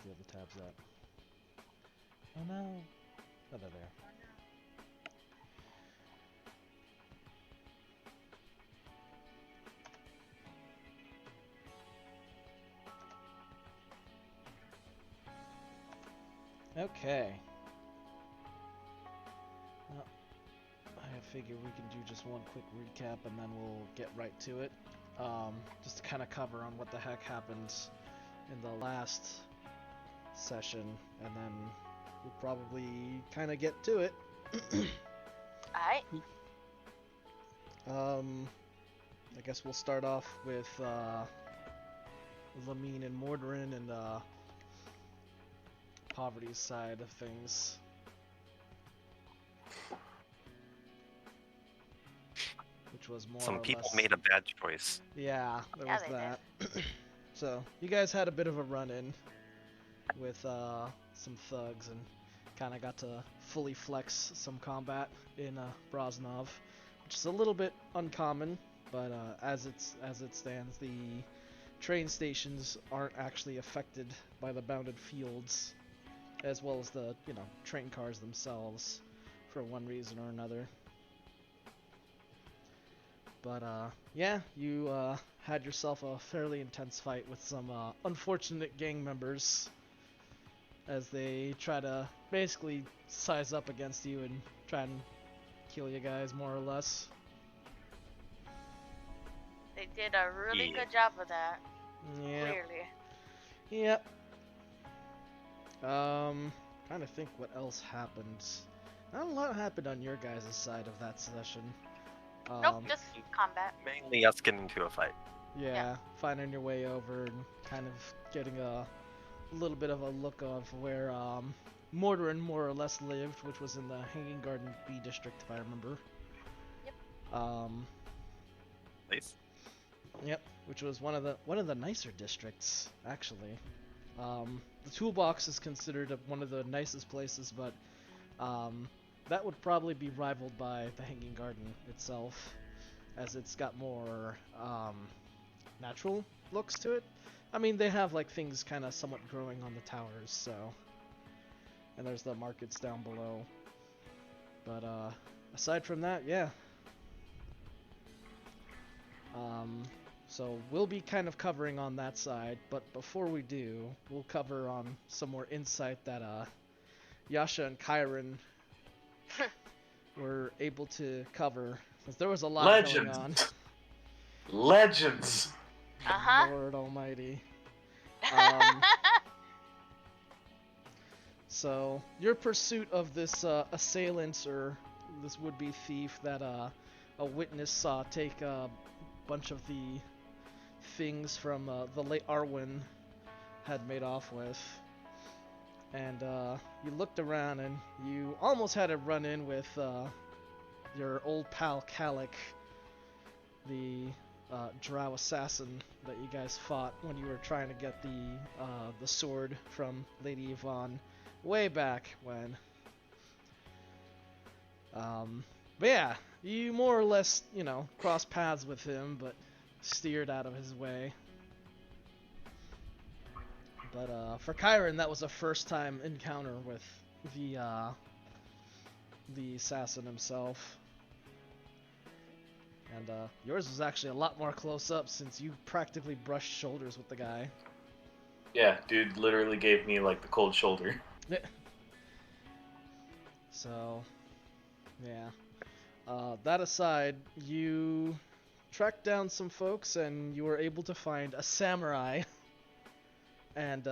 see what the tab's at. Oh no. Oh, they're there. Okay. Well, I figure we can do just one quick recap and then we'll get right to it. Just to kind of cover on what the heck happened in the last session, and then we'll probably kind of get to it. Alright. I guess we'll start off with Lamine and Mordorin and Poverty's side of things. Which was more Some or people less... made a bad choice. Yeah, there Yeah, was they that. So, you guys had a bit of a run-in with some thugs and kind of got to fully flex some combat in Brosnov, which is a little bit uncommon, but as it stands, the train stations aren't actually affected by the bounded fields, as well as the, train cars themselves, for one reason or another. But yeah, you had yourself a fairly intense fight with some unfortunate gang members as they try to basically size up against you and try and kill you guys, more or less. They did a really Yeah. good job of that. Yeah. Clearly. Yep. Trying to think what else happened. Not a lot happened on your guys' side of that session. Nope, just combat. Mainly us getting into a fight. Yeah, finding your way over and kind of getting a little bit of a look of where Mordorin more or less lived, which was in the Hanging Garden B district, if I remember. Yep. Please. Yep, which was one of the nicer districts, actually. The toolbox is considered one of the nicest places, but that would probably be rivaled by the Hanging Garden itself, as it's got more natural looks to it. I mean, they have like things kind of somewhat growing on the towers, so, and there's the markets down below. But aside from that, yeah. So we'll be kind of covering on that side, but before we do, we'll cover on some more insight that Yasha and Kyron were able to cover, since there was a lot going on. Legends. Lord Almighty. So your pursuit of this assailant, or this would-be thief that a witness saw take a bunch of the things from the late Arwen had made off with, and you looked around and you almost had a run-in with your old pal Kalik, the drow assassin that you guys fought when you were trying to get the sword from Lady Yvonne way back when. But yeah, you more or less, crossed paths with him, but steered out of his way. But for Kyron, that was a first-time encounter with the assassin himself. And yours was actually a lot more close up, since you practically brushed shoulders with the guy. Yeah, dude literally gave me like the cold shoulder. So, yeah. That aside, you tracked down some folks and you were able to find a samurai. And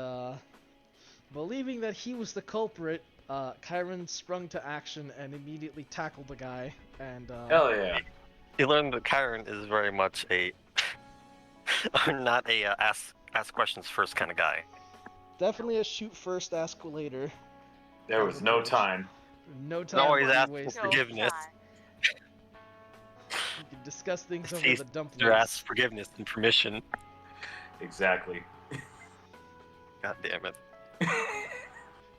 believing that he was the culprit, Kyron sprung to action and immediately tackled the guy. And Hell yeah. You learned that Kyron is very much a not a ask questions first kind of guy. definitely a shoot first, ask later. There was no time. No time Always to be ask for wasted. forgiveness. You can discuss things over Cease the to dumplings. ask forgiveness and permission. Exactly. God damn it.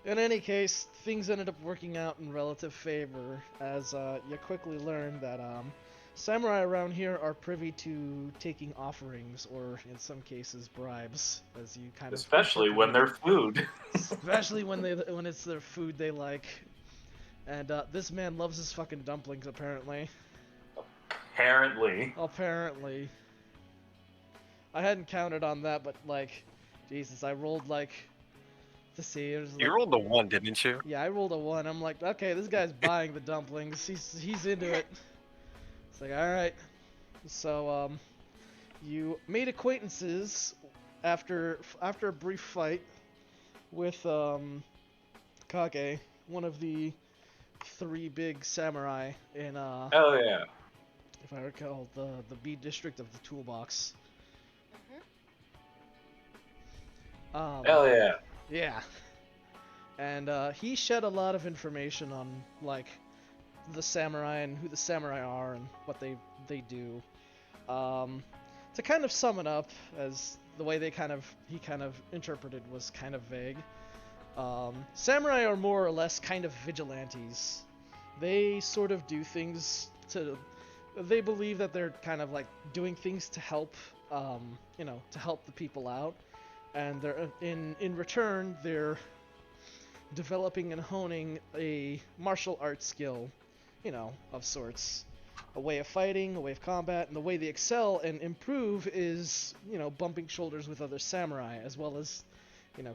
In any case, things ended up working out in relative favor, as you quickly learned that samurai around here are privy to taking offerings, or in some cases bribes, as you kind of Especially when interpreted. they're food. Especially when it's their food they like. And this man loves his fucking dumplings, apparently. Apparently. Apparently. I hadn't counted on that, but like, Jesus, I rolled like, to see. It was You like, rolled a 1, didn't you? yeah, I rolled a 1. I'm like, okay, this guy's buying the dumplings. He's into it. It's like, all right. So you made acquaintances after a brief fight with Kage, one of the 3 big samurai in Hell yeah. if I recall, the B district of the toolbox. Hell yeah. Yeah. And he shed a lot of information on like the samurai and who the samurai are and what they do. To kind of sum it up, as the way he kind of interpreted was kind of vague. Samurai are more or less kind of vigilantes. They sort of do things to. They believe that they're kind of like doing things to help, to help the people out, and they're in return they're developing and honing a martial arts skill, of sorts. A way of fighting, a way of combat, and the way they excel and improve is, bumping shoulders with other samurai, as well as,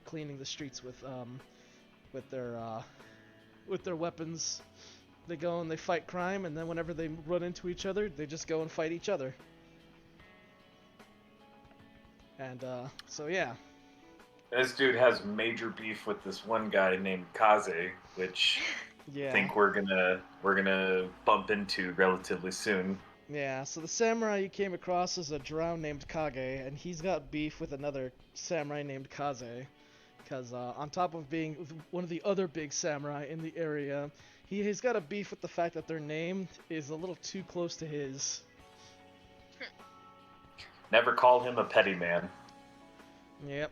cleaning the streets with their weapons. They go and they fight crime, and then whenever they run into each other, they just go and fight each other. And so yeah. This dude has major beef with this one guy named Kaze, which Yeah. I think we're gonna bump into relatively soon. Yeah, so the samurai you came across is a drow named Kage, and he's got beef with another samurai named Kaze. Because on top of being one of the other big samurai in the area, he's got a beef with the fact that their name is a little too close to his. Never call him a petty man. Yep.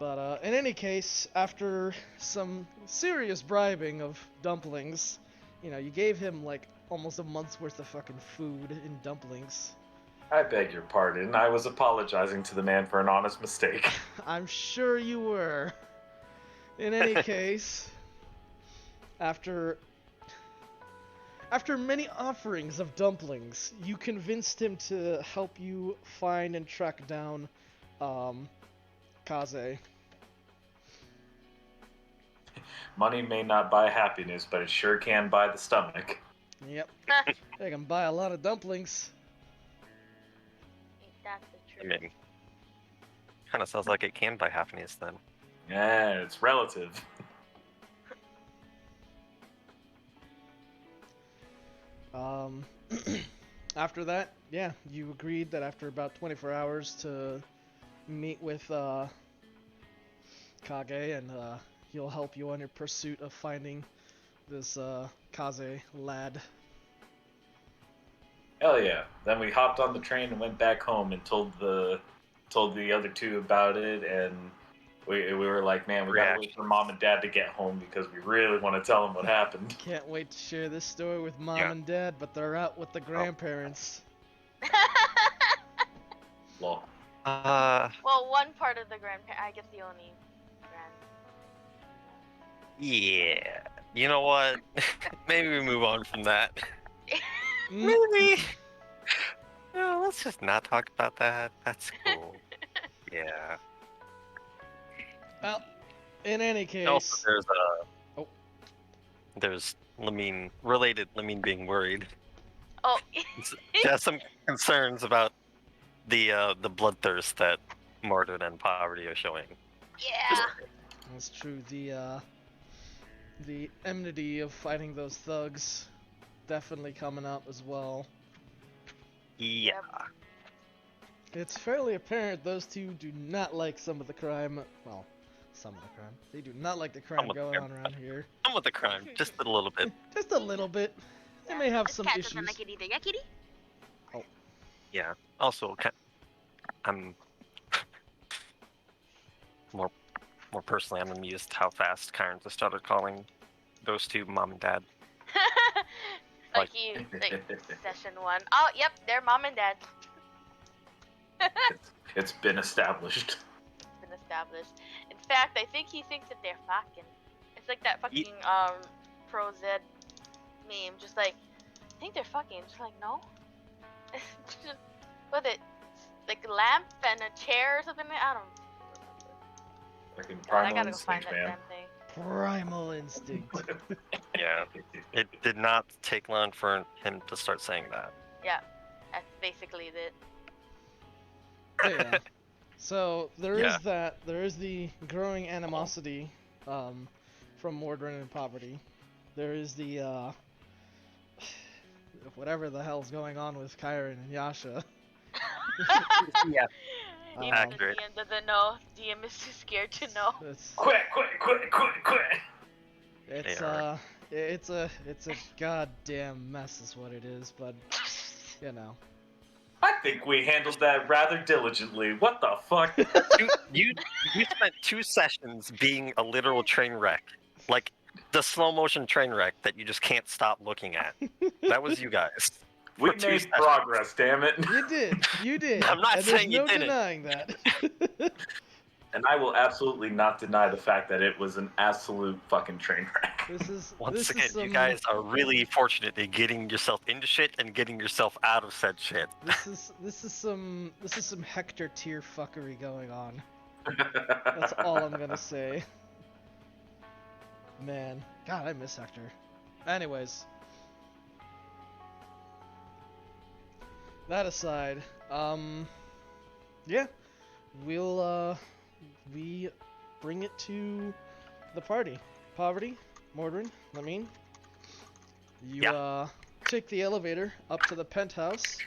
But in any case, after some serious bribing of dumplings, you gave him like almost a month's worth of fucking food in dumplings. I beg your pardon. I was apologizing to the man for an honest mistake. I'm sure you were. In any case, after many offerings of dumplings, you convinced him to help you find and track down Kaze. Money may not buy happiness, but it sure can buy the stomach. Yep. They can buy a lot of dumplings. Ain't that the I truth? mean, kind of sounds like it can buy happiness then. Yeah, it's relative. After that, yeah, you agreed that after about 24 hours to meet with Kage, and he'll help you on your pursuit of finding this Kaze lad. Hell yeah. Then we hopped on the train and went back home and told the other two about it, and we were like, man, we gotta wait for mom and dad to get home because we really want to tell them what happened. Can't wait to share this story with mom Yeah. and dad, but they're out with the grandparents. Lol. Well, one part of the grandparent, I guess the only grand. Yeah. You know what? Maybe we move on from that. Mm, Maybe. No, let's just not talk about that. That's cool. Yeah. Well, in any case, Also, Oh. there's related Lamine being worried. Oh, She has some concerns about the bloodthirst that Mordred and Poverty are showing. yeah. that's true. The enmity of fighting those thugs definitely coming up as well. Yeah. It's fairly apparent those two do not like some of the crime. Well, some of the crime. They do not like the crime Some of the going crime. on around here. Some with the crime, just a little bit. Just a little bit. They may have This some cat issues. doesn't like it either. Yeah, kitty? Yeah. Also, I'm more personally, I'm amused how fast Kyron just started calling those two mom and dad. Like session 1. Oh, yep, they're mom and dad. It's been established. Been established. In fact, I think he thinks that they're fucking. It's like that fucking Pro Z meme. Just like, I think they're fucking. Just like, no. Just with it, like a lamp and a chair or something. I don't. Fucking God, I primal gotta go find instinct, that man. damn thing. Primal instinct. Yeah, it did not take long for him to start saying that. Yeah, that's basically it. But yeah. So there is Yeah. there is the growing animosity from Mordrin and Poverty. There is the whatever the hell's going on with Kyron and Yasha. Yeah. Even Accurate. the DM doesn't know. DM is too scared to know. Quit! It's a goddamn mess is what it is, but you know. I think we handled that rather diligently. What the fuck? You spent 2 sessions being a literal train wreck, like the slow motion train wreck that you just can't stop looking at. That was you guys. We For 2 made sessions. progress, damn it. You did. I'm not and saying you there's no didn't. denying that. And I will absolutely not deny the fact that it was an absolute fucking train wreck. Once again, you guys are really fortunate in getting yourself into shit and getting yourself out of said shit. This is some Hector tier fuckery going on. That's all I'm gonna say. Man, God, I miss Hector. Anyways, that aside, yeah, we bring it to the party. Poverty, Mordrin, I mean, you take the elevator up to the penthouse,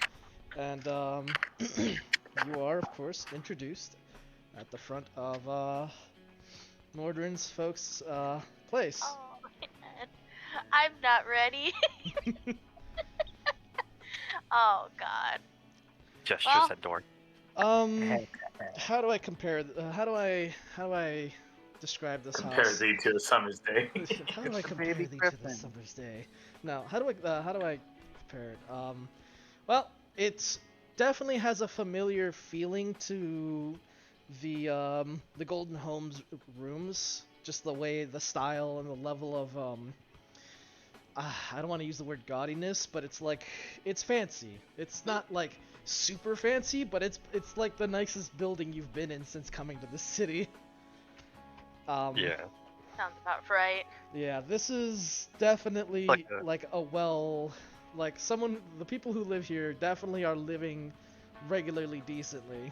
and you are, of course, introduced at the front of Mordrin's folks' place. Oh man, I'm not ready. Oh god. Gestures at door. How do I compare? How do I describe this Compare house? thee to a summer's day. How do I compare thee to the summer's day? No, how do I compare it? Well, it definitely has a familiar feeling to the Golden Home's rooms, just the way, the style, and the level of I don't want to use the word gaudiness, but it's like, it's fancy. It's not like super fancy, but it's like the nicest building you've been in since coming to the city. Yeah. Sounds about right. Yeah, this is definitely like the people who live here definitely are living regularly decently.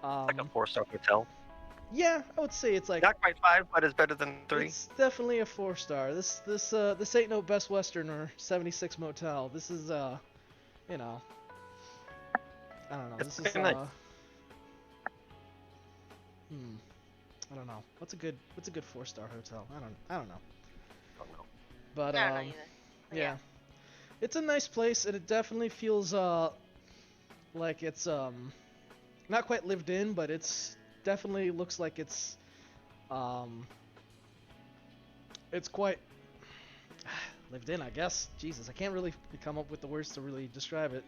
Like a 4-star hotel. Yeah, I would say it's like, Not quite 5, but it's better than 3. it's definitely a 4-star. This ain't no Best Western or 76 Motel. This is you know, I don't know. It's This is very nice. I don't know. What's a good 4-star hotel? I don't know. Oh, no. But I don't know either. But yeah. It's a nice place, and it definitely feels like it's not quite lived in, but it's definitely looks like it's quite lived in, I guess. Jesus, I can't really come up with the words to really describe it.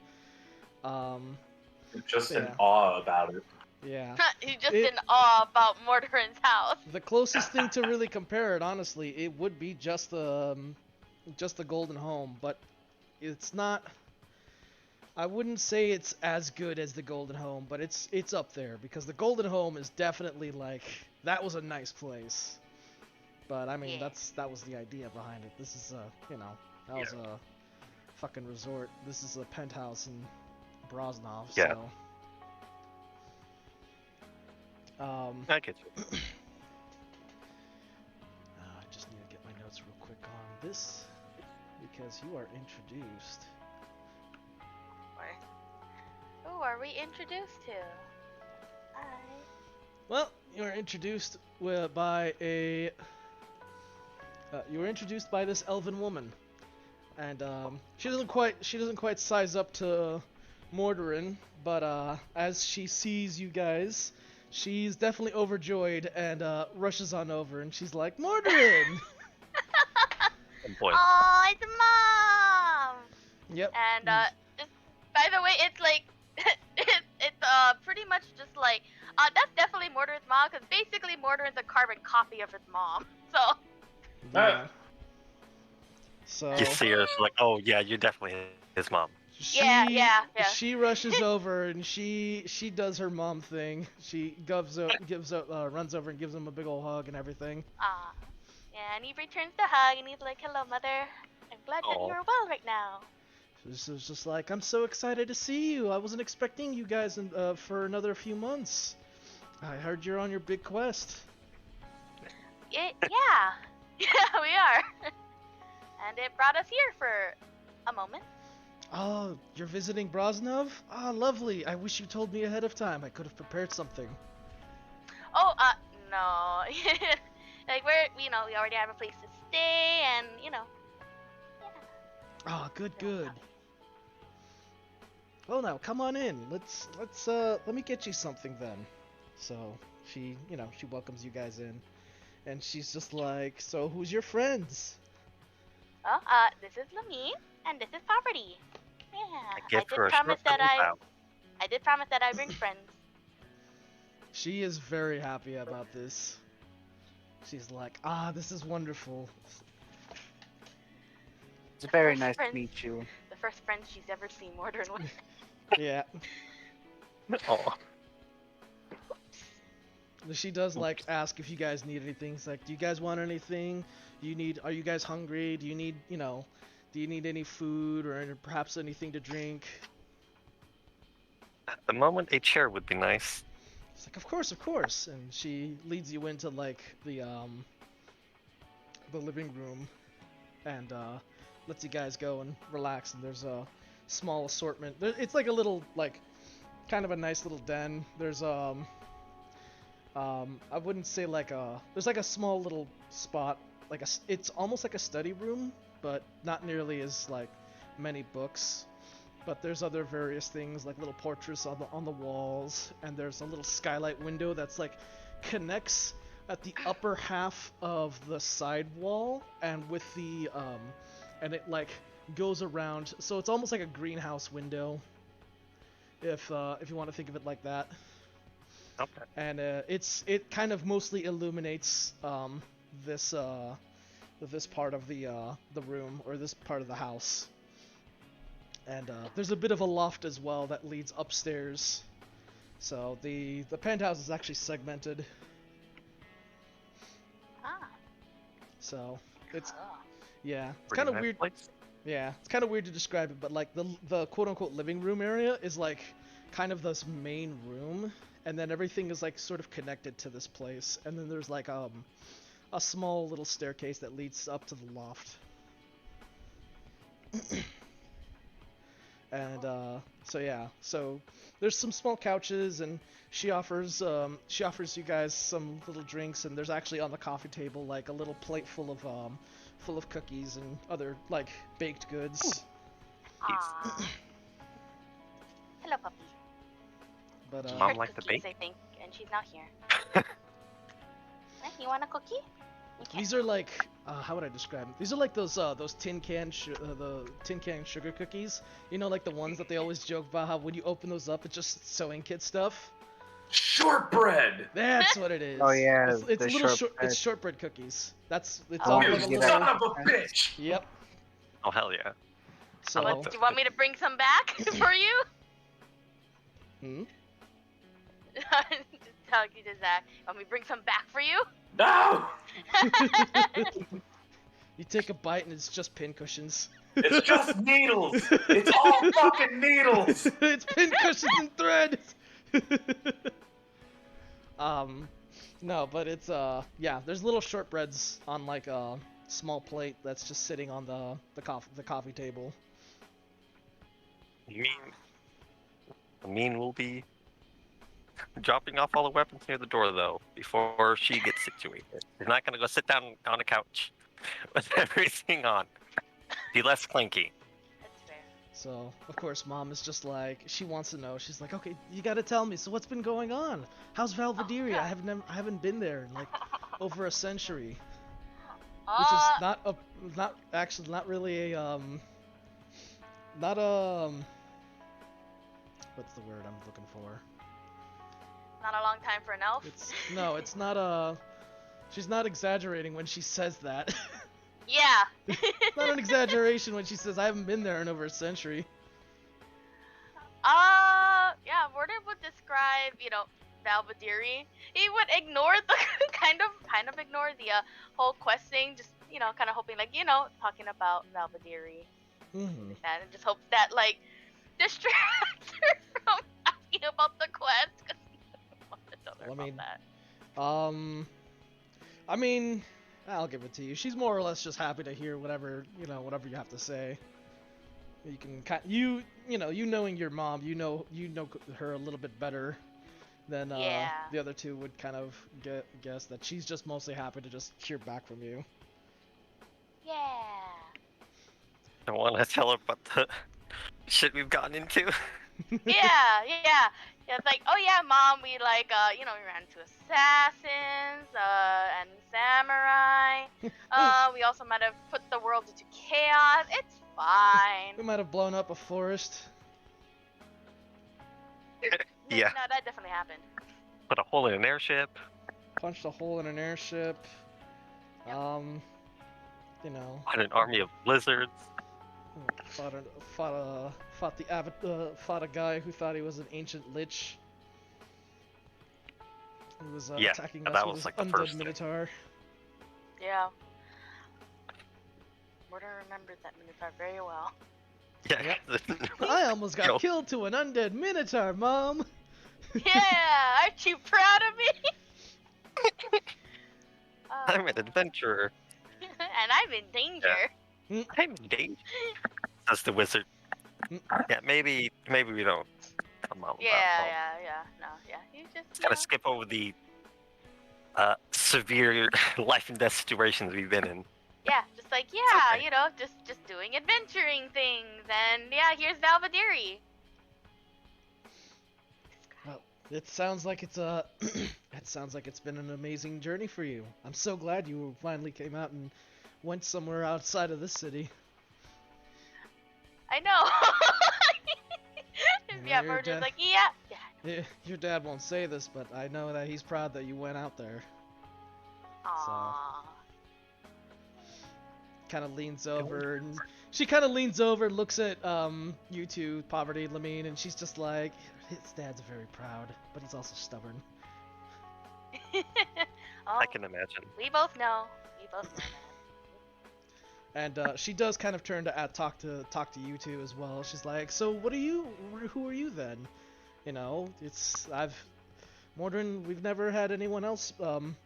Just in Yeah. awe about it. Yeah. He's just in awe about Mordrin's house. The closest thing to really compare it, honestly, it would be just the Golden Home, but it's not. I wouldn't say it's as good as the Golden Home, but it's up there, because the Golden Home is definitely like, that was a nice place. But I mean, Yeah. that was the idea behind it. This is that was a fucking resort. This is a penthouse in Brosnov. Yeah. So. I get you. I just need to get my notes real quick on this, because you are introduced. Who are we introduced to? Hi. Well, you are introduced by a. You were introduced by this elven woman, and she doesn't quite size up to Mordorin, but as she sees you guys, she's definitely overjoyed and rushes on over, and she's like, "Mordorin!" Good boy. Oh, it's Mom! Yep. And just by the way, it's like it's pretty much just like that's definitely Mordred's mom, because basically Mordred's a carbon copy of his mom. So Yeah. So You see her, it's like, oh yeah, you're definitely his mom. yeah. She rushes over and she does her mom thing. She runs over and gives him a big old hug and everything. Yeah, and he returns the hug and he's like, "Hello, mother. I'm glad that Aw. you're well right now." This is just like, I'm so excited to see you. I wasn't expecting you guys for another few months. I heard you're on your big quest. Yeah, yeah, we are. And it brought us here for a moment. Oh, you're visiting Brosnov? Ah, lovely. I wish you told me ahead of time. I could have prepared something. Oh, no. Like we already have a place to stay, and yeah. Ah, good. Well, now come on in. Let me get you something then. So she welcomes you guys in, and she's just like, so who's your friends? Well, this is Lamine, and this is Poverty. Yeah, I did promise that I bring friends. She is very happy about this. She's like, this is wonderful. It's very nice to meet you. The first friends she's ever seen Mordred with. Yeah. Oh, She does like ask if you guys need anything. It's like, do you guys want anything? Are you guys hungry? Do you need any food or perhaps anything to drink? at the moment, a chair would be nice. It's like, of course. And she leads you into like the living room and lets you guys go and relax. And there's a small assortment. It's like a little like kind of a nice little den. There's I wouldn't say like there's like a small little spot, like it's almost like a study room, but not nearly as like many books. But there's other various things like little portraits on the walls, and there's a little skylight window that's like connects at the upper half of the side wall, and with the and it like goes around, so it's almost like a greenhouse window, if you want to think of it like that. Okay. And it kind of mostly illuminates this part of the room, or this part of the house. And there's a bit of a loft as well that leads upstairs. So the penthouse is actually segmented. So it's it's kind of weird. Place. Yeah, it's kind of weird to describe it, but like the quote unquote living room area is like kind of this main room, and then everything is like sort of connected to this place, and then there's like a small little staircase that leads up to the loft. And so there's some small couches, and she offers you guys some little drinks, and there's actually on the coffee table like a little plate full of cookies and other like baked goods. Hello, puppy. But She Mom heard like the cookies, bake? I think, and she's not here. You want a cookie? Okay. these are like how would I describe them? These are like those tin can sugar cookies. You know, like the ones that they always joke about how when you open those up, it's just sewing kit stuff. Shortbread. That's what it is. Oh, yeah, it's the little shortbread. it's shortbread cookies. It's Oh, all you like a You little. son of a bitch. Yep. Oh hell yeah! So. love Do you want me to bring some back for you? Hmm? Just tell you to Zach. Want me to bring some back for you? No. You take a bite and it's just pin cushions. It's just needles. It's all fucking needles. It's pin cushions and thread. No, but it's there's little shortbreads on like a small plate that's just sitting on the coffee table. You mean we'll be dropping off all the weapons near the door though before she gets situated. She's not gonna go sit down on a couch with everything on. Be less clinky. That's fair. So of course, Mom is just like, she wants to know. She's like, okay, you gotta tell me. So what's been going on? How's Valvideria? I haven't been there in like over a century, which is not really a not what's the word I'm looking for? Not a long time for an elf. It's not she's not exaggerating when she says that. Yeah. Not an exaggeration when she says I haven't been there in over a century. Yeah, Mordor would describe, Valvadiri. He would ignore the kind of ignore the whole quest thing, just kind of hoping talking about Valvadiri Mm-hmm. and just hope that distracts her from asking about the quest because he doesn't want to tell her about that. I mean, I'll give it to you. She's more or less just happy to hear whatever you have to say. You can you knowing your mom, you know her a little bit better than Yeah. the other two would kind of guess that she's just mostly happy to just hear back from you. Yeah. Don't want to tell her about the shit we've gotten into. Yeah. It's like, oh yeah, mom, we we ran into assassins, and samurai. We also might have put the world into chaos. It's fine. We might have blown up a forest. Yeah. No, that definitely happened. Put a hole in an airship. Punched a hole in an airship. Yep. Fought an army of lizards. Fought a guy who thought he was an ancient lich. Who was Yeah, attacking us that with was his like the undead first thing. minotaur. Yeah. Mordor remembered that minotaur very well. Yeah. I almost got Yo. killed to an undead minotaur, Mom! Yeah, aren't you proud of me? I'm an adventurer. And I'm in danger. I'm in danger. That's the wizard. Yeah, maybe we don't tell mom about No, yeah. You just Gotta skip over the severe life and death situations we've been in. Yeah, just like okay. just doing adventuring things, and yeah, here's Valvadiri. Well, it sounds like it's been an amazing journey for you. I'm so glad you finally came out and went somewhere outside of this city. I know. Yeah, your Mordor's dad- like, yeah. Yeah, your dad won't say this, but I know that he's proud that you went out there. Aww. Kind of leans over, and she kind of leans over and looks at you two, Poverty, Lamine, and she's just like, his dad's very proud, but he's also stubborn. Oh, I can imagine. we both know. that. And she does kind of turn to talk to you two as well. She's like, so who are you then? Mordrin, we've never had anyone else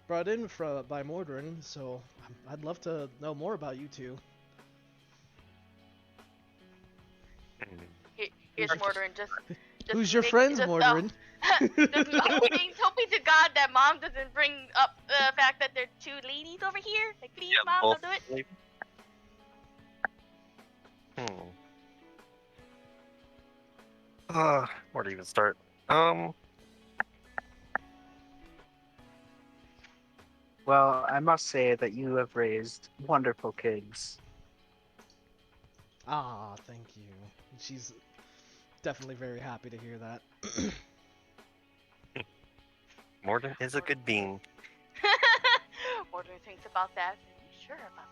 brought in by Mordrin, so I'd love to know more about you two. Here's Mordrin, just Who's your friends, Mordrin? Just hoping to God that mom doesn't bring up the fact that there are two ladies over here. Like, please, mom, both don't do it. Where to even start? Well, I must say that you have raised wonderful kids. Ah, thank you. She's definitely very happy to hear that. Morden is a good being. Mordrin thinks about that. Are you sure about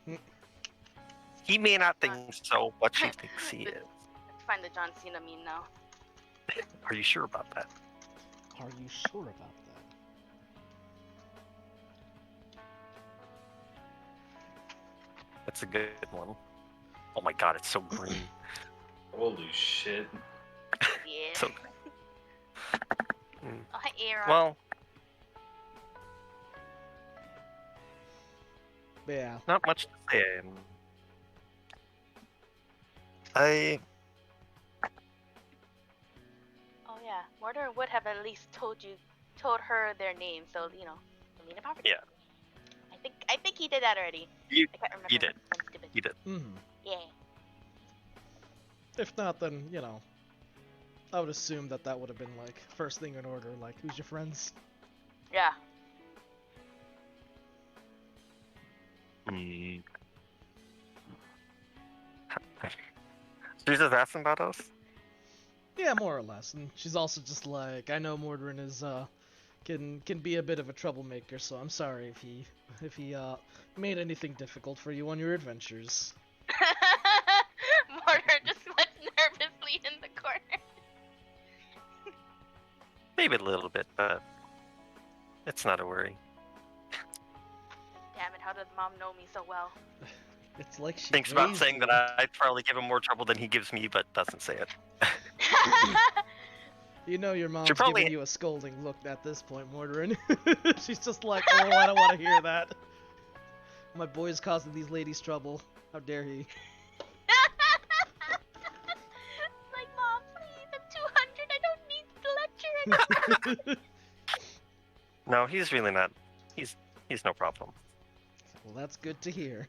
that? He may not think so, but she thinks he is. Let's find the John Cena meme now. Are you sure about that? Are you sure about that? That's a good one. Oh my god, it's so green. Holy shit. Yeah. So Oh, hi, Aaron. well, Yeah. not much to say. Oh yeah, Mordor would have at least told her their name, so Melina Poverty. Yeah. I think he did that already. You I can't remember. you did. I'm stupid. You did. Yeah. If not, then, I would assume that would have been, like, first thing in order, like, who's your friends? Yeah. She's just asking about us? Yeah, more or less. And she's also just like, I know Mordrin is can be a bit of a troublemaker, so I'm sorry if he made anything difficult for you on your adventures. Mortar just went nervously in the corner. Maybe a little bit, but it's not a worry. Damn it, how does mom know me so well? It's like she Thinks about raised saying you. that I'd probably give him more trouble than he gives me, but doesn't say it. You know your mom's probably- giving you a scolding look at this point, Mortarin. She's just like, oh, I don't want to hear that. My boy's causing these ladies trouble. How dare he? Like, mom, please, I'm 200. I don't need the lecture. No, he's really not. He's no problem. Well, that's good to hear.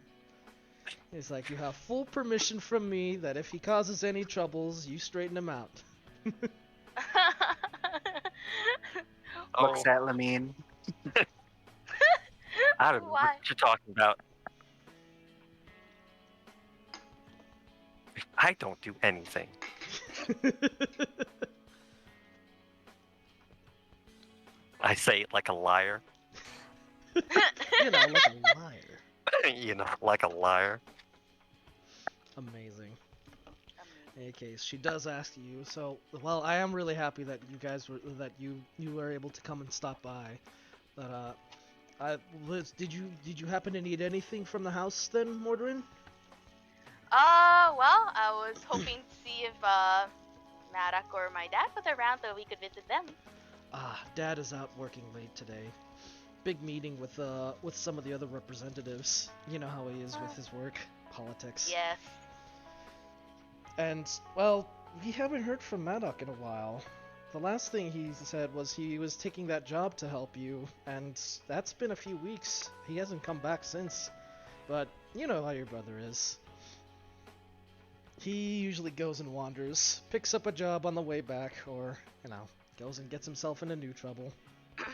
It's like, you have full permission from me that if he causes any troubles, you straighten him out. Looks at Lamine. I don't know Why? what you're talking about. I don't do anything. I say it like a liar. You know, like a liar. You know, like a liar. Amazing. In any case, she does ask you. So, well, I am really happy that you guys were you were able to come and stop by. But Liz, did you happen to need anything from the house then, Mortarin? Well, I was hoping to see if Maddock or my dad was around so we could visit them. Dad is out working late today. Big meeting with some of the other representatives. You know how he is with his work, politics. Yes. And, well, we haven't heard from Maddock in a while. The last thing he said was he was taking that job to help you, and that's been a few weeks. He hasn't come back since. But, you know how your brother is. He usually goes and wanders, picks up a job on the way back, or, you know, goes and gets himself into new trouble. Oh,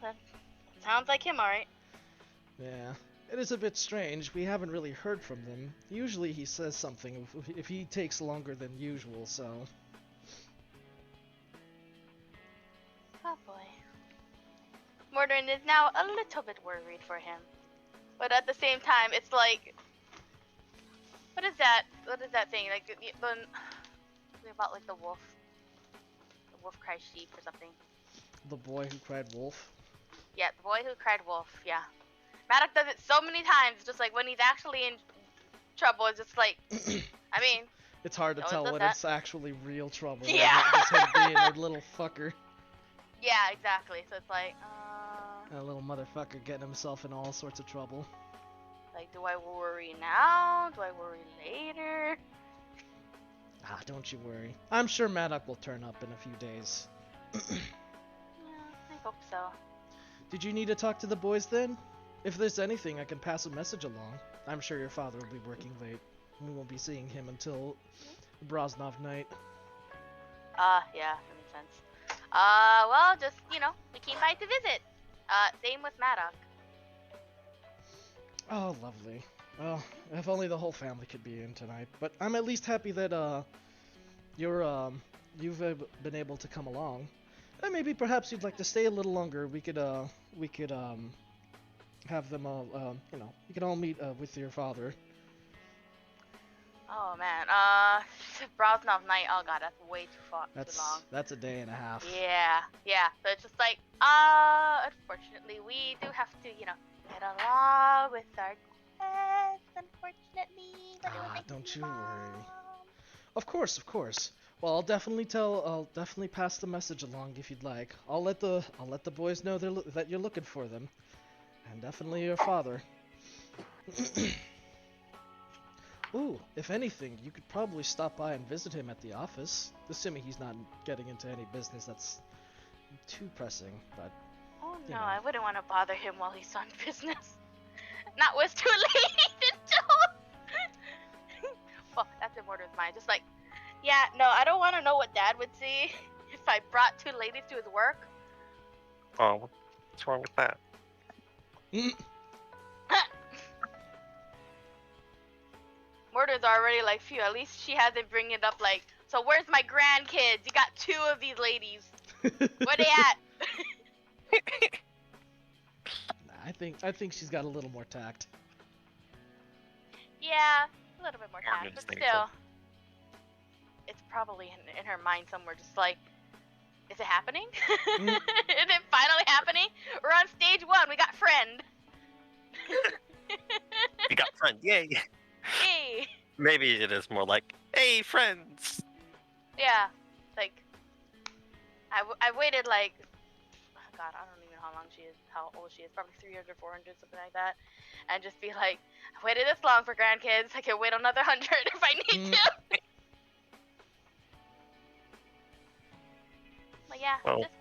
that sounds like him, alright. Yeah. It is a bit strange. We haven't really heard from them. Usually he says something if he takes longer than usual, so... Oh boy. Mordrin is now a little bit worried for him. But at the same time, it's like... What is that? What is that thing? Like, something about, like, the wolf. The wolf cries sheep or something. The boy who cried wolf? Yeah, the boy who cried wolf, yeah. Maddock does it so many times, just like when he's actually in trouble, it's just like, I mean... It's hard to No one tell does when that. it's actually real trouble. Yeah. Just him being a little fucker. Yeah, exactly. So it's like, A little motherfucker getting himself in all sorts of trouble. like, do I worry now? Do I worry later? Don't you worry. I'm sure Maddock will turn up in a few days. Yeah, I hope so. Did you need to talk to the boys then? If there's anything, I can pass a message along. I'm sure your father will be working late. We won't be seeing him until Brosnov night. Yeah, that makes sense. Well, just, you know, we came by to visit. Same with Maddock. Oh, lovely. Well, if only the whole family could be in tonight. But I'm at least happy that you've been able to come along. And maybe perhaps you'd like to stay a little longer. We could have them all, you know, you can all meet with your father. Oh, man. Brosnov night, oh god, that's way too long. That's a day and a half. Yeah. So it's just like, unfortunately, we do have to, you know, get along with our quest, unfortunately. But it would make Don't me you mom. worry. Of course. Well, I'll definitely pass the message along if you'd like. I'll let the boys know that you're looking for them, and definitely your father. Ooh, if anything, you could probably stop by and visit him at the office, assuming he's not getting into any business that's too pressing. But Oh you no, know. I wouldn't want to bother him while he's on business. Not with two ladies until. Well, that's in Mortar's mind. Just like, yeah, no, I don't want to know what Dad would see if I brought two ladies to his work. Oh, what's wrong with that? Murder's already like, phew, at least she hasn't bring it up like, so where's my grandkids? You got 2 of these ladies. Where they at? I think she's got a little more tact. Yeah, a little bit more More time, but instinctual. still, it's probably in her mind somewhere, just like, is it happening? Mm. Is it finally happening? We're on stage 1. We got friend. You got friend, yay! Hey. Maybe it is more like, hey, friends! Yeah, like, I waited like, oh God, I don't even know how old she is, probably 300, 400, something like that, and just be like, I waited this long for grandkids, I can wait another 100 if I need to. But yeah, Well, just,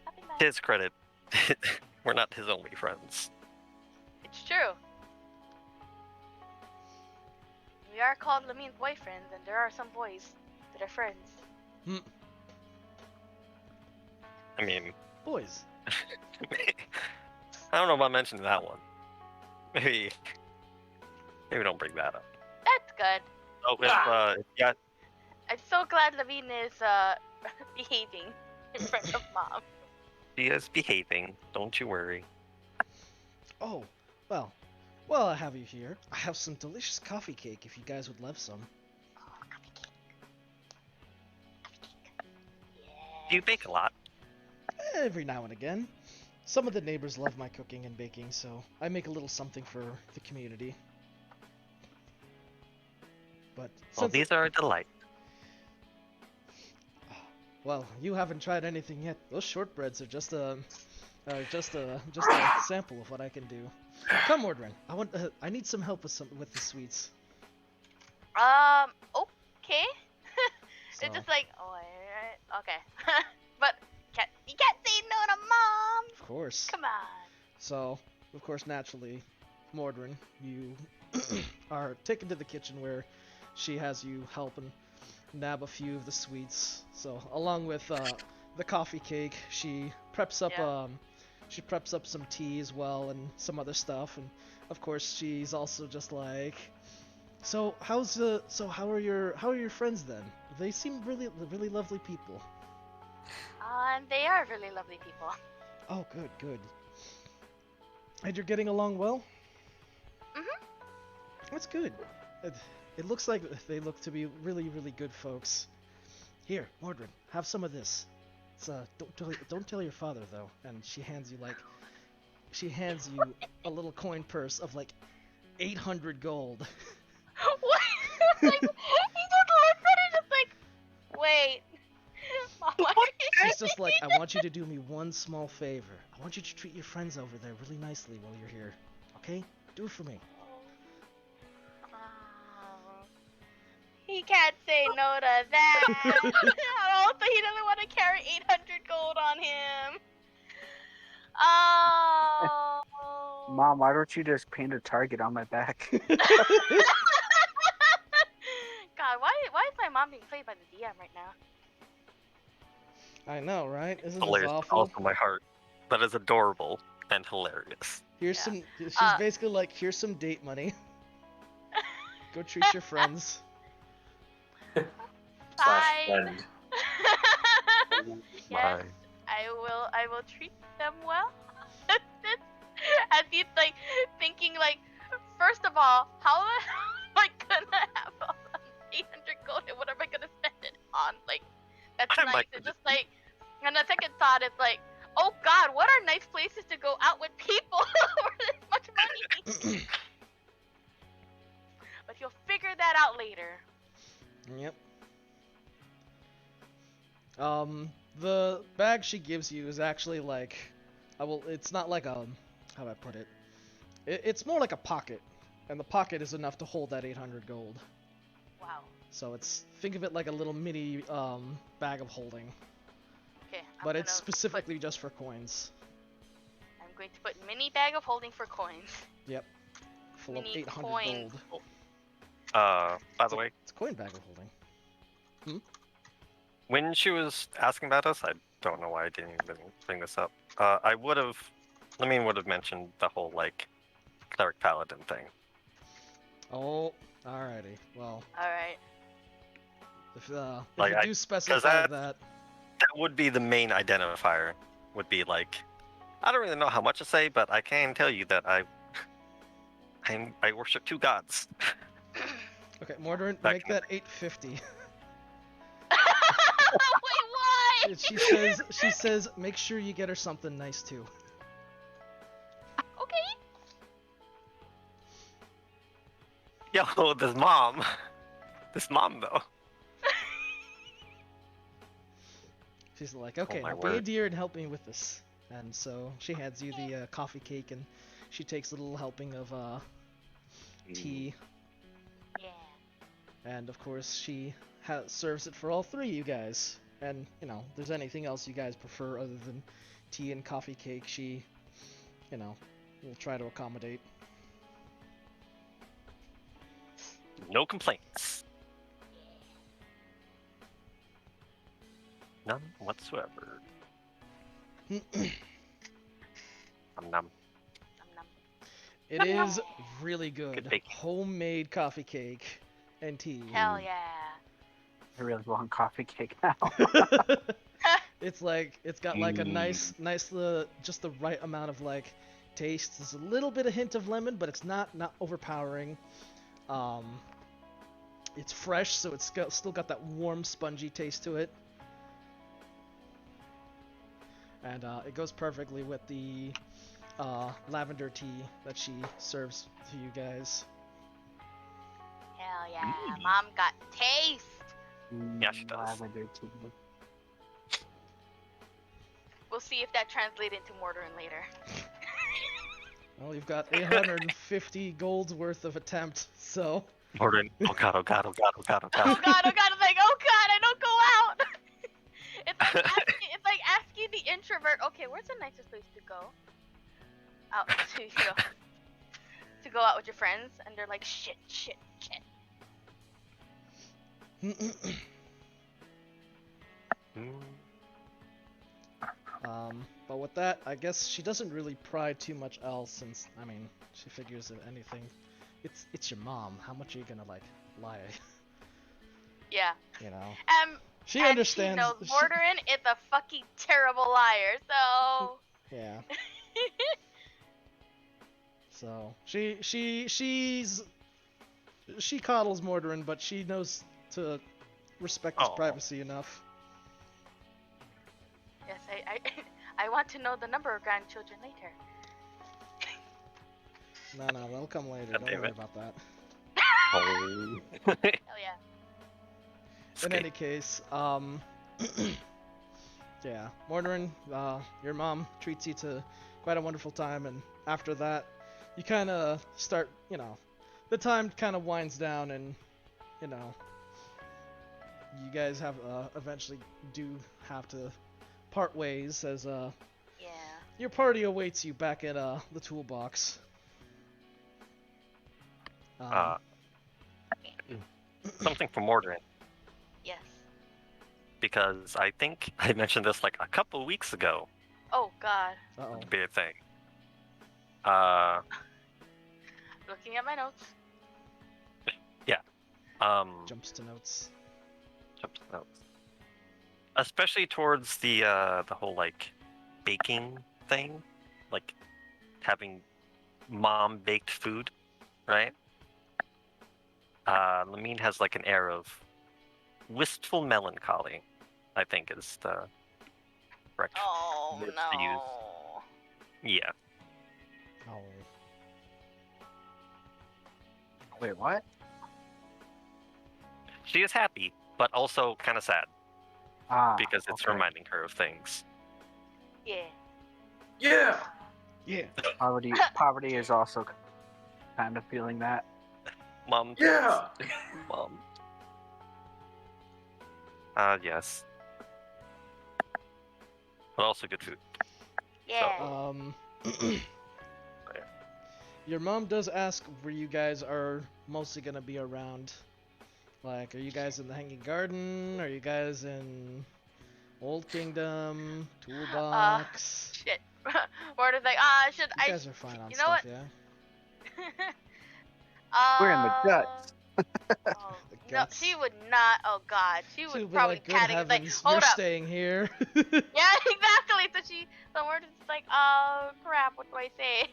nothing bad. To his credit, we're not his only friends. It's true. We are called Lamine's boyfriends, and there are some boys that are friends. I mean, Boys. I don't know about mentioning that one. Maybe don't bring that up. That's good. Oh, yeah, I'm so glad Lamine is behaving in front of Mom. she is behaving. Don't you worry. Oh, well. Well, I have you here. I have some delicious coffee cake if you guys would love some. Do you bake a lot? Every now and again. Some of the neighbors love my cooking and baking, so I make a little something for the community. But Well, these are a delight. Well, you haven't tried anything yet. Those shortbreads are just a sample of what I can do. Come, Mordrin. I need some help with the sweets. Okay. So, It's just like, okay. But you can't say no to Mom. of course. Come on. So, of course, naturally, Mordrin, you are taken to the kitchen where she has you help and nab a few of the sweets. So, along with the coffee cake, she preps up some tea as well and some other stuff. And of course, she's also just like, so how are your friends then? They seem really lovely people. And they are really lovely people. Oh, good. And you're getting along well? Mhm. That's good. It looks like they look to be really good folks. Here, Mordred, have some of this. It's don't tell your father though. And she hands you a little coin purse of like 800 gold. What? Like, he just looks at it just like, wait. Mama. She's just like, I want you to do me one small favor. I want you to treat your friends over there really nicely while you're here. Okay? Do it for me. He can't say no to that. Also, he doesn't want to carry 800 gold on him. Oh. Mom, why don't you just paint a target on my back? God, why is my mom being played by the DM right now? I know, right? Isn't this Hilarious, but awful? also my heart. That is adorable and hilarious. She's basically like, here's some date money. Go treat your friends. Slash Fine. friend. Yes, I will treat them well. As he's like thinking like, first of all, how am I gonna have all 800 gold and what am I gonna spend it on? Like, that's I'm nice. like- It's just like, and the second thought is like, oh God, what are nice places to go out with people for this much money? But you'll figure that out later. Yep. The bag she gives you is actually like, it's not like how do I put it? It's more like a pocket, and the pocket is enough to hold that 800 gold. Wow. So think of it like a little mini bag of holding, Okay. but it's specifically just for coins. I'm going to put mini bag of holding for coins. Yep. Full of Mini 800 coins. gold. By the way, It's a coin bag of holding. when she was asking about us, I don't know why I didn't even bring this up. Lamine would have mentioned the whole like cleric paladin thing. Oh, Alrighty. Well, Alright. if Like, you do specify that. That would be the main identifier. Would be like, I don't really know how much to say, but I can tell you that I worship two gods. Okay, Mordarin, Back make in the that 850. Wait, why? She says, make sure you get her something nice too. Okay. Yo, this mom though. She's like, okay, my now be a word. dear and help me with this. And so she hands you the coffee cake, and she takes a little helping of tea, Yeah. and of course she serves it for all three of you guys. And you know, if there's anything else you guys prefer other than tea and coffee cake, she, you know, will try to accommodate. No complaints. None whatsoever. Nom nom. Num num. It is really good. Good bake. Homemade coffee cake and tea. Hell yeah. I really want coffee cake now. It's like it's got like a nice just the right amount of like taste. There's a little bit of hint of lemon, but it's not overpowering. It's fresh, so it's still got that warm, spongy taste to it. And it goes perfectly with the lavender tea that she serves to you guys. Hell yeah. Mom got taste. Yeah, she does. Lavender tea. We'll see if that translates into Mordarin later. Well, you've got 850 gold's worth of attempt, so. Morgan, oh god, oh god, oh god, oh god, oh god. Oh god, I'm like, oh god, I don't go out. It's like asking the introvert, okay, where's the nicest place to go? Out to go out with your friends, and they're like, shit. But with that, I guess she doesn't really pry too much else, since, I mean, she figures that anything, it's your mom. How much are you gonna like lie? Yeah. You know. She understands. She knows Mordarin is a fucking terrible liar, so. Yeah. So she coddles Mordarin, but she knows to respect his privacy enough. Yes, I want to know the number of grandchildren later. No, they'll come later. God Don't damn worry it. about that. Oh. Hell yeah. In any case, yeah, Mordarin, your mom treats you to quite a wonderful time, and after that, you kind of start, you know, the time kind of winds down, and, you know, you guys have, eventually do have to part ways, as, Yeah. your party awaits you back at, the toolbox. Something for Mordarin, Yes. because I think I mentioned this like a couple weeks ago. Oh god. Uh-oh. To be a thing. Looking at my notes. Jumps to notes. Especially towards the whole like baking thing, like having mom baked food, right? Lamine has like an air of wistful melancholy, I think is the correct Oh words to use. no. Yeah. Oh. Wait, what? She is happy, but also kind of sad because it's okay. reminding her of things. Yeah. Yeah. Yeah. Poverty is also kind of feeling that. Mom. Yeah. Mom. Yes. But also good food. Yeah. Your mom does ask where you guys are mostly gonna be around. Like, are you guys in the Hanging Garden? Are you guys in Old Kingdom? Toolbox? Shit. Mordarin's like, should You I? guys are fine on You know stuff, what? yeah? We're in the guts. Oh, The no, guts. she would not. Oh God, she She would would be probably like, good panic. It's like, heavens, hold you're up. staying here. Yeah, exactly. So we're just like, oh crap, what do I say?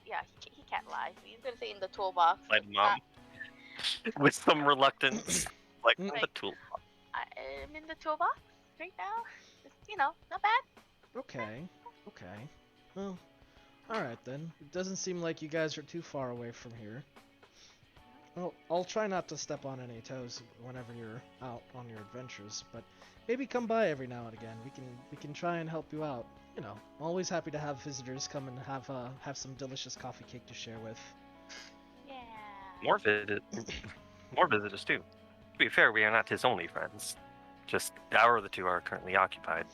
Yeah, he can't lie. So he's gonna say in the toolbox. Like mom, with some reluctance, like Mm. in the tool. I'm in the toolbox right now. Just, not bad. Okay, okay. Well, alright then. It doesn't seem like you guys are too far away from here. Well, I'll try not to step on any toes whenever you're out on your adventures, but maybe come by every now and again. We can try and help you out. You know, always happy to have visitors come and have some delicious coffee cake to share with. Yeah. More visitors too. To be fair, we are not his only friends. Just our other two are currently occupied.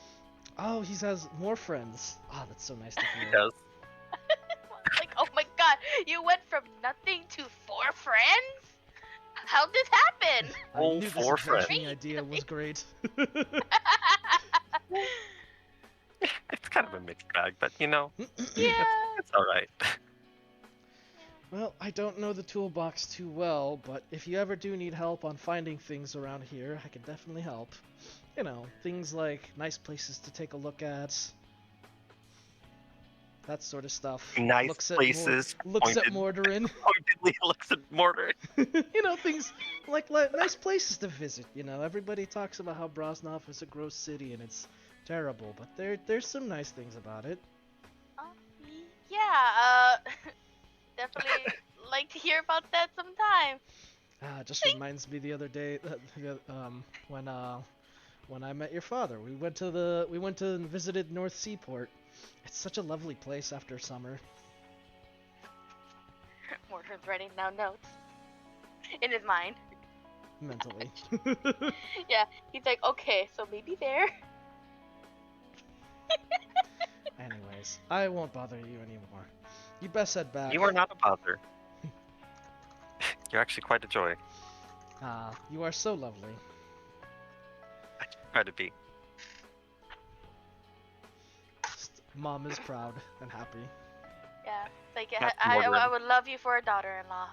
Oh, he has more friends. Ah, that's so nice to He hear. does. Like, oh my God, you went from nothing to 4 friends? How'd this happen? I Oh, knew this 4 friends. adventuring idea was great. It's kind of a mixed bag, but Yeah. it's all right. Well, I don't know the toolbox too well, but if you ever do need help on finding things around here, I can definitely help. You know, things like nice places to take a look at, that sort of stuff. Nice Looks at places. looks at Mordorin. Pointedly looks at Mortar. You know, things like nice places to visit. You know, everybody talks about how Brosnov is a gross city and it's terrible, but there's some nice things about it. Yeah, definitely like to hear about that sometime. Just reminds me the other day when I met your father. We went to and visited North Seaport. It's such a lovely place after summer. Morton's writing down notes in his mind. Mentally. Yeah, he's like, okay, so maybe there. Anyways, I won't bother you anymore. You best head back. You are not a bother. You're actually quite a joy. You are so lovely. I try to be. Mom is proud and happy. Yeah, it's like That's I Morton. would love you for a daughter-in-law.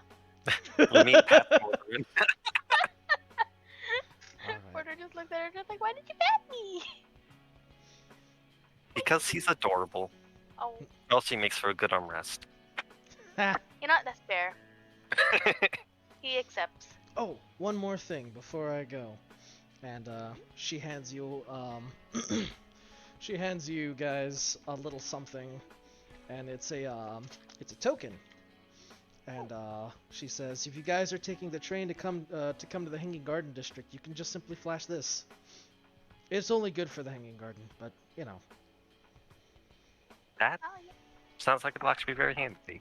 Let me pat Mortar. Alright. Porter just looked at her just like, why did you pat me? Because he's adorable. Oh, Also, he makes for a good armrest. you know what? That's fair. He accepts. Oh, one more thing before I go. And she hands you she hands you guys a little something, and it's a token. And she says, if you guys are taking the train to come to the Hanging Garden District, you can just simply flash this. It's only good for the Hanging Garden, but you know. That Oh, yeah. sounds like it'll actually be very handy.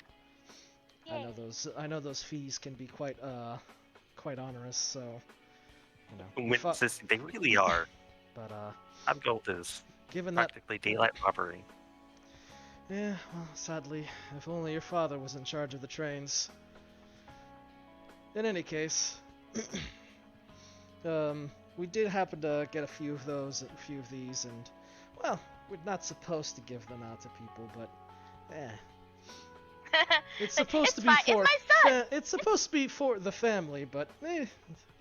I know those fees can be quite onerous, so you know. Witnesses, they really are. But That gold is given that, practically daylight robbery. yeah, well, sadly, if only your father was in charge of the trains. In any case, we did happen to get a few of these, and well, we're not supposed to give them out to people, but it's supposed to be fine. for It's my son. it's supposed to be for the family, but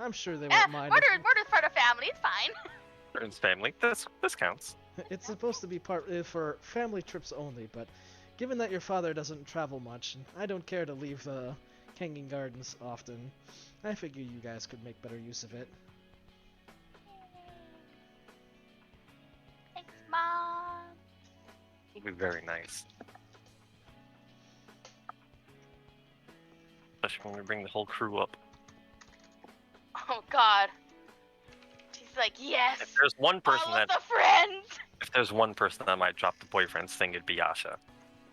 I'm sure they won't mind. Mortar's part of family. It's fine. Burns family, this counts. It's supposed to be for family trips only, but given that your father doesn't travel much, and I don't care to leave the Hanging Gardens often, I figure you guys could make better use of it. Thanks, Mom. It'll be very nice. Especially when we bring the whole crew up. Oh God. She's like, yes. If there's one person all of the friends. if there's one person that might drop the boyfriend's thing, it'd be Yasha.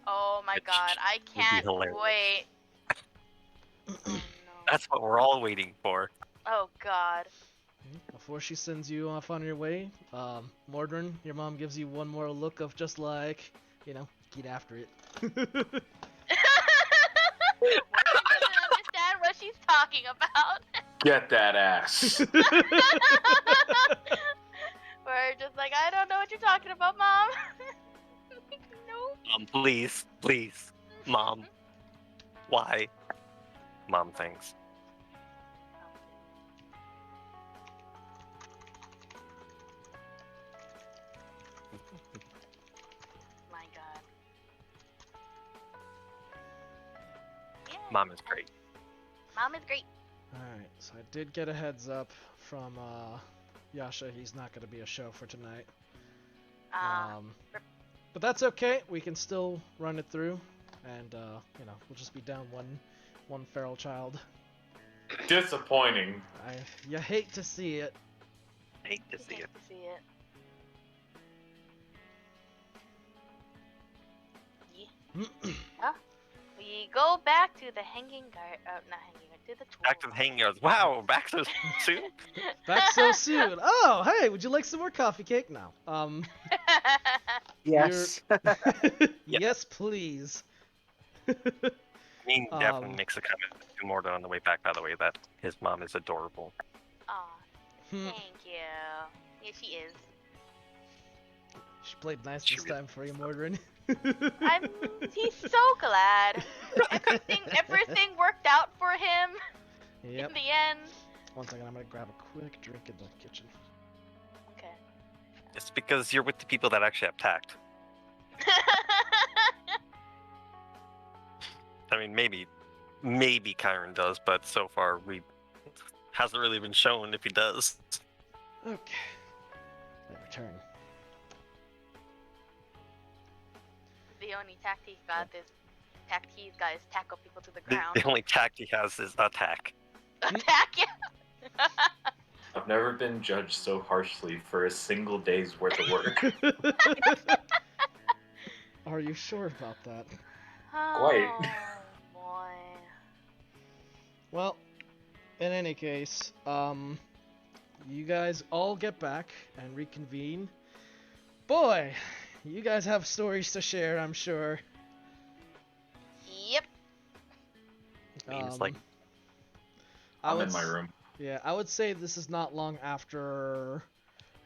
Oh my Which God, I would be can't hilarious. wait. Oh no. That's what we're all waiting for. Oh God. Before she sends you off on your way, Mordrin, your mom gives you one more look of just like, you know, get after it. She doesn't understand what she's talking about. Get that ass. We're just like, I don't know what you're talking about, Mom. No. Please, Mom. Why? mom thinks. My God. Yeah. Mom is great. Mom is great. Alright, so I did get a heads up from Yasha. He's not going to be a show for tonight. But that's okay. We can still run it through, and we'll just be down one feral child. Disappointing. You hate to see it. Hate to see hate it. to see it. Yeah. We go back to the hanging guard. Not hanging guard. To the tool. Back to the hanging yards. Wow, back so soon? Back so soon. Oh, hey, would you like some more coffee cake? No. Yes. Yes, please. Definitely makes a comment to Morton on the way back, by the way, that his mom is adorable. Aw, thank you. Yeah, she is. She played nice She this really time for you, Mordrin. He's so glad. Everything worked out for him Yep. in the end. One second, I'm gonna grab a quick drink in the kitchen. Okay. It's because you're with the people that actually have tact. I mean, maybe Kyron does, but so far hasn't really been shown if he does. Okay. Let return. The only tact he's got is tackle people to the ground. The only tact he has is attack. Attack you! I've never been judged so harshly for a single day's worth of work. Are you sure about that? Quite. Oh, boy. Well, in any case, you guys all get back and reconvene. Boy, you guys have stories to share, I'm sure. Yep. Means like I'm in my room. Yeah, I would say this is not long after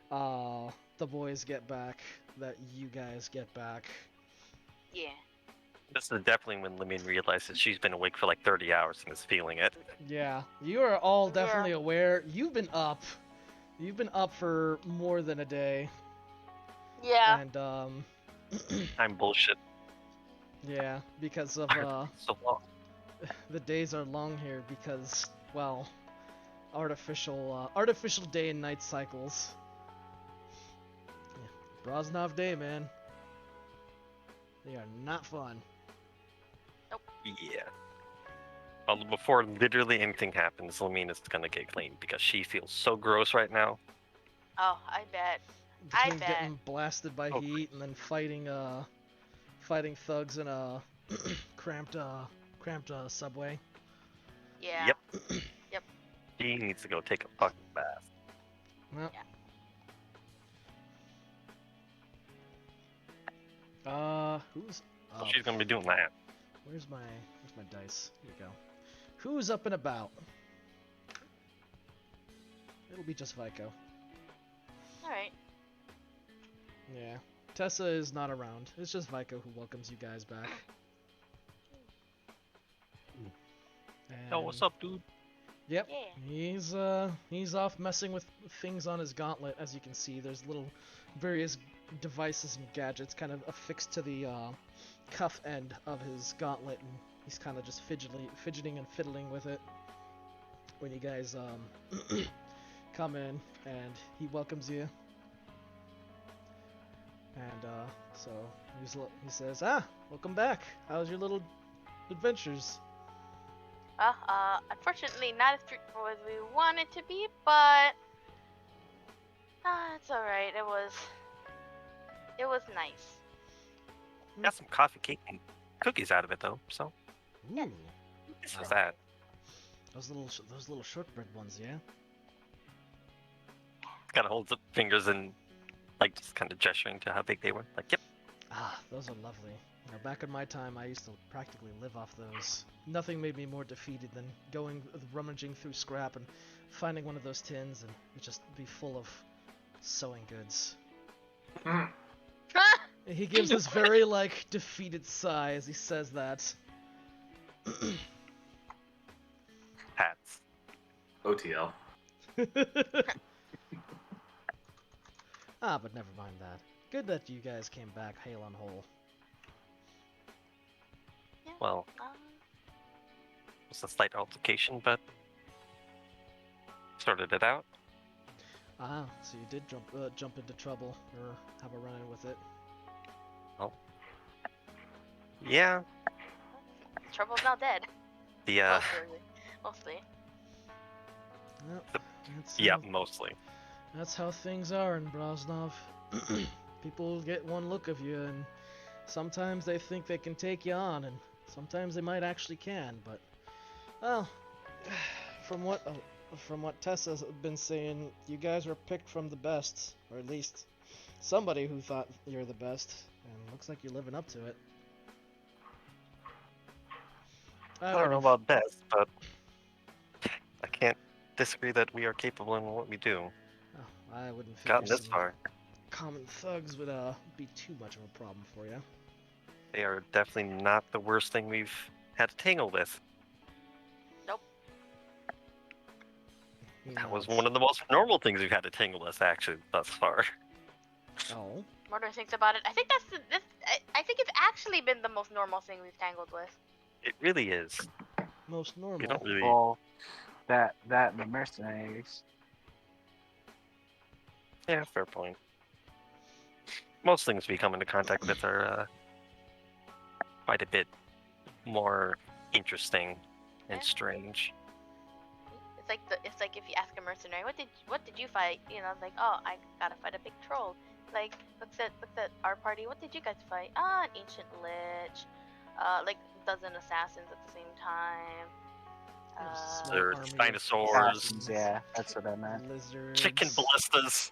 the boys get back that you guys get back. Yeah. this is definitely when Lemon realizes she's been awake for like 30 hours and is feeling it. Yeah, you are all definitely aware. You've been up. You've been up for more than a day. Yeah. And I'm bullshit. yeah, because of So long. the days are long here because, well, artificial day and night cycles. Yeah. Brosnov day, man. They are not fun. Yeah. Although before literally anything happens, Lemina's gonna get clean because she feels so gross right now. Oh, I bet. Between bet. getting blasted by Oh. heat and then fighting thugs in a cramped subway. Yeah. Yep. Yep. She needs to go take a fucking bath. Well. Who's up? She's gonna be doing that. Where's my dice? Here we go. Who's up and about? It'll be just Vico. Alright. Yeah. Tessa is not around. It's just Vico who welcomes you guys back. Yo, what's up, dude? Yep. Yeah. He's off messing with things on his gauntlet. As you can see, there's little various devices and gadgets kind of affixed to the cuff end of his gauntlet, and he's kind of just fidgeting and fiddling with it when you guys come in, and he welcomes you. And so he says, welcome back. How's your little adventures? Unfortunately not as fruitful as we wanted to be, but it's alright. It was nice. Got some coffee cake and cookies out of it though, so Ooh, how's that? those little shortbread ones, yeah. Kind of holds up fingers and like just kind of gesturing to how big they were. Like, yep. Those are lovely. You know, back in my time, I used to practically live off those. Nothing made me more defeated than rummaging through scrap and finding one of those tins and it'd just be full of sewing goods. He gives this very, like, defeated sigh as he says that. hats. OTL. But never mind that. Good that you guys came back hale and whole. Yeah. Well, Um, it was a slight altercation, but sorted it out. So you did jump into trouble or have a run-in with it. Yeah, Trouble's now dead. the Mostly. Well, that's yeah, how, mostly. that's how things are in Brosnov. People get one look of you, and sometimes they think they can take you on, and sometimes they might actually can. But well, from what Tessa's been saying, you guys were picked from the best, or at least somebody who thought you're the best, and looks like you're living up to it. I don't know about best, but I can't disagree that we are capable in what we do. Oh, I wouldn't figure Gotten this some far. common thugs would be too much of a problem for you. They are definitely not the worst thing we've had to tangle with. Nope. That was one of the most normal things we've had to tangle with, actually, thus far. Oh. Murder thinks about it. I think I think it's actually been the most normal thing we've tangled with. It really is. Most normal. We don't really. Well, that and the mercenaries. Yeah, fair point. Most things we come into contact with are quite a bit more interesting and Yeah. strange. It's like if you ask a mercenary, what did you fight? You know, like, oh, I gotta fight a big troll. Like, looks at our party. What did you guys fight? An ancient lich. Like a dozen assassins at the same time. Small There's army of dinosaurs, assassins, Yeah, that's what I meant. lizards, chicken ballistas,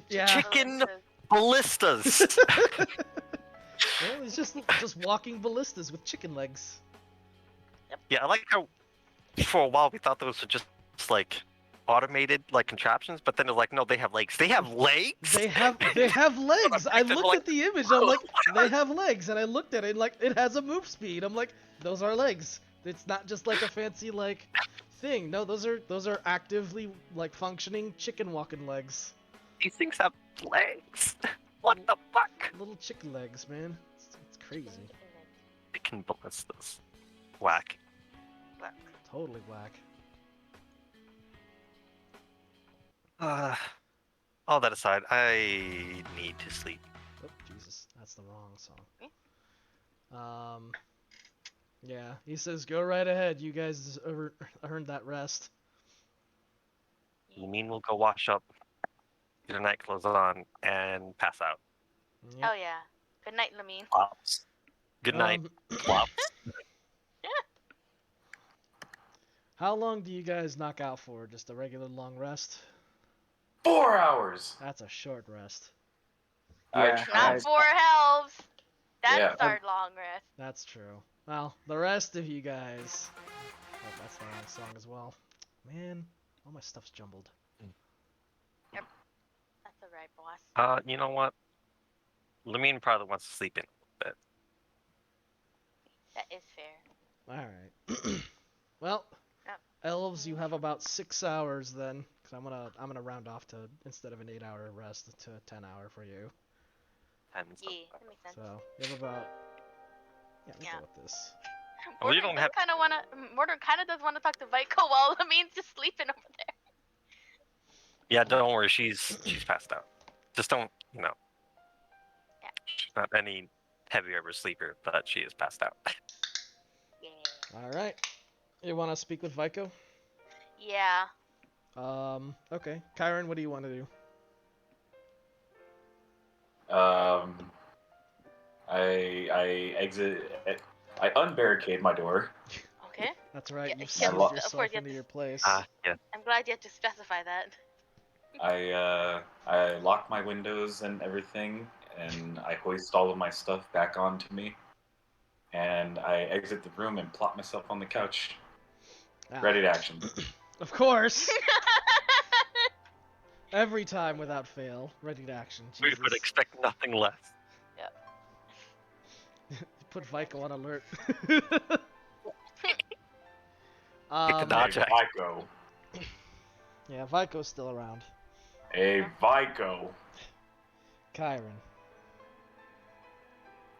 yeah. chicken ballistas. Well, it's just walking ballistas with chicken legs. Yeah, I like how for a while we thought those were just like automated like contraptions, but then it's like, no, they have legs. They have legs. They have legs. I looked at the image. I'm like, they have legs, and I looked at it like it has a move speed. I'm like, those are legs. It's not just like a fancy like thing. No, those are actively like functioning chicken walking legs. These things have legs. What the fuck? Little chicken legs, man. It's crazy. Chicken ballistas. Whack. Totally whack. All that aside, I need to sleep. Oh, Jesus, that's the wrong song. Yeah, he says go right ahead. You guys earned that rest. You mean we'll go wash up, get our night clothes on, and pass out? Yep. Oh yeah. Good night, Lamine. Flops. Good night, flops. How long do you guys knock out for? Just a regular long rest? 4 hours. That's a short rest. Yeah, Not 4 hells. That's Yeah. our long rest. That's true. Well, the rest of you guys. Oh, that's the wrong song as well. Man, all my stuff's jumbled. That's alright, boss. You know what? Lamine probably wants to sleep in a bit. That is fair. All right. Well, elves, you have about 6 hours then, because I'm gonna round off to instead of an 8-hour rest to a 10-hour for you. Yeah, that makes sense. So you have about we'll go with this. Well, you don't have. Mordor kind of does want to talk to Vico while Lamine's just sleeping over there. Yeah, don't worry. She's passed out. Just don't, Yeah. She's not any heavier of a sleeper, but she is passed out. Yeah. All right. You want to speak with Vico? Yeah. Okay. Kyron, what do you want to do? I exit. I unbarricade my door. Okay. That's right. Yeah, You yeah, sealed of course yourself you have into to- your place. Yeah. I'm glad you had to specify that. I lock my windows and everything, and I hoist all of my stuff back onto me, and I exit the room and plop myself on the couch, ready to action. Of course. Every time without fail, ready to action. We Jesus. would expect nothing less. Put Vico on alert. Kick the Um, dodge. Hey, Vico. yeah, Vico's still around. Hey, Vico. Kyron.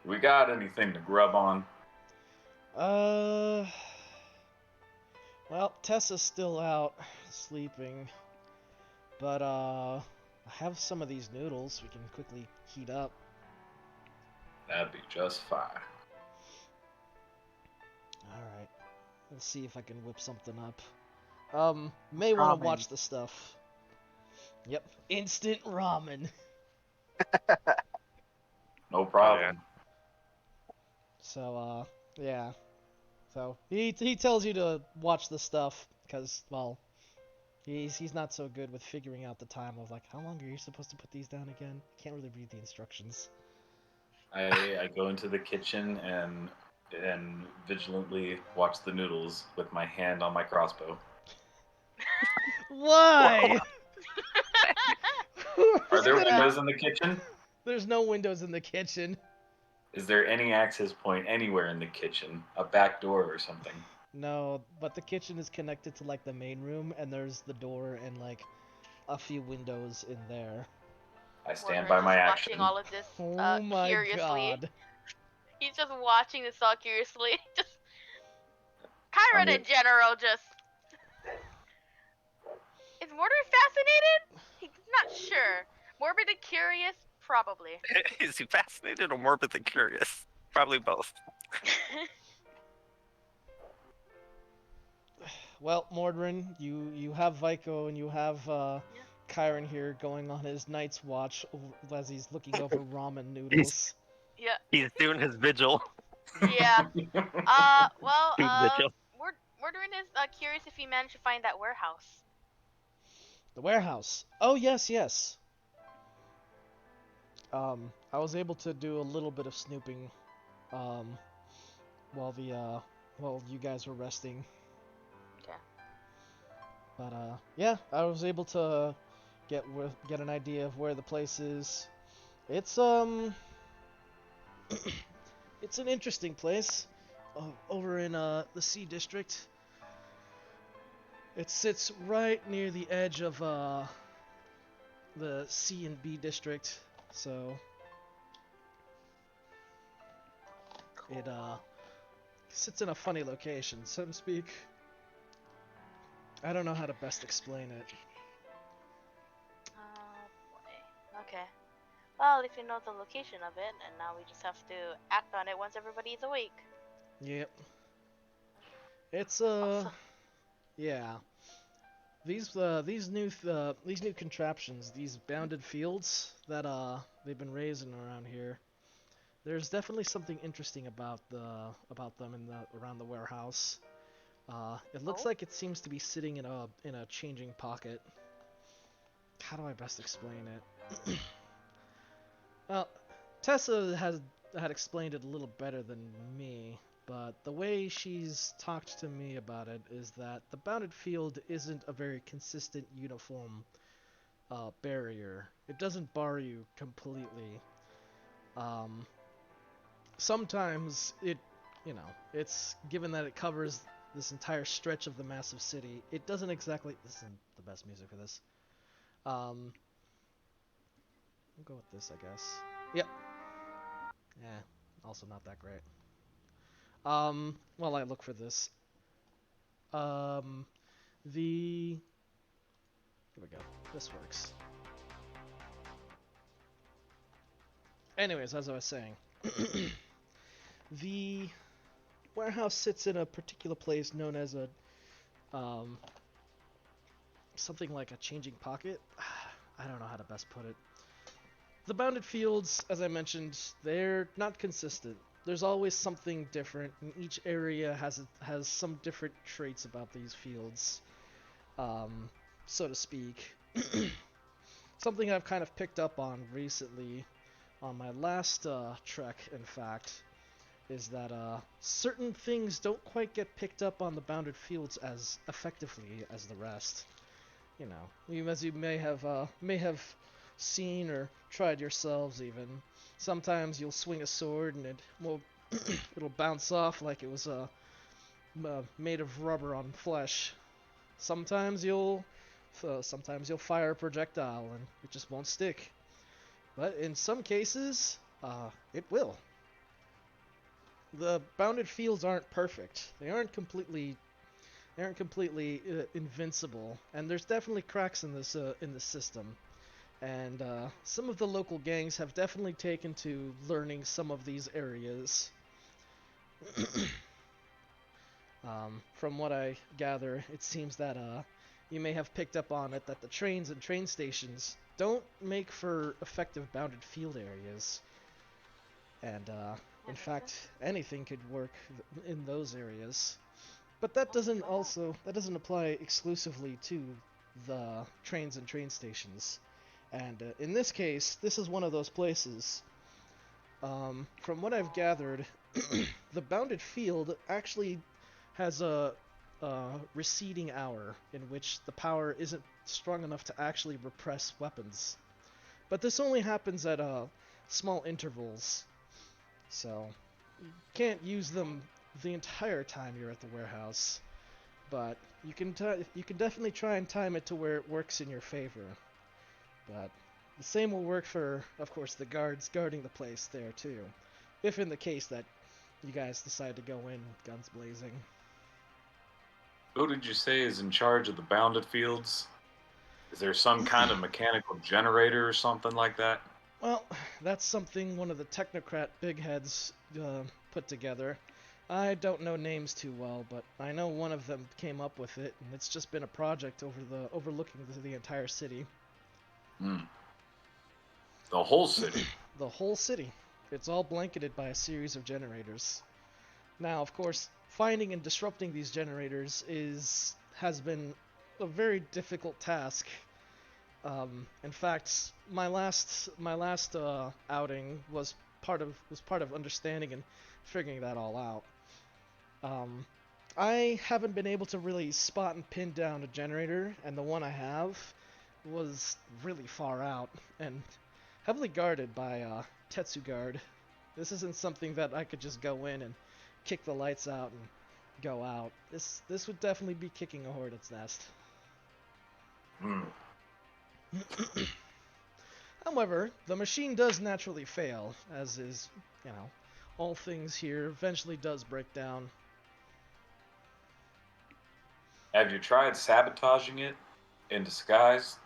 We got anything to grub on? Uh, well, Tessa's still out sleeping, but I have some of these noodles we can quickly heat up. That'd be just fine. All right, let's see if I can whip something up. May want to Ramen. watch the stuff. Yep, instant ramen. No problem. So, yeah. So he tells you to watch the stuff because, well, he's not so good with figuring out the time of like how long are you supposed to put these down again. Can't really read the instructions. I go into the kitchen and vigilantly watch the noodles with my hand on my crossbow. Why? Are there Who's gonna- windows in the kitchen? There's no windows in the kitchen. Is there any access point anywhere in the kitchen? A back door or something? No, but the kitchen is connected to like the main room, and there's the door and like a few windows in there. I stand Mordrin's by just my watching action. all of this Oh my curiously. god. He's just watching this all curiously. Just Kyron I'm in general, just is Mordrin fascinated? He's not sure. Morbid and curious, probably. Is he fascinated or morbidly curious? Probably both. Well, Mordrin, you have Vico and you have Kyron here going on his night's watch as he's looking over ramen noodles. Yeah. He's doing his vigil. Yeah. Well, Food vigil. Mordrin is curious if he managed to find that warehouse. The warehouse. Oh yes, yes. I was able to do a little bit of snooping, while you guys were resting. Okay. But yeah, I was able to get an idea of where the place is. It's it's an interesting place, over in the C district. It sits right near the edge of the C and B district, so it sits in a funny location, so to speak. I don't know how to best explain it. Oh boy. Okay. Well, if you know the location of it, and now we just have to act on it once everybody's awake. Yep. It's Awesome. yeah. These new contraptions, these bounded fields that they've been raising around here. There's definitely something interesting about them around the warehouse. It looks like it seems to be sitting in a changing pocket. How do I best explain it? Well, Tessa had explained it a little better than me, but the way she's talked to me about it is that the bounded field isn't a very consistent, uniform barrier. It doesn't bar you completely. Sometimes it's given that it covers this entire stretch of the massive city. It doesn't exactly. This isn't the best music for this. We'll go with this, I guess. Yep. Yeah. Also not that great. While I look for this. Here we go. This works. Anyways, as I was saying, the warehouse sits in a particular place known as a, something like a changing pocket. I don't know how to best put it. The bounded fields, as I mentioned, they're not consistent. There's always something different, and each area has some different traits about these fields, so to speak. Something I've kind of picked up on recently, on my last trek, in fact, is that certain things don't quite get picked up on the bounded fields as effectively as the rest. You know, as you may have seen or tried yourselves even. Sometimes you'll swing a sword and it'll bounce off like it was made of rubber on flesh. Sometimes sometimes you'll fire a projectile and it just won't stick. But in some cases, it will. The bounded fields aren't perfect. They aren't completely invincible, and there's definitely cracks in this system. And some of the local gangs have definitely taken to learning some of these areas. From what I gather, it seems that you may have picked up on it that the trains and train stations don't make for effective bounded field areas. And in fact, anything could work in those areas. But that doesn't apply exclusively to the trains and train stations. And in this case, this is one of those places. From what I've gathered, the bounded field actually has a receding hour in which the power isn't strong enough to actually repress weapons. But this only happens at small intervals, so you can't use them the entire time you're at the warehouse. But you can definitely try and time it to where it works in your favor. But the same will work for, of course, the guards guarding the place there too, if in the case that you guys decide to go in guns blazing. Who did you say is in charge of the bounded fields? Is there some kind of mechanical generator or something like that? Well, that's something one of the technocrat big heads put together. I don't know names too well, but I know one of them came up with it, and it's just been a project overlooking the entire city. The whole city? The whole city. It's all blanketed by a series of generators. Now, of course, finding and disrupting these generators has been a very difficult task. In fact, my last outing was part of understanding and figuring that all out. I haven't been able to really spot and pin down a generator, and the one I have was really far out and heavily guarded by Tetsu guard. This isn't something that I could just go in and kick the lights out and go out. This would definitely be kicking a hornet's nest. However, the machine does naturally fail, as is, all things here eventually does break down. Have you tried sabotaging it in disguise?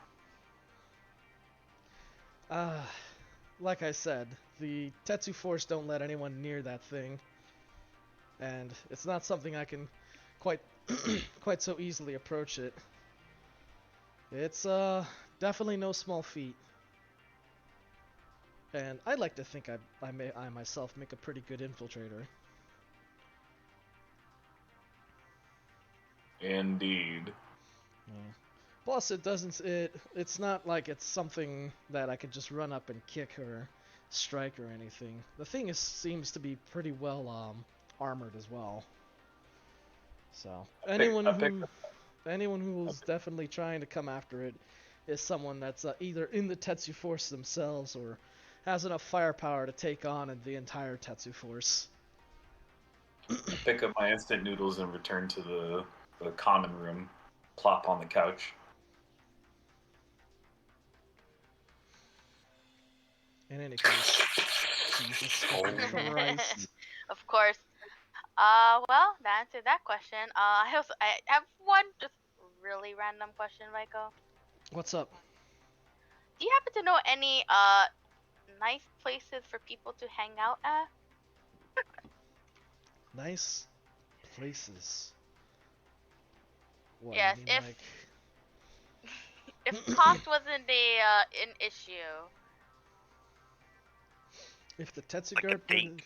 Like I said, the Tetsu Force don't let anyone near that thing, and it's not something I can quite so easily approach it. It's definitely no small feat, and I'd like to think I myself make a pretty good infiltrator. Indeed. Yeah. Plus, it's not like it's something that I could just run up and kick or strike or anything. The thing seems to be pretty well armored as well. So anyone who's definitely trying to come after it is someone that's either in the Tetsu Force themselves or has enough firepower to take on the entire Tetsu Force. I pick up my instant noodles and return to the common room, plop on the couch. In any case, Jesus Christ. Of course. Well, to answer that question, I have one just really random question, Michael. What's up? Do you happen to know any nice places for people to hang out at? Nice places. What, Yes, you mean, if cost wasn't an issue. if the Tetsu Like a guard date.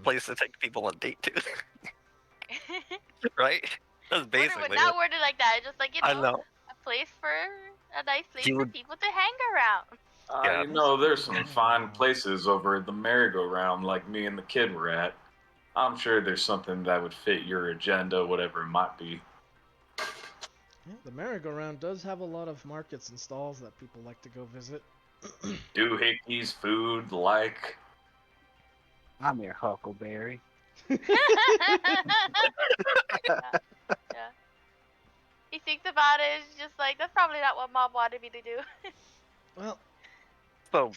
Place to take people on a date to. Right? That's basically Not worded like that. It's just like, I know. a place for a nice place for people to hang around. Yeah. There's some fine places over at the merry-go-round like me and the kid were at. I'm sure there's something that would fit your agenda, whatever it might be. Yeah, the merry-go-round does have a lot of markets and stalls that people like to go visit. Doohickeys, food, like. I'm your Huckleberry. Yeah. Yeah. He thinks about it. It's just like that's probably not what mom wanted me to do. Well, So, what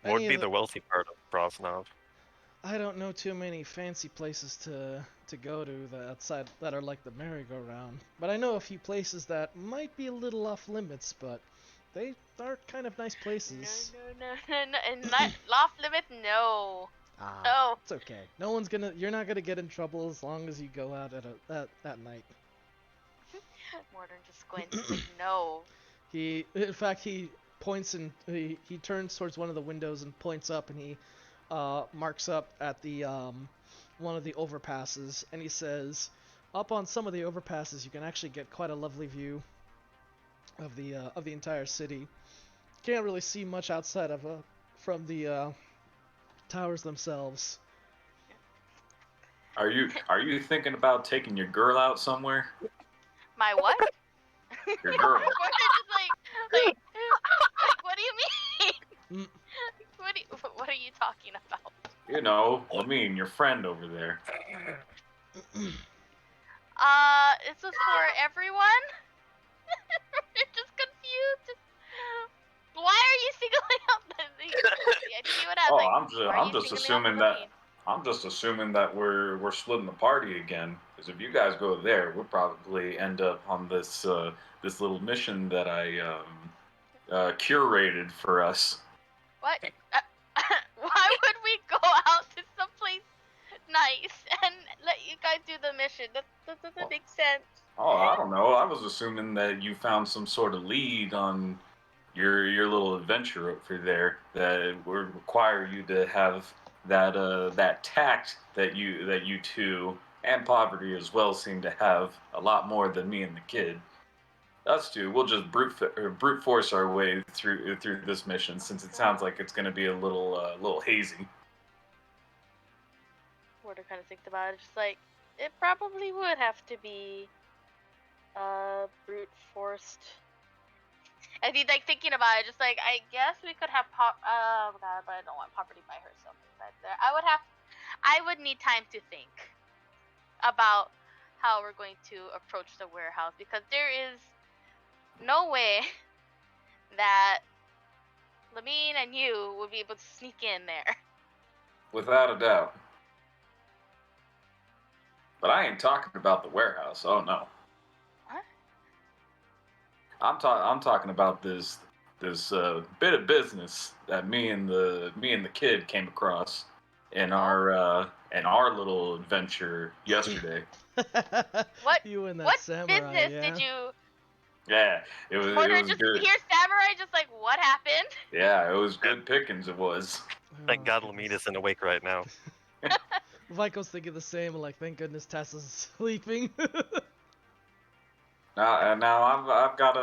any would of be the the wealthy part of Brosnov? I don't know too many fancy places to go to that outside that are like the merry-go-round, but I know a few places that might be a little off limits, but they are kind of nice places. No. And not off limit. No. Ah, No. it's okay. You're not gonna get in trouble as long as you go out at night. Mordrin just squints. Like, no. In fact, he points and he turns towards one of the windows and points up, and he marks up at the one of the overpasses, and he says, "Up on some of the overpasses, you can actually get quite a lovely view of the entire city. Can't really see much outside of from the towers themselves." Are you thinking about taking your girl out somewhere? My what? Your girl. Mordrin just like, what do you mean? Mm. What are you talking about? You know, Lamine, your friend over there. This was for everyone? They're just confused. Why are you singling out the I didn't even ask, Oh, like, why are I'm you just singling out assuming Levine? that I'm just assuming that we're splitting the party again. Because if you guys go there, we'll probably end up on this little mission that I curated for us. What? Why would we go out to someplace nice and let you guys do the mission? That doesn't make sense. Oh, I don't know. I was assuming that you found some sort of lead on your little adventure over there that would require you to have that tact that you two and poverty as well seem to have a lot more than me and the kid. Us two, we'll just brute force our way through this mission since it sounds like it's going to be a little hazy. Porter kind of thinks about it, just like, it probably would have to be brute forced. And he's like thinking about it, just like, I guess we could have oh god, but I don't want poverty by herself inside there. I would need time to think about how we're going to approach the warehouse, because there is no way that Lamine and you would be able to sneak in there. Without a doubt. But I ain't talking about the warehouse. Oh no. What? I'm talking about this bit of business that me and the kid came across in our little adventure yesterday. What? You and that What samurai, business yeah? did you? Yeah, it was Porter just good. hears samurai, just like, what happened? Yeah, it was good pickings. It was. Thank Oh, God goodness. Lamine isn't awake right now. Vico's thinking the same, like, thank goodness Tessa's sleeping. Now I've got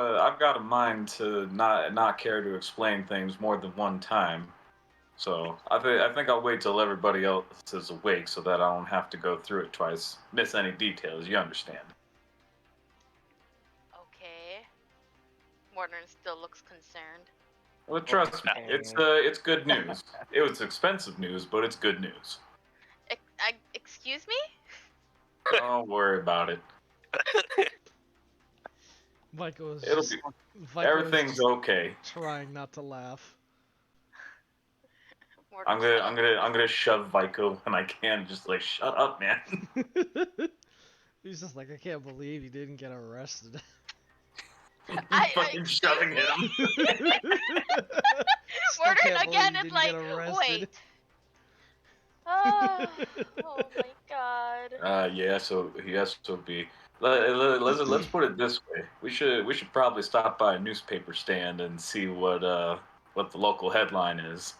a mind to not care to explain things more than one time. So I think I'll wait till everybody else is awake so that I don't have to go through it twice, miss any details. You understand? Okay. Morton still looks concerned. Well, trust me, it's good news. It was expensive news, but it's good news. Excuse me? Don't worry about it. Vico is It'll just, be Vico is everything's just okay. trying not to laugh. I'm gonna shove Vico when I can. Just like shut up, man. He's just like, I can't believe you didn't get arrested. Fucking shoving him. Still Morton can't believe again you is didn't like, get arrested. wait. Oh my god. Yeah, so yes, so be. Let's put it this way. We should probably stop by a newspaper stand and see what the local headline is.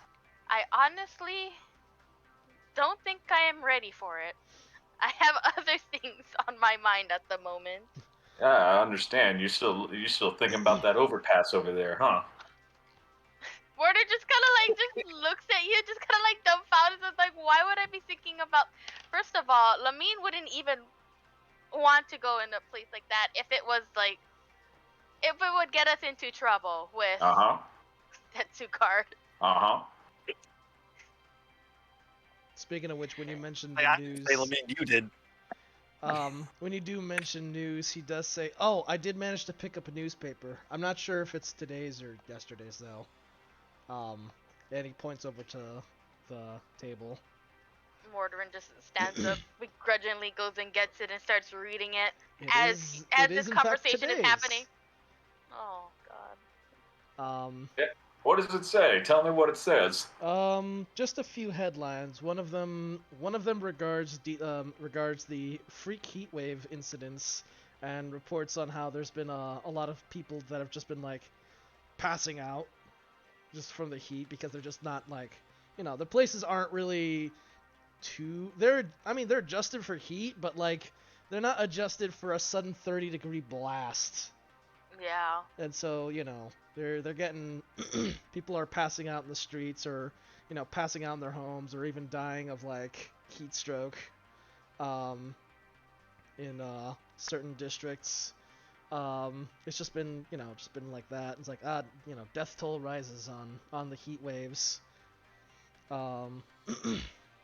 I honestly don't think I am ready for it. I have other things on my mind at the moment. Yeah, I understand. You're still thinking about that overpass over there, huh? Morton just kind of like just looks at you, just kind of like dumbfounded. It's like, why would I be thinking about? First of all, Lamine wouldn't even want to go in a place like that if it was like, if it would get us into trouble with speaking of which, when you mentioned I the news, say, Lamine, you did. when you do mention news, he does say, "Oh, I did manage to pick up a newspaper. I'm not sure if it's today's or yesterday's though." And he points over to the table. Mordorin just stands up, begrudgingly goes and gets it and starts reading it It as is this in fact conversation is today's. happening. Oh god. What does it say? Tell me what it says. Just a few headlines. One of them regards the freak heat wave incidents and reports on how there's been a lot of people that have just been like passing out just from the heat because they're just not like, the places aren't really they're adjusted for heat, but like they're not adjusted for a sudden 30-degree blast. Yeah. And so, they're getting people are passing out in the streets or, passing out in their homes or even dying of like heat stroke in certain districts. It's just been like that. It's like death toll rises on the heat waves.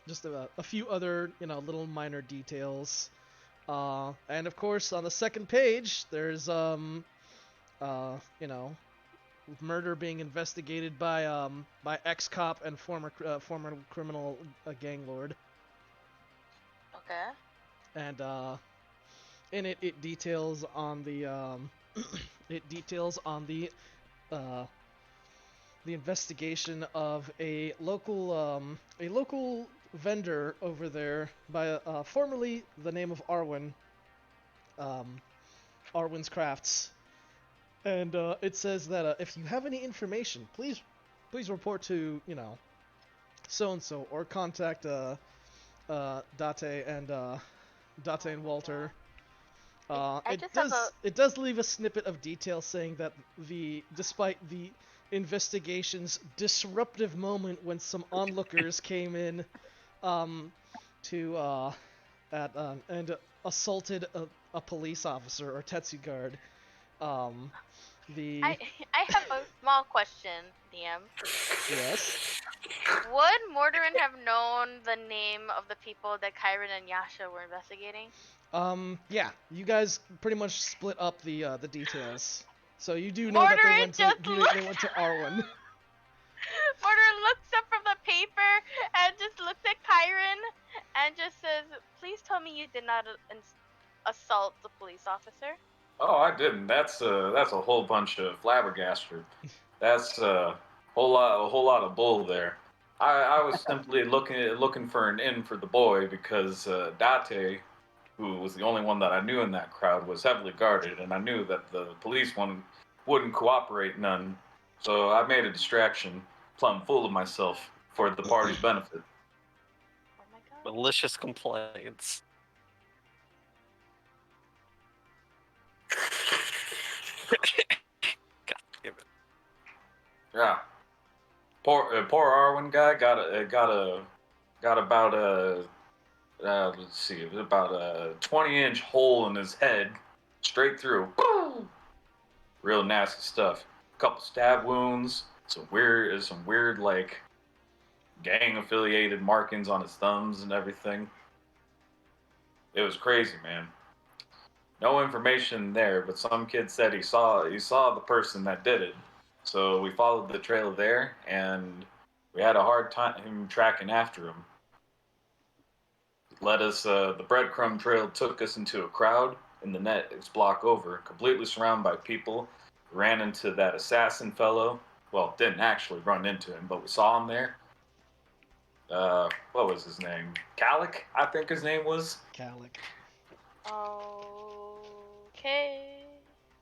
Just a few other, little minor details. And of course on the second page there's murder being investigated by ex-cop and former criminal gang lord. Okay. And in it details on the the investigation of a local vendor over there by formerly the name of Arwen, Arwen's Crafts. And it says that if you have any information, please report to so and so or contact Date and Walter. It does leave a snippet of detail saying that despite the investigation's disruptive moment when some onlookers came in and assaulted a police officer or Tetsu guard. I have a small question, DM. Yes. Would Mordorin have known the name of the people that Kyron and Yasha were investigating? Yeah. You guys pretty much split up the details, so you do know that they went to Arwen. Mordorin looks up from the paper and just looks at Kyron and just says, "Please tell me you did not assault the police officer." Oh, I didn't. That's a whole bunch of flabbergasted. That's a whole lot of bull there. I was simply looking for an in for the boy because Date, who was the only one that I knew in that crowd, was heavily guarded, and I knew that the police one wouldn't cooperate none. So I made a distraction, plumb full of myself for the party's benefit. Oh my god. Malicious complaints. God damn it. Yeah. Poor Arwen guy got about a let's see, it was about a 20-inch hole in his head, straight through. Boom! Real nasty stuff. A couple stab wounds, some weird like gang affiliated markings on his thumbs and everything. It was crazy, man. No information there, but some kid said he saw the person that did it. So we followed the trail there, and we had a hard time tracking after him. The breadcrumb trail took us into a crowd in the next block over, completely surrounded by people. We ran into that assassin fellow. Well, didn't actually run into him, but we saw him there. What was his name? Calic, I think his name was. Calic. Okay.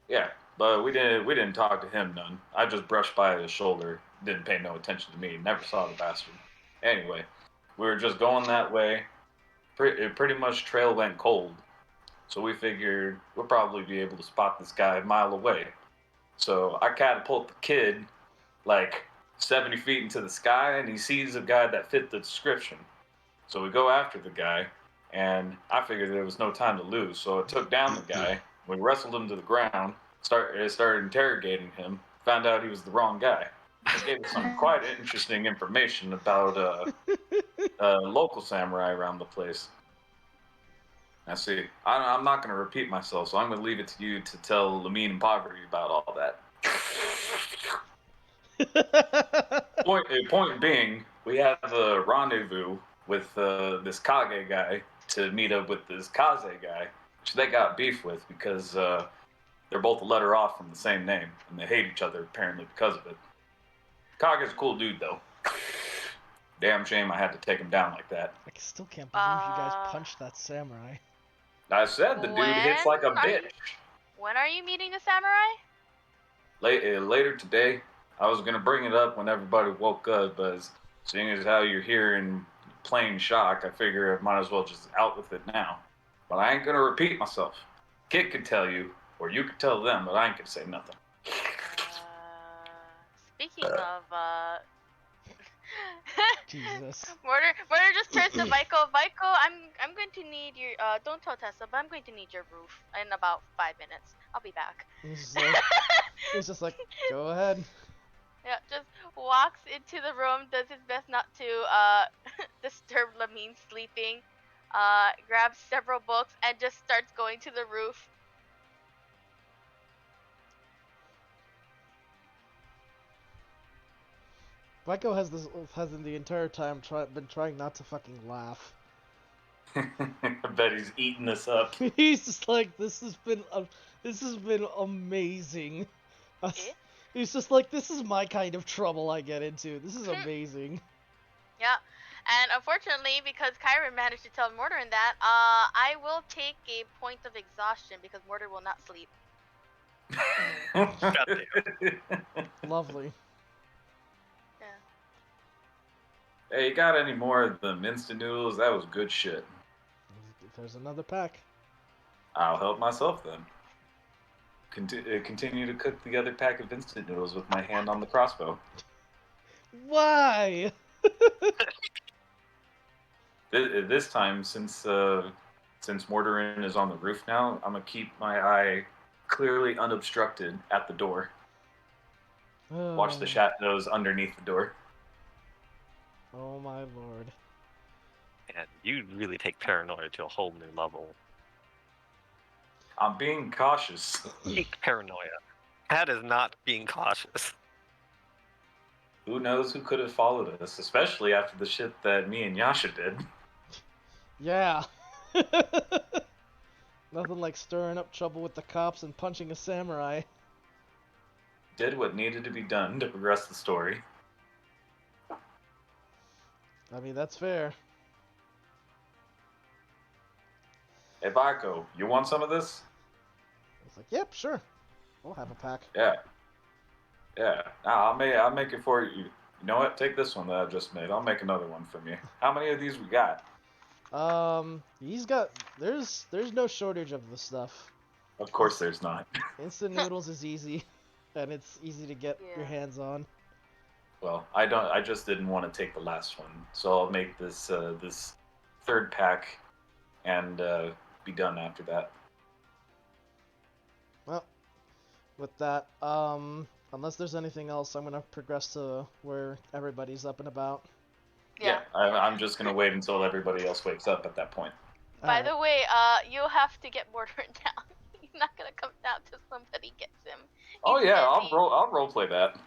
Yeah, but we didn't talk to him none. I just brushed by his shoulder, didn't pay no attention to me, never saw the bastard. Anyway, we were just going that way. Pretty much trail went cold, so we figured we'll probably be able to spot this guy a mile away. So I catapult the kid like 70 feet into the sky, and he sees a guy that fit the description. So we go after the guy, and I figured there was no time to lose, so I took down the guy. We wrestled him to the ground, started interrogating him, found out he was the wrong guy. He gave us some quite interesting information about local samurai around the place. Now, see, I'm not going to repeat myself, so I'm going to leave it to you to tell Lamine and Poverty about all that. Point being, we have a rendezvous with this Kage guy to meet up with this Kaze guy, which they got beef with because they're both a letter off from the same name, and they hate each other apparently because of it. Kage's a cool dude, though. Damn shame I had to take him down like that. I still can't believe you guys punched that samurai. I said the dude hits like a bitch. When are you meeting the samurai? Later today. I was gonna bring it up when everybody woke up, but seeing as how you're here in plain shock, I figure I might as well just out with it now. But I ain't gonna repeat myself. Kid could tell you, or you could tell them, but I ain't gonna say nothing. Speaking of, Jesus. Mortar just turns to Vico. Vico, I'm going to need your, don't tell Tessa, but I'm going to need your roof in about 5 minutes. I'll be back. He's just like, go ahead. Yeah, just walks into the room, does his best not to disturb Lamine sleeping, grabs several books, and just starts going to the roof. Vico has the entire time been trying not to fucking laugh. I bet he's eating this up. He's just like, this has been amazing. He's just like, this is my kind of trouble I get into. This is amazing. Yeah, and unfortunately, because Kyron managed to tell Mortar that, I will take a point of exhaustion because Mortar will not sleep. Lovely. Hey, you got any more of them instant noodles? That was good shit. If there's another pack. I'll help myself then. Continue to cook the other pack of instant noodles with my hand on the crossbow. Why? This time, since Mortarin is on the roof now, I'm gonna keep my eye clearly unobstructed at the door. Watch the shadows underneath the door. Oh my lord. And you really take paranoia to a whole new level. I'm being cautious. Take paranoia. That is not being cautious. Who knows who could have followed us, especially after the shit that me and Yasha did. Yeah. Nothing like stirring up trouble with the cops and punching a samurai. Did what needed to be done to progress the story. I mean, that's fair. Hey, Baco, you want some of this? It's like, yep, sure. We'll have a pack. Yeah. I'll make it for you. You know what? Take this one that I just made. I'll make another one from you. How many of these we got? He's got. There's no shortage of the stuff. Of course, there's not. Instant noodles is easy, and it's easy to get your hands on. Well, I just didn't want to take the last one, so I'll make this this third pack, and be done after that. Well, with that, unless there's anything else, I'm gonna progress to where everybody's up and about. Yeah. I'm just gonna wait until everybody else wakes up at that point. By the way, you'll have to get Mortar down. He's not gonna come down till somebody gets him. Oh yeah, I'll roleplay that.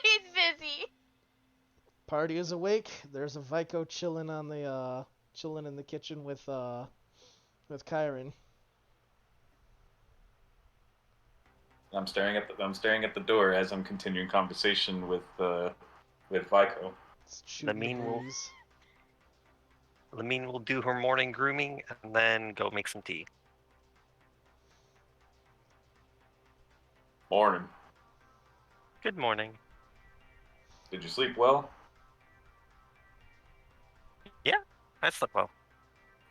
He's busy. Party is awake. There's a Vico chilling in the kitchen with Kyron. I'm staring at the door as I'm continuing conversation with Vico. Lamine will do her morning grooming and then go make some tea. Morning. Good morning. Did you sleep well? Yeah, I slept well.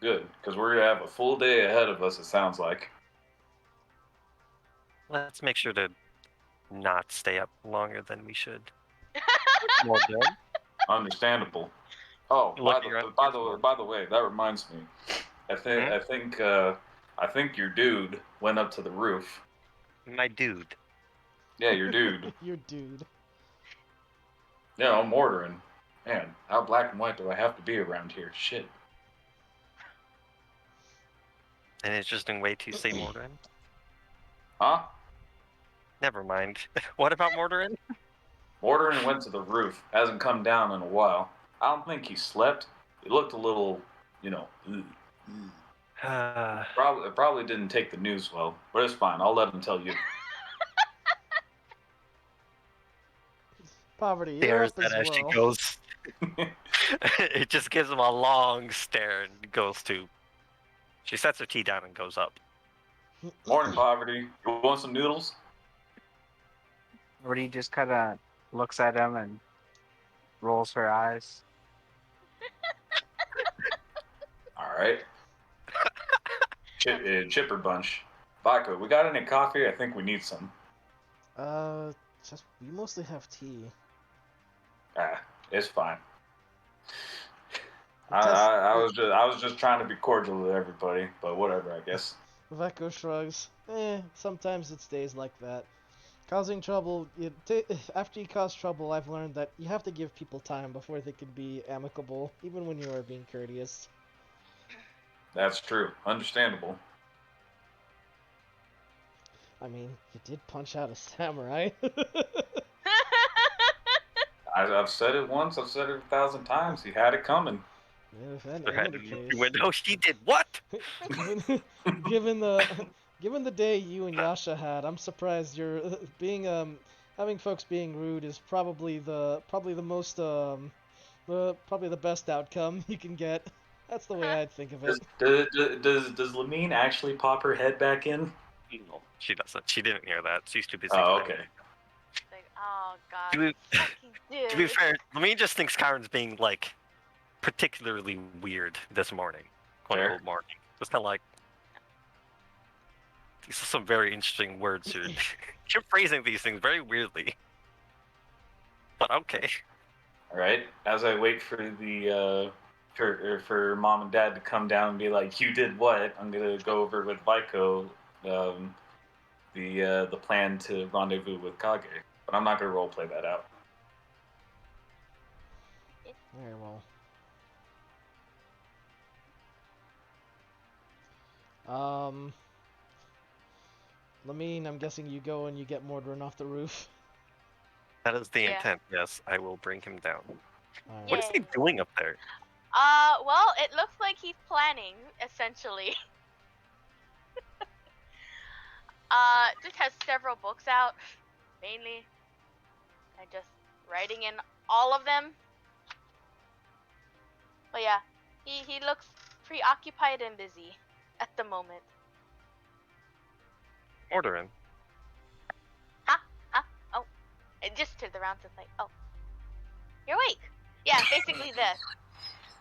Good, because we're gonna have a full day ahead of us, it sounds like. Let's make sure to not stay up longer than we should. Well done. Understandable. Oh, by the way, that reminds me. I think your dude went up to the roof. My dude. Yeah, your dude. Your dude. Yeah, I'm ordering. Man, how black and white do I have to be around here? Shit. An interesting way to say Mordorin. Huh? Never mind. What about Mordorin? Mordorin went to the roof. Hasn't come down in a while. I don't think he slept. He looked a little, ugh. Probably didn't take the news well, but it's fine. I'll let him tell you. Poverty, you're Stares up that as she well. goes. It just gives him a long stare and goes to. She sets her tea down and goes up. Morning, Poverty. You want some noodles? Rudy just kind of looks at him and rolls her eyes. All right. Chipper bunch. Vodka, we got any coffee? I think we need some. We mostly have tea. It's fine. I was just trying to be cordial with everybody, but whatever, I guess. Veko shrugs. Sometimes it stays like that. Causing trouble, after you cause trouble, I've learned that you have to give people time before they can be amicable, even when you are being courteous. That's true. Understandable. I mean, you did punch out a samurai. I've said it once, I've said it 1,000 times. He had it coming. Yeah, if in any case. No, she did what? given the day you and Yasha had, I'm surprised you're being having folks being rude is probably the most probably the best outcome you can get. That's the way I'd think of it. Does Lamine actually pop her head back in? No, she doesn't. She didn't hear that. She's too busy. Oh, okay. Like, oh god. To be fair, Lamine just thinks Kyron's being like particularly weird this morning. Quote unquote morning. Just kind of like these are some very interesting words here. You're phrasing these things very weirdly. But okay. Alright. As I wait for the for mom and dad to come down and be like, you did what? I'm gonna go over with Vico the plan to rendezvous with Kage. But I'm not gonna roleplay that out. Very well. Lamine, I'm guessing you go and you get Mordrin off the roof. That is the intent, yes. I will bring him down. Right. What is he doing up there? Well, it looks like he's planning, essentially. Just has several books out, mainly. And just writing in all of them. But yeah, he looks preoccupied and busy at the moment. Mordorin. Huh? Oh. And just to the round to like, oh. You're awake. Yeah, basically this.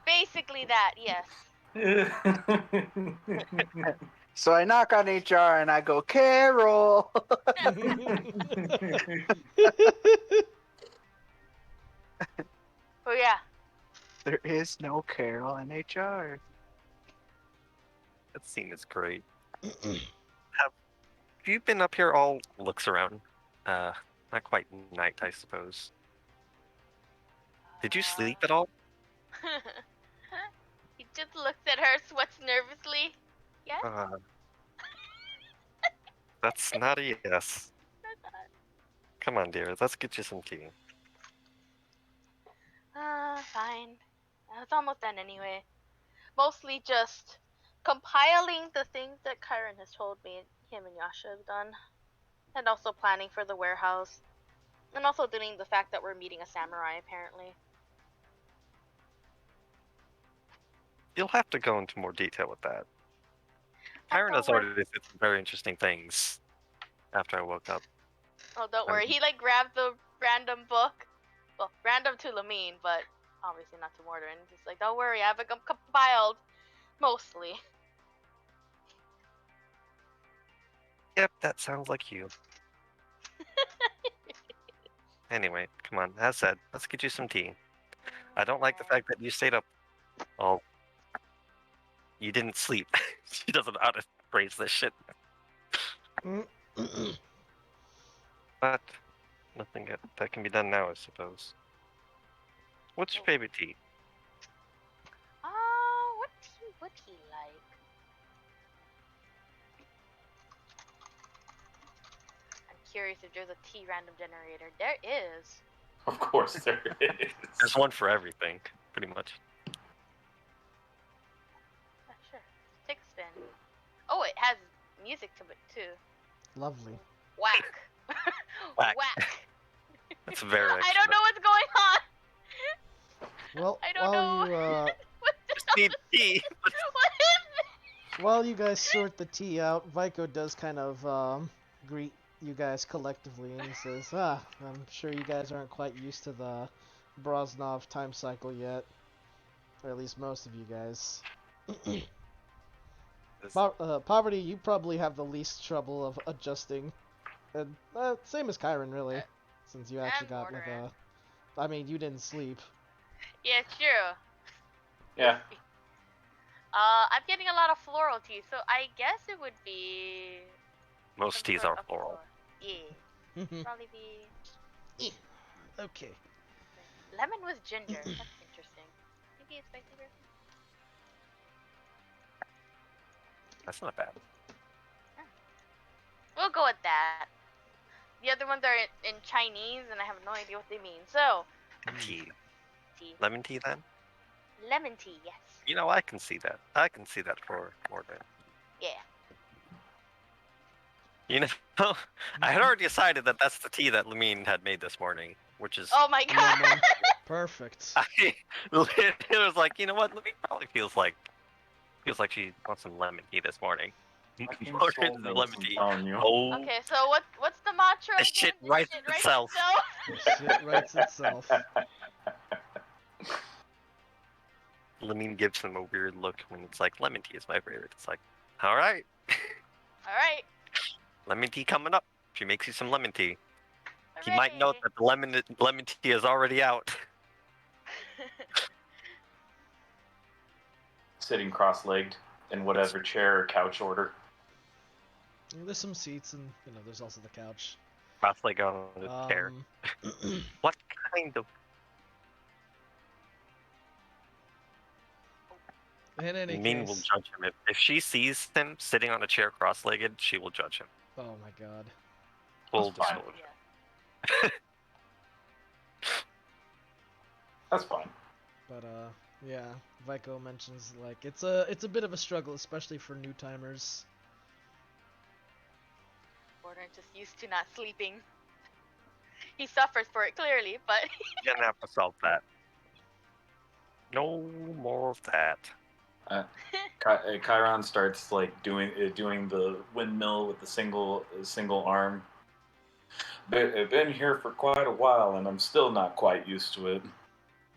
Basically that, yes. So I knock on HR and I go, Carol! Oh yeah. There is no Carol in HR. That scene is great. Have you been up here all looks around? Not quite night, I suppose. Did you sleep at all? He just looks at her, sweats nervously. Yes? That's not a yes. Come on, dear. Let's get you some tea. Fine. It's almost done anyway. Mostly just compiling the things that Kyron has told me him and Yasha have done. And also planning for the warehouse. And also doing the fact that we're meeting a samurai, apparently. You'll have to go into more detail with that. Kyron has already said some very interesting things after I woke up. Oh, don't worry. He like grabbed the random book. Well, random to Lamine, but obviously not to Mordorin. Just like, don't worry, I have it compiled. Mostly. Yep, that sounds like you. Anyway, come on. As said, let's get you some tea. I don't like the fact that you stayed up. Oh, you didn't sleep. She doesn't know how to phrase this shit. But nothing that can be done now, I suppose. What's your favorite tea? What tea would he like? I'm curious if there's a tea random generator. There is. Of course there is. There's one for everything, pretty much. Yeah, sure. Take a spin. Oh, it has music to it too. Lovely. Whack. Whack. Whack. That's very. I don't know what's going on. Well, I don't know. What the Just hell need is- tea. What is while you guys sort the tea out, Vico does kind of greet you guys collectively, and he says, "Ah, I'm sure you guys aren't quite used to the Brosnov time cycle yet, or at least most of you guys. Poverty, you probably have the least trouble of adjusting, and same as Kyron, really, since you actually and got like Mortar. I mean, you didn't sleep. Yeah, true. Yeah. I'm getting a lot of floral tea, so I guess it would be. Most some teas sort are of floral. Yeah, probably be. Okay. Lemon with ginger. That's interesting. Maybe it's spicy version. That's not bad. We'll go with that. The other ones are in Chinese, and I have no idea what they mean. So, Tea. tea. Lemon tea then? Lemon tea, yes. You know, I can see that. I can see that for Morgan. Yeah. You know, I had already decided that that's the tea that Lamine had made this morning, which is. Oh my god. Lemon. Perfect. It was like, you know what? Lamine probably feels like she wants some lemon tea this morning. More Soul than notes, lemon I'm tea. telling you. Oh, Okay, so what's the mantra This again? shit writes itself. Shit writes itself. Lamine gives him a weird look when it's like lemon tea is my favorite. It's like, all right, All right. lemon tea coming up. She makes you some lemon tea. He might note that the lemon tea is already out. Sitting cross-legged in whatever chair or couch order. There's some seats, and there's also the couch. Cross-legged on the chair. What kind of? In any Lamine will case. judge him if she sees him sitting on a chair cross-legged. She will judge him. Oh my god. Full That's fine. disclosure. That's fine. But yeah, Vico mentions like it's a bit of a struggle, especially for new timers. Border just used to not sleeping. He suffers for it clearly, but You're gonna have to solve that. No more of that. Chiron starts like doing the windmill with the single arm. I've been here for quite a while, and I'm still not quite used to it.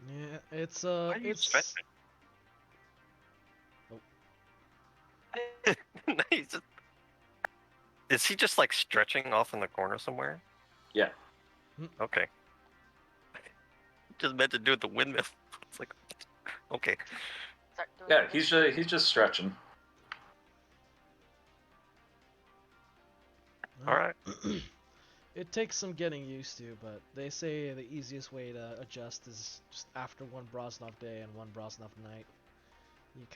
Yeah, it's Why are you it's stretching? He's just... Is he just like stretching off in the corner somewhere? Yeah. Okay. Just meant to do the windmill. It's like, okay. start doing Yeah, it. he's just stretching. All right. It takes some getting used to, but they say the easiest way to adjust is just after one Brosnov day and one Brosnov night. You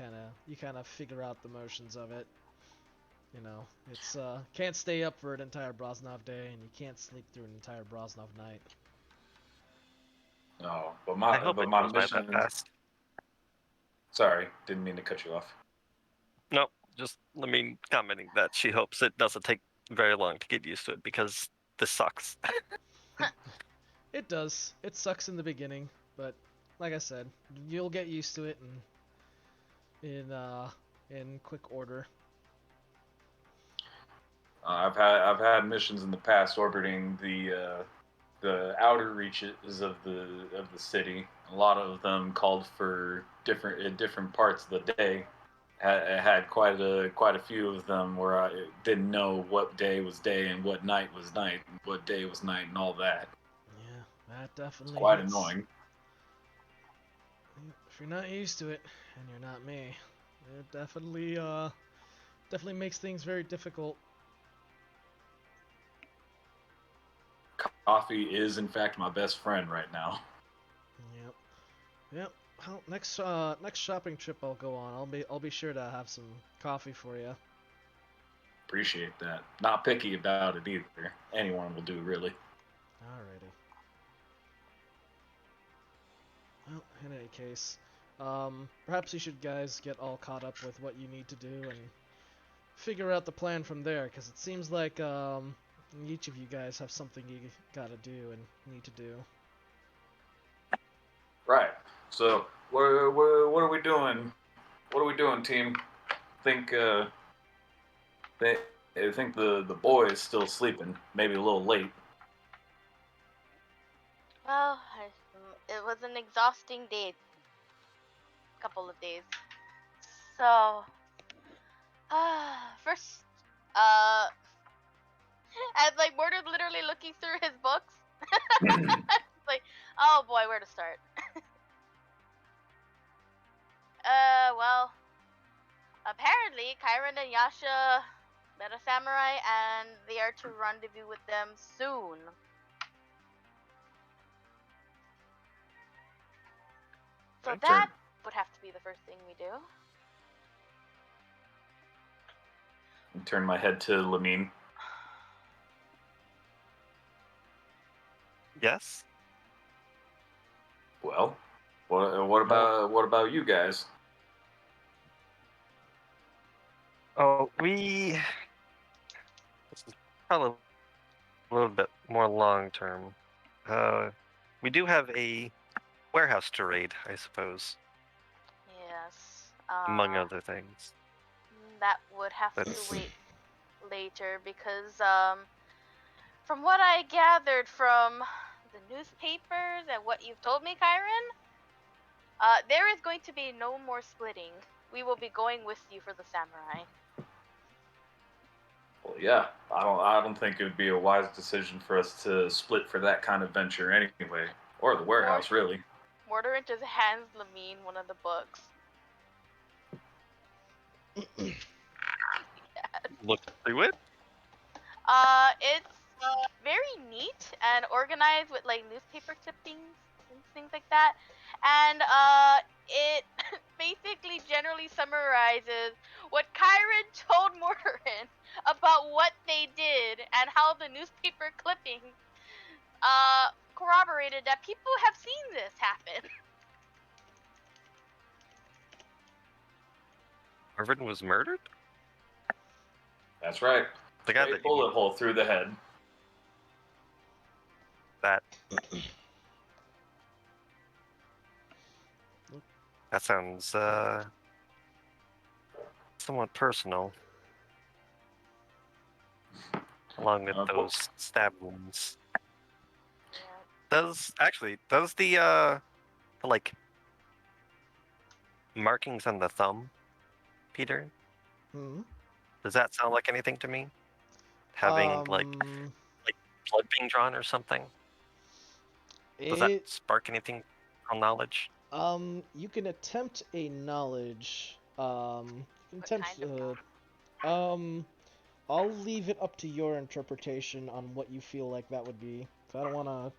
kind of figure out the motions of it. It's can't stay up for an entire Brosnov day, and you can't sleep through an entire Brosnov night. No, but I hope it my goes by mission. that fast. Sorry, didn't mean to cut you off. No, just commenting that she hopes it doesn't take very long to get used to it because this sucks. It does. It sucks in the beginning, but like I said, you'll get used to it in quick order. I've had missions in the past orbiting the outer reaches of the city. A lot of them called for different parts of the day. Had quite a few of them where I didn't know what day was day and what night was night, and what day was night, and all that. Yeah, that definitely It's quite hits. annoying. If you're not used to it, and you're not me, it definitely makes things very difficult. Coffee is in fact my best friend right now. Yep. Yep. Well, next shopping trip I'll go on. I'll be sure to have some coffee for you. Appreciate that. Not picky about it either. Anyone will do, really. Alrighty. Well, in any case, perhaps you should guys get all caught up with what you need to do and figure out the plan from there, because it seems like each of you guys have something you gotta do and need to do. Right. So, what are we doing? What are we doing, team? Think they, I think the boy is still sleeping. Maybe a little late. Well, it was an exhausting day. Couple of days. So, first, as like Mortar's literally looking through his books. It's like, oh boy, where to start? Well, apparently Kyron and Yasha met a samurai and they are to rendezvous with them soon. So Okay. that would have to be the first thing we do. Turn my head to Lamine. Yes. Well, what about you guys? Oh, this is probably a little bit more long term. We do have a warehouse to raid, I suppose, Yes. among other things. That would have That's- to wait later because from what I gathered from the newspapers and what you've told me, Kyron, there is going to be no more splitting. We will be going with you for the samurai. Well, yeah, I don't think it would be a wise decision for us to split for that kind of venture anyway, or the warehouse, really. Mortar just hands Lamine one of the books. Look through it. It's very neat and organized with like newspaper clippings and things like that. And it basically generally summarizes what Kyron told Mortarin about what they did and how the newspaper clippings corroborated that people have seen this happen. Marvin was murdered. That's right. The guy Straight that you bullet hole through the head. that sounds somewhat personal. Along with those stab wounds. Does the like markings on the thumb, Peter? Hmm. Does that sound like anything to me? Having like blood being drawn or something? Does that spark anything on knowledge? You can attempt a knowledge. You can What attempt. kind of I'll leave it up to your interpretation on what you feel like that would be. So I don't want to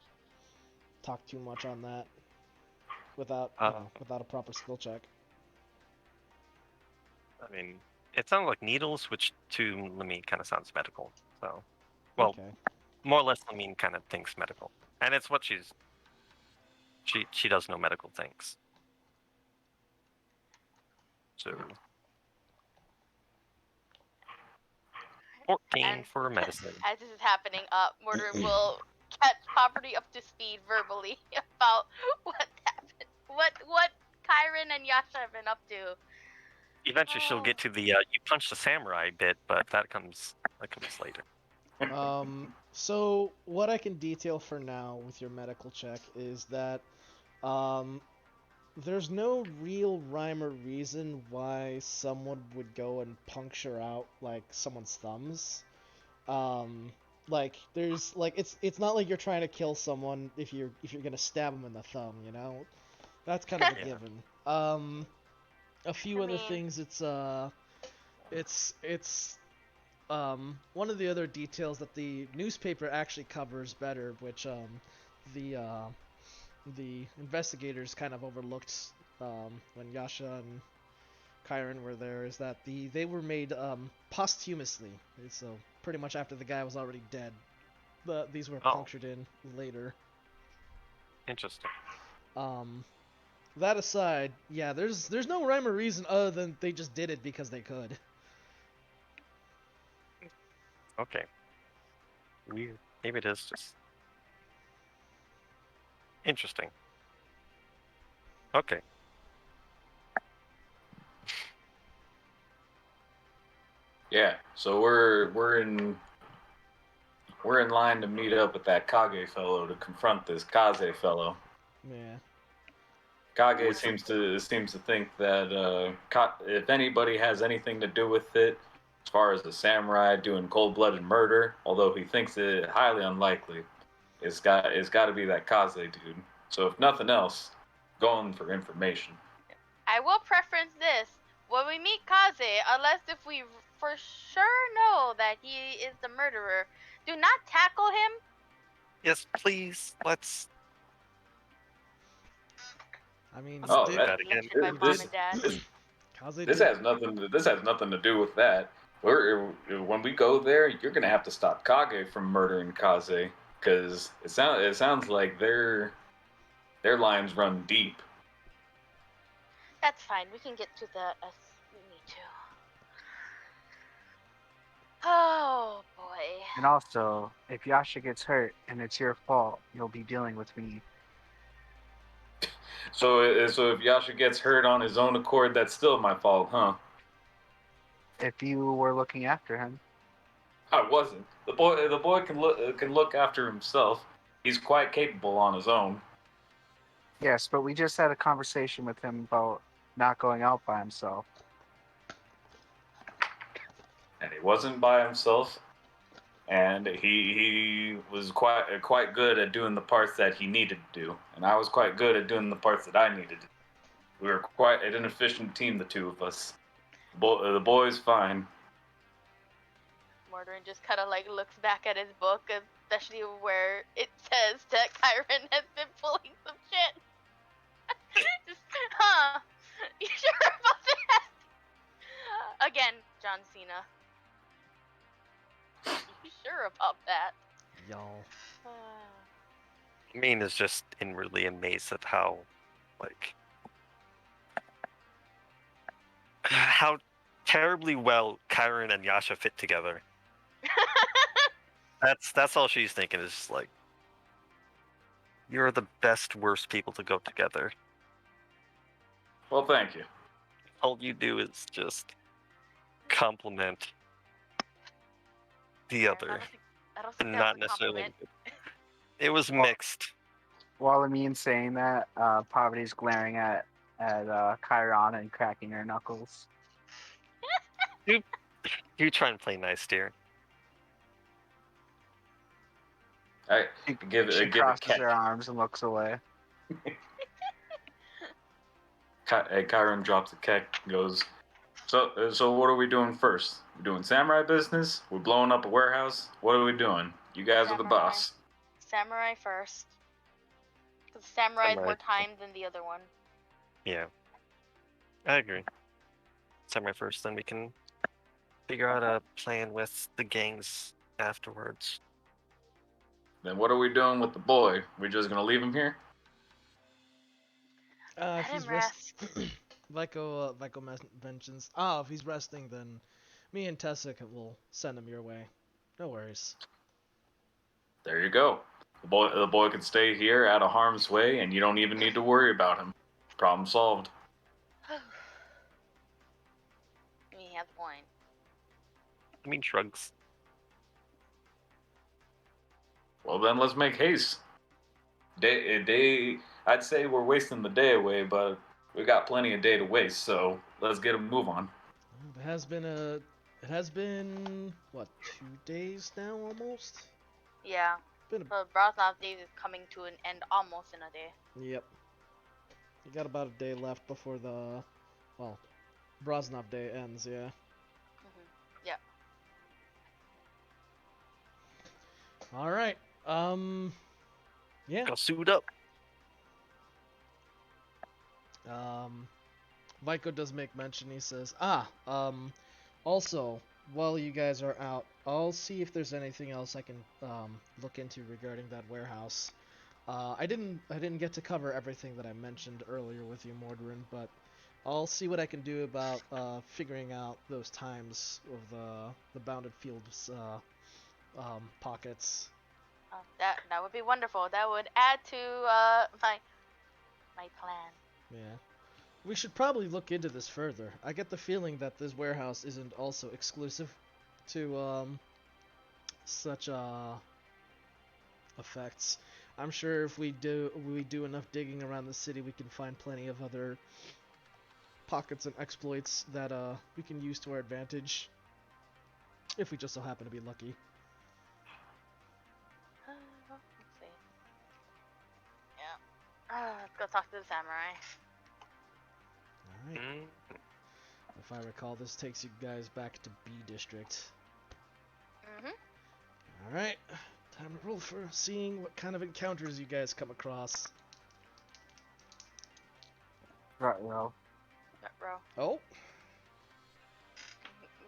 talk too much on that without without a proper skill check. I mean, it sounds like needles, which to me kind of sounds medical. So, well, Okay. more or less, Lamine kind of thinks medical, and it's what she does know medical things. So, 14 And for medicine. As this is happening, Mortarin will catch Poverty up to speed verbally about what happened, what Kyron and Yasha have been up to. Eventually, she'll get to the you punch the samurai bit, but that comes later. So what I can detail for now with your medical check is that, there's no real rhyme or reason why someone would go and puncture out like someone's thumbs. Like there's like it's not like you're trying to kill someone if you're gonna stab them in the thumb, you know. That's kind of a Yeah. given. A few I other mean- things. It's one of the other details that the newspaper actually covers better, which the the investigators kind of overlooked when Yasha and Kyron were there is that they were made posthumously. So pretty much after the guy was already dead. These were punctured in later. Interesting. That aside, yeah, there's no rhyme or reason other than they just did it because they could. Okay. Weird. Maybe it is just interesting. Okay. Yeah, so we're in line to meet up with that Kage fellow to confront this Kaze fellow. Yeah. Kage seems to think that if anybody has anything to do with it, as far as the samurai doing cold-blooded murder, although he thinks it highly unlikely, it's got to be that Kaze dude. So if nothing else, going for information. I will preference this. When we meet Kaze, unless if we for sure know that he is the murderer, do not tackle him. Yes, please. Let's. I mean, Oh, did, that again. Lectured by mom and dad. This has nothing to do with that. When we go there, you're gonna have to stop Kage from murdering Kaze, because it sounds like their lines run deep. That's fine. We can get to the we need to. Oh boy. And also, if Yasha gets hurt and it's your fault, you'll be dealing with me. So if Yasha gets hurt on his own accord, that's still my fault, huh? If you were looking after him. I wasn't. The boy can look after himself. He's quite capable on his own. Yes, but we just had a conversation with him about not going out by himself. And he wasn't by himself. And he was quite good at doing the parts that he needed to do, and I was quite good at doing the parts that I needed to do. We were quite an efficient team, the two of us. The boy's fine. Mordorin just kind of like looks back at his book, especially where it says that Kyron has been pulling some shit. Just, you sure about that? Again, John Cena. You sure about that? y'all. Mean is just inwardly amazed at how, like, how terribly well Kyron and Yasha fit together. That's all she's thinking is just like, you're the best, worst people to go together. Well, thank you. All you do is just compliment the other, I don't think and that not was a necessarily. compliment. It was mixed. While Amin's saying that, Poverty's glaring at Chiron and cracking her knuckles. You try and play nice, dear. I She give a crosses catch. her arms and looks away. Kyron drops a keck and goes, so what are we doing first? We're doing samurai business? We're blowing up a warehouse? What are we doing? You guys are the boss. Samurai first. Because samurai is Samurai. more time than the other one. Yeah, I agree. Samurai first, then we can figure out a plan with the gangs afterwards. Then what are we doing with the boy? We're just gonna leave him here? Let If he's him rest. Vico mentions, if he's resting, then me and Tessa will send him your way. No worries. There you go. The boy can stay here out of harm's way, and you don't even need to worry about him. Problem solved. He has a point. I mean, shrugs. Well, then let's make haste. I'd say we're wasting the day away, but we got plenty of day to waste, so let's get a move on. It has been what, 2 days now almost? Yeah. Been But Brosnov Days is coming to an end almost in a day. Yep. You got about a day left before the, Brosnov Day ends, yeah. Yeah. Alright, yeah. Go suit up. Vico does make mention. He says, also, while you guys are out, I'll see if there's anything else I can look into regarding that warehouse. I didn't get to cover everything that I mentioned earlier with you, Mordrin, but I'll see what I can do about figuring out those times of the bounded fields pockets. That would be wonderful. That would add to my plan. Yeah. We should probably look into this further. I get the feeling that this warehouse isn't also exclusive to such effects. I'm sure if we do enough digging around the city, we can find plenty of other pockets and exploits that we can use to our advantage. If we just so happen to be lucky. Let's see. Yeah. Let's go talk to the samurai. Alright. If I recall, this takes you guys back to B District. Alright. Time to roll for seeing what kind of encounters you guys come across. Right, well. Bro. Oh.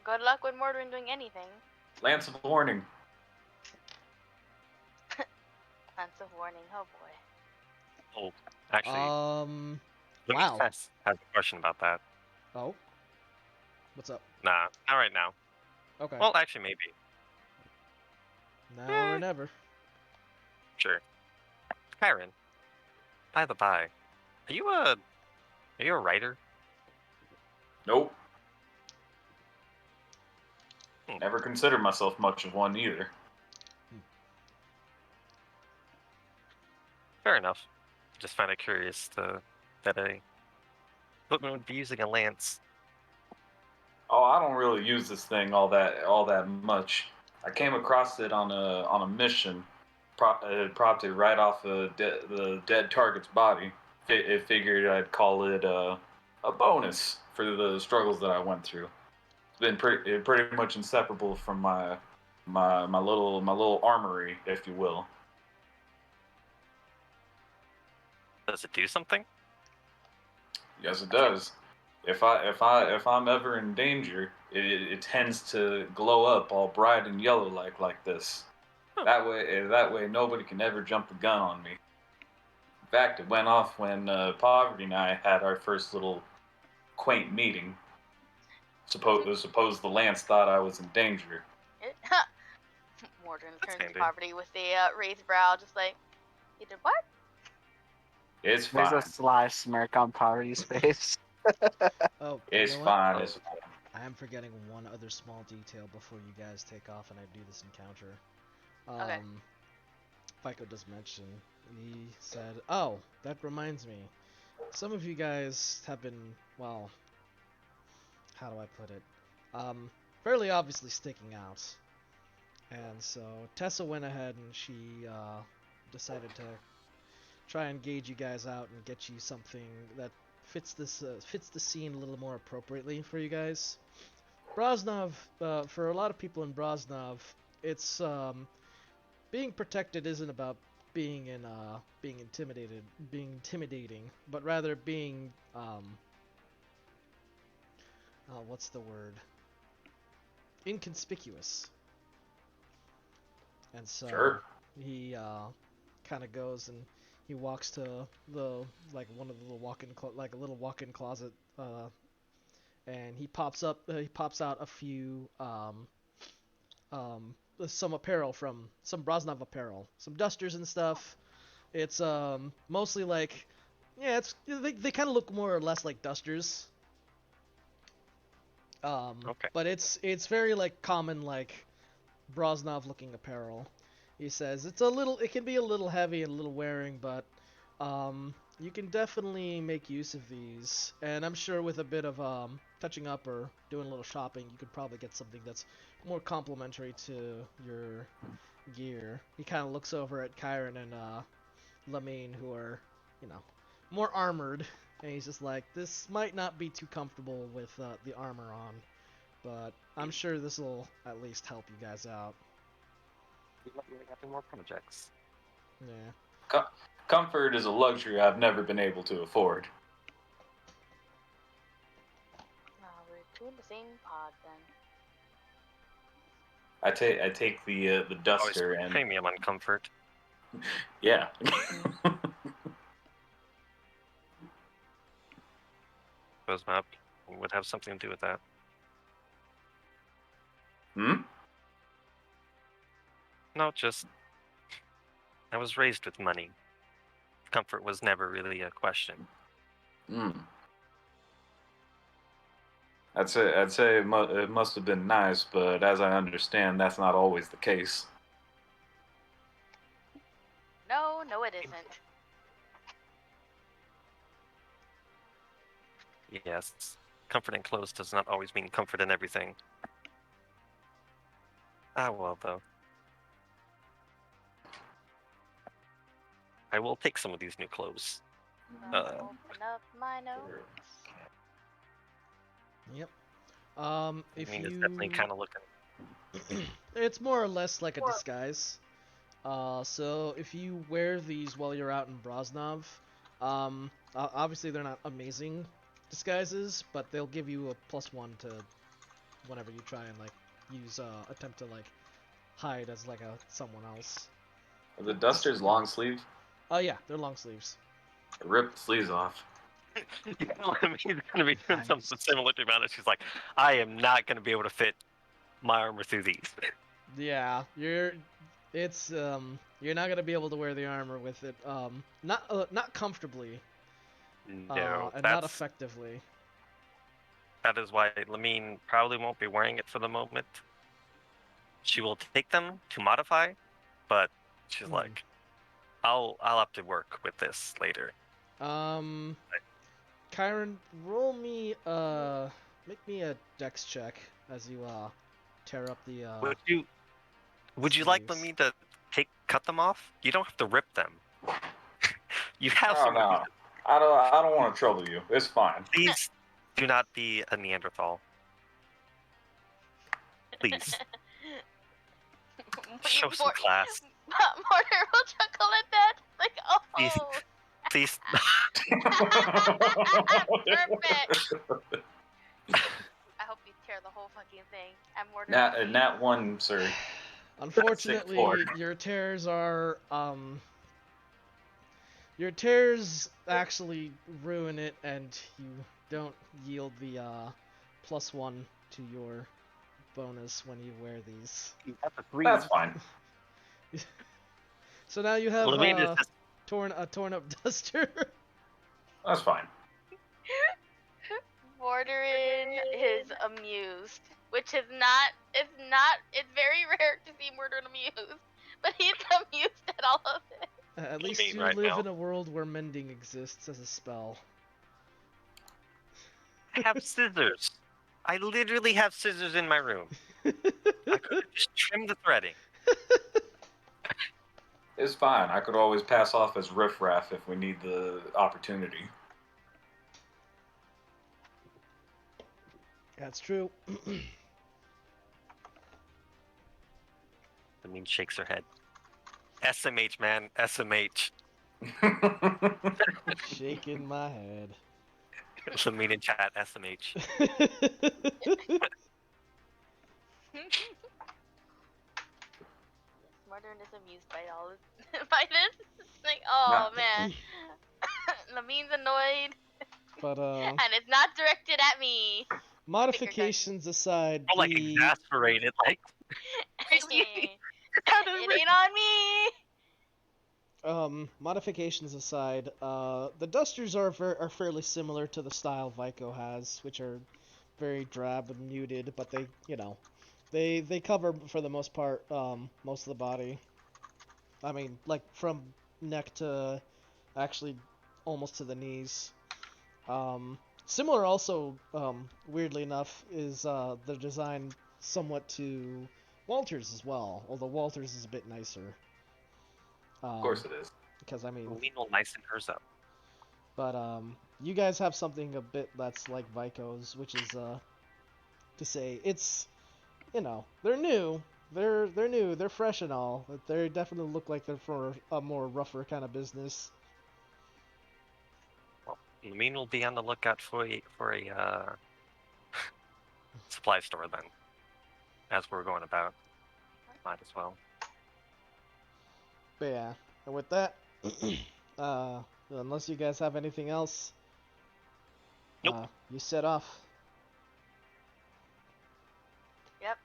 Good luck with Mordrin doing anything. Lance of warning. Sense of warning. Oh boy. Oh, actually, Wow. Tess has a question about that. Oh. What's up? Nah, not right now. Okay. Well, actually, maybe. Now or never. Sure. Kyron, by the by, are you a writer? Nope. Never considered myself much of one either. Fair enough. Just find it curious that a footman would be using a lance. Oh, I don't really use this thing all that much. I came across it on a mission, prompted right off the dead target's body. It figured I'd call it a bonus for the struggles that I went through. It's been pretty much inseparable from my little armory, if you will. Does it do something? Yes, it does. If I'm ever in danger, it tends to glow up all bright and yellow like this. Huh. That way nobody can ever jump the gun on me. In fact, it went off when Poverty and I had our first little quaint meeting. Suppose the Lance thought I was in danger. Mordrin That's turns to handy. Poverty with a raised brow, just like, you did what? It's There's fine. a sly smirk on Poverty's face. Oh, It's you know fine. what? It's fine. I am forgetting one other small detail before you guys take off and I do this encounter. Okay. Fico does mention, he said, oh, that reminds me. Some of you guys have been, well, how do I put it? Fairly obviously sticking out. And so Tessa went ahead and she decided to try and gauge you guys out and get you something that fits the scene a little more appropriately for you guys. Brosnov, for a lot of people in Brosnov, it's being protected isn't about being intimidating, but rather being what's the word? Inconspicuous. And so Sure. he kind of goes and he walks to the one of the little walk-in closet, and he pops out a few some apparel from some Brosnov apparel, some dusters and stuff. It's mostly like, yeah, they kind of look more or less like dusters. Okay. But it's very like common like Brosnov looking apparel. He says it can be a little heavy and a little wearing, but you can definitely make use of these. And I'm sure with a bit of touching up or doing a little shopping, you could probably get something that's more complementary to your gear. He kind of looks over at Kyron and Lamine, who are, more armored, and he's just like, this might not be too comfortable with the armor on, but I'm sure this will at least help you guys out. We might be having more projects. Yeah. Comfort is a luxury I've never been able to afford. Two in the same pod then. I take the Always duster and premium on comfort. yeah. Suppose map would have something to do with that. Hmm. No, just I was raised with money. Comfort was never really a question. Hmm. I'd say it must have been nice, but as I understand, that's not always the case. No, it isn't. Yes, comfort in clothes does not always mean comfort in everything. Ah, well, though. I will take some of these new clothes. Open up my notes. Yep. I If mean, it's you, definitely kind of looking. it's more or less like a disguise. So if you wear these while you're out in Brosnov, obviously they're not amazing disguises, but they'll give you a +1 to whenever you try and like use attempt to like hide as like someone else. Are the dusters long sleeve? Oh yeah, they're long sleeves. Rip the sleeves off. He's gonna be doing Nice. something similar to Amanda. She's like, I am not gonna be able to fit my armor through these. Yeah, you're not gonna be able to wear the armor with it. Not comfortably. No, And not effectively. that is why Lamine probably won't be wearing it for the moment. She will take them to modify, but she's like, I'll have to work with this later. Kyron, roll me make me a dex check as you tear up the Would you like sleeves. Lamine to cut them off? You don't have to rip them. You have Oh some of no, these. I don't want to trouble you. It's fine. Please do not be a Neanderthal. Please. Show some class. Mortar will chuckle at that. Like, oh. Please. Perfect. I hope you tear the whole fucking thing. I'm Mortar. Nat 1, sir. Unfortunately, your tears are your tears actually ruin it, and you don't yield the +1 to your bonus when you wear these. That's fine. So now you have Lamine is just torn up duster. That's fine. Mortarin is amused, which is it's very rare to see Mortarin amused, but he's amused at all of it. At least you right live now. in a world where mending exists as a spell. I have scissors. I literally have scissors in my room. I could have just trimmed the threading. It's fine. I could always pass off as riffraff if we need the opportunity. That's true. Lamine shakes her head. SMH, man. SMH. Shaking my head. Lamine in chat. SMH. Mortarin is amused by by this. It's like, oh man, Lamine's annoyed. But and it's not directed at me. modifications aside, Or like exasperated, like it ain't on me. Modifications aside, the dusters are fairly similar to the style Vico has, which are very drab and muted, but they, they cover for the most part most of the body. I mean, like from neck to actually almost to the knees. Similar also, weirdly enough, is the design somewhat to Walter's as well, although Walter's is a bit nicer. Of course it is. Because I mean, Lamine will nicen hers up. but you guys have something a bit that's like Vico's, which is to say it's, they're new, they're new, they're fresh and all, but they definitely look like they're for a more rougher kind of business. Lamine will be on the lookout for a supply store then. As we're going about, might as well. But yeah, and with that, unless you guys have anything else, Nope. You set off. Yep.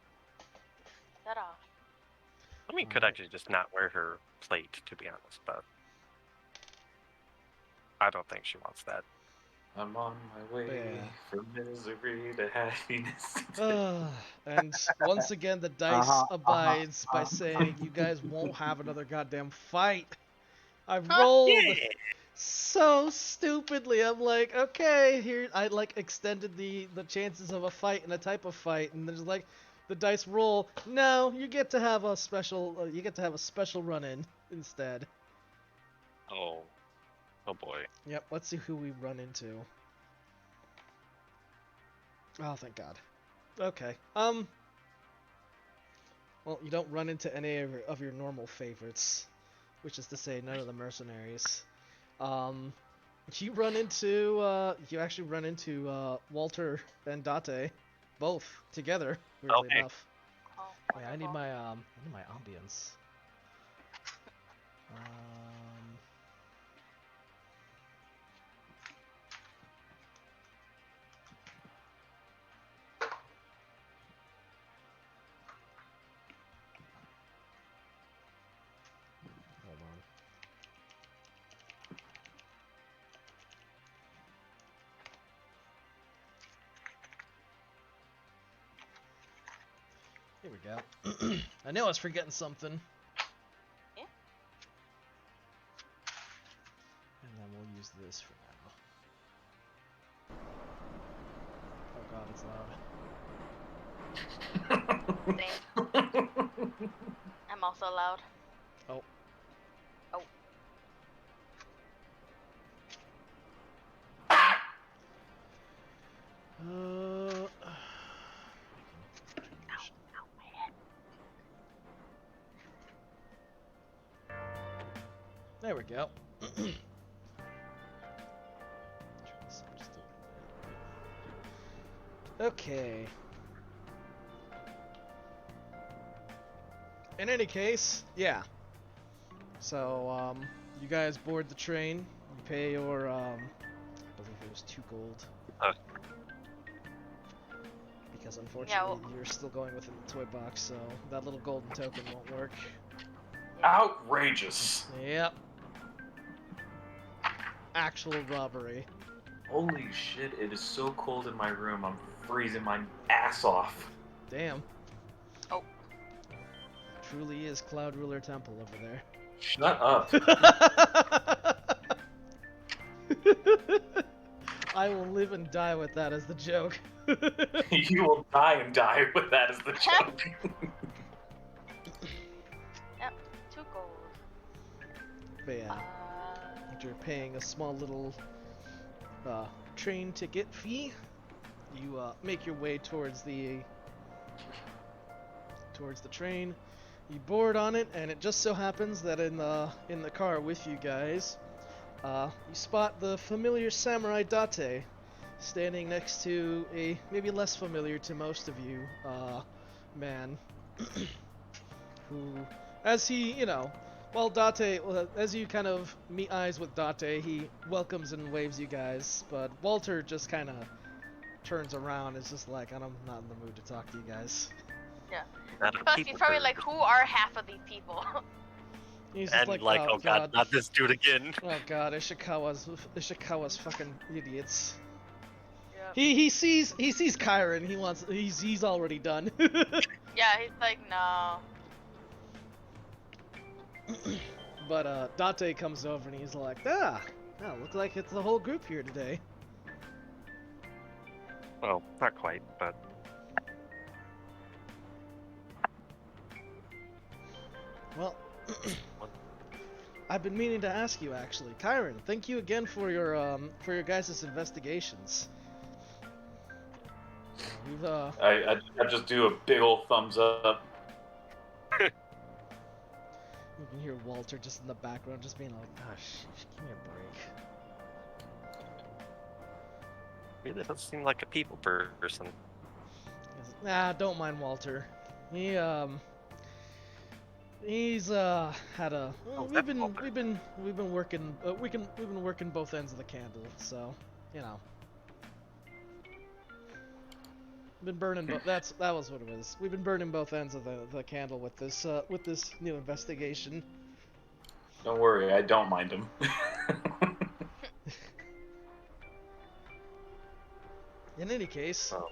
Set off. I mean, could Alright. actually just not wear her plate, to be honest, but I don't think she wants that. I'm on my way Yeah. from misery to happiness. And once again, the dice abides by saying you guys won't have another goddamn fight. I rolled so stupidly. I'm like, okay, here I like extended the chances of a fight and a type of fight, and there's like the dice roll. No, you get to have a special. You get to have a special run-in instead. Oh boy. Yep. Let's see who we run into. Oh, thank God. Okay. Well, you don't run into any of your normal favorites, which is to say, none of the mercenaries. You run into, you actually run into, Walter and Date, both together, weirdly Okay. enough. Oh, Yeah, I need wonderful. my ambience. Hold on. Here we go. I knew I was forgetting something. Yeah. And then we'll use this for now. Oh God, it's loud. Same. I'm also loud. Oh. Oh. Uh, Ow, my head. There we go. Okay. In any case, yeah. So, you guys board the train. You pay your, I believe it was 2 gold. Because unfortunately, you're still going within the toy box, so that little golden token won't work. Outrageous. Yep. Actual robbery. Holy shit, it is so cold in my room, I'm freezing my ass off. Damn. Oh. Truly is Cloud Ruler Temple over there. Shut up. I will live and die with that as the joke. You will die and die with that as the joke. Yep. 2 gold. But yeah, after paying a small little train ticket fee, you make your way towards the train. You board on it, and it just so happens that in the car with you guys, you spot the familiar samurai Date standing next to a maybe less familiar to most of you man who, as he, well, Date, as you kind of meet eyes with Date, he welcomes and waves you guys, but Walter just kind of turns around and is just like, I'm not in the mood to talk to you guys. Yeah. Not a Plus, he's people probably bird. like, who are half of these people? He's just And like, oh god, not this dude again. Oh God, Ishikawa's fucking idiots. Yep. He sees Kyron. He's already done. Yeah, he's like, no. But Date comes over and he's like, looks like it's the whole group here today. Well, not quite, but Well, I've been meaning to ask you actually, Kyron. Thank you again for your guys' investigations. We've I just do a big old thumbs up. You can hear Walter just in the background, just being like, "Gosh, give me a break." really doesn't seem like a people person. Nah, don't mind Walter. He's had a. Oh, We've that's Walter. been working. We've been working both ends of the candle, so you know. Been burning, but that was what it was. We've been burning both ends of the candle with this new investigation. Don't worry, I don't mind him. In any case, Oh.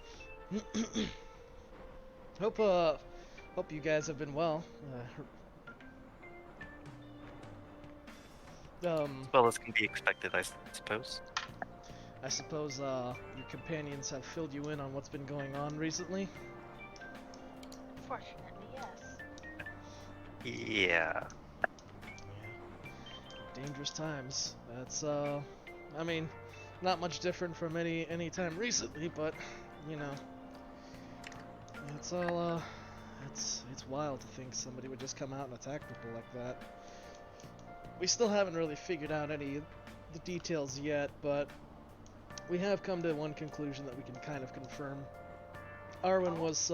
hope you guys have been well. As well as can be expected, I suppose. I suppose your companions have filled you in on what's been going on recently. Fortunately, yes. Yeah. Dangerous times. That's I mean, not much different from any time recently, but you know, it's all it's wild to think somebody would just come out and attack people like that. We still haven't really figured out any of the details yet, but we have come to one conclusion that we can kind of confirm. Arwen was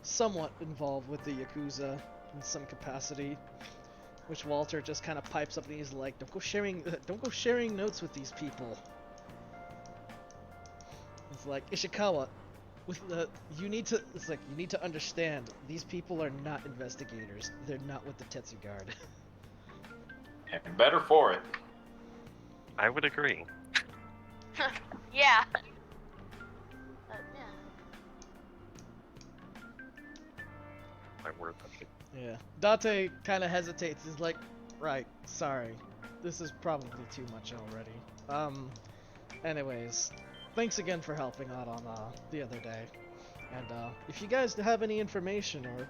somewhat involved with the Yakuza in some capacity, which Walter just kind of pipes up and he's like, don't go sharing notes with these people. It's like, Ishikawa, you need to understand, these people are not investigators. They're not with the Tetsu Guard. And better for it. I would agree. Yeah. Yeah. My word. Yeah. Date kind of hesitates. He's like, right, sorry. This is probably too much already. Anyways, thanks again for helping out on the other day. And if you guys have any information or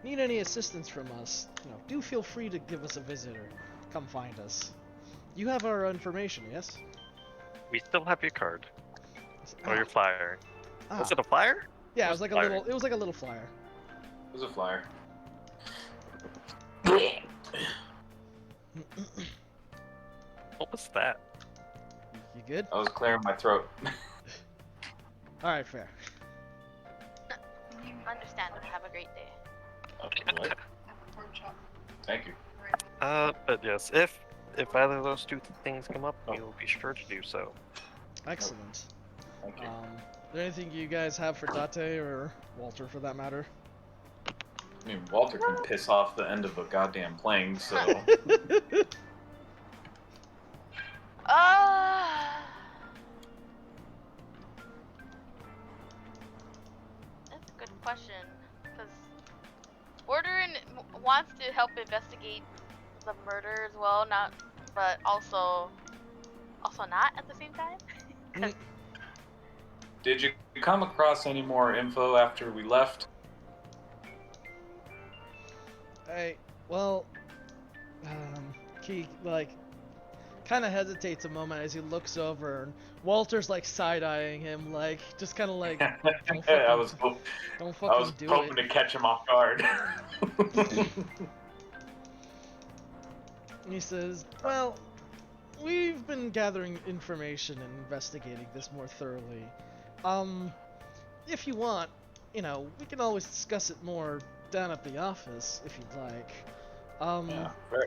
need any assistance from us, do feel free to give us a visit or come find us. You have our information, yes? We still have your card. Or your Ah, flyer. ah. Was it a flyer? Yeah, it Or was like flyer? it was like a little flyer. It was a flyer. What was that? You good? I was clearing my throat. Alright, fair. Understandable. Have a great day. What? Thank you. But yes, if either of those two things come up, Oh. we'll be sure to do so. Excellent. Thank you. Is there anything you guys have for Date or Walter for that matter? I mean, Walter can piss off the end of a goddamn plane, so... That's a good question, because Orderin wants to help investigate the murder as well, but also not at the same time. 'Cause Did you come across any more info after we left? He kind of hesitates a moment as he looks over, and Walter's side-eyeing him, just kind of don't fucking, I was don't fucking do hoping it. to catch him off guard. And he says, well, we've been gathering information and investigating this more thoroughly. If you want, we can always discuss it more down at the office, if you'd like. Yeah, fair.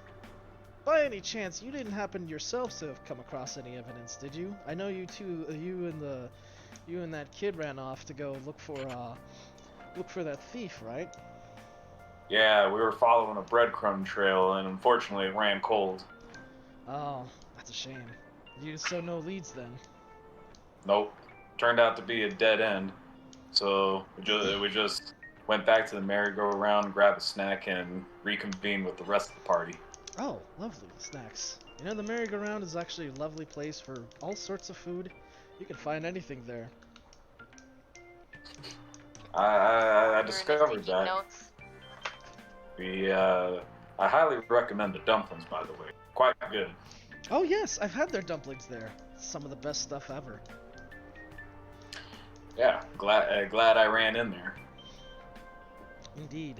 By any chance, you didn't happen yourselves to have come across any evidence, did you? I know you two, you and that kid ran off to go look for that thief, right? Yeah, we were following a breadcrumb trail, and unfortunately it ran cold. Oh, that's a shame. You saw no leads then. Nope. Turned out to be a dead end. So we just went back to the merry-go-round, grabbed a snack, and reconvened with the rest of the party. Oh, lovely snacks. The merry-go-round is actually a lovely place for all sorts of food. You can find anything there. I Orderin is discovered taking that. notes. I highly recommend the dumplings, by the way. Quite good. Oh yes, I've had their dumplings there. Some of the best stuff ever. Yeah, glad I ran in there. Indeed.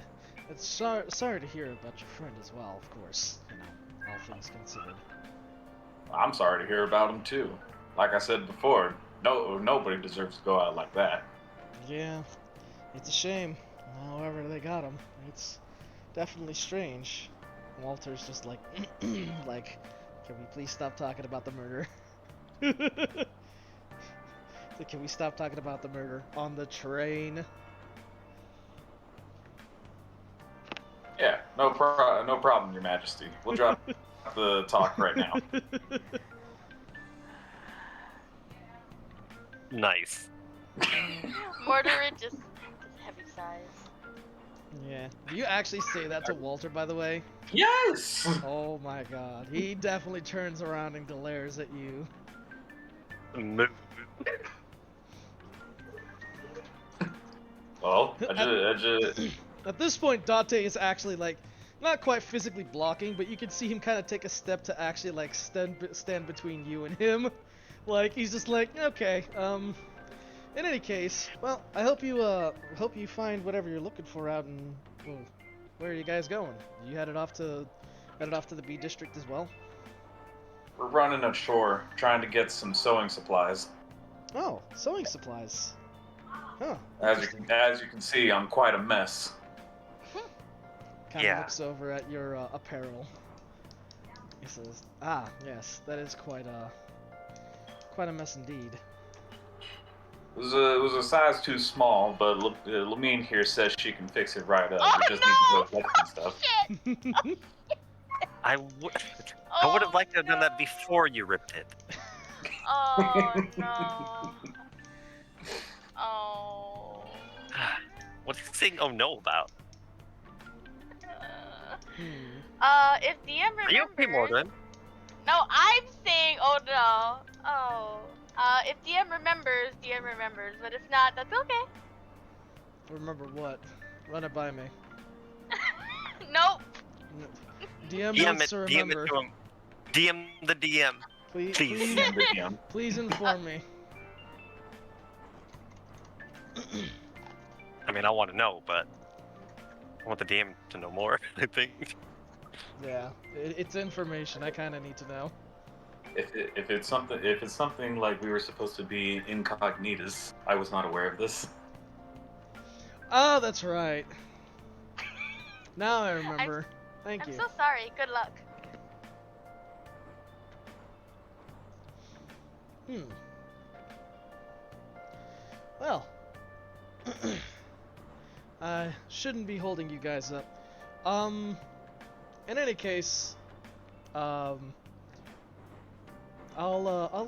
It's sorry to hear about your friend as well, of course. All things considered. I'm sorry to hear about him too. Like I said before, nobody deserves to go out like that. Yeah. It's a shame. However, they got him. It's definitely strange. Walter's just like, like, can we please stop talking about the murder? Like, can we stop talking about the murder on the train? Yeah, no problem, Your Majesty. We'll drop the talk right now. Nice. Murderer just heavy sighs. Yeah. Do you actually say that to Walter, by the way? Yes! Oh my god. He definitely turns around and glares at you. Move. Well, I just At this point, Date is actually, like, not quite physically blocking, but you can see him kind of take a step to actually, like, stand between you and him. Like, he's just like, okay, in any case, well, I hope you find whatever you're looking for out in, well, where are you guys going? You headed off to the B district as well? we're running ashore, trying to get some sewing supplies. Oh, sewing supplies. Huh. As you can see, I'm quite a mess. Kind of Yeah. looks over at your apparel. He says, "Ah, yes, that is quite a mess indeed." It was a size too small, but Lamine here says she can fix it right up. Oh, We just need to no! go get some stuff. Shit! I would have liked to have done that before you ripped it. Oh no. Oh. What's he saying oh no about? If DM remembers. Are you okay, Morgan? No, I'm saying oh no. Oh. If DM remembers, but if not, that's okay. Remember what? Run it by me. Nope. DM DM wants it. to DM remember. it to him. DM the DM. Please, Please. please inform me. I mean, I want to know, but I want the DM to know more. I think. Yeah, it's information. I kind of need to know. If it's something like we were supposed to be incognitas, I was not aware of this. Oh, that's right. Now I remember. Thank I'm you. so sorry. Good luck. Well, I shouldn't be holding you guys up. In any case, I'll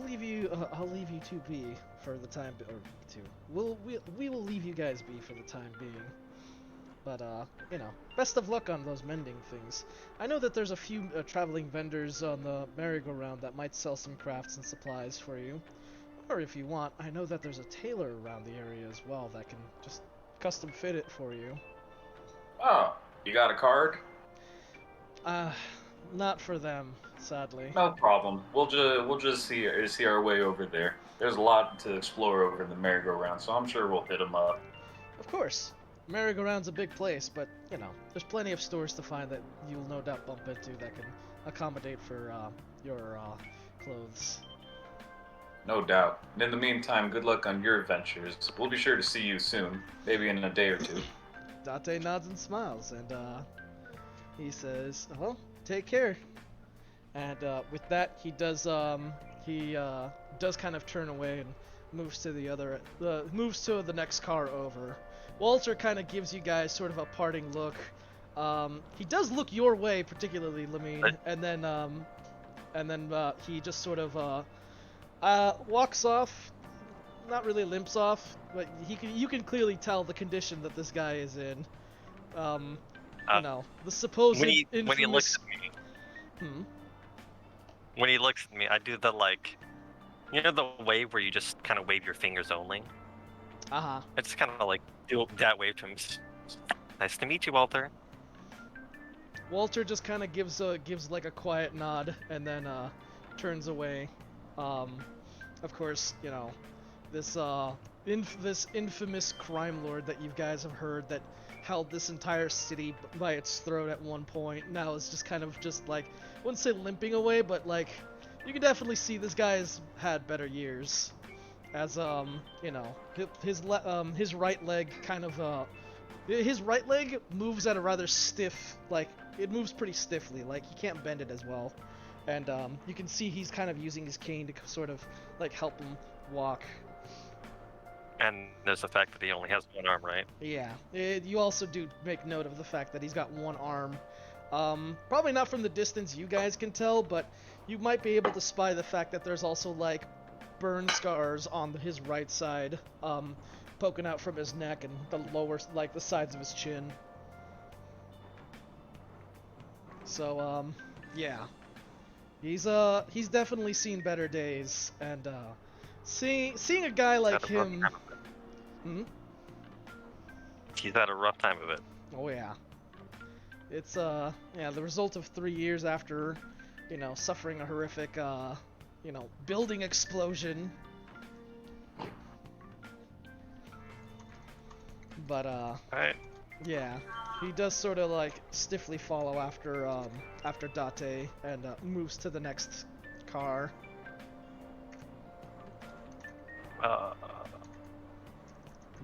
leave you to be for the time, or to. We will leave you guys be for the time being. But you know, best of luck on those mending things. I know that there's a few traveling vendors on the merry-go-round that might sell some crafts and supplies for you. Or if you want, I know that there's a tailor around the area as well that can just custom fit it for you. Oh, you got a card? Not for them, sadly. No problem. We'll just see our way over there. There's a lot to explore over in the merry-go-round, so I'm sure we'll hit them up. Of course. Merry-go-round's a big place, but, you know, there's plenty of stores to find that you'll no doubt bump into that can accommodate for your clothes. No doubt. And in the meantime, good luck on your adventures. We'll be sure to see you soon, maybe in a day or two. Date nods and smiles, and he says, "Well, take care." And with that, he does kind of turn away and moves to the next car over. Walter kind of gives you guys sort of a parting look. He does look your way, particularly Lamine, and then he just sort of walks off. Not really limps off, but you can clearly tell the condition that this guy is in. You know, the supposed When he infamous. looks at me, when he looks at me, I do the the wave where you just kind of wave your fingers only. Uh-huh. I just kind of like do that wave to him. Nice to meet you, Walter. Walter just kind of gives like a quiet nod and then turns away. Of course, you know, this infamous crime lord that you guys have heard that held this entire city by its throat at one point now is just kind of just like, I wouldn't say limping away, but like you can definitely see this guy's had better years. as you know, his right leg kind of his right leg moves at a rather stiff, like it moves pretty stiffly, like he can't bend it as well, and you can see he's kind of using his cane to sort of like help him walk. And there's the fact that he only has one arm, right? Yeah, you also do make note of the fact that he's got one arm. Probably not from the distance you guys can tell, but you might be able to spy the fact that there's also like burn scars on his right side, poking out from his neck and the lower, like the sides of his chin. So, yeah, he's definitely seen better days, and seeing a guy like him. Hmm? He's had a rough time of it. Oh yeah. It's yeah, the result of 3 years after, you know, suffering a horrific you know, building explosion. But Alright. yeah, he does sort of like stiffly follow after after Date and moves to the next car.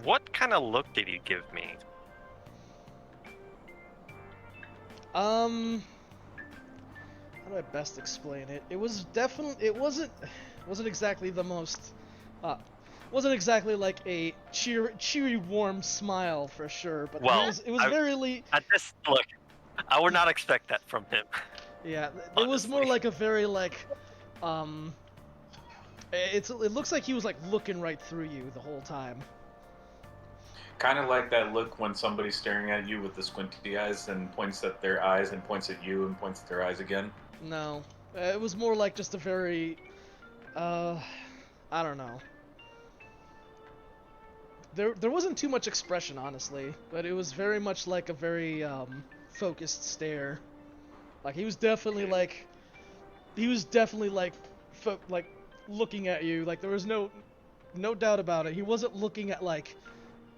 What kind of look did he give me? How do I best explain it? It was definitely, it wasn't exactly the most, wasn't exactly like a cheery, warm smile for sure. But Well, it was very, At this look, I would not expect that from him. yeah, it was more honestly. like a very like, it looks like he was like looking right through you the whole time. Kind of like that look when somebody's staring at you with the squinty eyes and points at their eyes and points at you and points at their eyes again. No, it was more like just a very, I don't know. There wasn't too much expression, honestly, but it was very much like a very focused stare. Like he was definitely like like looking at you. Like there was no doubt about it. He wasn't looking at like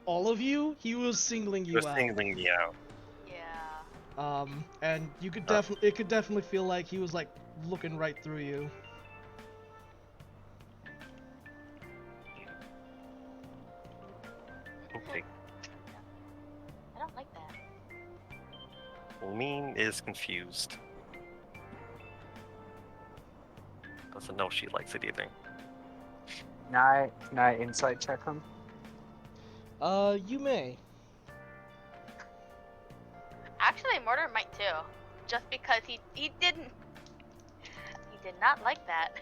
all of you. He was singling you Just out. singling me out. Yeah. And you could it could definitely feel like he was like looking right through you. Okay. I don't like that. Mean is confused. Doesn't know she likes it either. Can I insight check him? You may. Actually, Mortar might too. Just because he did not like that.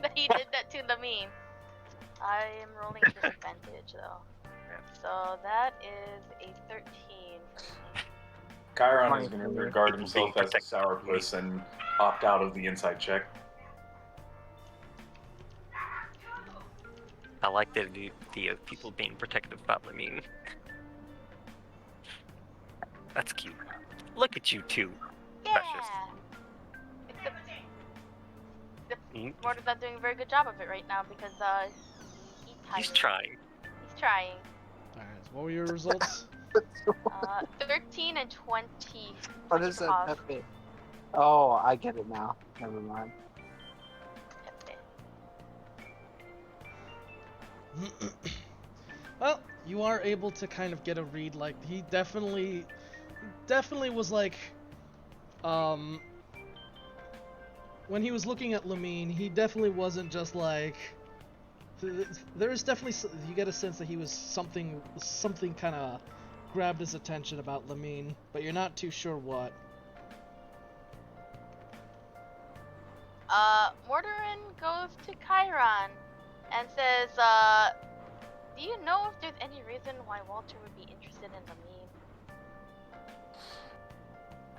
That he did that to Lamine. I am rolling a disadvantage though. So that is a 13 for me. Chiron is going to regard himself as a sourpuss and opt out of the inside check. I like the idea of people being protective about Lamine. That's cute. Look at you two. Yeah. Precious. Except Mortar's not doing a very good job of it right now because He's trying. He's trying. Alright, so what were your results? 13 and 20. What is that? Oh, I get it now. Never mind. Well, you are able to kind of get a read. Like he definitely was like, when he was looking at Lamine, he definitely wasn't just like. There is definitely, you get a sense that he was something kind of grabbed his attention about Lamine, but you're not too sure what. Mortarin goes to Chiron and says, do you know if there's any reason why Walter would be interested in Lamine?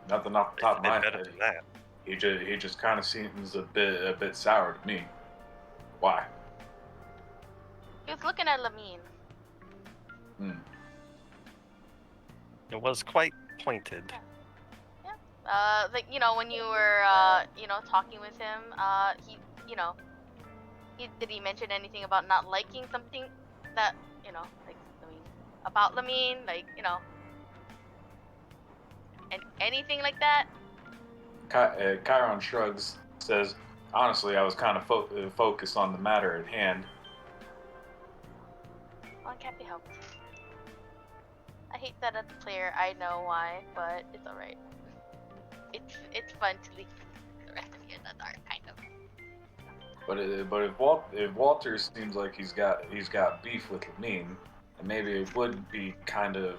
Nothing off the top of my better head. than that. He just kind of seems a bit sour to me. Why? He was looking at Lamine. It was quite pointed. Like, you know, when you were, you know, talking with him, he, you know, did he mention anything about not liking something that, you know, like, about Lamine, like, you know, and anything like that? Chiron shrugs, says, honestly, I was kind of focused on the matter at hand. it can't be helped. I hate that as a player. I know why, but it's alright. It's fun to leave the rest of you in the dark, kind of. But if Walter seems like he's got beef with Lamine, then maybe it would be kind of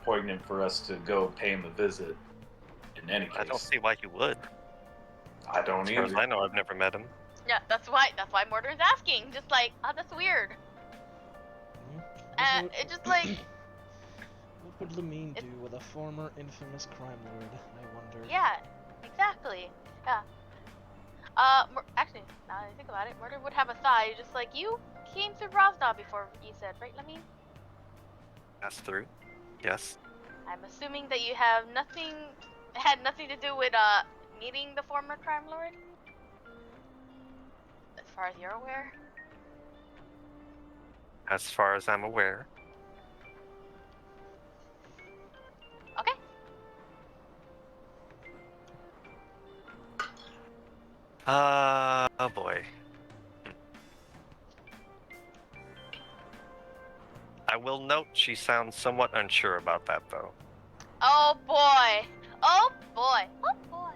poignant for us to go pay him a visit. In any case, I don't see why you would. I don't As far as either. I know, I've never met him. Yeah, that's why Mortar's asking. Just like, oh, that's weird. It's just like, What would Lamine do with a former infamous crime lord, I wonder? yeah, exactly. Yeah. Actually, now that I think about it, Mortar would have a thigh. Just like you came through Rosna before, you said, right, Lamine? Pass through. Yes. I'm assuming that you have had nothing to do with meeting the former crime lord, as far as you're aware. As far as I'm aware. Okay. Oh boy. I will note she sounds somewhat unsure about that, though. Oh boy. Oh boy. Oh boy.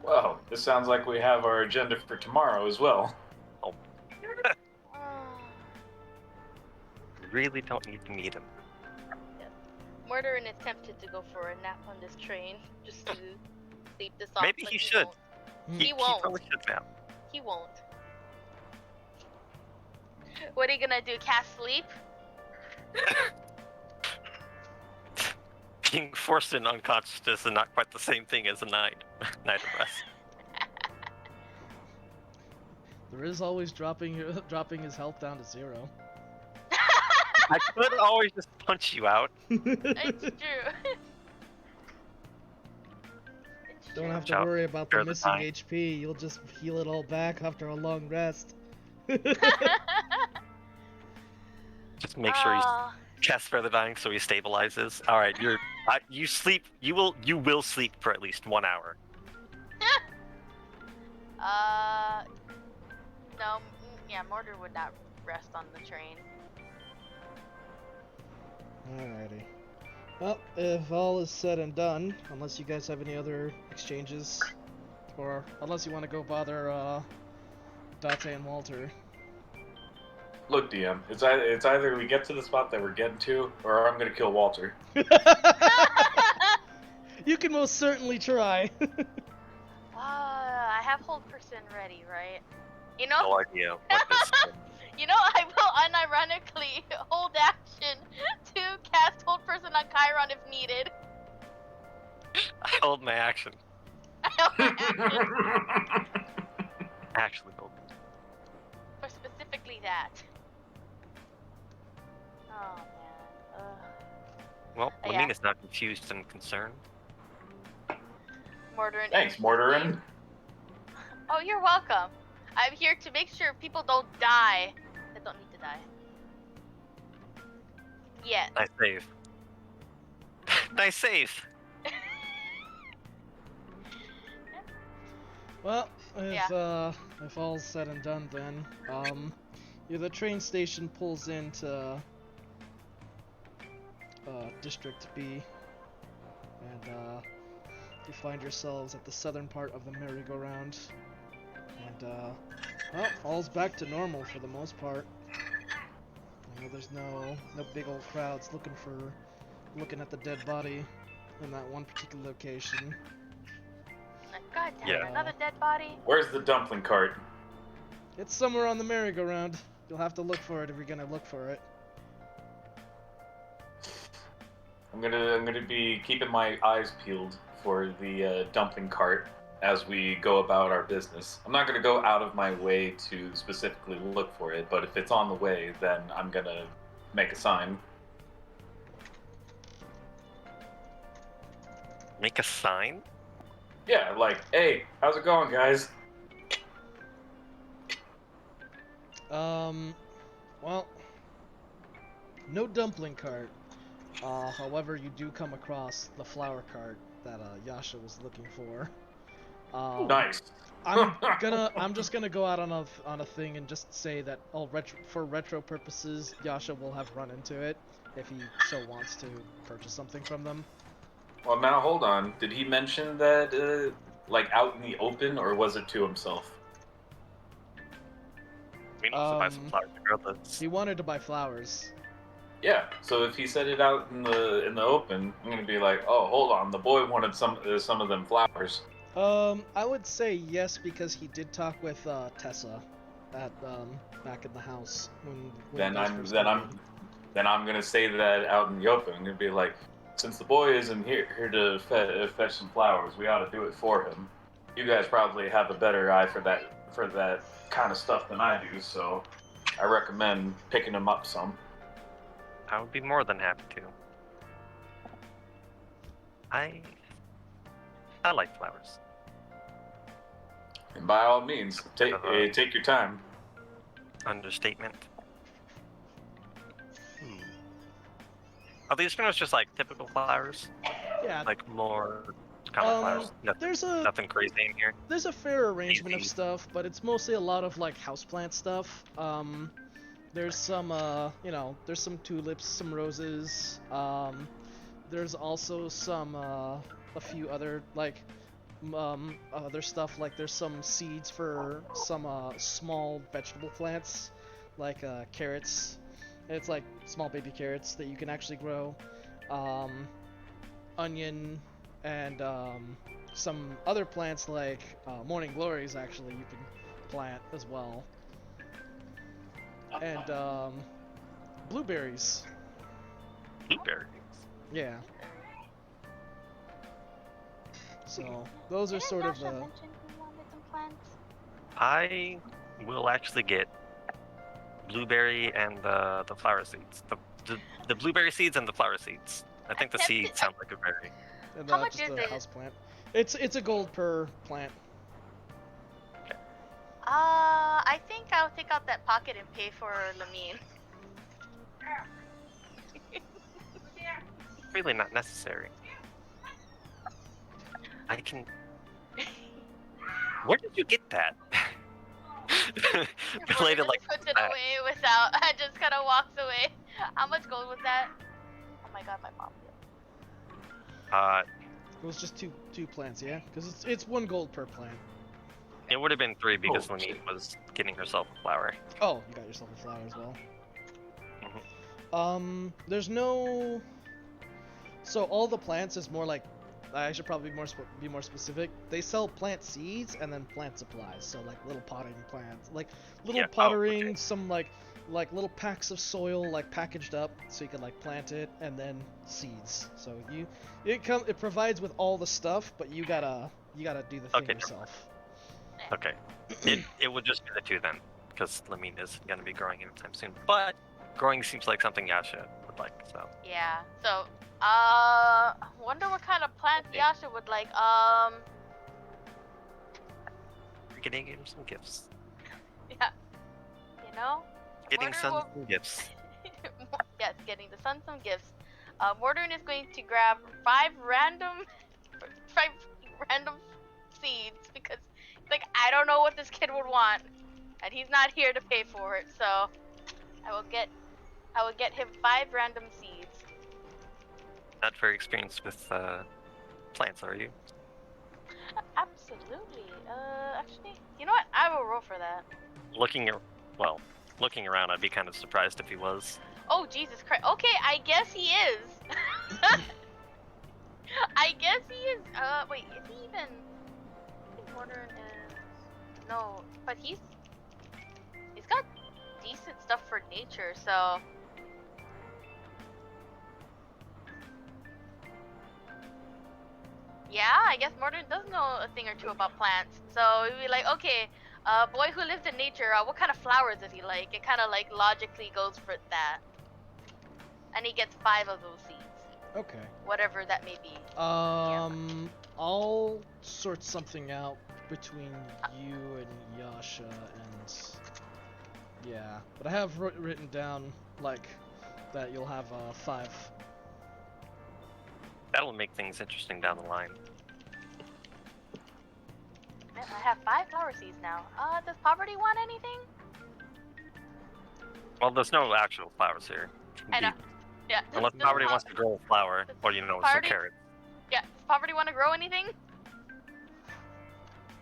Well, this sounds like we have our agenda for tomorrow as well. Really don't need to meet him. Mortarin is tempted to go for a nap on this train just to sleep this off. Maybe but he should. Won't. He won't. probably should now. He won't. What are you gonna do? Cast sleep? Being forced into unconsciousness is not quite the same thing as a night of rest. There is always dropping his health down to 0. I could always just punch you out. It's true. It's Don't true. have to Chop. worry about Spare the the missing time. HP. You'll just heal it all back after a long rest. Just make sure you Ah, cast Spare the Dying so he stabilizes. All right, you sleep. You will sleep for at least 1 hour. no, yeah, Mortar would not rest on the train. Alrighty. Well, if all is said and done, unless you guys have any other exchanges, or unless you want to go bother Date and Walter. Look, DM, it's either we get to the spot that we're getting to, or I'm gonna kill Walter. You can most certainly try. I have hold person ready, right? You know, No idea what this. you know, I will unironically hold action to cast hold person on Chiron if needed. I hold my action. Action Actually, hold. for specifically that. Oh man. Well, Yeah. Lamine is not confused and concerned. Mortarin. Thanks, Mortarin. Oh, you're welcome. I'm here to make sure people don't die that don't need to die. Yet. Nice save. Nice save. Well, if all's said and done, then the train station pulls into District B, and you find yourselves at the southern part of the merry-go-round, and well, all's back to normal for the most part. You know, there's no big old crowds looking at the dead body in that one particular location. God damn Yeah. it, another dead body? Where's the dumpling cart? It's somewhere on the merry-go-round. You'll have to look for it if you're gonna look for it. I'm gonna be keeping my eyes peeled for the dumpling cart as we go about our business. I'm not gonna go out of my way to specifically look for it, but if it's on the way, then I'm gonna make a sign. Make a sign? Yeah, like, hey, how's it going, guys? Well, no dumpling cart. However, you do come across the flower cart that Yasha was looking for. Nice. I'm just gonna go out on a thing and just say that for retro purposes, Yasha will have run into it if he so wants to purchase something from them. Well, now hold on. Did he mention that, like, out in the open, or was it to himself? We need to buy some flowers regardless. He wanted to buy flowers. Yeah. So if he said it out in the open, I'm gonna be like, oh, hold on. The boy wanted some of them flowers. I would say yes because he did talk with Tessa at back in the house when Then you guys I'm first then moved I'm in. then I'm gonna say that out in the open. I'm gonna be like, since the boy isn't here to fetch some flowers, we ought to do it for him. You guys probably have a better eye for that kind of stuff than I do, so I recommend picking him up some. I would be more than happy to. I like flowers. And by all means, take your time. Understatement. Are these pretty much just like typical flowers? Yeah. Like more common flowers. Nothing crazy in here. There's a fair arrangement of Easy. stuff, but it's mostly a lot of like houseplant stuff. There's some there's some tulips, some roses. There's also some a few other like other stuff, like there's some seeds for some small vegetable plants like carrots. It's like small baby carrots that you can actually grow. Onion and some other plants like morning glories actually you can plant as well. And blueberries. Blueberries. Yeah. So those are Didn't sort sort of Yasha the. mention he wanted some plants? I will actually get blueberry and the flower seeds. The blueberry seeds and the flower seeds. I think the seeds sound like a berry. And How much just is a it? house plant. It's a gold per plant. I think I'll take out that pocket and pay for Lamine. Really not necessary. I can. Where did you get that? Morgan Related like just puts it that. away without. I just kind of walks away. How much gold was that? Oh my god, my mom. It was just two plants, yeah, because it's 1 gold per plant. It would have been 3 because Oh, Lamine shit. was getting herself a flower. Oh, you got yourself a flower as well. Mhm. There's no. So all the plants is more like. I should probably be more specific. They sell plant seeds and then plant supplies. So like little potting plants, like little Yeah, oh, pottering, okay. some like little packs of soil like packaged up so you can like plant it, and then seeds. So it provides with all the stuff, but you gotta do the thing Okay. yourself. Okay. It would just be the 2 then, because Lamine isn't going to be growing anytime soon. But growing seems like something Yasha would like, so. Yeah. So, wonder what kind of plants Yasha would like. We're getting him some gifts. Yeah. You know. Getting Wonder some what- gifts. Yes, getting the sun some gifts. Mordrin is going to grab 5 random seeds because he's like, I don't know what this kid would want, and he's not here to pay for it. So I will get him 5 random seeds. Not very experienced with plants, are you? Absolutely. Actually, you know what? I will roll for that. Looking around, I'd be kind of surprised if he was. Oh, Jesus Christ. Okay, I guess he is. I guess he is. Wait, is he even? I think Mordrin is. No, but he's got decent stuff for nature, so. Yeah, I guess Mordrin does know a thing or two about plants. So he'd be like, okay, boy who lives in nature, what kind of flowers does he like? It kind of like logically goes for that. And he gets 5 of those seeds. Okay. Whatever that may be. I'll sort something out between you and Yasha and yeah, but I have written down like that you'll have 5. That'll make things interesting down the line. Yeah, I have 5 flower seeds now. Does Poverty want anything? Well, there's no actual flowers here. I know. Indeed. Yeah. Unless does Poverty wants to grow a flower, or some Poverty- carrots. Yeah. Does Poverty want to grow anything?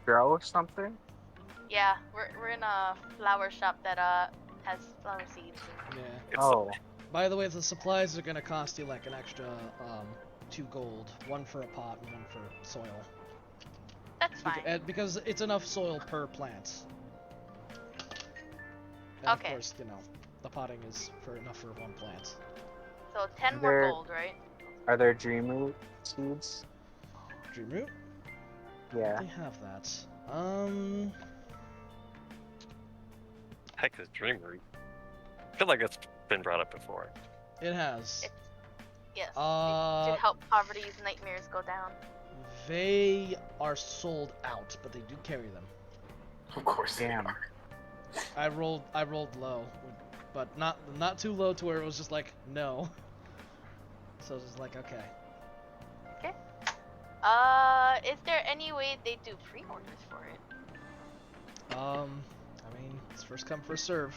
Grow something? Yeah, we're in a flower shop that has flower seeds. Yeah. It's Oh, By the way, the supplies are gonna cost you like an extra 2 gold, 1 for a pot and 1 for soil. That's fine. Because it's enough soil per plant. And Okay. Of course, the potting is enough for 1 plant. So 10 more There- gold, right? are there dream root seeds? Dream root? Yeah. They have that. heck is Dream Root. I feel like it's been brought up before. It has. Yes. Uh, to help Poverty's nightmares go down. They are sold out, but they do carry them. Of course they Damn. are. I rolled low, but not too low to where it was just like no. So it was just like okay. Is there any way they do pre-orders for it? I mean, it's first come first serve.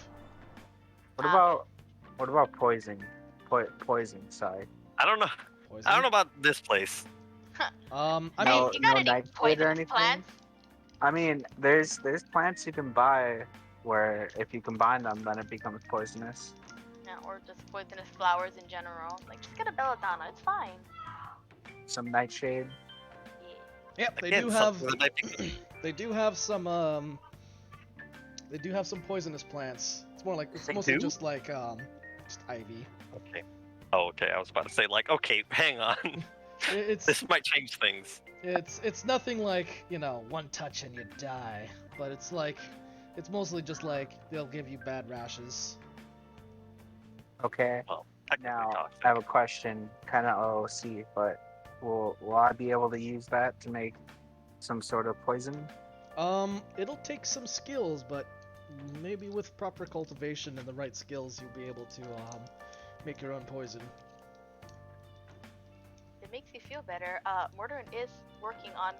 What about poison? Poison side. I don't know. Poison. I don't know about this place. I No. mean, You got any nightshade or poisonous anything? plants? I mean, there's plants you can buy where if you combine them, then it becomes poisonous. Yeah, or just poisonous flowers in general. Like, just get a belladonna, it's fine. Some nightshade. Yeah. yep, they Again, do have something that might be- they do have some poisonous plants. It's more like it's They mostly do? just like just ivy. Okay. Oh, okay. I was about to say, like, okay, hang on. It's This might change things. it's nothing like, 1 touch and you die, but it's mostly just like they'll give you bad rashes. Okay. Technically Now toxic. I have a question, kind of OOC, but will I be able to use that to make some sort of poison? It'll take some skills, but maybe with proper cultivation and the right skills, you'll be able to make your own poison. It makes you feel better. Mordorin is working on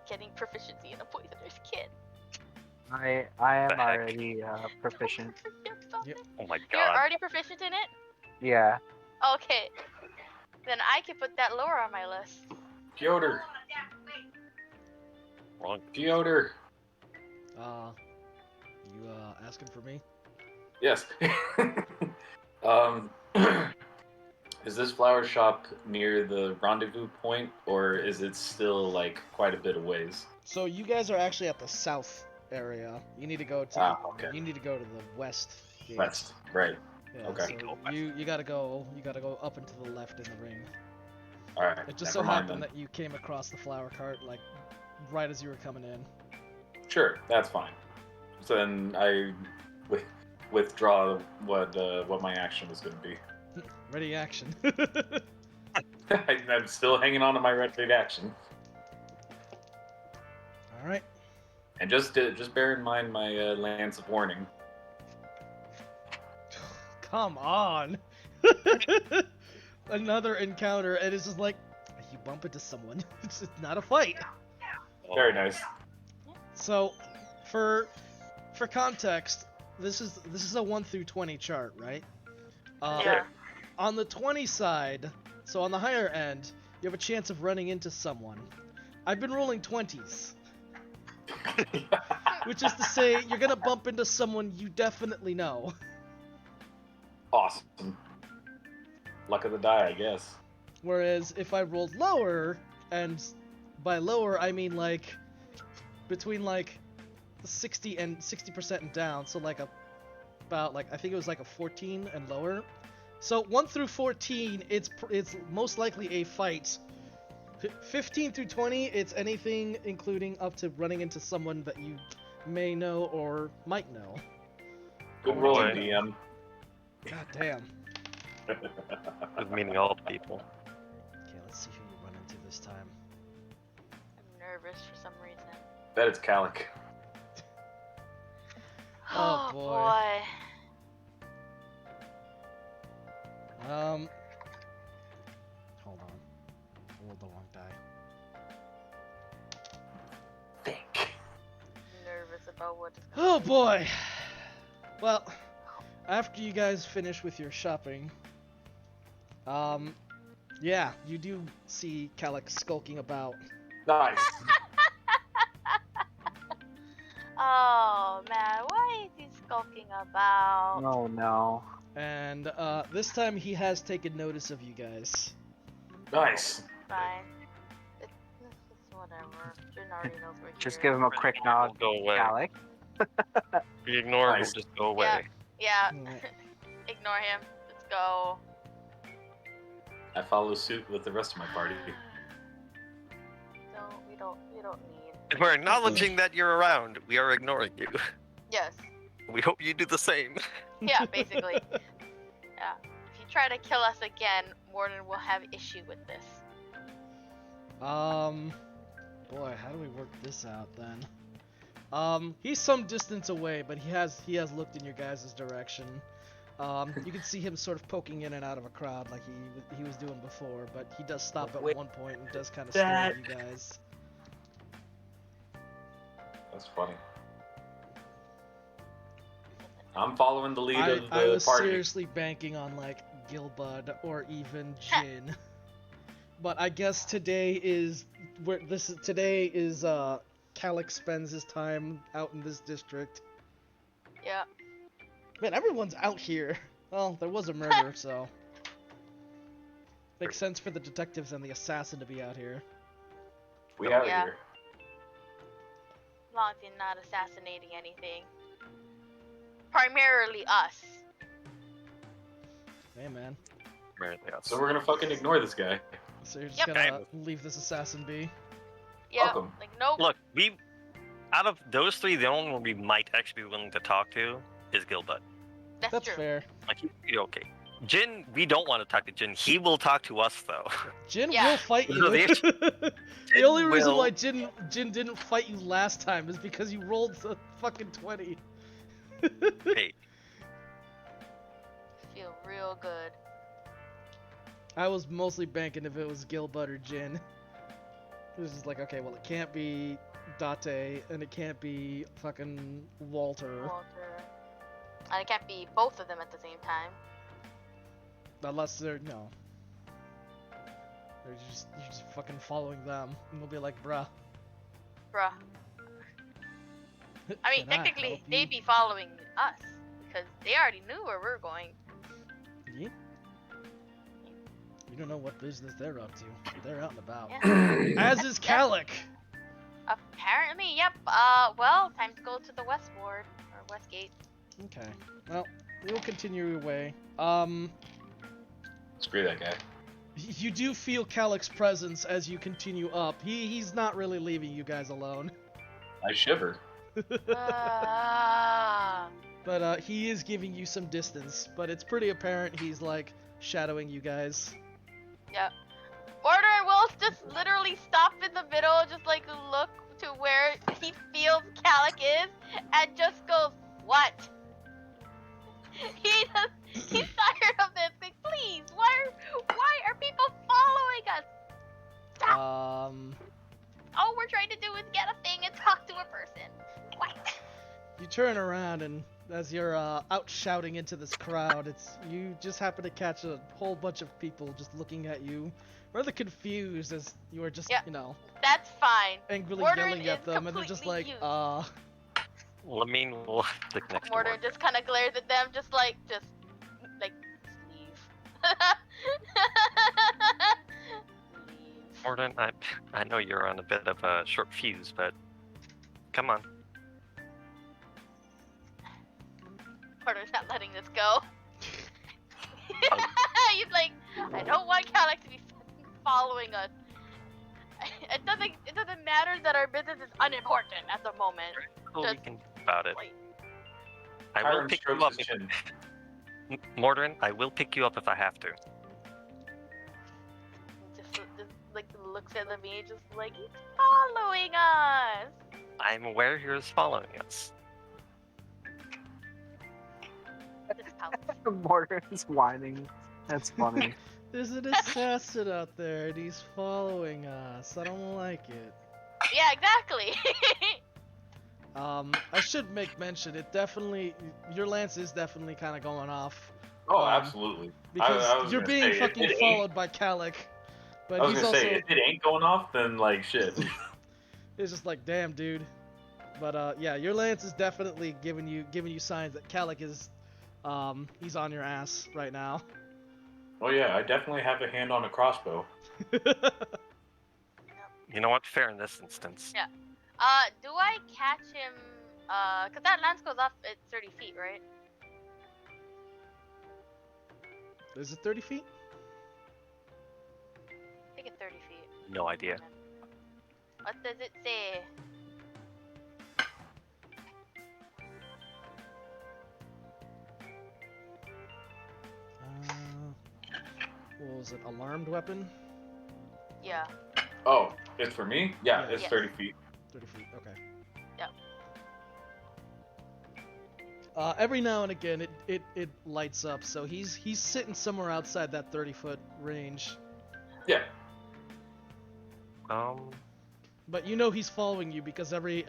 getting proficiency in a poisoner's kit. I am The heck? already proficient. Yep. Oh my You're god. already proficient in it? Yeah. Okay. Then I can put that lower on my list. Piotr, Wrong. Piotr. You asking for me? Yes. Is this flower shop near the rendezvous point, or is it still like quite a bit of ways? So you guys are actually at the south area. You need to go to Okay. you need to go to the west gate. West, right? Yeah, Okay. So you gotta go up and to the left in the ring. All right. It just never so mind happened then. that you came across the flower cart like right as you were coming in. Sure, that's fine. So then I withdraw what my action was going to be. Ready action. I'm still hanging on to my ready action. All right. And just bear in mind my lance of warning. Come on. Another encounter, and it's just like you bump into someone. It's not a fight. Very nice. So, for context, this is a 1 through 20 chart, right? Yeah. On the 20 side, so on the higher end, you have a chance of running into someone. I've been rolling 20s, which is to say you're gonna bump into someone you definitely know. Awesome. Luck of the die, I guess. Whereas if I rolled lower, and by lower I mean like between like 60% and down, so like about like I think it was like a 14 and lower. So 1 through 14, it's most likely a fight. 15 through 20, it's anything including up to running into someone that you may know or might know. Good Oh, rolling, boy. DM. God damn. With meaning all the people. Okay, let's see who you run into this time. I'm nervous for some reason. Bet it's Calic. Oh, boy. Hold on. I rolled the wrong die. Think. about what. Oh boy. Well, after you guys finish with your shopping, yeah, you do see Calyx skulking about. Nice. Oh man, what is he skulking about? Oh no. And this time he has taken notice of you guys. Nice. Fine. It's whatever. Jin already knows we're Just here. give him a quick nod, Go away. Alec. If we ignore him, Nice. we'll just go away. Yeah, Alright. ignore him. Let's go. I follow suit with the rest of my party. We don't need. If we're acknowledging that you're around, we are ignoring you. Yes. We hope you do the same. Yeah, basically. Yeah. If you try to kill us again, Morden will have issue with this. Boy, how do we work this out then? He's some distance away, but he has looked in your guys' direction. You can see him sort of poking in and out of a crowd like he was doing before, but he does stop at one point and does kind of stare at you guys. That's funny. I'm following the lead of the I was party. seriously banking on like Gilbud or even Jin. But I guess today is Calyx spends his time out in this district. Yeah. Man, everyone's out here. Well, there was a murder, so makes sense for the detectives and the assassin to be out here. We out Yeah. here. As long as you're not assassinating anything. Primarily us. Hey, man. Apparently, yes. So we're gonna fucking ignore this guy. So you're just Yep. gonna leave this assassin be? Yeah. Welcome. Like nope. Look, out of those three, the only one we might actually be willing to talk to is Gilbud. That's That's true. fair. Like, he's okay. Jin, we don't want to talk to Jin. He will talk to us, though. Jin Yeah. will fight you. No, the issue- The only reason will- why Jin didn't fight you last time is because you rolled a fucking 20. Hey, Feel real good. I was mostly banking if it was Gilbud or Jin. It was just like, okay, well, it can't be Date, and it can't be fucking Walter. Walter. And it can't be both of them at the same time. Unless they're, no. You're just fucking following them, and they'll be like, bruh. Bruh. I mean, can I technically, help they'd you? be following us. Because they already knew where we're going. Yeah. You don't know what business they're up to. They're out and about. Yeah. As is Calic! Apparently, yep. Well, time to go to the West Ward. Or West Gate. Okay. Well, we'll continue your way. Screw that guy. You do feel Calic's presence as you continue up. He's not really leaving you guys alone. I shiver. But he is giving you some distance, but it's pretty apparent he's like shadowing you guys. Yep. Order and Will just literally stop in the middle, just like look to where he feels Calic is, and just goes, "What?" He's tired of this. Like, please, why are people following us? Stop! All we're trying to do is get a thing and talk to a person. What? You turn around and as you're out shouting into this crowd, you just happen to catch a whole bunch of people just looking at you, rather confused as you are just, Yeah. you know, That's fine. angrily Mordrin yelling at is them, and they're just like, completely used. well, I mean, we'll stick next to Mordor Mordor. just kind of glares at them, just like, leave. Leave. Morden, I know you're on a bit of a short fuse, but come on. Mordor's not letting this go. He's like, I don't want Calic to be following us. It doesn't matter that our business is unimportant at the moment. Cool, we Just can do about it. wait. I will Hiram pick you strokes up. his chin. Mordrin, I will pick you up if I have to. Just like looks at me, just like he's following us. I'm aware he is following us. This house. Morgan's whining. That's funny. there's an assassin out there and he's following us. I don't like it. Yeah, exactly. I should make mention. It definitely, your lance is definitely kind of going off. Oh, Um, absolutely. Because I was you're gonna being say, if fucking it ain't- followed by Calic, but I was he's gonna also. say, if it ain't going off, then like shit. It's just like, damn, dude. But yeah, your lance is definitely giving you signs that Calic is, he's on your ass right now. Oh yeah, I definitely have a hand on a crossbow. You know what? Fair in this instance. Yeah. Do I catch him? Cause that lance goes off at 30 feet, right? Is it 30 feet? I think it's 30 feet. No idea. What does it say? What was it? Alarmed weapon? Yeah. Oh, it's for me? Yeah, Yeah. it's Yes. 30 feet. 30 feet. Okay. Yep. Every now and again, it lights up. So he's sitting somewhere outside that 30-foot range. Yeah. But you know he's following you because every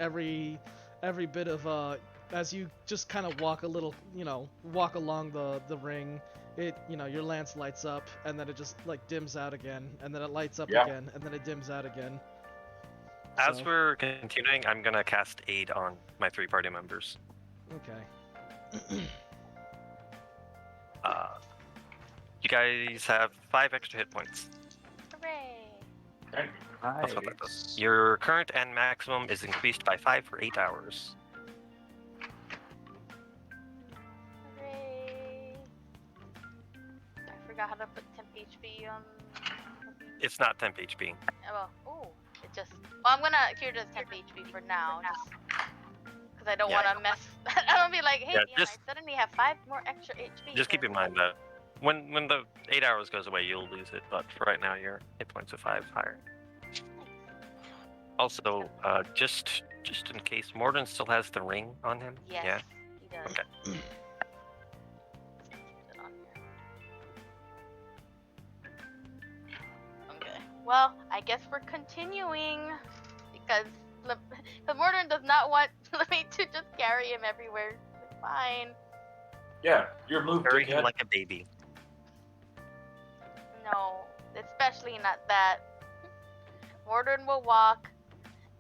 bit of as you just kind of walk a little, walk along the ring, your lance lights up and then it just like dims out again and then it lights up Yeah. again and then it dims out again. As So- we're continuing, I'm gonna cast aid on my 3 party members. Okay. You guys have 5 extra hit points. Hooray! Okay. That's what that does. Your current and maximum is increased by 5 for 8 hours. Hooray! I forgot how to put temp HP on. It's not temp HP. Well, ooh, it just. Well, I'm gonna cure this temp HP for now, just because I don't Yeah. want to mess. I don't be like, hey, Yeah, Dion, just- I suddenly have 5 more extra HP. Just keep in mind that when the 8 hours goes away, you'll lose it. But for right now, your hit points are 5 higher. Also, just in case, Morden still has the ring on him. Yes, Yeah. he does. Okay. Put it on here. Okay. Well, I guess we're continuing because Morden does not want me to just carry him everywhere. Fine. Yeah, your move, Carry him dickhead. like a baby. No, especially not that. Morden will walk.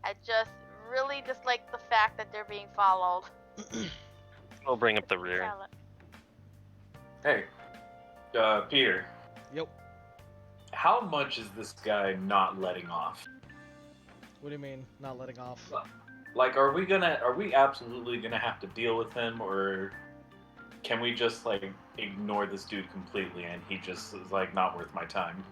I just really dislike the fact that they're being followed. We'll bring up the rear. Hey, Peter, Yep. how much is this guy not letting off? What do you mean not letting off? Like, are we absolutely gonna have to deal with him, or can we just like ignore this dude completely and he just is like not worth my time?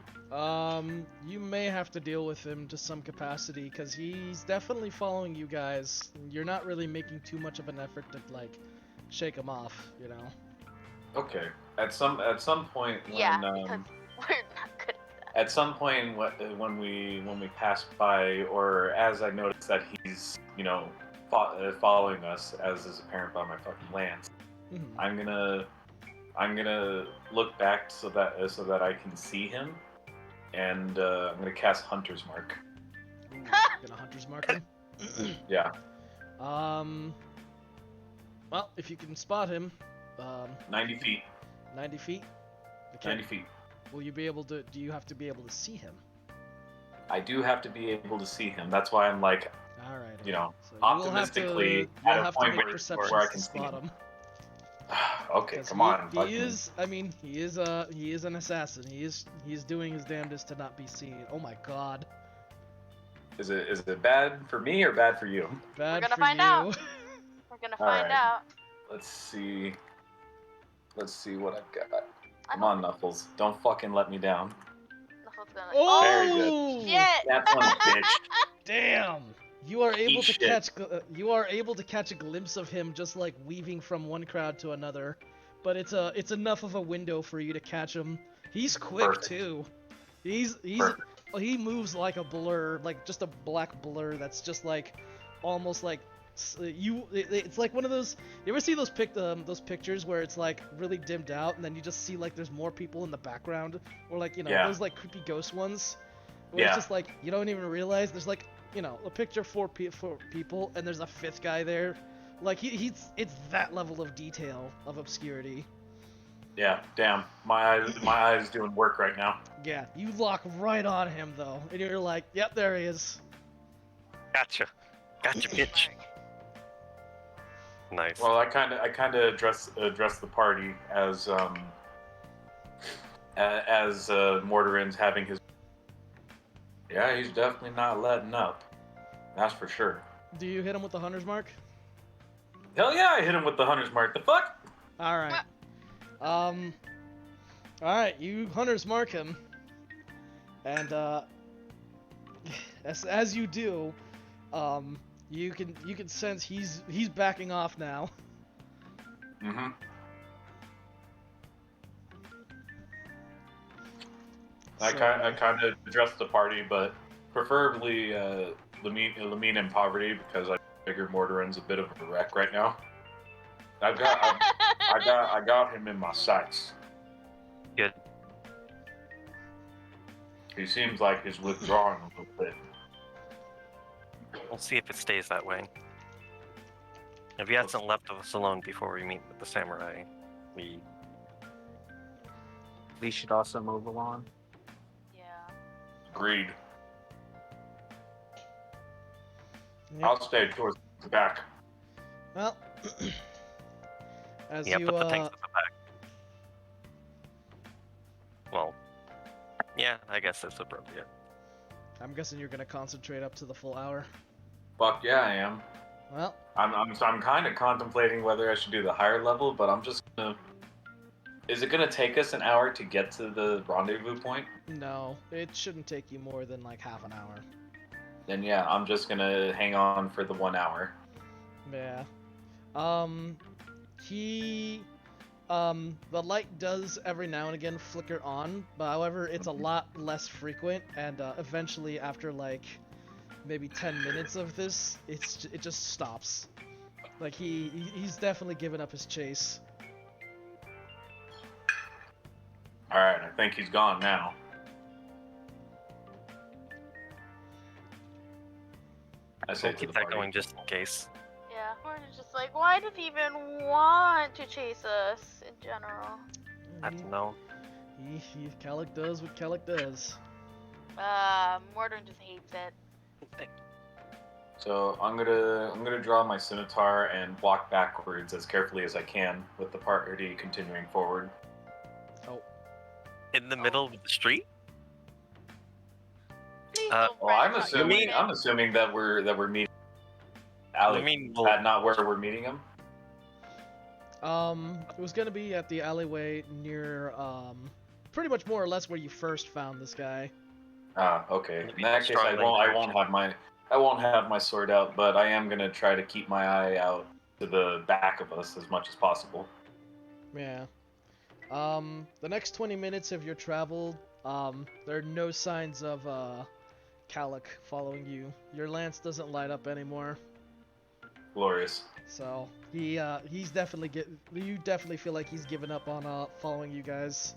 You may have to deal with him to some capacity because he's definitely following you guys. You're not really making too much of an effort to like shake him off, Okay. At some point when Yeah, because we're not good at that. at some point when we pass by, or as I notice that he's following us, as is apparent by my fucking lance, Mhm. I'm gonna look back so that I can see him, and I'm gonna cast Hunter's Mark. Ooh, gonna hunter's mark him. Yeah, Well, if you can spot him, 90 feet. 90 feet. Okay. 90 feet. Will you be able to? Do you have to be able to see him? I do have to be able to see him. That's why I'm like, All right. You know, so optimistically you'll at a have to point make where perceptions I to can see spot him. him. Okay, 'Cause come on. He fucking- is. I mean, he is an assassin. He is doing his damnedest to not be seen. Oh my god. Is it bad for me or bad for you? Bad gonna for find you. out. We're gonna find Alright. out. Let's see what I've got. I Come don't on, Knuckles. Don't fucking let me down. Knuckles gonna. Oh! Very good. Shit! That's one, bitch. Damn! You are able to shit. catch a glimpse of him just like weaving from one crowd to another, but it's enough of a window for you to catch him. He's quick Perfect. too. He's Perfect. he moves like a blur, like just a black blur that's just like almost like it's like one of those. You ever see those pictures where it's like really dimmed out and then you just see like there's more people in the background, or like Yeah. those like creepy ghost ones where it's Yeah. just like you don't even realize there's like a picture four people, and there's a fifth guy there. Like it's that level of detail of obscurity. Yeah, damn. My eyes doing work right now. Yeah, you lock right on him though, and you're like, yep, there he is. Gotcha, bitch. Nice. Well, I kind of address the party as Mortarin's having his. Yeah, he's definitely not letting up. That's for sure. Do you hit him with the hunter's mark? Hell yeah, I hit him with the hunter's mark. The fuck? All right. All right, you hunter's mark him, and as you do, you can sense he's backing off now. Mm-hmm. I kind of address the party, but preferably Lamine in poverty, because I figure Mortarin's a bit of a wreck right now. I got him in my sights. Good. He seems like he's withdrawing a little bit. We'll see if it stays that way. If he hasn't left us alone before we meet with the samurai, we should also move along. Yeah. Agreed. Yep. I'll stay towards the back. Well, as yeah, you put the tanks at the back. Well, yeah, I guess that's appropriate. I'm guessing you're gonna concentrate up to the full hour. Fuck yeah, I am. Well, I'm kind of contemplating whether I should do the higher level, but I'm just gonna. Is it gonna take us an hour to get to the rendezvous point? no, it shouldn't take you more than like half an hour. Then yeah, I'm just gonna hang on for the 1 hour. Yeah. The light does every now and again flicker on, but however, it's a lot less frequent, and eventually, after like maybe 10 minutes of this, it just stops. Like he's definitely given up his chase. All right, I think he's gone now. I say We'll to keep the that party. going just in case. Yeah, we're just like, why does he even want to chase us in general? I don't know. Calic does what Calic does. Mordor just hates it. So I'm gonna draw my scimitar and walk backwards as carefully as I can, with the party continuing forward. Oh, In the middle of the street? Please Uh, don't Well, brag I'm about your assuming women. I'm assuming that we're meeting. Alex, I mean, is that not where we're meeting him? it was gonna be at the alleyway near, pretty much more or less where you first found this guy. Ah, okay. Maybe In that case, strong I won't have my sword out, but I am gonna try to keep my eye out to the back of us as much as possible. Yeah. The next 20 minutes of your travel, there are no signs of, Calic following you. Your lance doesn't light up anymore. Glorious. So, he's definitely you definitely feel like he's given up on, following you guys.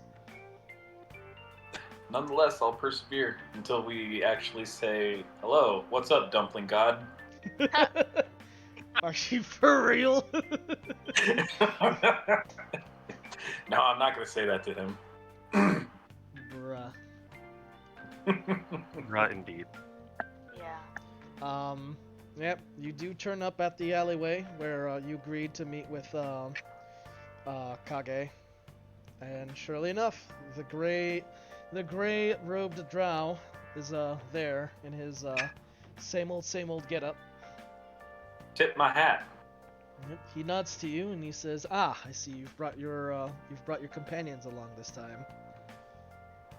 Nonetheless, I'll persevere until we actually say, hello, what's up, Dumpling God? Are you for real? No, I'm not going to say that to him. Bruh. Right, indeed. Yeah. Yep, you do turn up at the alleyway where you agreed to meet with Kage. And surely enough, the gray robed drow is there in his same old getup. Tip my hat. Yep, he nods to you and he says, "Ah, I see you've brought your companions along this time."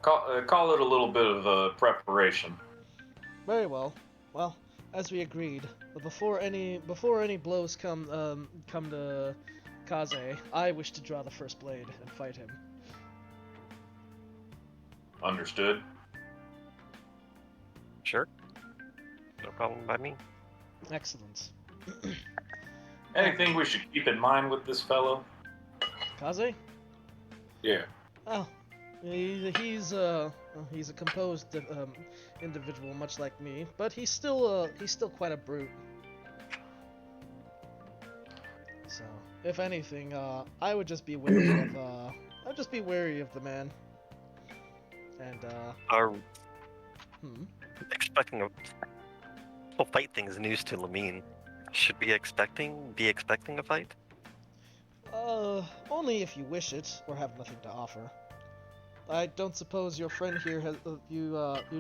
Call it a little bit of preparation. Very well. Well, as we agreed, but before any blows come to Kaze, I wish to draw the first blade and fight him. Understood. Sure. No problem by me. Excellent. Anything we should keep in mind with this fellow? Kaze? Yeah. Oh, He's a composed individual, much like me, but he's still quite a brute. So, if anything, I would just be wary of I'd just be wary of the man. And Are hmm. expecting a whole fight thing is news to Lamine. Should we be expecting a fight? Only if you wish it or have nothing to offer. I don't suppose your friend here has you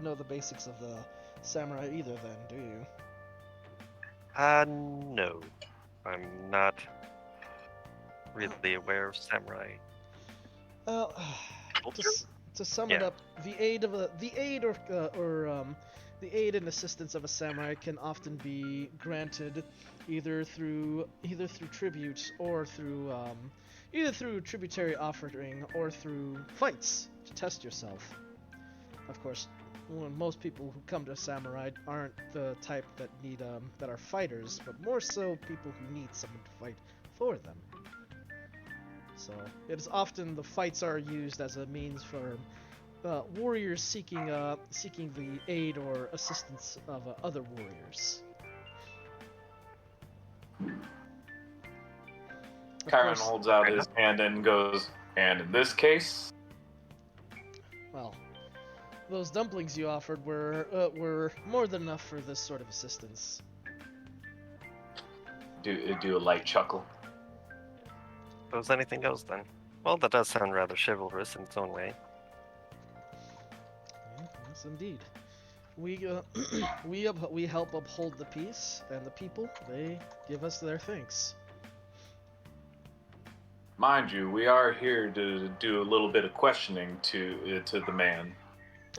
know the basics of the samurai either, then, do you? No. I'm not really aware of samurai. Well, Culture? to sum it Yeah. up, the aid and assistance of a samurai can often be granted either through tribute or through either through tributary offering or through fights to test yourself. Of course, most people who come to samurai aren't the type that need that are fighters, but more so people who need someone to fight for them. So it is often the fights are used as a means for warriors seeking the aid or assistance of other warriors. Of Chiron course, holds out his hand and goes, and in this case, well, those dumplings you offered were more than enough for this sort of assistance. do a light chuckle. If there's anything else, then. Well, that does sound rather chivalrous in its own way. Yes, indeed. We we help uphold the peace, and the people they give us their thanks. Mind you, we are here to do a little bit of questioning to the man.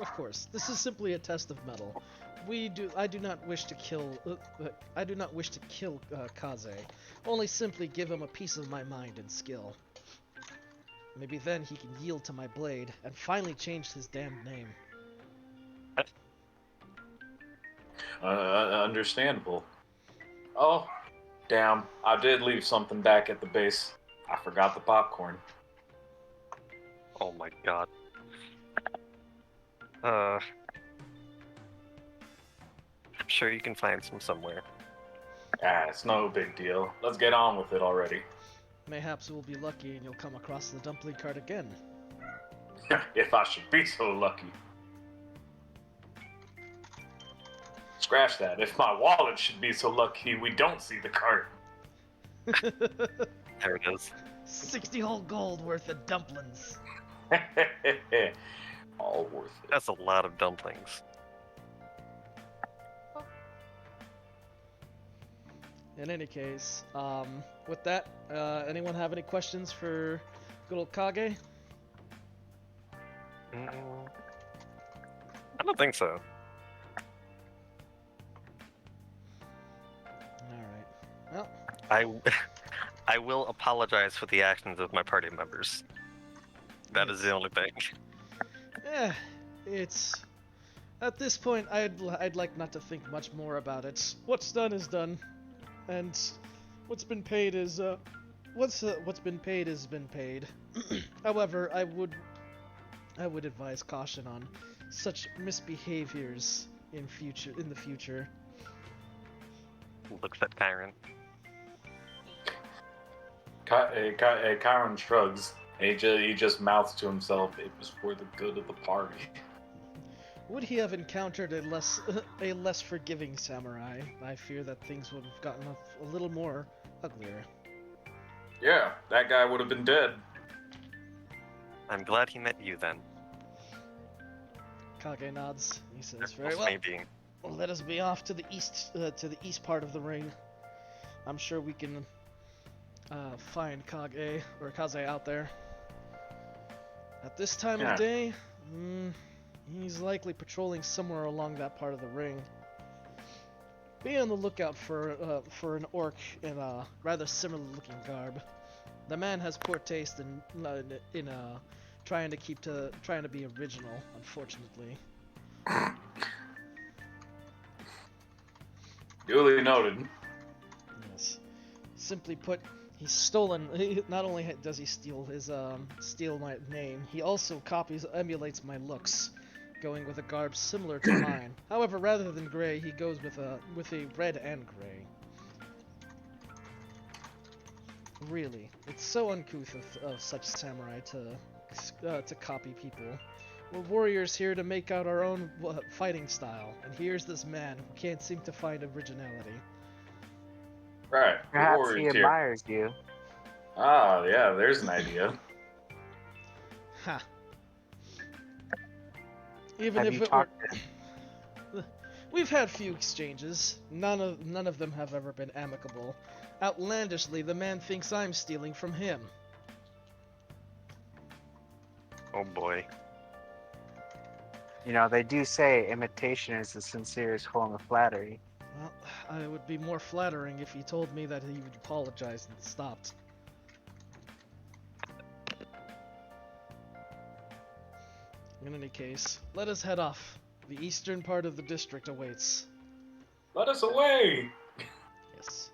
Of course, this is simply a test of mettle. I do not wish to kill. Kaze. Only simply give him a piece of my mind and skill. Maybe then he can yield to my blade and finally change his damned name. Understandable. Oh, damn! I did leave something back at the base. I forgot the popcorn. Oh my god. I'm sure you can find some somewhere. Ah, it's no big deal. Let's get on with it already. Mayhaps we'll be lucky and you'll come across the dumpling cart again. If I should be so lucky. Scratch that. If my wallet should be so lucky, we don't see the cart. There it is. 60 whole gold worth of dumplings. All worth it. That's a lot of dumplings. In any case, with that, anyone have any questions for good old Kage? I don't think so. Alright. Well, I will apologize for the actions of my party members. That is the only thing. It's... At this point, I'd like not to think much more about it. What's done is done. And what's been paid is, what's been paid has been paid. However, I would advise caution on such misbehaviors in the future. Looks at Kyron. Chiron shrugs. And he just mouths to himself, "It was for the good of the party." Would he have encountered a less forgiving samurai, I fear that things would have gotten a little more uglier. Yeah, that guy would have been dead. I'm glad he met you then. Kage nods. He says, Most "Very well. maybe. Well, let us be off to the east part of the ring. I'm sure we can find Kage or Kaze out there. At this time of day, he's likely patrolling somewhere along that part of the ring. Be on the lookout for an orc in a rather similar-looking garb. The man has poor taste in trying to be original, unfortunately." Duly noted. Yes. Simply put, He's stolen. Not only does he steal my name, he also emulates my looks, going with a garb similar to mine. However, rather than gray, he goes with a red and gray. Really, it's so uncouth of such samurai to copy people. We're warriors here to make out our own fighting style, and here's this man who can't seem to find originality. Right. Perhaps he here. admires you. Ah, yeah, there's an idea. Ha. Even Have if you it talked were... We've had few exchanges. None of them have ever been amicable. Outlandishly, the man thinks I'm stealing from him. Oh boy. You know, they do say imitation is the sincerest form of flattery. Well, it would be more flattering if he told me that he would apologize and stopped. In any case, let us head off. The eastern part of the district awaits. Let us away! Yes.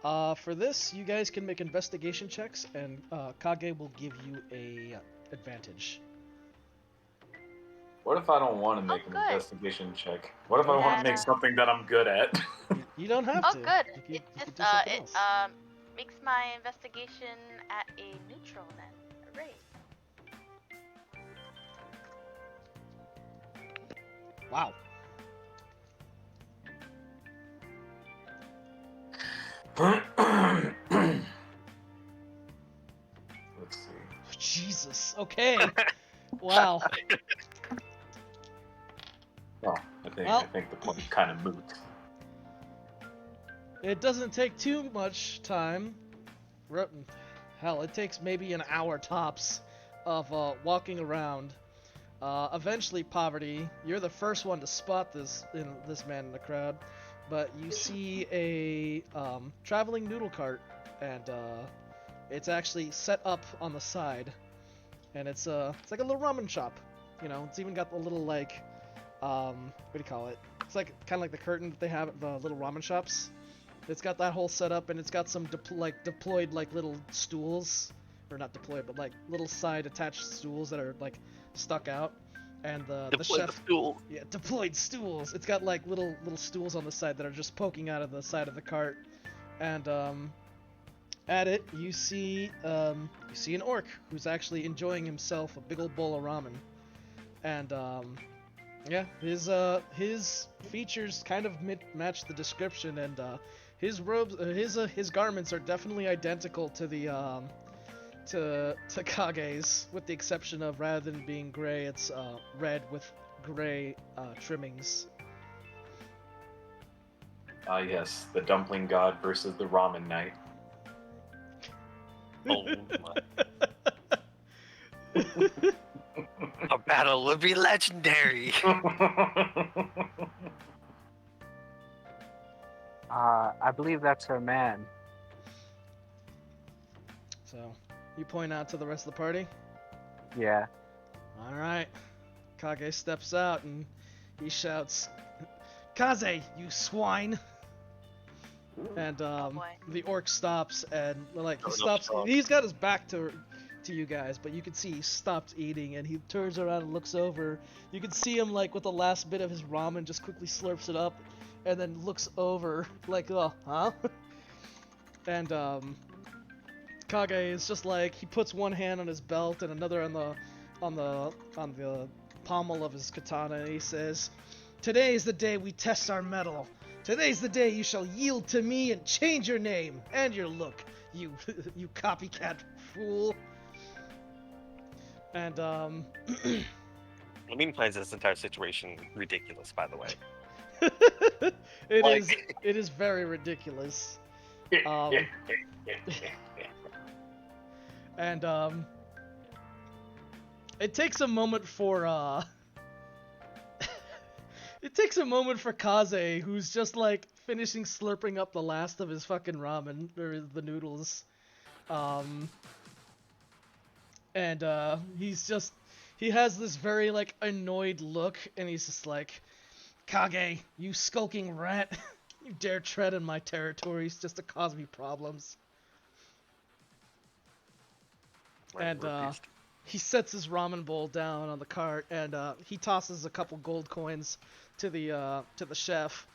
For this, you guys can make investigation checks, and Kage will give you a advantage. What if I don't want to make an investigation check? What if I want to make something that I'm good at? You don't have to. Good. You It could just do something else. makes my investigation at a neutral then. Hooray. Wow. Let's see. Jesus. Okay. Wow. Well, I think the point kind of moot. It doesn't take too much time. Hell, it takes maybe an hour tops of walking around. Eventually, Poverty, you're the first one to spot this man in the crowd, but you see a traveling noodle cart, and it's actually set up on the side, and it's like a little ramen shop. You know, it's even got the little like what do you call it? It's like kind of like the curtain that they have at the little ramen shops. It's got that whole setup, and it's got some deployed like little stools, or not deployed, but like little side attached stools that are like stuck out, and the chef deployed stools. It's got like little stools on the side that are just poking out of the side of the cart, and at it you see an orc who's actually enjoying himself a big old bowl of ramen, and yeah, his features kind of match the description, and his robes, his garments are definitely identical to the to Kage's, with the exception of rather than being gray, it's red with gray trimmings. Ah, yes, the dumpling god versus the ramen knight. Oh my. A battle would be legendary. I believe that's her man. So, you point out to the rest of the party? Yeah. Alright. Kage steps out and he shouts, "Kaze, you swine!" And the orc stops and like he stops. He's got his back to you guys, but you can see he stopped eating and he turns around and looks over. You can see him like with the last bit of his ramen just quickly slurps it up and then looks over like, "Oh, huh?" And Kage is just like, he puts one hand on his belt and another on the pommel of his katana, and he says, "Today is the day we test our mettle. Today's the day you shall yield to me and change your name and your look, you you copycat fool." And Lamine finds this entire situation ridiculous, by the way. It is very ridiculous. And it takes a moment for it takes a moment for Kaze, who's just like finishing slurping up the last of his fucking ramen, or the noodles. And he has this very like annoyed look, and he's just like, "Kage, you skulking rat, you dare tread in my territories just to cause me problems." And he sets his ramen bowl down on the cart, and he tosses a couple gold coins to the chef,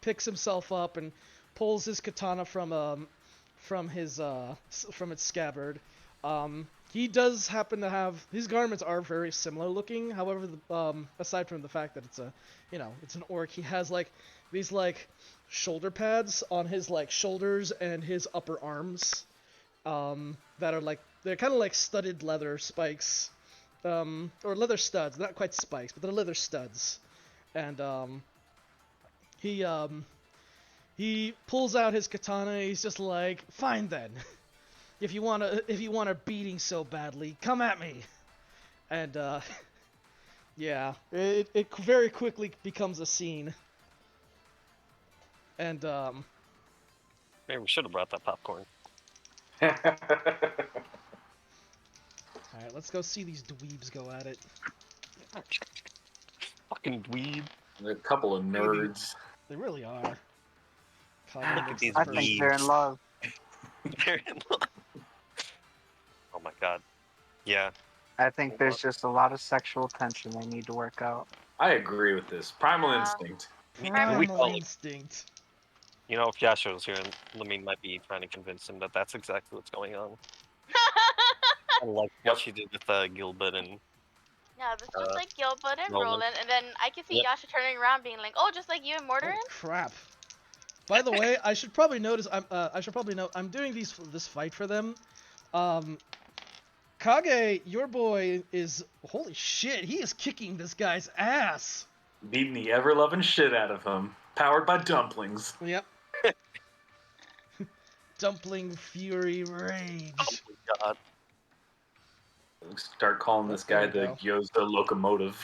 picks himself up, and pulls his katana from its scabbard. He does happen to have, his garments are very similar looking. However, aside from the fact that it's an orc, he has like these like shoulder pads on his like shoulders and his upper arms, that are like, they're kind of like studded leather spikes, or leather studs. Not quite spikes, but they're leather studs. And he pulls out his katana. He's just like, "Fine then. If you want a beating so badly, come at me." And yeah, it very quickly becomes a scene. And Maybe we should have brought that popcorn. all right, let's go see these dweebs go at it. Fucking dweeb. They're a couple of nerds. They really are. Look at these I think they're in love. They're in love. Oh my god. Yeah. I think there's just a lot of sexual tension they need to work out. I agree with this. Primal instinct. Primal instinct. You know, if Yasha's here, Lamine might be trying to convince him that that's exactly what's going on. I like what she did with Gilbert and... Yeah, this was like Gilbert and Roland. Roland, and then I can see Yasha turning around being like, "Oh, just like you and Mortarin?" Oh, crap. By the way, I should probably note I'm doing this fight for them. Kage, your boy is, holy shit, he is kicking this guy's ass. Beating the ever-loving shit out of him. Powered by dumplings. Yep. Dumpling Fury Rage. Oh my god. Start calling this guy There the we go. Gyoza locomotive.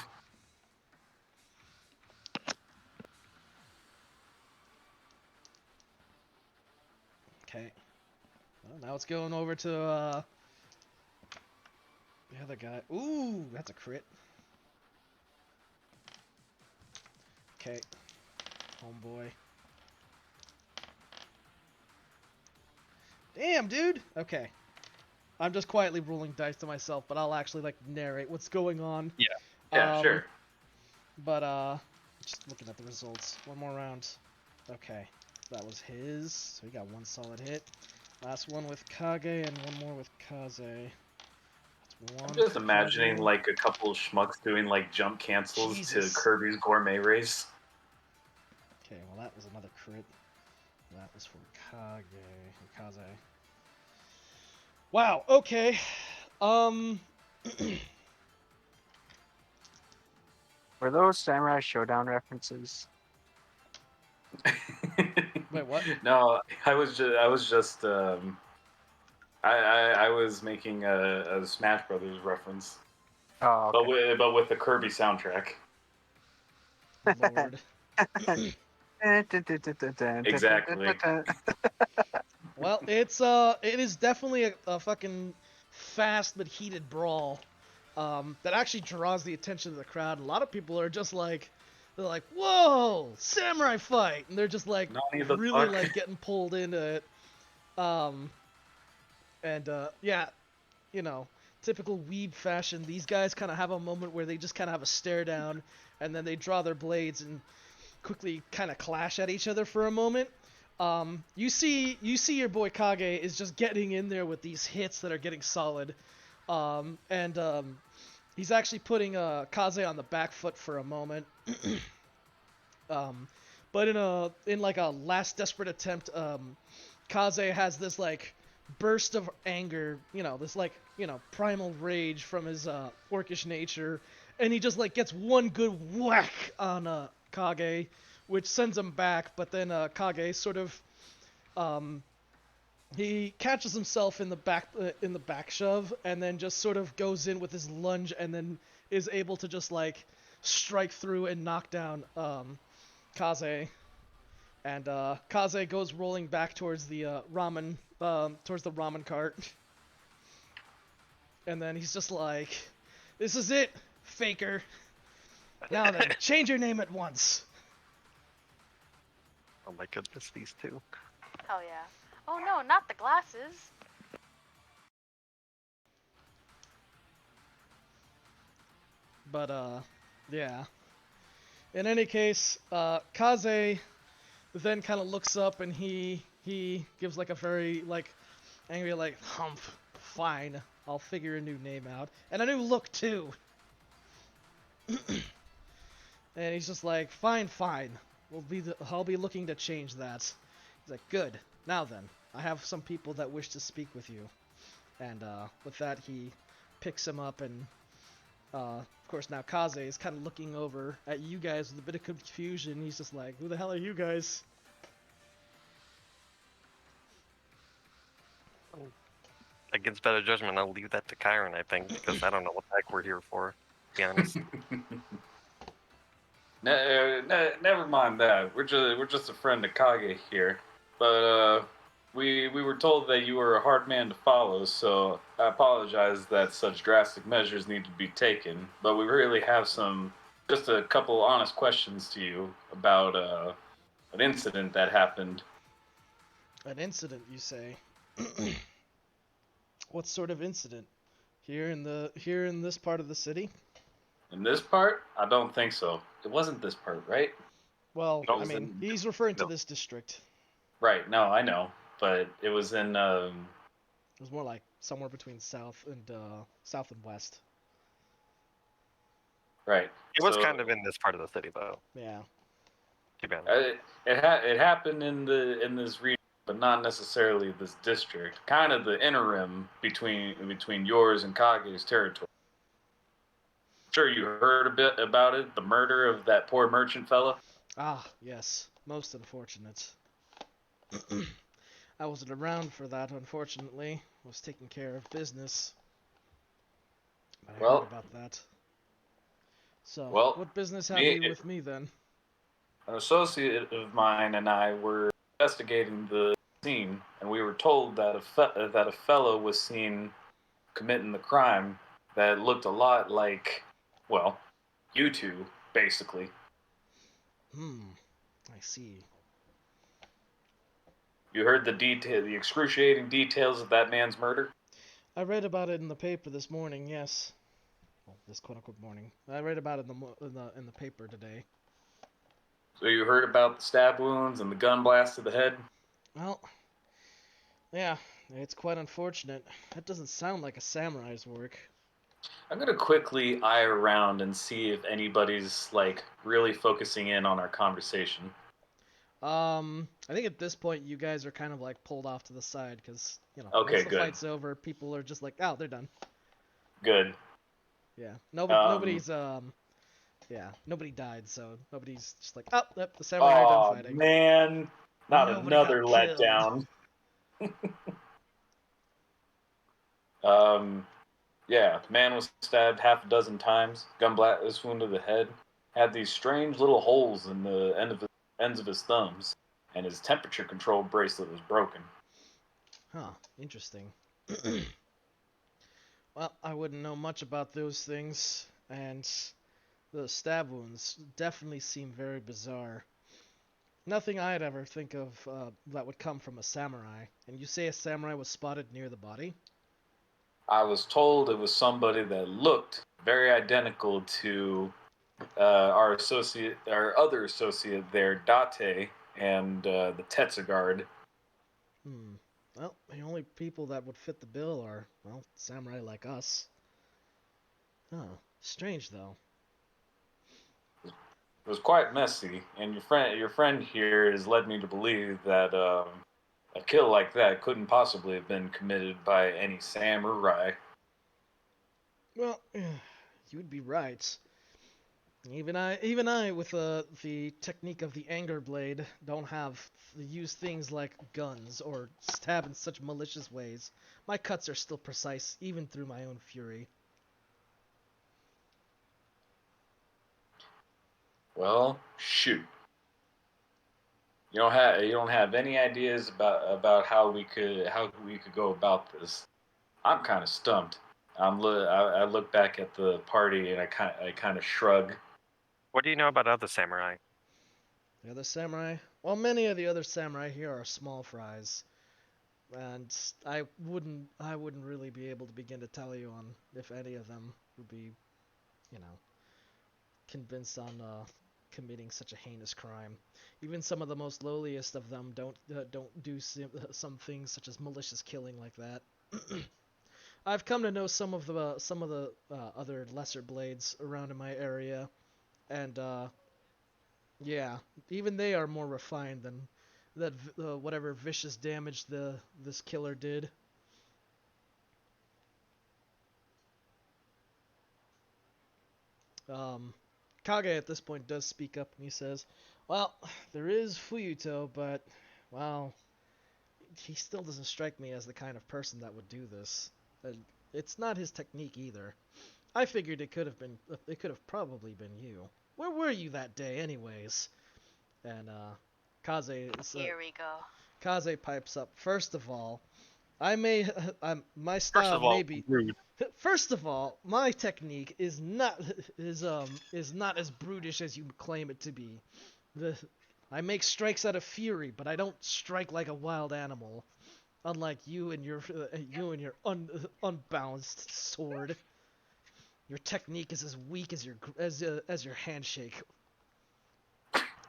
Okay. Well, now it's going over to the other guy. Ooh, that's a crit. Okay. Homeboy. Damn, dude. Okay. I'm just quietly rolling dice to myself, but I'll actually like narrate what's going on. Yeah, sure. But just looking at the results. One more round. Okay. That was his. So he got one solid hit. Last one with Kage and one more with Kaze. That's one. I'm just for imagining Kage. like a couple of schmucks doing like jump cancels Jesus. to Kirby's Gourmet Race. Okay, well that was another crit. That was for Kage or Kaze. Wow. Okay. Were those Samurai Showdown references? Wait, what? No, I was just I was making a Smash Brothers reference, Oh, okay. but with the Kirby soundtrack. Lord. Exactly. Well, it is definitely a fucking fast but heated brawl that actually draws the attention of the crowd. A lot of people are just like, they're like, "Whoa, samurai fight!" And they're just like Nani the really fuck? like getting pulled into it. Yeah, you know, typical weeb fashion. These guys kind of have a moment where they just kind of have a stare down, and then they draw their blades and quickly kind of clash at each other for a moment. You see your boy Kage is just getting in there with these hits that are getting solid, he's actually putting Kaze on the back foot for a moment. But in like a last desperate attempt, Kaze has this like burst of anger, this like primal rage from his orcish nature, and he just like gets one good whack on Kage, which sends him back. But then Kage sort of he catches himself in the back shove, and then just sort of goes in with his lunge, and then is able to just like strike through and knock down Kaze. And Kaze goes rolling back towards the ramen cart. And then he's just like, "This is it, faker. Now then, change your name at once." Oh my goodness, these two. Hell yeah. Oh no, not the glasses. But yeah. In any case, Kaze then kind of looks up and he gives like a very like angry like humph. Fine, I'll figure a new name out and a new look too. And he's just like, fine, fine. I'll be looking to change that. He's like, good. Now then, I have some people that wish to speak with you. And with that, he picks him up, and of course now Kaze is kind of looking over at you guys with a bit of confusion. He's just like, who the hell are you guys? Against better judgment, I'll leave that to Kyron, I think, because I don't know what the heck we're here for, to be honest. Never mind that. We're just a friend of Kage here. But we were told that you were a hard man to follow, so I apologize that such drastic measures need to be taken. But we really have just a couple honest questions to you about an incident that happened. An incident, you say? What sort of incident? Here in this part of the city? In this part, I don't think so. It wasn't this part, right? Well, No, it I was mean, in- he's referring to no. this district. Right. No, I know, but it was in. It was more like somewhere between south and west. Right. It was So, kind of in this part of the city, though, Yeah. to be honest. it happened in this region, but not necessarily this district. Kind of the interim between yours and Kage's territory. Sure, you heard a bit about it, the murder of that poor merchant fella. Ah, yes. Most unfortunate. I wasn't around for that, unfortunately. I was taking care of business. But I Well- heard about that. So, well, what business have me- you with me then? An associate of mine and I were investigating the scene, and we were told that a fellow was seen committing the crime that looked a lot like, well, you two, basically. I see. You heard the excruciating details of that man's murder? I read about it in the paper this morning, yes. Well, this quote-unquote morning. I read about it in the paper today. So you heard about the stab wounds and the gun blast to the head? Well, yeah, it's quite unfortunate. That doesn't sound like a samurai's work. I'm gonna quickly eye around and see if anybody's like really focusing in on our conversation. I think at this point you guys are kind of like pulled off to the side because, Okay, once the good. fight's over, people are just like, oh, they're done. Good. Yeah. Nobody died, so nobody's just like, oh, yep, the samurai are done Oh fighting. man, not Nobody another got killed. letdown. Yeah, man was stabbed half a dozen times. Gun blast wound to the head. Had these strange little holes in the ends of his thumbs, and his temperature control bracelet was broken. Huh, interesting. Well, I wouldn't know much about those things, and the stab wounds definitely seem very bizarre. Nothing I'd ever think of that would come from a samurai. And you say a samurai was spotted near the body? I was told it was somebody that looked very identical to our other associate there, Date, and the Tetsugard. Well, the only people that would fit the bill are, well, samurai like us. Oh, strange though. It was quite messy, and your friend here has led me to believe that a kill like that couldn't possibly have been committed by any samurai. Well, you would be right. Even I, with the technique of the anger blade, don't have use things like guns or stab in such malicious ways. My cuts are still precise, even through my own fury. Well, shoot. You don't have any ideas about how we could go about this. I'm kind of stumped. I look back at the party and I kind of shrug. What do you know about other samurai? The other samurai? Well, many of the other samurai here are small fries, and I wouldn't really be able to begin to tell you on if any of them would be, convinced on committing such a heinous crime. Even some of the most lowliest of them don't do some things such as malicious killing like that. I've come to know some of the other lesser blades around in my area, and yeah, even they are more refined than that whatever vicious damage this killer did. Um, Kage at this point does speak up and he says, "Well, there is Fuyuto, but well, he still doesn't strike me as the kind of person that would do this. It's not his technique either. I figured it could have probably been you. Where were you that day, anyways?" And Here we go. Kaze pipes up. First of all, I may my First style of all, may be. rude. First of all, my technique is not as brutish as you claim it to be. I make strikes out of fury, but I don't strike like a wild animal. Unlike you and your unbalanced sword, your technique is as weak as your handshake.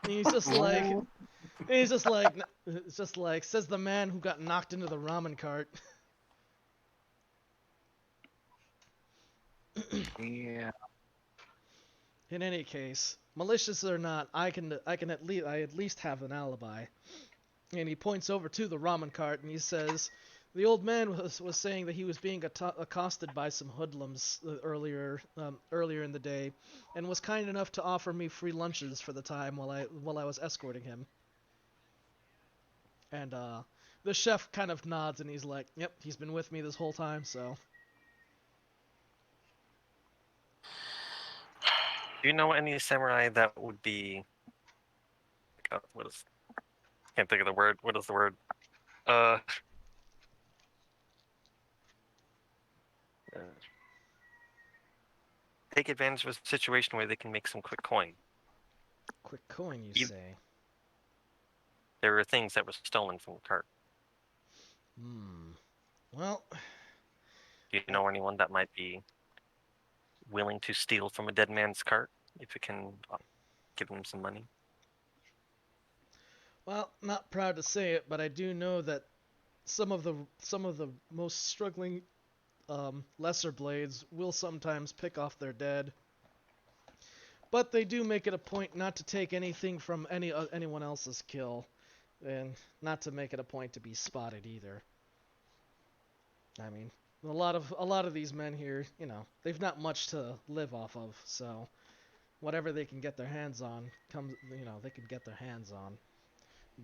And it's just like says the man who got knocked into the ramen cart. Yeah. In any case, malicious or not, I at least have an alibi. And he points over to the ramen cart and he says, "The old man was saying that he was being accosted by some hoodlums earlier in the day, and was kind enough to offer me free lunches for the time while I was escorting him." And the chef kind of nods and he's like, "Yep, he's been with me this whole time, so." Do you know any samurai that would be? Can't think of the word. What is the word? Uh, take advantage of a situation where they can make some quick coin. Quick coin, you You- say? There were things that were stolen from the cart. Well, Do you know anyone that might be willing to steal from a dead man's cart if you can give them some money? well, not proud to say it, but I do know that some of the most struggling lesser blades will sometimes pick off their dead. But they do make it a point not to take anything from anyone else's kill, and not to make it a point to be spotted either. I mean, a lot of these men here, they've not much to live off of, so whatever they can get their hands on they can get their hands on.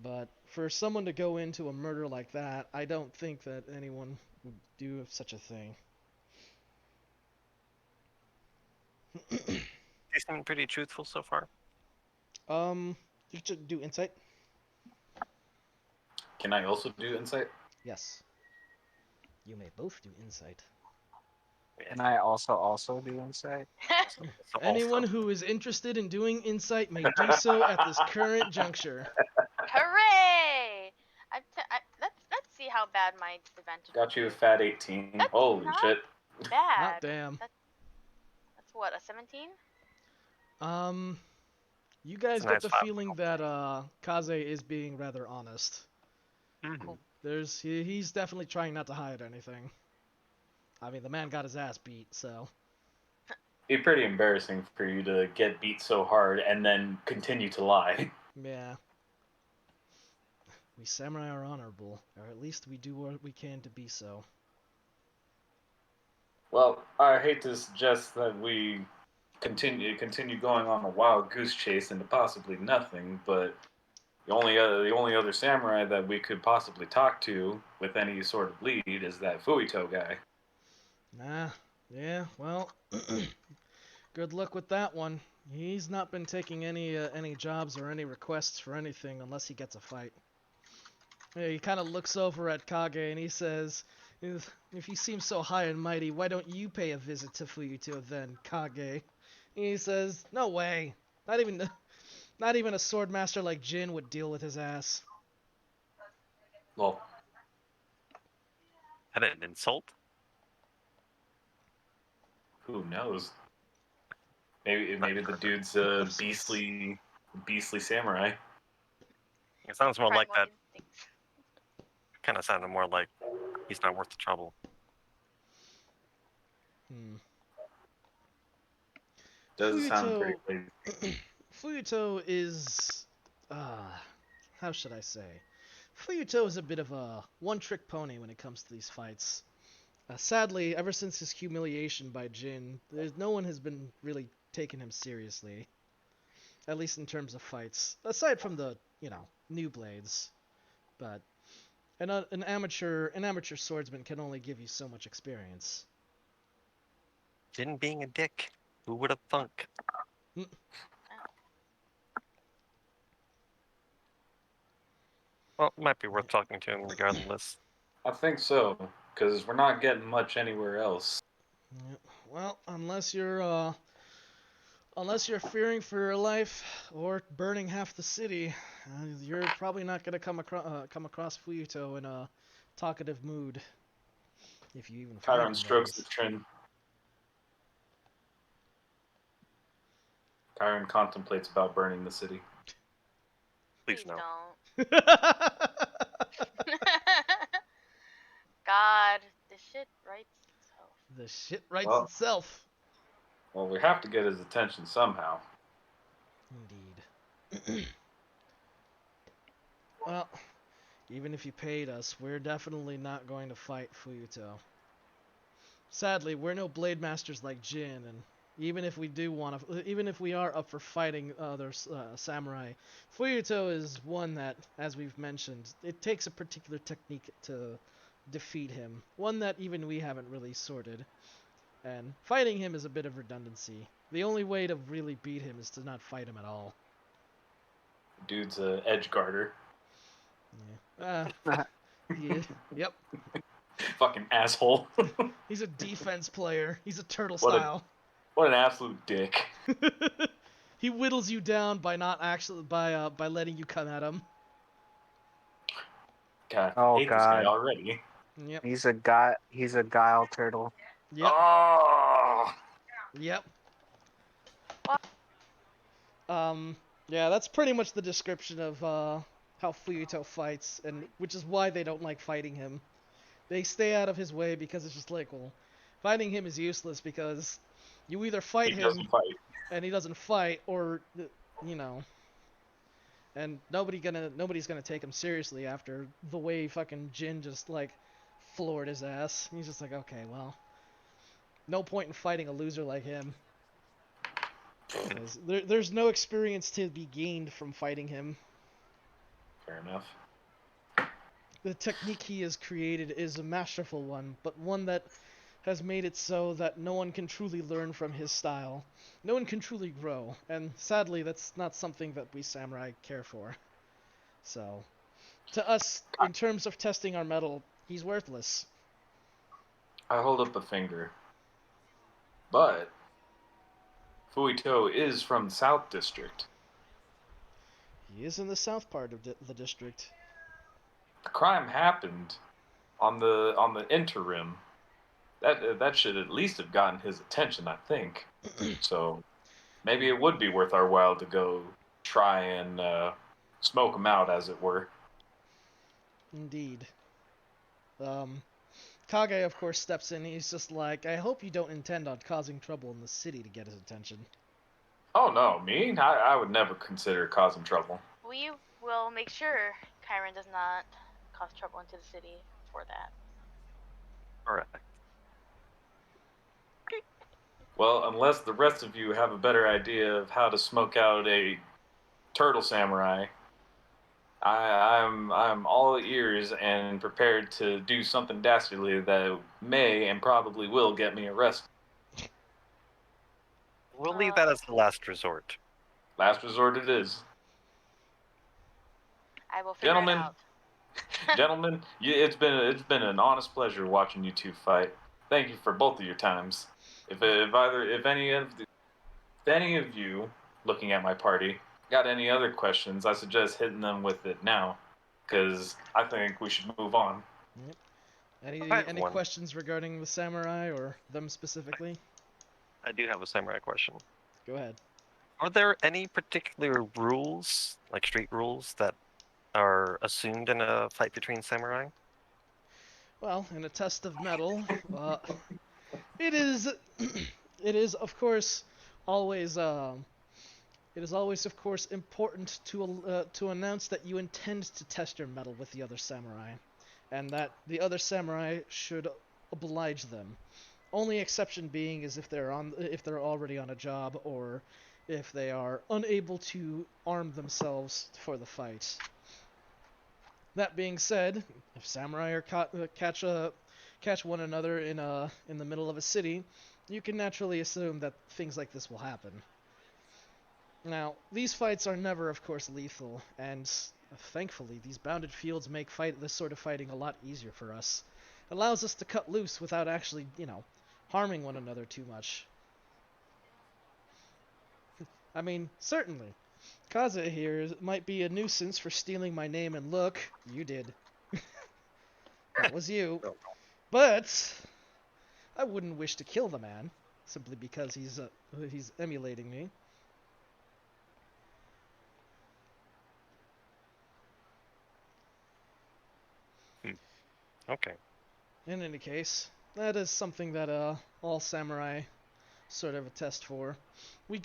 But for someone to go into a murder like that, I don't think that anyone would do such a thing. You seem pretty truthful so far. You should do insight. Can I also do insight? Yes. You may both do insight. And I also do insight. So Anyone also, who is interested in doing insight may do so at this current juncture. Hooray! Let's see how bad my disadvantage. Got you a fat 18. That's Holy not shit. bad. Hot damn. That's what, a 17? You guys It's a get nice the five. feeling that Kaze is being rather honest. Mhm. He's definitely trying not to hide anything. I mean, the man got his ass beat, so. It'd be pretty embarrassing for you to get beat so hard and then continue to lie. Yeah. We samurai are honorable, or at least we do what we can to be so. Well, I hate to suggest that we continue going on a wild goose chase into possibly nothing, but the only other samurai that we could possibly talk to with any sort of lead is that Fuito guy. Nah, yeah, well, good luck with that one. He's not been taking any jobs or any requests for anything unless he gets a fight. Yeah, he kind of looks over at Kage and he says, "If you seem so high and mighty, why don't you pay a visit to Fuyuto then, Kage?" And he says, "No way. Not even a swordmaster like Jin would deal with his ass." Well, Is that an insult? who knows? Maybe the dude's a beastly samurai. It sounds more like Primal that. instincts. Kind of sounded more like he's not worth the trouble. Hmm. Does sound pretty Fuyuto, crazy. Fuyuto is, how should I say? Fuyuto is a bit of a one-trick pony when it comes to these fights. Sadly, ever since his humiliation by Jin, no one has been really taking him seriously. At least in terms of fights. Aside from the, new blades. But an amateur swordsman can only give you so much experience. Jin being a dick. Who would have thunk? Well, it might be worth talking to him regardless. I think so, because we're not getting much anywhere else. Yeah. Well, unless you're fearing for your life or burning half the city, you're probably not gonna come across Fuyuto in a talkative mood, if you even find Chiron him. strokes the chin. Chiron contemplates about burning the city. Please no. Don't. God, this shit writes itself. The shit writes Well. itself. Well, we have to get his attention somehow. Indeed. Well, even if you paid us, we're definitely not going to fight Fuyuto. Sadly, we're no blade masters like Jin, and even if we are up for fighting other samurai, Fuyuto is one that, as we've mentioned, it takes a particular technique to defeat him. One that even we haven't really sorted. And fighting him is a bit of redundancy. The only way to really beat him is to not fight him at all. Dude's a edge guarder. Yeah. Yeah. Yep. Fucking asshole. He's a defense player. He's a turtle What a- style. What an absolute dick. He whittles you down by not actually by letting you come at him. God, Oh, I hate this guy God. already. Yep. He's a guile turtle. Yep. Oh! Yep. Yeah, that's pretty much the description of how Fuyuto fights, and which is why they don't like fighting him. They stay out of his way because it's just like, well, fighting him is useless because you either fight He him doesn't fight. and he doesn't fight, or and nobody's gonna take him seriously after the way fucking Jin just like floored his ass. He's just like, okay, well, no point in fighting a loser like him. There's no experience to be gained from fighting him. Fair enough. The technique he has created is a masterful one, but one that has made it so that no one can truly learn from his style. No one can truly grow, and sadly that's not something that we samurai care for. So, to us, in terms of testing our metal, he's worthless. I hold up a finger. But Fuyuto is from the South District. He is in the south part of the district. The crime happened on the interim. That should at least have gotten his attention, I think. So maybe it would be worth our while to go try and smoke him out, as it were. Indeed. Kage, of course, steps in. He's just like, I hope you don't intend on causing trouble in the city to get his attention. Oh no, me? I would never consider causing trouble. We will make sure Chiron does not cause trouble into the city for that. Alright. Well, unless the rest of you have a better idea of how to smoke out a turtle samurai, I'm all ears and prepared to do something dastardly that may and probably will get me arrested. We'll leave that as the last resort. Last resort it is. I will figure Gentlemen, it out. Gentlemen, it's been an honest pleasure watching you two fight. Thank you for both of your times. If any of you looking at my party got any other questions, I suggest hitting them with it now, because I think we should move on. Yep. Any questions regarding the samurai or them specifically? I do have a samurai question. Go ahead. Are there any particular rules, like street rules, that are assumed in a fight between samurai? Well, in a test of metal, it is, it is of course always, it is always of course important to announce that you intend to test your metal with the other samurai, and that the other samurai should oblige them. Only exception being is if they're already on a job or if they are unable to arm themselves for the fight. That being said, if samurai are catch one another in the middle of a city, you can naturally assume that things like this will happen. Now, these fights are never, of course, lethal, and thankfully, these bounded fields make this sort of fighting a lot easier for us. It allows us to cut loose without actually, harming one another too much. I mean, certainly. Kaza here might be a nuisance for stealing my name and look. You did. That was you. But I wouldn't wish to kill the man simply because he's emulating me. Okay. In any case, that is something that all samurai sort of attest for. We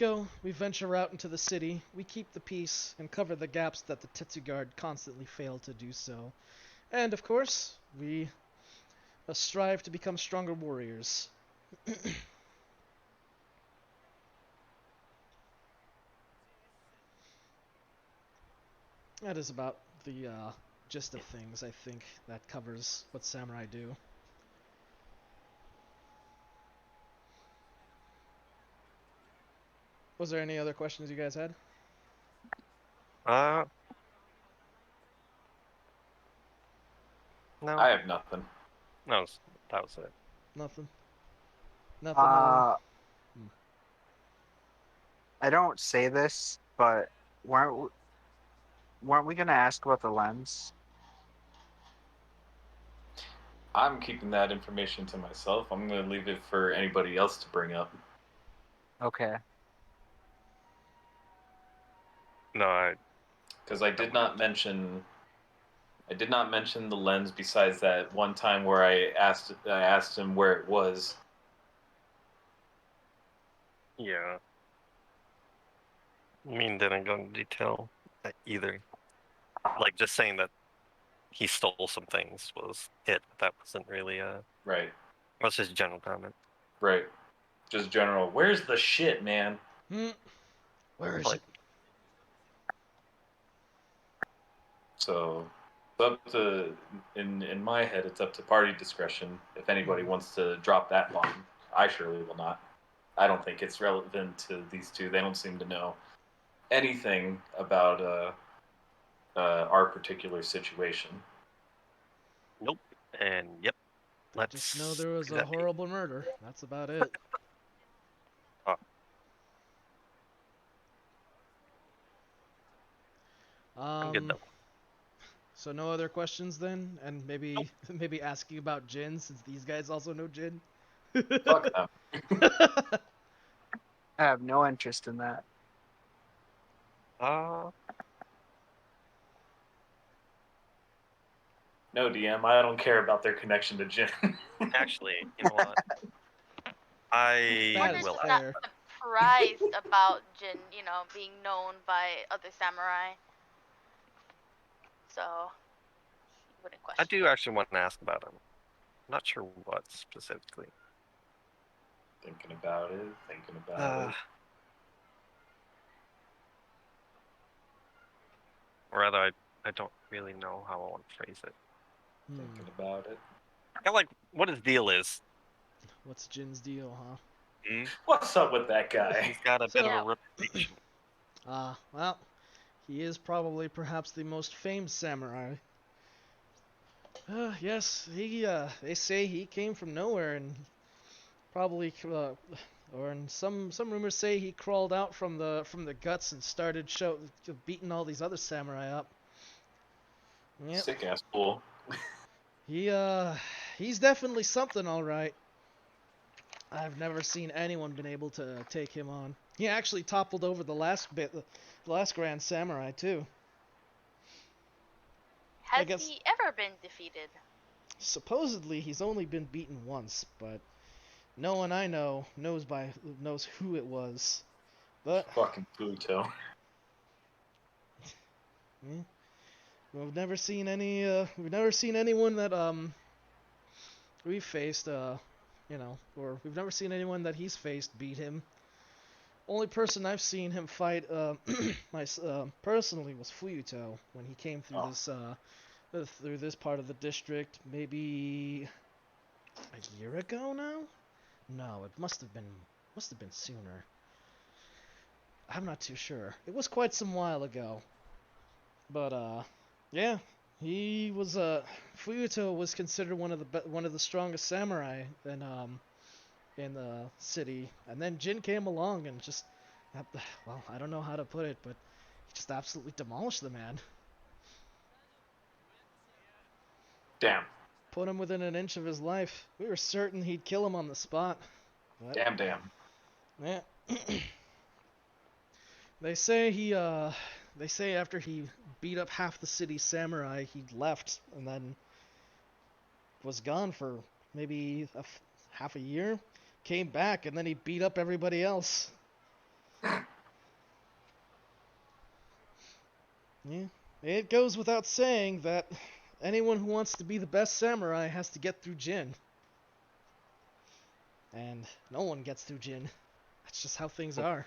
venture out into the city, we keep the peace, and cover the gaps that the Tetsuguard constantly fail to do so. And of course, we strive to become stronger warriors. That is about the gist of things, I think. That covers what samurai do. Was there any other questions you guys had? No. I have nothing. No, that was it. Nothing. Nothing. I don't say this, but weren't we gonna ask about the lens? I'm keeping that information to myself. I'm going to leave it for anybody else to bring up. Okay. No, because I did not mention the lens besides that one time where I asked him where it was. Yeah. I mean, didn't go into detail either. Like, just saying that he stole some things was it. That wasn't really right. That's just a general comment. Right. Just general. Where's the shit, man? Where is it? So, it's up to in my head, it's up to party discretion. If anybody wants to drop that bomb, I surely will not. I don't think it's relevant to these two. They don't seem to know anything about our particular situation. Nope. And yep. Let's just know there was a horrible murder. That's about it. I'm good though. So no other questions then, and maybe asking about Jin since these guys also know Jin. Fuck them. I have no interest in that. No, DM, I don't care about their connection to Jin. Actually, you know what? I will. Not surprised about Jin, being known by other samurai. So, wouldn't question. I do actually want to ask about him. I'm not sure what specifically. Thinking about it. Or rather, I don't really know how I want to phrase it. Thinking about it. I like what his deal is. What's Jin's deal, huh? What's up with that guy? He's got a bit of a reputation. Well, he is probably perhaps the most famed samurai. Yes, they say he came from nowhere and probably, or some rumors say he crawled out from the guts and started beating all these other samurai up. Yep. Sick ass fool. He's definitely something, all right. I've never seen anyone been able to take him on. He actually toppled over the last Grand Samurai too. I Has guess he ever been defeated? supposedly he's only been beaten once, but no one I know knows who it was. But Fucking Pluto. yeah, we've never seen anyone that we've faced or we've never seen anyone that he's faced beat him. Only person I've seen him fight personally was Fuyuto when he came through this part of the district maybe a year ago now. No, it must have been sooner. I'm not too sure. It was quite some while ago. But yeah, he was Fuyuto was considered one of the strongest samurai in the city, and then Jin came along and just well, I don't know how to put it, but he just absolutely demolished the man. Damn. Put him within an inch of his life. We were certain he'd kill him on the spot. But, Damn. yeah. They say after he beat up half the city's samurai, he left and then was gone for maybe half a year. Came back and then he beat up everybody else. Yeah. It goes without saying that anyone who wants to be the best samurai has to get through Jin. And no one gets through Jin. That's just how things are.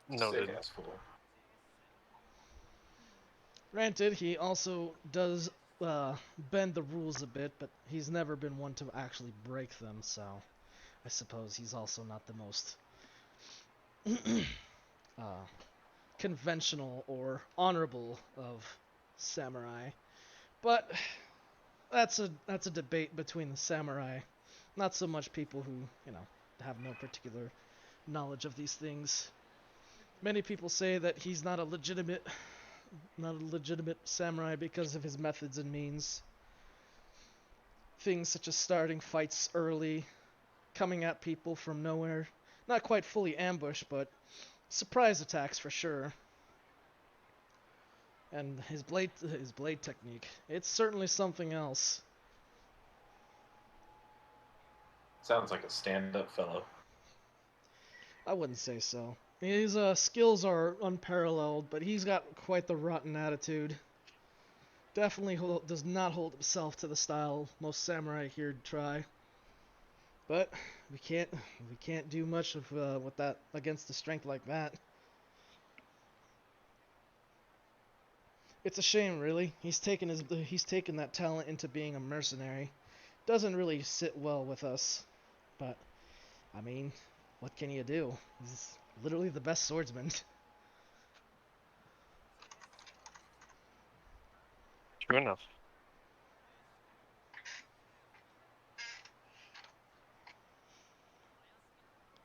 Noted. Sick ass fool. Granted, he also does bend the rules a bit, but he's never been one to actually break them, so I suppose he's also not the most conventional or honorable of samurai. But that's a debate between the samurai, not so much people who, have no particular knowledge of these things. Many people say that he's not a legitimate samurai because of his methods and means. Things such as starting fights early, coming at people from nowhere, not quite fully ambush, but surprise attacks for sure. And his blade technique, it's certainly something else. Sounds like a stand-up fellow. I wouldn't say so. His skills are unparalleled, but he's got quite the rotten attitude. Definitely does not hold himself to the style most samurai here try. But we can't do much with that against a strength like that. It's a shame, really. He's taken that talent into being a mercenary. Doesn't really sit well with us, but I mean, what can you do? He's literally the best swordsman. True enough.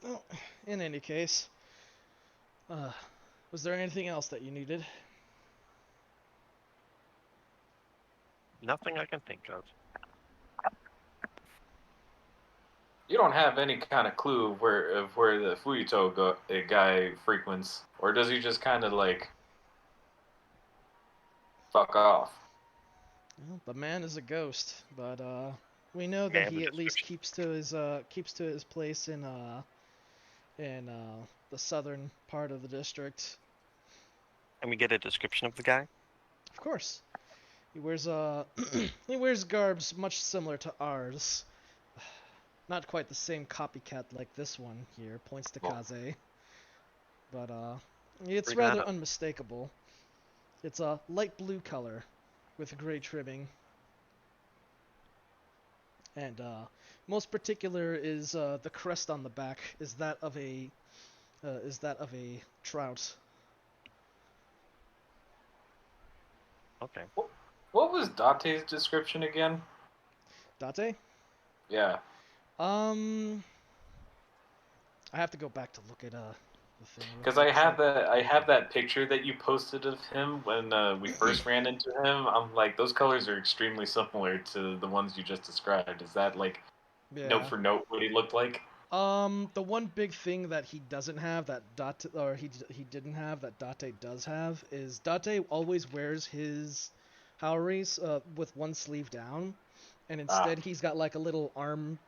Well, in any case, was there anything else that you needed? Nothing I can think of. You don't have any kind of clue of where the Fuyuto guy frequents, or does he just kind of like fuck off? Well, the man is a ghost, but we know May I that have a he at least description? keeps to his place in the southern part of the district. Can we get a description of the guy? Of course, he wears he wears garbs much similar to ours. Not quite the same copycat like this one here, points to Kaze. But it's Bring that rather up. unmistakable. It's a light blue color with gray trimming. And most particular is the crest on the back is that of a trout. Okay. What was Date's description again? Date? Yeah. I have to go back to look at the thing. Because I have that picture that you posted of him when we first ran into him. I'm like, those colors are extremely similar to the ones you just described. Is that like note Yeah. for note what he looked like? The one big thing that he doesn't have that he didn't have that Date does have is Date always wears his Haoris with one sleeve down, and instead he's got like a little arm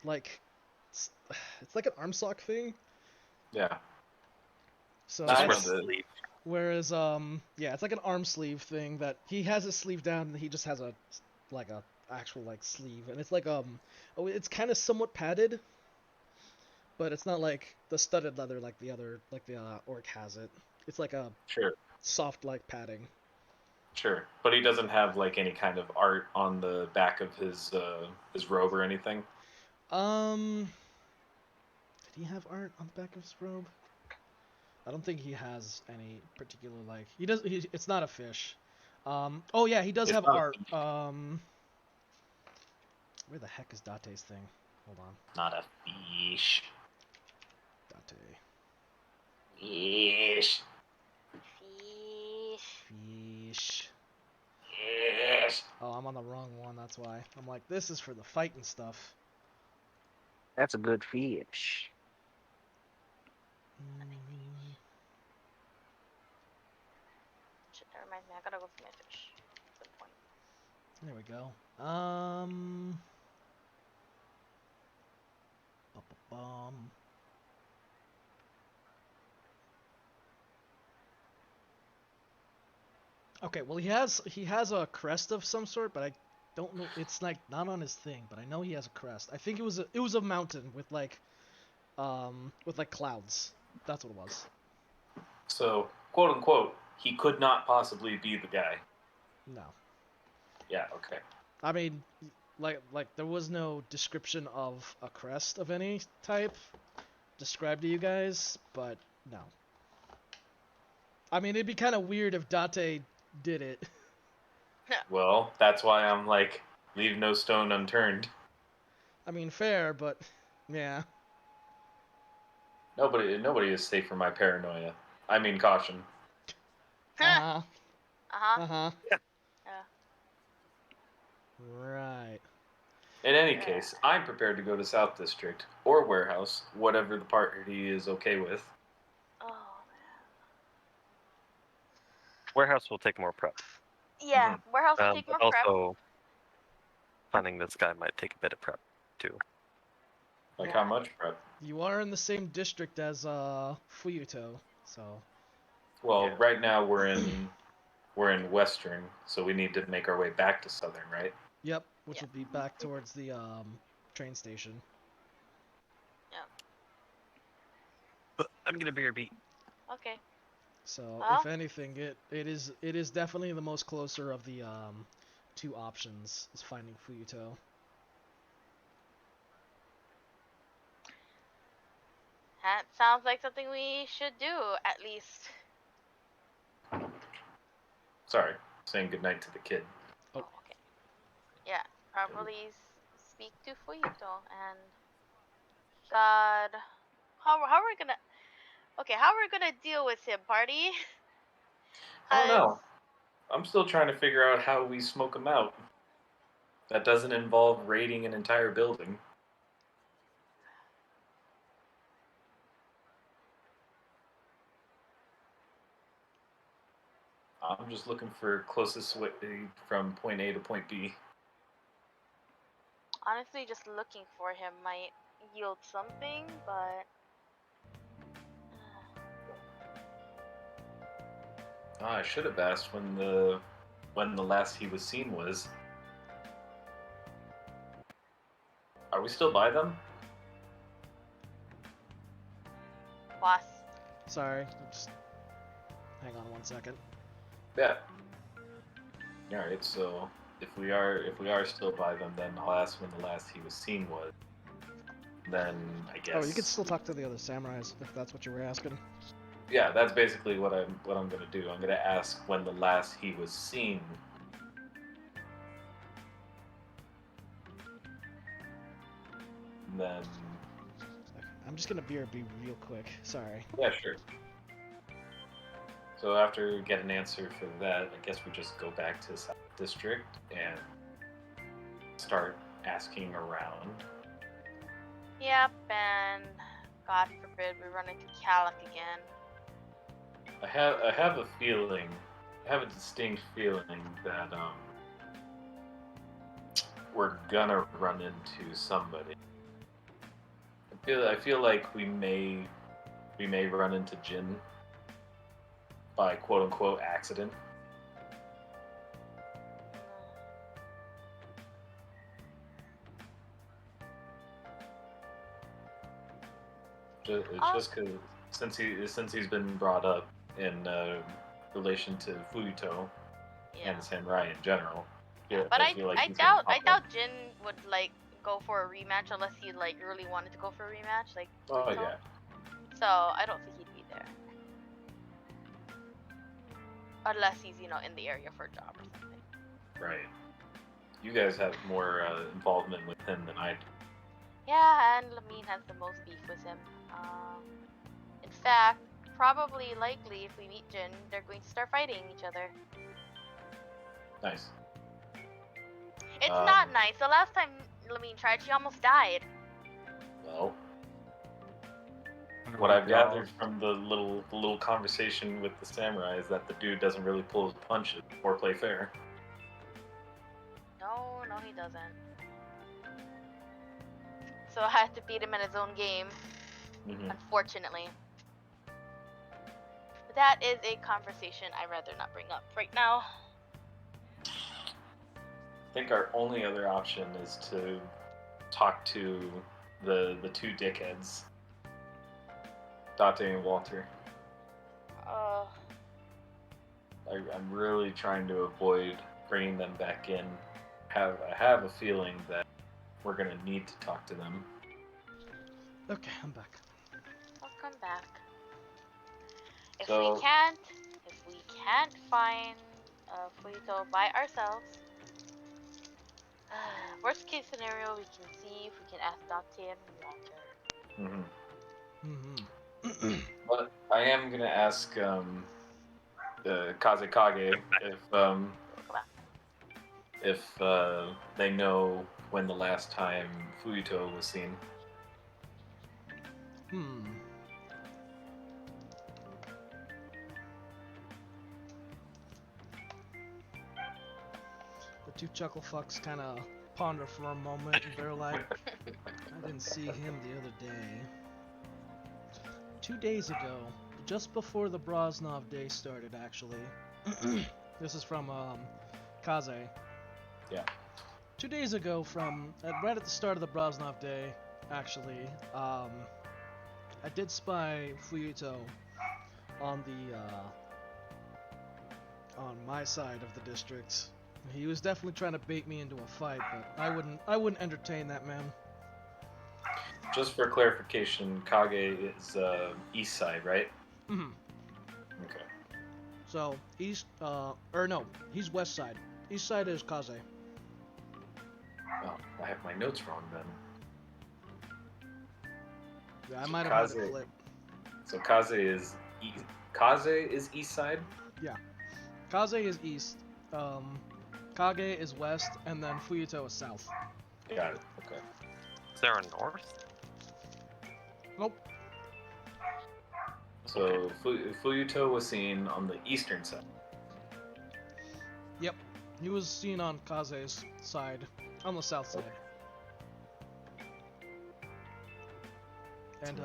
it's like an arm sock thing. Yeah. So Just for that's the sleeve. whereas yeah, it's like an arm sleeve thing that he has his sleeve down and he just has a actual like sleeve, and it's like it's kind of somewhat padded. But it's not like the studded leather like the orc has it. It's like a Sure. soft like padding. Sure. But he doesn't have like any kind of art on the back of his robe or anything. Did he have art on the back of his robe? I don't think he has any particular like. He does. It's not a fish. Oh yeah, he does It's have not a art. fish. Where the heck is Date's thing? Hold on. Not a fish. Date. Fish. Fish. Fish. Fish. Oh, I'm on the wrong one. That's why. I'm like, this is for the fighting stuff. That's a good fish. Shit, that reminds me, I gotta go see my fish. Good point. There we go. Bum. Okay, well he has a crest of some sort, but I don't know. It's like not on his thing, but I know he has a crest. I think it was a mountain with like clouds. That's what it was. So, quote unquote, he could not possibly be the guy. No, Yeah, okay. I mean, like there was no description of a crest of any type described to you guys, but no. I mean, it'd be kind of weird if Date did it. Well, that's why I'm like, leave no stone unturned. I mean, fair, but yeah. Nobody is safe from my paranoia. I mean caution. Uh-huh. Uh-huh. Uh-huh. Yeah. Right. In any case, I'm prepared to go to South District or Warehouse, whatever the party is okay with. Oh, man. Warehouse will take more prep. Yeah, warehouse will take more but prep. also, finding this guy might take a bit of prep too. Like Yeah. how much prep? You are in the same district as Fuyuto, so Well, Yeah. right now we're in Western, so we need to make our way back to Southern, right? yep, which Yeah. will be back towards the train station. But I'm gonna beer beat. Okay. So Well. if anything, it is definitely the most closer of the two options is finding Fuyuto. That sounds like something we should do, at least. Sorry, saying goodnight to the kid. Oh. Okay. Yeah, properly speak to Fuyuto and God, how are we gonna? Okay, how are we gonna deal with him, party? I don't know. I'm still trying to figure out how we smoke him out. That doesn't involve raiding an entire building. I'm just looking for closest way from point A to point B. Honestly, just looking for him might yield something, but I should have asked when the last he was seen was. Are we still by them? boss. Sorry, just hang on 1 second. Yeah. All right. So if we are still by them, then I'll ask when the last he was seen was. Then I guess. Oh, you could still talk to the other samurais if that's what you were asking. Yeah, that's basically what I'm gonna do. I'm gonna ask when the last he was seen. And then I'm just gonna BRB real quick. Sorry. yeah, sure. So after we get an answer for that, I guess we just go back to South District and start asking around. Yep, and God forbid we run into Calic again. I have a feeling, I have a distinct feeling that we're gonna run into somebody. I feel like we may run into Jin by quote unquote accident. Just because since he's been brought up in relation to Fuyuto Yeah. and Samurai in general. Yeah, but I feel like he's doubt gonna pop up. Jin would like go for a rematch unless he like really wanted to go for a rematch, like. Oh Fuyuto. yeah. So I don't think he'd be there. Unless he's, in the area for a job or something. Right. You guys have more involvement with him than I do. Yeah, and Lamine has the most beef with him. In fact, probably likely if we meet Jin, they're going to start fighting each other. Nice. It's not nice. The last time Lamine tried, she almost died. Well, what I've gathered from the little conversation with the samurai is that the dude doesn't really pull his punches or play fair. No, he doesn't. So I had to beat him in his own game, unfortunately. But that is a conversation I'd rather not bring up right now. I think our only other option is to talk to the two dickheads, Date and Walter. I'm really trying to avoid bringing them back in. I have a feeling that we're gonna need to talk to them. Okay, I'm back. I'll come back. If So- we can't find Fuyuto by ourselves, worst case scenario, we can see if we can ask Date and Walter. But I am gonna ask Kazekage if they know when the last time Fuyuto was seen. The two chuckle fucks kind of ponder for a moment, and they're like, I didn't see him the other day. 2 days ago, just before the Brosnov day started, actually. This is from Kaze. Yeah. 2 days ago, right at the start of the Brosnov day, actually, I did spy Fuyuto on my side of the district. He was definitely trying to bait me into a fight, but I wouldn't entertain that, man. Just for clarification, Kage is east side, right? Okay. So he's west side. East side is Kaze. Oh, I have my notes wrong then. Yeah, I might have had it Kaze. flipped. So Kaze is east. Kaze is east side. Yeah. Kaze is east. Kage is west, and then Fuyuto is south. Got it. Okay. Is there a north? Nope. So Fuyuto was seen on the eastern side. Yep. He was seen on Kaze's side, on the south side. And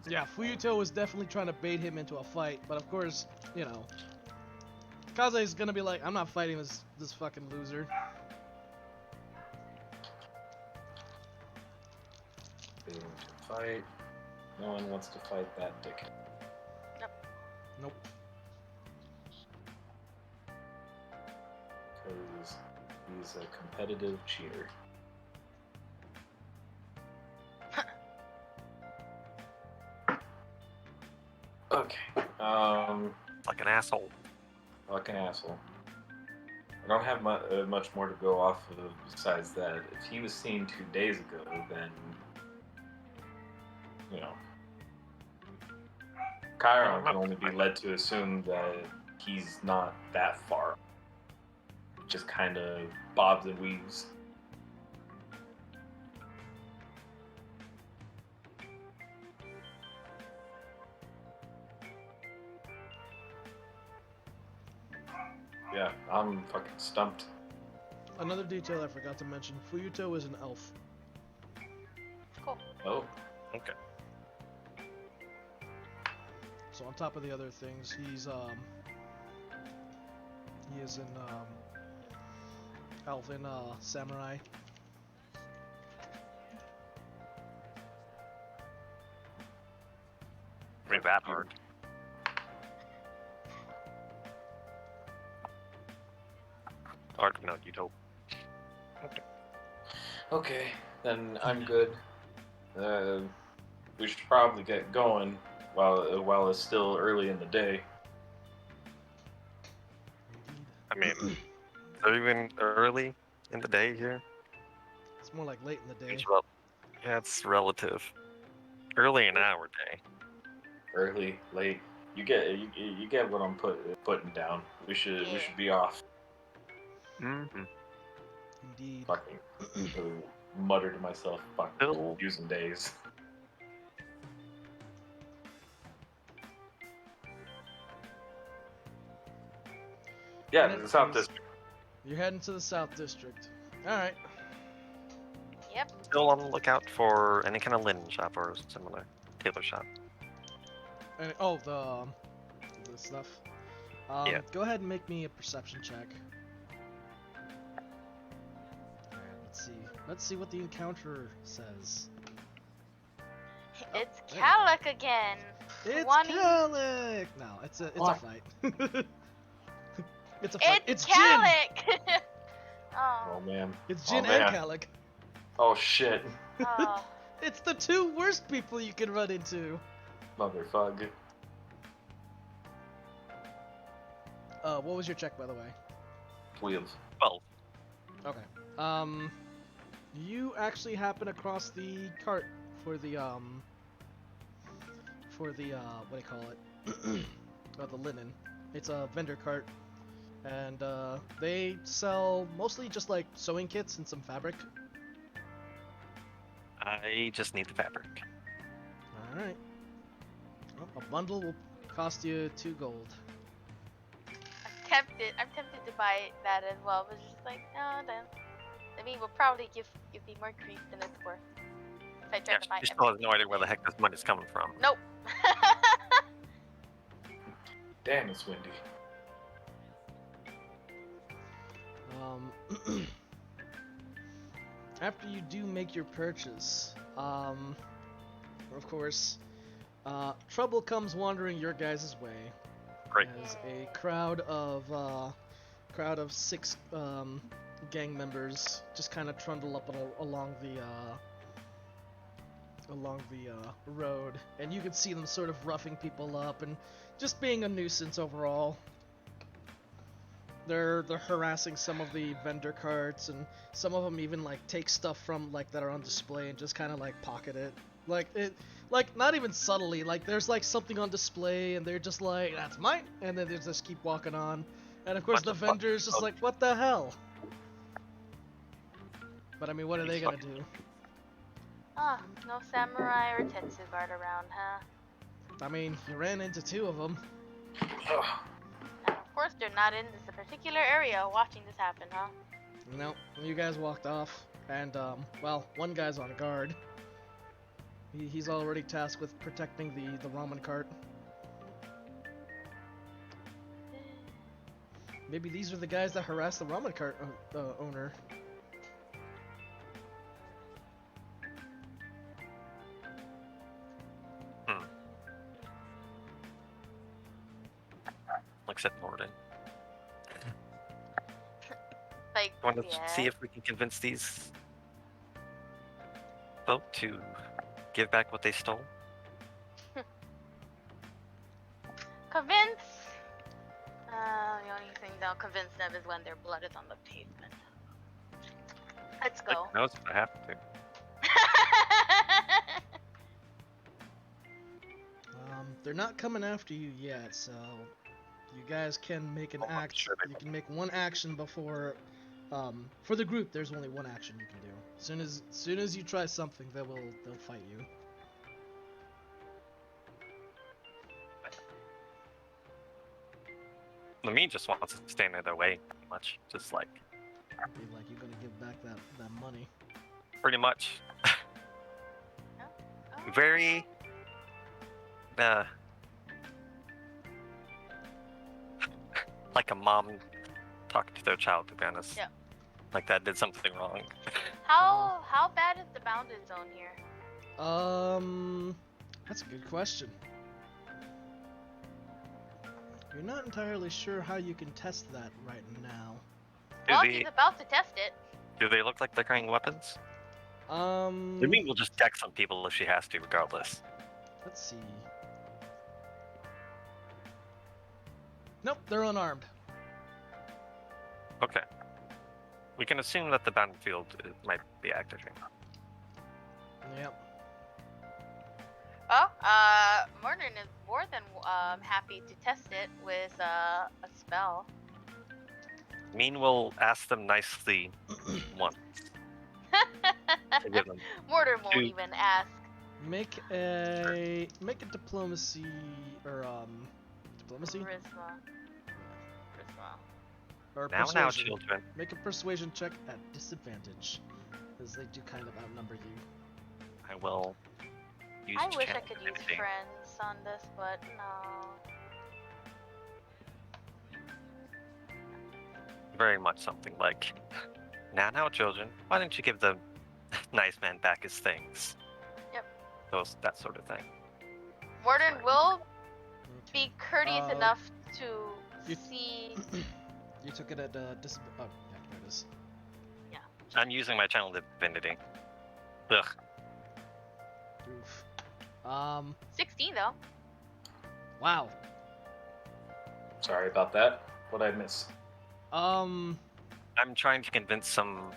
yeah, Fuyuto was definitely trying to bait him into a fight, but of course, Kaze's gonna be like, I'm not fighting this fucking loser. They want to fight. No one wants to fight that dickhead. Nope. Because he's a competitive cheater. Okay. Like an asshole. Fucking asshole. I don't have much more to go off of besides that. If he was seen 2 days ago, then Chiron can only be led to assume that he's not that far. Just kind of bobs and weaves. Yeah, I'm fucking stumped. Another detail I forgot to mention: Fuyuto is an elf. Cool. Oh, Okay. So on top of the other things, he is an elven samurai. Ain't that hard. Hard no, you'd hope. okay. Then I'm good. We should probably get going while it's still early in the day. I mean, is it even early in the day here? It's more like late in the day. Yeah, it's relative. Early in our day. Early, late. You get what I'm putting down. We should be off. Mm-hmm. Indeed. Fucking mutter to myself. Fucking Still- using days. Yeah, the South District. You're heading to the South District. Alright. Yep. Still on the lookout for any kind of linen shop or similar tailor shop. And, the stuff. Yeah. Go ahead and make me a perception check. Alright, let's see what the encounter says. It's there we go. Calic again. It's Wanting- Calic! No, it's a What? fight. It's a fight. It's Jin! Calic. Oh Oh. man. It's Jin Oh, and man. Calic. Oh shit. Oh. It's the two worst people you can run into. Motherfucker. What was your check, by the way? Wheels. 12. Okay. You actually happen across the cart for the what do you call it? The linen. It's a vendor cart, and they sell mostly just like sewing kits and some fabric. I just need the fabric. All right. Well, a bundle will cost you 2 gold. I'm tempted to buy that as well, but it's just like, no, then. I mean, we'll probably give me more grief than it's worth. If I try Yeah, to buy she still has no idea where the heck this money's coming from. Nope. Damn, it's windy. After you do make your purchase, of course, trouble comes wandering your guys' way. Great. As a crowd of 6 gang members just kind of trundle up along the road, and you can see them sort of roughing people up and just being a nuisance overall. They're harassing some of the vendor carts, and some of them even like take stuff from like that are on display and just kind of like pocket it. Like not even subtly. Like there's like something on display, and they're just like, "That's mine," and then they just keep walking on. And of course the vendor's just like, "What the hell?" But I mean, what are they gonna do? Oh, no samurai or tetsu guard around, huh? I mean, you ran into 2 of them. Ugh. And of course, they're not in this particular area watching this happen, huh? No, you guys walked off, and well, one guy's on guard. He's already tasked with protecting the ramen cart. Maybe these are the guys that harassed the ramen cart owner. Looks at Morden. Like, Want to yeah. see if we can convince these folk to give back what they stole? Convince. The only thing that'll convince them is when their blood is on the pavement. Let's go. Like, knows if I have to. They're not coming after you yet, so you guys can make an Oh, I'm act. sure they You will. can make one action before. For the group, there's only one action you can do. Soon as you try something, they'll fight you. Lamine just wants to stand in their way, pretty much. Just like, Be like, you're gonna give back that money. pretty much. Oh. Very. Like a mom talking to their child, to be honest. Yeah. Like that did something wrong. How bad is the bounded zone here? That's a good question. You're not entirely sure how you can test that right now. Well, Do he's they, about to test it. do they look like they're carrying weapons? Lamine will just deck some people if she has to, regardless. Let's see. Nope, they're unarmed. Okay. We can assume that the battlefield might be active here. Yep. Oh, Morden is more than happy to test it with a spell. Mean will ask them nicely once to give them. Morden won't Two. even ask. Make a diplomacy or diplomacy Charisma. or Now, persuasion. children. Make a persuasion check at disadvantage, as they do kind of outnumber you. I will use I wish I channel could use divinity. friends on this, but no. Very much something like, now, children, why don't you give the nice man back his things? Yep. That sort of thing. Morden Sorry. will Okay. be courteous enough to you- see. You took it at dis. Oh, yeah, there it is. I'm using my channel divinity. Ugh. Oof. 16 though. Wow. Sorry about that. What'd I miss? Um. I'm trying to convince some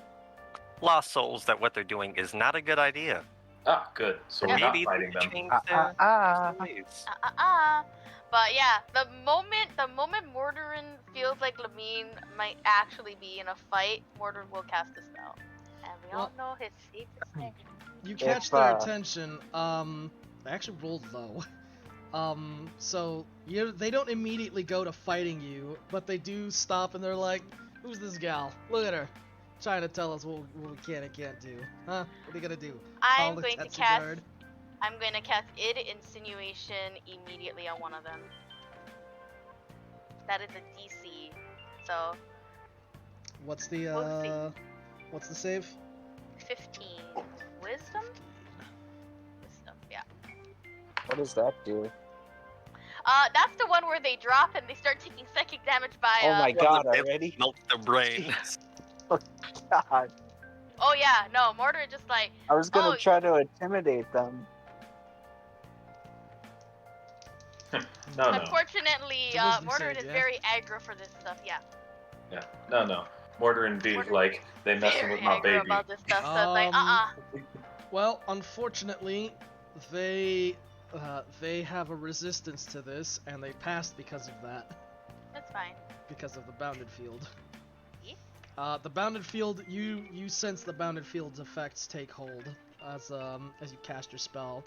lost souls that what they're doing is not a good idea. Ah, good. So we're not Maybe fighting they them. change their ways. But yeah, the moment Mordorin feels like Lamine might actually be in a fight, Mordorin will cast a spell. And we all know his favorite thing. You If, catch their uh, attention. They actually rolled low. So they don't immediately go to fighting you, but they do stop and they're like, "Who's this gal? Look at her, trying to tell us what we can and can't do. Huh? What are you gonna do? I'm Call the going to Tetsu cast. guard?" I'm going to cast Insinuation immediately on one of them. That is a DC. So What's the We'll see. What's the save? 15. Wisdom? Wisdom, yeah. What does that do? That's the one where they drop and they start taking psychic damage by. Oh my god, It already? melts their brain. God. Oh yeah, no, Mordor just like. I was gonna Oh. try to intimidate them. No. Unfortunately, It's a wisdom Mordor save, is yeah. very aggro for this stuff. Yeah. Yeah. No. Mordor be Mordor- like, they messing Very with my aggro baby. about this stuff. So it's like, Well, unfortunately, they have a resistance to this, and they passed because of that. That's fine. Because of the bounded field. Yeah. The bounded field, you sense the bounded field's effects take hold as you cast your spell,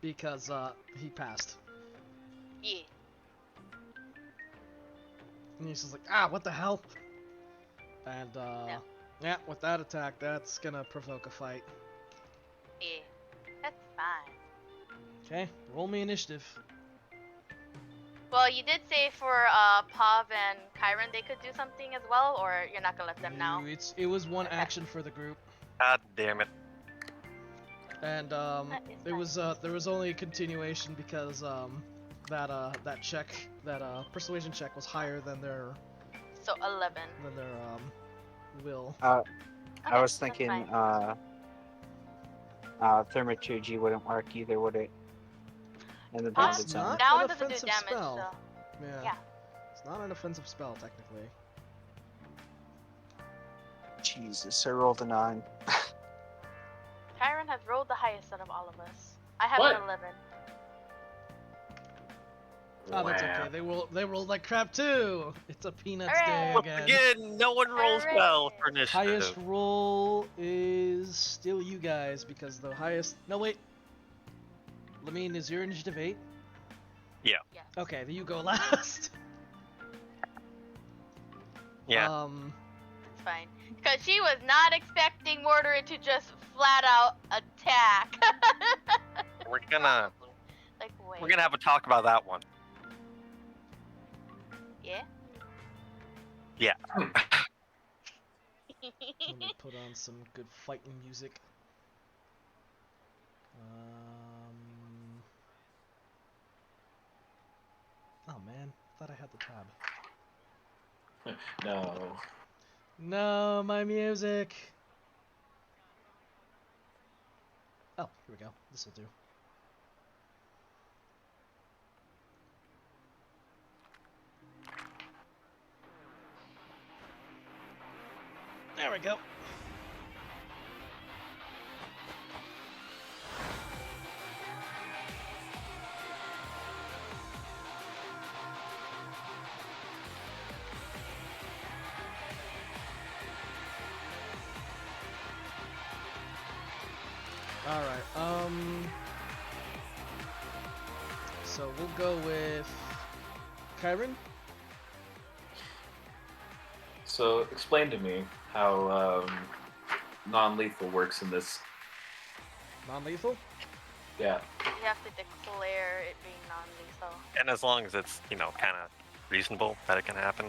because he passed. Yeah. And he's just like, what the hell? And Yeah. yeah, with that attack, that's gonna provoke a fight. Yeah. That's fine. Okay, roll me initiative. Well, you did say for Pav and Kyron they could do something as well, or you're not gonna let them now? It was one Okay. action for the group, God damn it. and That is there was fine. there was only a continuation because that check, that persuasion check was higher than their So 11. will. I Okay, was that's thinking fine. Thermaturgy wouldn't work either, would it? In the bounded It's zone. not That an one doesn't do offensive damage, spell. so. Yeah. Yeah. It's not an offensive spell technically. Jesus, I rolled a 9. Kyron has rolled the highest out of all of us. I have What? an 11. Oh, that's okay. They rolled like crap too. It's a peanuts day Hooray. Once again. again, no one rolls well for Hooray. Highest initiative. roll is still you guys because the highest. No wait. Lamine, is your initiative 8? Yes. Okay, then you go last. Yeah. It's fine. Because she was not expecting Mortar to just flat out attack. We're gonna Like, wait. we're gonna have a talk about that one. Yeah? Yeah. Let me put on some good fighting music. Oh man, thought I had the tab. No. No, my music. Oh, here we go. This will do. There we go. Alright, so we'll go with Kyron. So explain to me how non-lethal works in this. Non-lethal? Yeah. You have to declare it being non-lethal. And as long as it's, kind of reasonable that it can happen.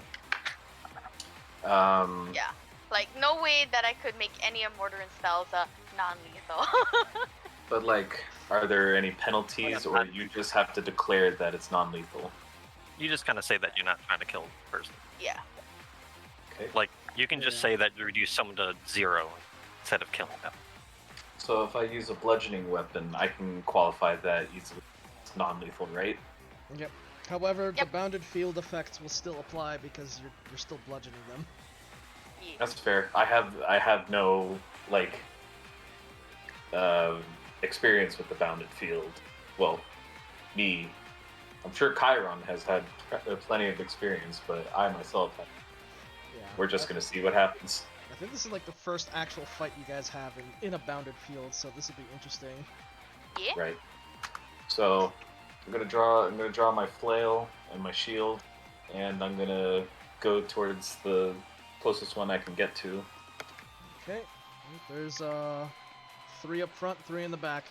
Yeah. Like, no way that I could make any of Mortarin's spells non-lethal. But like, are there any penalties, or you just have to declare that it's non-lethal? You just kind of say that you're not trying to kill the person. Yeah. Okay. Like, you can just Yeah. say that you reduce someone to 0 instead of killing them. So if I use a bludgeoning weapon, I can qualify that easily. It's non-lethal, right? Yep. However, the Yep. bounded field effects will still apply because you're still bludgeoning them. Yeah. That's fair. I have no like experience with the bounded field. Well, me. I'm sure Chiron has had plenty of experience, but I myself have. Yeah. We're just gonna see what happens. I think this is like the first actual fight you guys have in a bounded field, so this will be interesting. Yeah? Right. So I'm gonna draw my flail and my shield, and I'm gonna go towards the closest one I can get to. Okay. There's 3 up front, 3 in the back,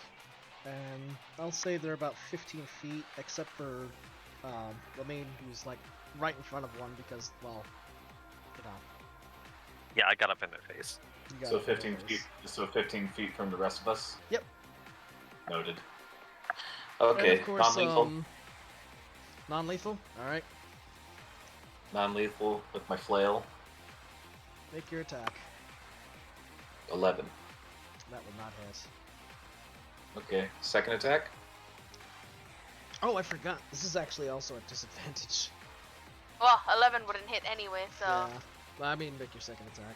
and I'll say they're about 15 feet, except for Lamine, who's like right in front of one because, well, Yeah, I got up in their face. you got So it in 15 your feet. face. So 15 feet from the rest of us. Yep. Noted. And Okay. of course, Non-lethal. non-lethal. All right. Non-lethal with my flail. Make your attack. 11. That would not hit. Okay. Second attack. Oh, I forgot. This is actually also a disadvantage. Well, 11 wouldn't hit anyway, so... Yeah. Well, I mean, make your second attack.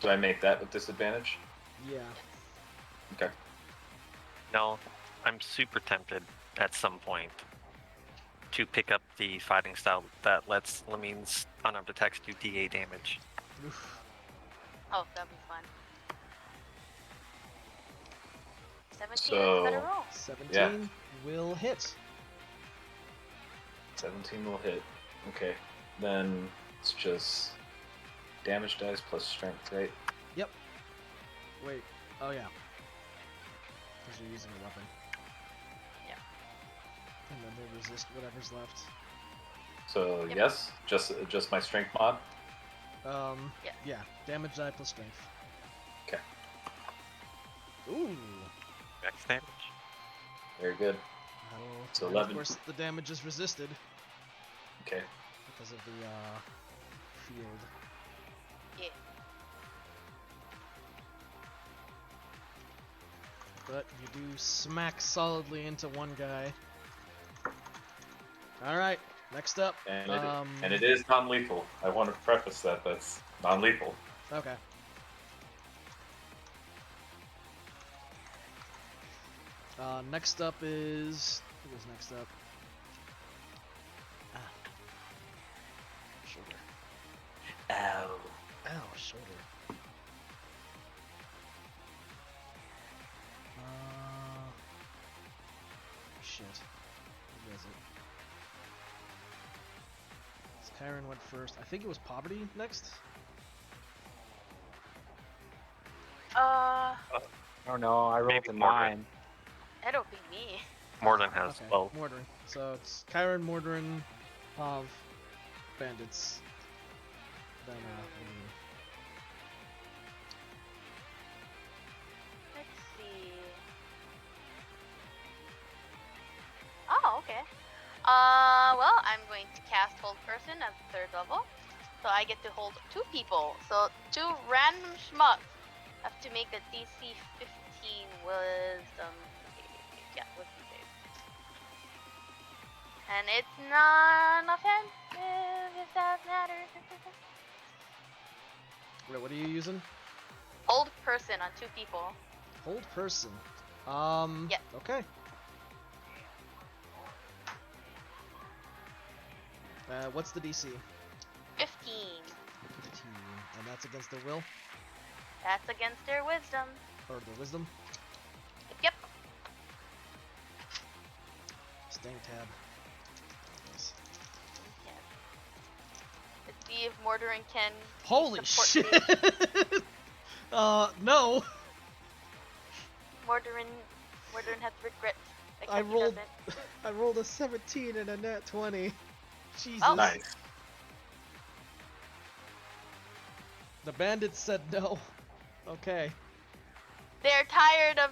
Do I make that with disadvantage? Yeah. Okay. No, I'm super tempted at some point to pick up the fighting style that lets Lamine's unarmed attacks do DA damage. Oof. Oh, that'd be fun. 17 is So- a better roll. 17 will hit. 17 will hit. Okay. Then it's just damage dice plus strength, right? Wait. Oh, yeah. Because you're using a weapon. Yeah. And then they resist whatever's left. So Yep. yes, just my strength mod. Yeah. Yeah. Damage die plus strength. Okay. Ooh. Max damage. Very good. That'll, So and 11. Of course, the damage is resisted Okay. because of the field. Yeah. But you do smack solidly into one guy. Alright, next up. And it is non-lethal. I want to preface that that's non-lethal. Okay. Next up is... Who is next up? shoulder. Ow. Ow, shoulder. Shit. Who was it? Kyron went first. I think it was Poverty next. I don't know. I rolled Maybe a Mordred. 9. That'll be me. Morden has Okay, 12. Mordorin. So it's Kyron, Mordorin, Pav, Bandits. Then, Let's see. Oh, okay. Well, I'm going to cast Hold Person at the 3rd level. So I get to hold 2 people. So 2 random schmucks have to make a DC 15 wisdom. Yeah, wisdom save. And it's non-offensive, if that matters. wait, what are you using? Hold Person on 2 people. Hold person. Yep. Okay. What's the DC? 15. 15. And that's against their will? That's against their wisdom. Or their wisdom? Yep. Staying tab. Nice. Yeah. Let's see if Mordorin can Holy support shit! me. No! Mordorin has regrets. I except he rolled- doesn't. I rolled a 17 and a nat 20. Jesus. Oh. Nice. The bandits said no. Okay. They're tired of.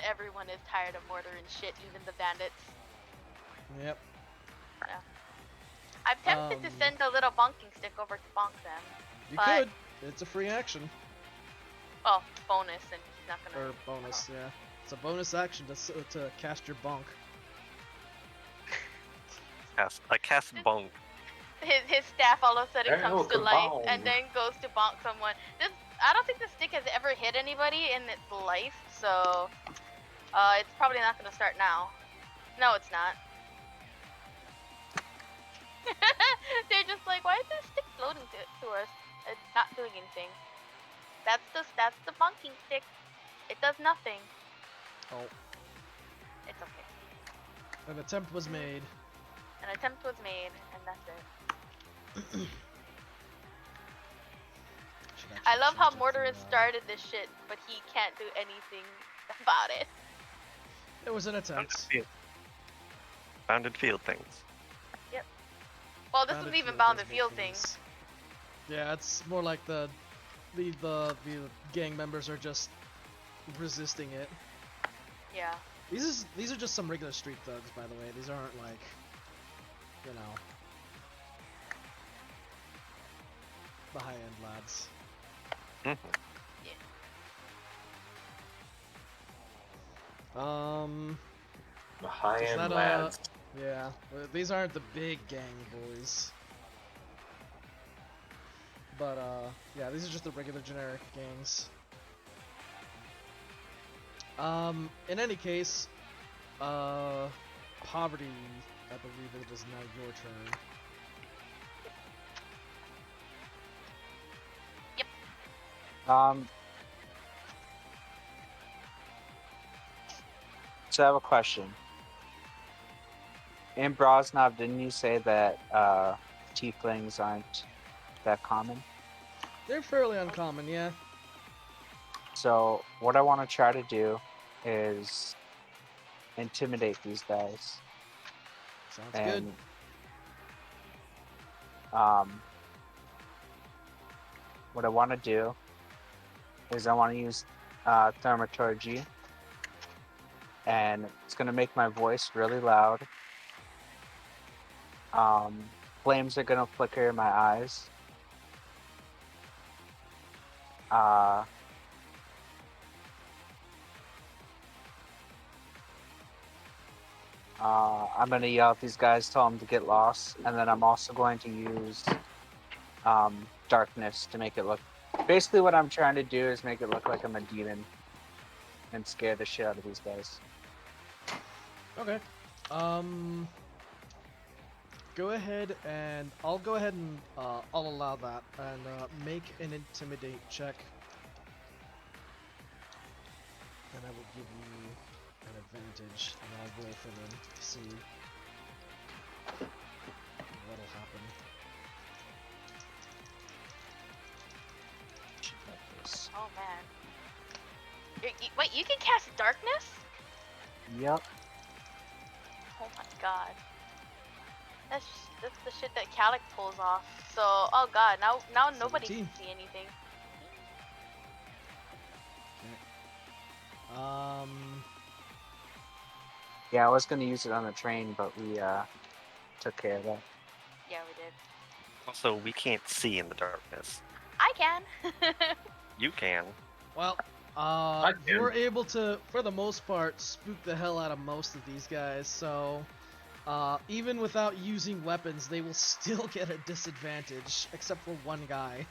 Everyone is tired of Mordorin shit, even the bandits. Yep. I'm tempted to send a little bonking stick over to bonk them. You But- could. It's a free action. Oh, bonus, and he's not gonna. Or bonus, yeah. It's a bonus action to cast your bonk. I cast Bone. His staff all of a sudden There comes you to go, life kabong. and then goes to bonk someone. I don't think the stick has ever hit anybody in its life, so it's probably not gonna start now. No, it's not. They're just like, why is this stick floating to us and not doing anything? That's the bonking stick. It does nothing. Oh, It's okay. an attempt was made. An attempt was made, and that's it. Should actually I love how change it Mordorin to, started this shit, but he can't do anything about it. It was an attempt. Bounded field things. Well, this Bounded was even field bound to does make field things. Yeah, it's more like the gang members are just resisting it. Yeah. These are just some regular street thugs, by the way. These aren't like, you know, the high end lads. The high Is end that, lads. Yeah, these aren't the big gang boys. But yeah, these are just the regular generic gangs. In any case, Poverty, I believe it is now your turn. So I have a question. In Brosnov, didn't you say that tieflings aren't that common? They're fairly uncommon, yeah. So what I want to try to do is intimidate these guys. Sounds good. What I want to do is I want to use thaumaturgy, and it's going to make my voice really loud. Flames are going to flicker in my eyes. I'm going to yell at these guys, tell them to get lost, and then I'm also going to use darkness to make it look... Basically what I'm trying to do is make it look like I'm a demon and scare the shit out of these guys. Okay. go ahead and I'll go ahead and I'll allow that and make an intimidate check. And I will give you an advantage, and I'll roll for them to see what'll happen. Oh man. Wait, you can cast darkness? Yep. Oh my god. That's the shit that Calic pulls off. So, oh god, now nobody 17. can see anything. Yeah, I was gonna use it on the train, but we took care of that. Yeah, we did. Also, we can't see in the darkness. I can. You can. Well, you were able to, for the most part, spook the hell out of most of these guys, so even without using weapons, they will still get a disadvantage, except for one guy.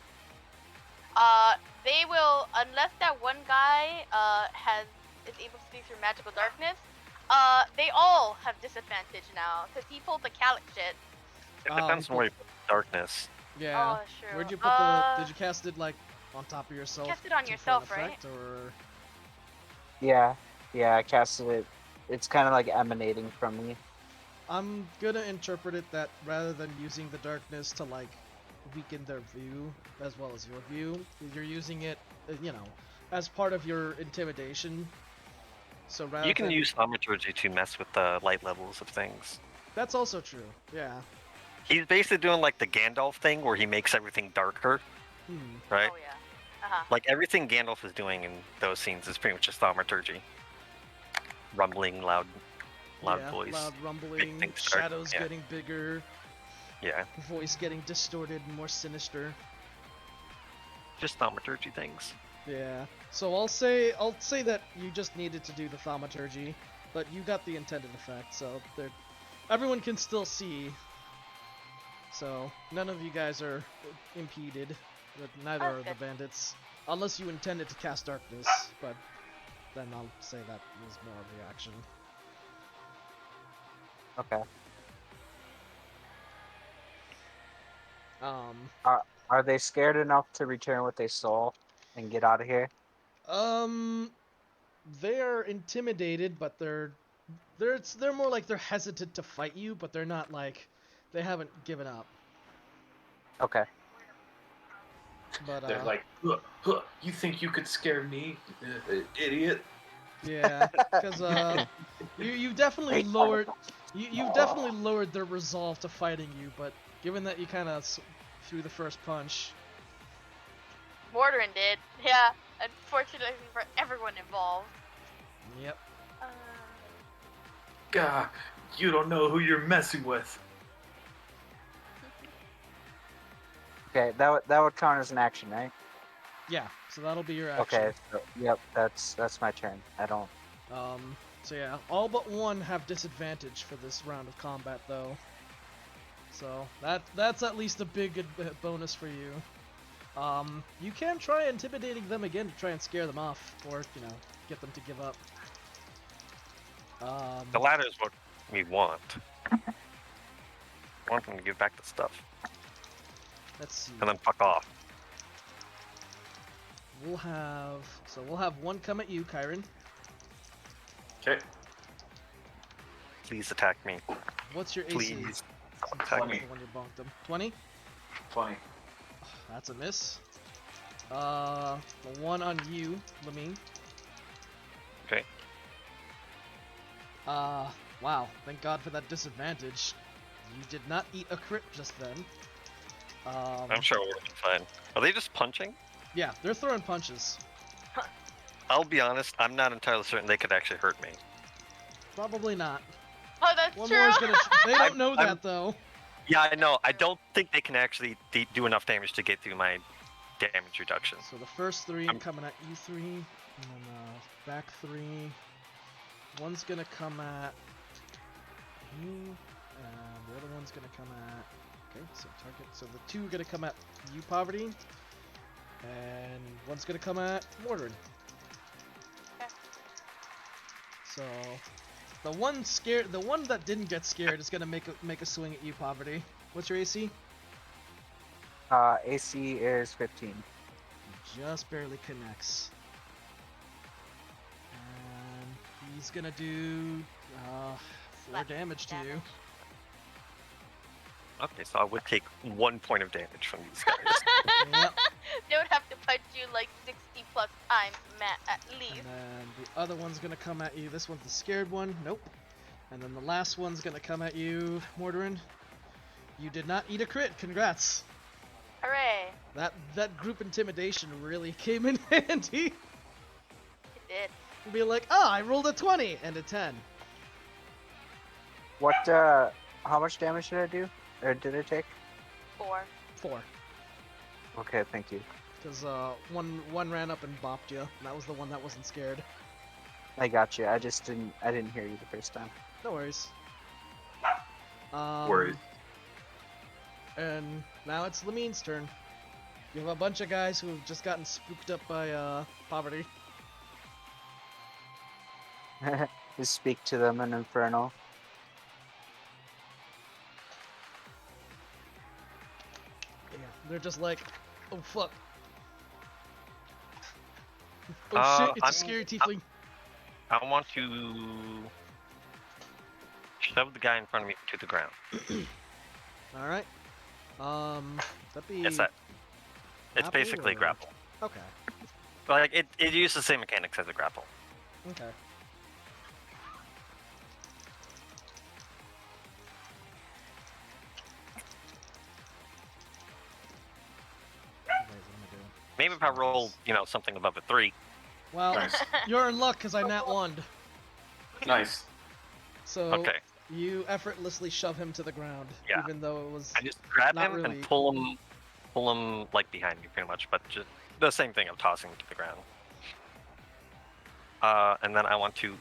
They will, unless that one guy is able to see through magical darkness. They all have disadvantage now because he pulled the Calic shit. It depends on where you put darkness. Yeah. Oh, that's true. Where'd you put the? Did you cast it like on top of yourself? Cast it on yourself, right? Effect, or... Yeah, I casted it. It's kind of like emanating from me. I'm gonna interpret it that rather than using the darkness to like weaken their view as well as your view, you're using it, you know, as part of your intimidation. So rather You can use thaumaturgy to mess with the light levels of things. That's also true. Yeah. He's basically doing like the Gandalf thing where he makes everything darker, right? Oh yeah. Uh-huh. Like everything Gandalf is doing in those scenes is pretty much just thaumaturgy. Rumbling, loud voice. Loud rumbling, things shadows yeah. getting bigger, Yeah, voice getting distorted and more sinister. just thaumaturgy things. Yeah. So I'll say that you just needed to do the thaumaturgy, but you got the intended effect, so everyone can still see. So none of you guys are impeded, but neither are the bandits, unless you intended to cast darkness. But then I'll say that was more of a reaction. Okay. Are they scared enough to return what they stole and get out of here? They are intimidated, but they're more like they're hesitant to fight you, but they're not like they haven't given up. Okay. But they're like, you think you could scare me, idiot? Yeah, because you definitely lowered you've definitely lowered their resolve to fighting you, but given that you kind of threw the first punch. Mortarin did. Yeah. Unfortunately for everyone involved. Yep. God, you don't know who you're messing with. Okay, that would count as an action, right? Yeah, so that'll be your action. Okay. So, yep, that's my turn. I don't. So yeah, all but one have disadvantage for this round of combat, though. So that's at least a big bonus for you. You can try intimidating them again to try and scare them off, or get them to give up. The latter is what we want. I want them to give back the stuff. Let's see. And then fuck off. We'll have one come at you, Kyron. Okay. Please attack me. What's your AC? Please. Attack 20. me. When you bonked them. 20? 20. That's a miss. The one on you, Lamine. Okay. Wow. Thank God for that disadvantage. You did not eat a crit just then. I'm sure we'll be fine. Are they just punching? Yeah, they're throwing punches. I'll be honest, I'm not entirely certain they could actually hurt me. Probably not. Oh, that's One true. more is gonna. They don't know that though. Yeah, I know. I don't think they can actually do enough damage to get through my damage reduction. So the first three coming at you three, and then back three. One's gonna come at you, and the other one's gonna come at. Okay, so target. So the two are gonna come at you, Poverty, and one's gonna come at Mortarin. Okay. So The one scared, the one that didn't get scared is gonna make a swing at you, Poverty. What's your AC? AC is 15. Just barely connects. And he's gonna do 4 damage to you. Okay, so I would take 1 point of damage from these guys. Yep. They would have to punch you like 60 plus times, Matt, at And least. then the other one's gonna come at you. This one's the scared one. Nope. And then the last one's gonna come at you, Mordorin. You did not eat a crit. Congrats. Hooray! That group intimidation really came in handy. It did. Be like, oh, I rolled a 20 and a 10. What? How much damage did I do? Or did I take? 4. 4. Okay, thank you. Because one ran up and bopped you. And that was the one that wasn't scared. I got you. I didn't hear you the first time. No worries. Worried. And now it's Lamine's turn. You have a bunch of guys who have just gotten spooked up by Poverty. Just speak to them in Infernal. Yeah, they're just like, oh fuck. Oh shit, it's a scary tiefling. I want to shove the guy in front of me to the ground. Alright. That'd be... It's that. It's grapple basically or- grapple. Okay. But like it uses the same mechanics as a grapple. Okay. What am I doing? Maybe if I roll, something above a 3. Well, Nice. you're in luck because I nat 1'd. Nice. So Okay. you effortlessly shove him to the ground, Yeah. even though it was I just grab Not him really. and pull him like behind me pretty much, but just the same thing of tossing him to the ground. And then I want to,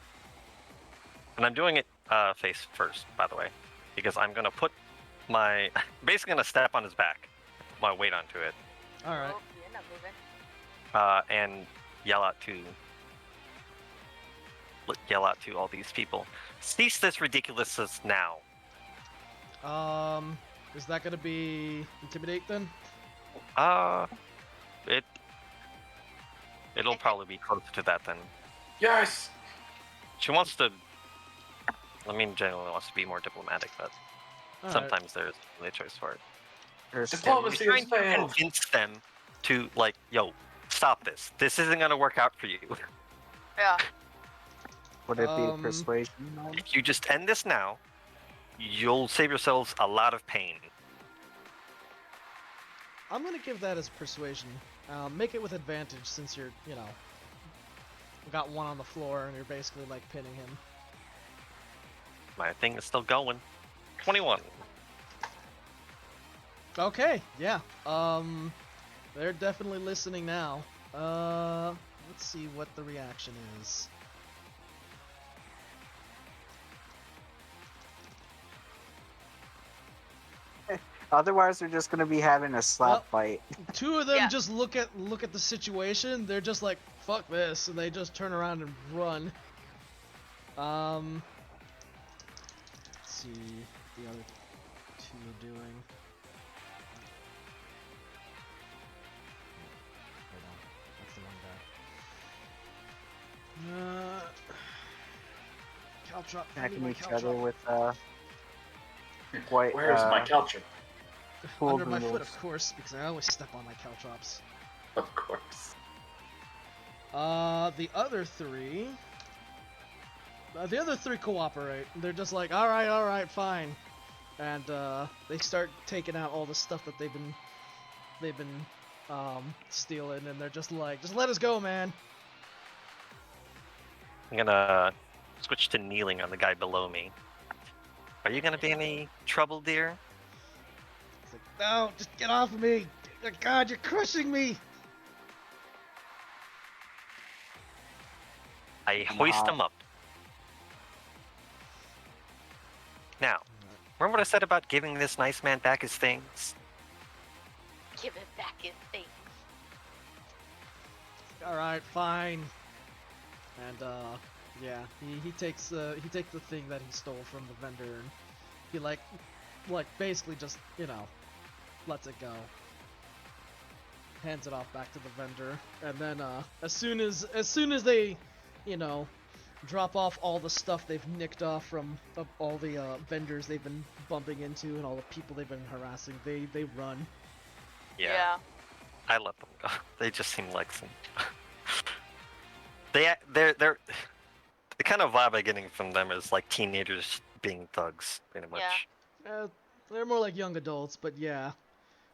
and I'm doing it face first, by the way, because I'm gonna put basically gonna step on his back, put my weight onto it, all right. Oh, you're not moving. and yell out to all these people, cease this ridiculousness now. Is that gonna be intimidate then? It'll probably be closer to that than Yes. she wants to. I mean, generally wants to be more diplomatic, but All right. sometimes there's really a choice for it. There's Diplomacy You're has trying to failed. convince them to yo, stop this. This isn't gonna work out for you. Yeah. Would it be Um, persuasion? If you just end this now, you'll save yourselves a lot of pain. I'm gonna give that as persuasion. Make it with advantage since you're, got one on the floor and you're basically like pinning him. My thing is still going. 21. Okay, yeah. They're definitely listening now. Let's see what the reaction is. Otherwise, they're just gonna be having a slap Well- fight. 'em Two of them Yeah. just look at the situation. They're just like, "Fuck this," and they just turn around and run. Let's see what the other two are doing. Hold on, that's the one guy. Caltrop, Attacking my each other caltrop. with white. Where's my culture? pool Under my foot, noodles. of course, because I always step on my caltrops. Of course. The other three cooperate. They're just like, all right, fine, and they start taking out all the stuff that they've been stealing, and they're just like, just let us go, man. I'm gonna switch to kneeling on the guy below me. Are you gonna be any trouble, dear? It's like, no, just get off of me. Oh, God, you're crushing me. I hoist Wow. him up. Now, remember what I said about giving this nice man back his things? Give it back his thing. All right, fine. And Yeah, he takes the thing that he stole from the vendor and he like basically just lets it go, hands it off back to the vendor, and then as soon as they drop off all the stuff they've nicked off from all the vendors they've been bumping into and all the people they've been harassing, they run. Yeah. I let them go. They just seem like some. they're the kind of vibe I'm getting from them is like teenagers being thugs, pretty much. They're more like young adults, but yeah,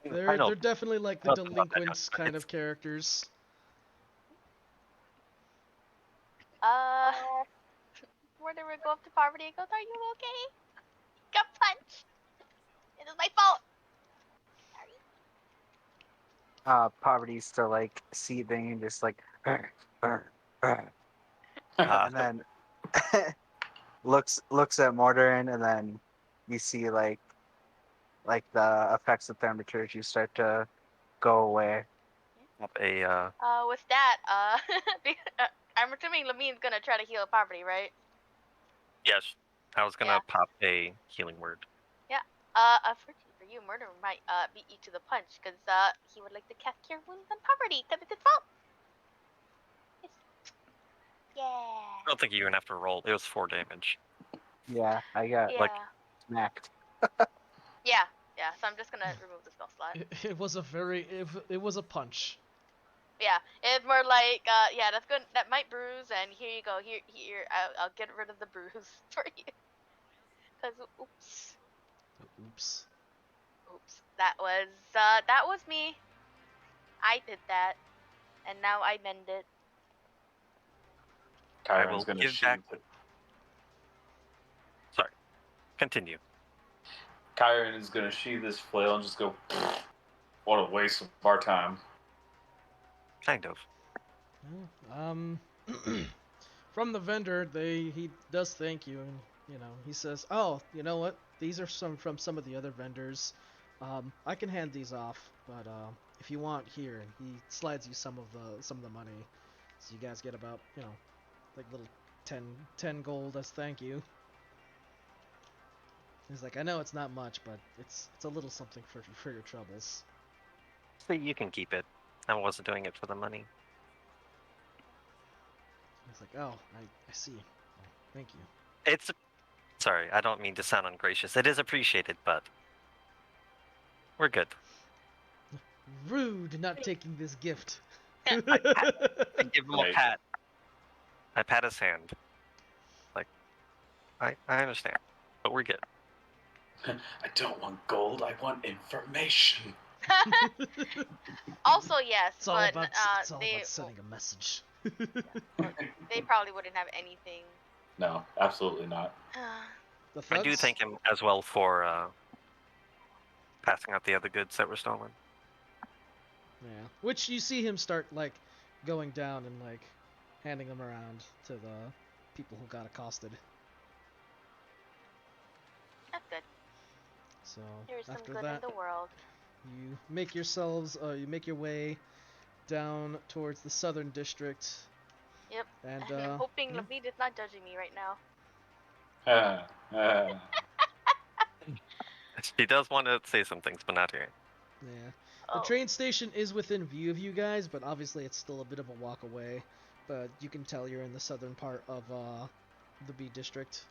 I know. they're definitely like the Not about that, delinquents but kind it's- of characters. Where did we go up to Poverty and goes, "Are you okay? Got punched. It is my fault." Sorry. Poverty's still like seething and just like, and then looks at Mordarin, and then you see like the effects of thaumaturgy start to go away. With that, I'm assuming Lamine's gonna try to heal Poverty, right? Yes, I was gonna pop a healing word. Unfortunately for you, Murder might beat you to the punch because he would like to cast Cure Wounds on Poverty because it's his fault. Yeah. I don't think you even have to roll. It was 4 damage. Yeah, I got Yeah. smacked. Yeah. So I'm just gonna remove the spell slot. It was it was a punch. Yeah, it's more like that's good. That might bruise, and here you go. Here, I'll get rid of the bruise for you. Cause oops, that was me. I did that, and now I mend it. I will Kyron's gonna give sheathe. back. Sorry, continue. Kyron is gonna sheathe this flail and just go. What a waste of our time. Kind of. From the vendor, he does thank you, and he says, "Oh, you know what? These are from some of the other vendors. I can hand these off, but if you want, here." And he slides you some of the money, so you guys get about like little 10 gold as thank you. He's like, "I know it's not much, but it's a little something for your troubles." So you can keep it. I wasn't doing it for the money. He's like, "Oh, I see. Well, thank you." Sorry, I don't mean to sound ungracious. It is appreciated, but we're good. Rude, not taking this gift. I give him a pat. I pat his hand. Like, I understand, but we're good. I don't want gold. I want information. Also, yes, It's all but about they sending a message. they probably wouldn't have anything. No, absolutely not. The I do thugs? thank him as well for passing out the other goods that were stolen. Yeah. Which you see him start like going down and like handing them around to the people who got accosted. That's good. So There's some after good that, in the world. you make your way down towards the southern district. Yep. And I'm hoping Lamine is not judging me right now. She does want to say some things, but not here. yeah. Oh. The train station is within view of you guys, but obviously it's still a bit of a walk away. But you can tell you're in the southern part of the B district.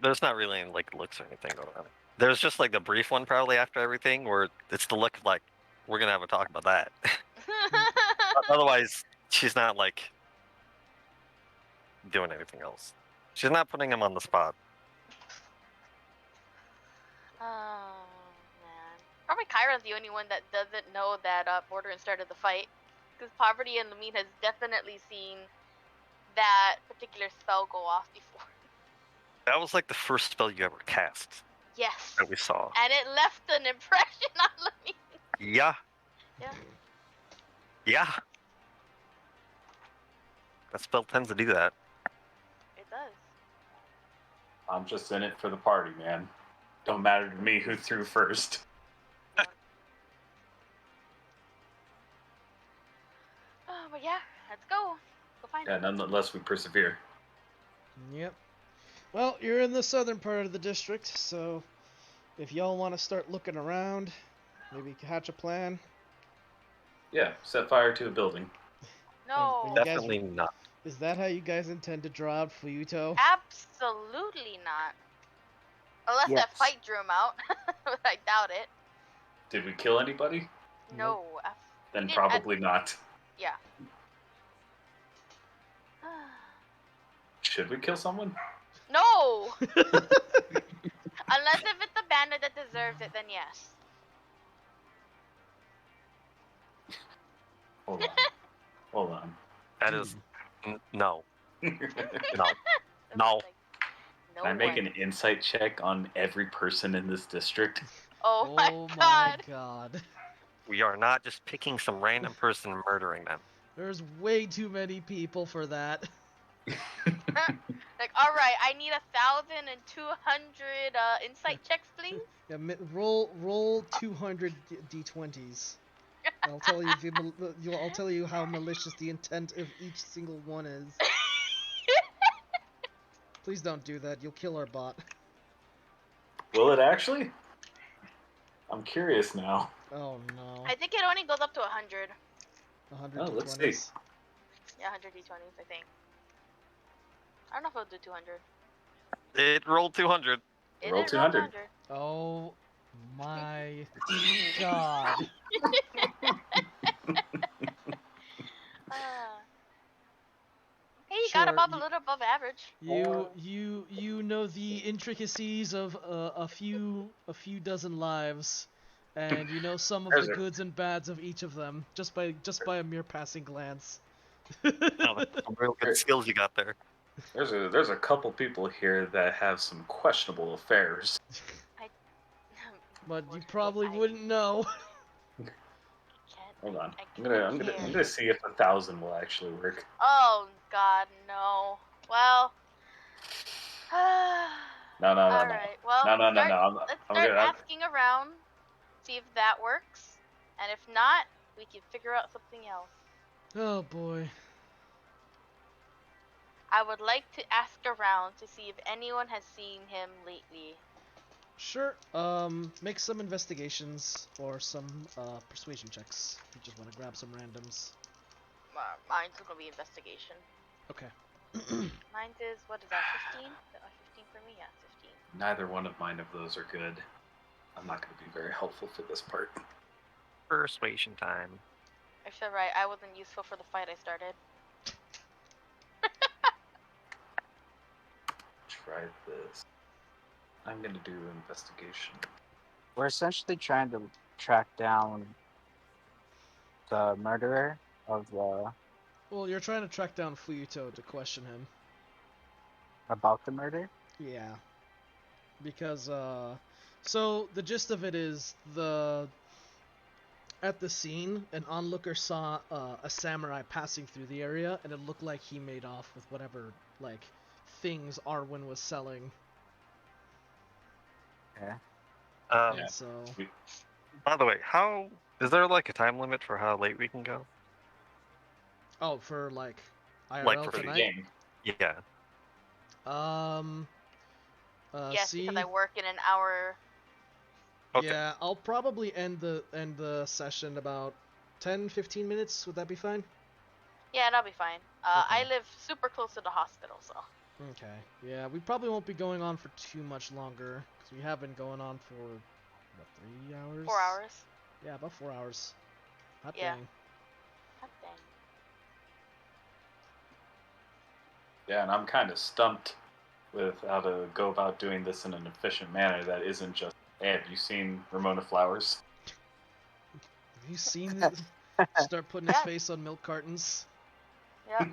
There's not really any like looks or anything going on. There's just like the brief one probably after everything where it's the look like we're gonna have a talk about that. Otherwise, she's not like doing anything else. She's not putting him on the spot. Oh man. Probably Kyra's the only one that doesn't know that Mordarin started the fight. Because Poverty and Lamine has definitely seen that particular spell go off before. That was like the first spell you ever cast Yes. that we saw. And it left an impression on Lamine. Yeah. Yeah. Yeah. That spell tends to do that. It does. I'm just in it for the party, man. Don't matter to me who threw first. let's go. Go find Yeah, him. nonetheless, we persevere. Yep. Well, you're in the southern part of the district, so if y'all want to start looking around, maybe hatch a plan. Yeah, set fire to a building. No. Are you guys- Definitely not. Is that how you guys intend to draw out Fuyuto? Absolutely not. Unless that Yes. fight drew him out. But I doubt it. Did we kill anybody? No. Then did- probably not. Yeah. Should we kill someone? No! Unless if it's a bandit that deserves it, then yes. Hold on. Hold on. That is no. Can No. No. Like, no I make one. an insight check on every person in this district? Oh Oh my my god. god. We are not just picking some random person and murdering them. There's way too many people for that. Like, alright, I need 1,200 insight checks, please. Yeah, roll 200 d20s. I'll tell you I'll tell you how malicious the intent of each single one is. Please don't do that. You'll kill our bot. Will it actually? I'm curious now. Oh no. I think it only goes up to 100. 100 Oh, let's d20s. see. Yeah, 100 d20s, I think. I don't know if it'll do 200. It rolled 200. It Roll did 200. Oh my god. Hey, you got Sure, above a little above average. You know the intricacies of a few dozen lives, and you know some of There's the a- goods and bads of each of them just by a mere passing glance. Oh, that's some real good skills you got there. There's a couple people here that have some questionable affairs. But you Most probably people I wouldn't know. can't- Hold on. I I'm can't gonna hear. see if 1,000 will actually work. Oh god, no. Well. No. Alright, well, No. let's I'm start gonna. asking around, see if that works. And if not, we can figure out something else. Oh boy. I would like to ask around to see if anyone has seen him lately. Sure. Make some investigations or some persuasion checks. You just want to grab some randoms. Mine's gonna be investigation. Okay. Mine's is, what is that, 15? Is that 15 for me? Yeah, 15. Neither one of mine of those are good. I'm not gonna be very helpful for this part. Persuasion time. If you're right, I wasn't useful for the fight I started. Try this. I'm gonna do investigation. We're essentially trying to track down the murderer of the Well, you're trying to track down Fuyuto to question him. about the murder. Yeah. Because, so the gist of it is at the scene, an onlooker saw a samurai passing through the area, and it looked like he made off with whatever, like, things Arwen was selling. Okay. Um, Yeah. So, By the way, how is there like a time limit for how late we can go? oh, for, like, IRL Like for For the tonight? game. Yeah. Yes, see, because I work in an hour. Okay. yeah, I'll probably end the session about 10-15 minutes. Would that be fine? Yeah, that'll be fine. I Okay. live super close to the hospital, so. Okay. Yeah, we probably won't be going on for too much longer, because we have been going on for, what, 3 hours? 4 hours. Yeah, about 4 hours. Hot Yeah. dang. God dang. Yeah, and I'm kind of stumped with how to go about doing this in an efficient manner that isn't just, hey, have you seen Ramona Flowers? Have you seen this? Start putting his Yeah. face on milk cartons. Yep.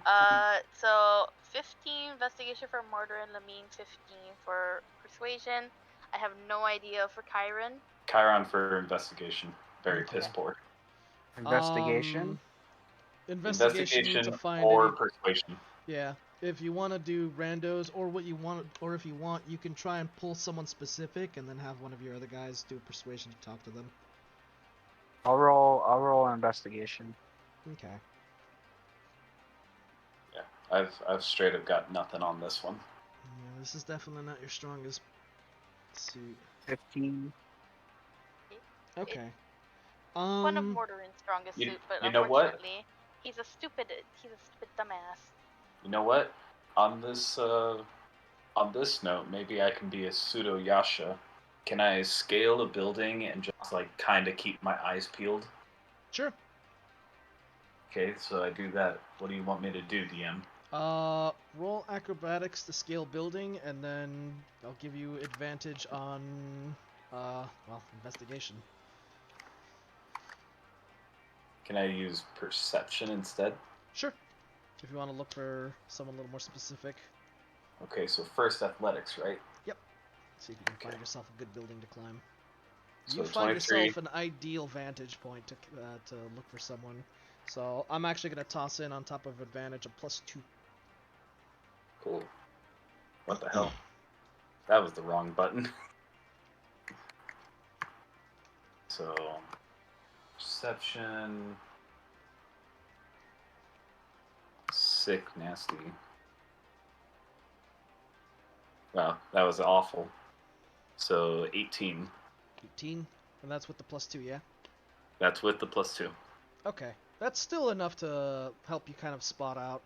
So 15 investigation for murder and Lamine 15 for persuasion. I have no idea for Kyron. Chiron for investigation. Very Okay. piss poor. Investigation. Investigation to find or any. persuasion. Yeah. If you want to do randos, or what you want, or if you want, you can try and pull someone specific, and then have one of your other guys do persuasion to talk to them. I'll roll an investigation. Okay. I've straight up got nothing on this one. Yeah, this is definitely not your strongest suit. 15. Okay. One of Mortarin's strongest You- suit, but you know what? unfortunately, he's a stupid dumbass. You know what? On this note, maybe I can be a pseudo Yasha. Can I scale a building and just like kind of keep my eyes peeled? Sure. Okay, so I do that. What do you want me to do, DM? Roll acrobatics to scale building, and then I'll give you advantage on, well, investigation. Can I use perception instead? Sure. If you want to look for someone a little more specific. Okay, so first athletics, right? See if you can find Okay. yourself a good building to climb. So You find 23. yourself an ideal vantage point to look for someone. So I'm actually going to toss in on top of advantage a +2. Cool. What the hell? That was the wrong button. So, perception. Sick, nasty. Wow, that was awful. So, 18. 18, and that's with the +2, yeah? That's with the +2. Okay, that's still enough to help you kind of spot out.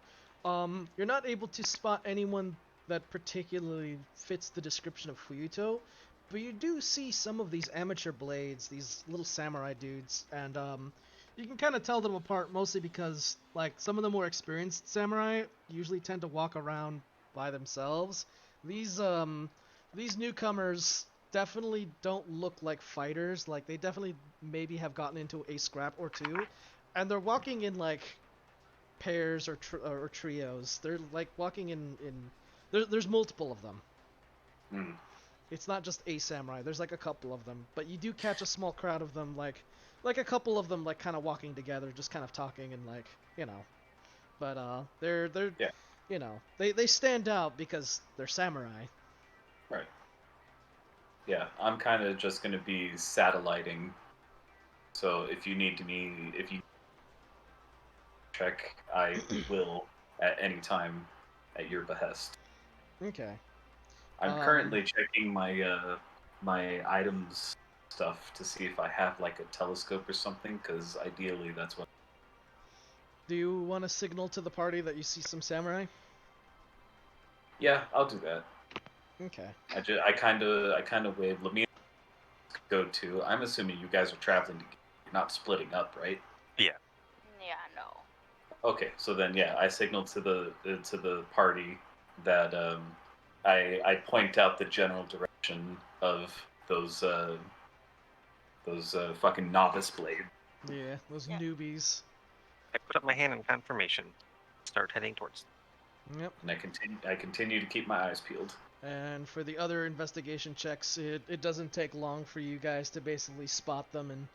You're not able to spot anyone that particularly fits the description of Fuyuto, but you do see some of these amateur blades, these little samurai dudes, and you can kind of tell them apart mostly because, like, some of the more experienced samurai usually tend to walk around by themselves. These newcomers definitely don't look like fighters. Like, they definitely maybe have gotten into a scrap or two, and they're walking in like pairs or trios. They're like walking in there's multiple of them. Hmm. It's not just a samurai. There's like a couple of them, but you do catch a small crowd of them, like a couple of them like kind of walking together, just kind of talking and like, you know. But they're Yeah. you know, they stand out because they're samurai. Right. Yeah, I'm kind of just going to be satelliting. So if you check, I will at any time at your behest. Okay. I'm currently checking my items stuff to see if I have like a telescope or something, because ideally that's what. Do you want to signal to the party that you see some samurai? Yeah, I'll do that. Okay. I kind of wave. Let me go to. I'm assuming you guys are traveling together. You're not splitting up, right? Yeah. Yeah, no. Okay, so then yeah, I signal to the party that I point out the general direction of those fucking novice blades. Yeah, those Yeah. newbies. I put up my hand in confirmation. Start heading towards. Yep. And I continue to keep my eyes peeled. And for the other investigation checks, it doesn't take long for you guys to basically spot them and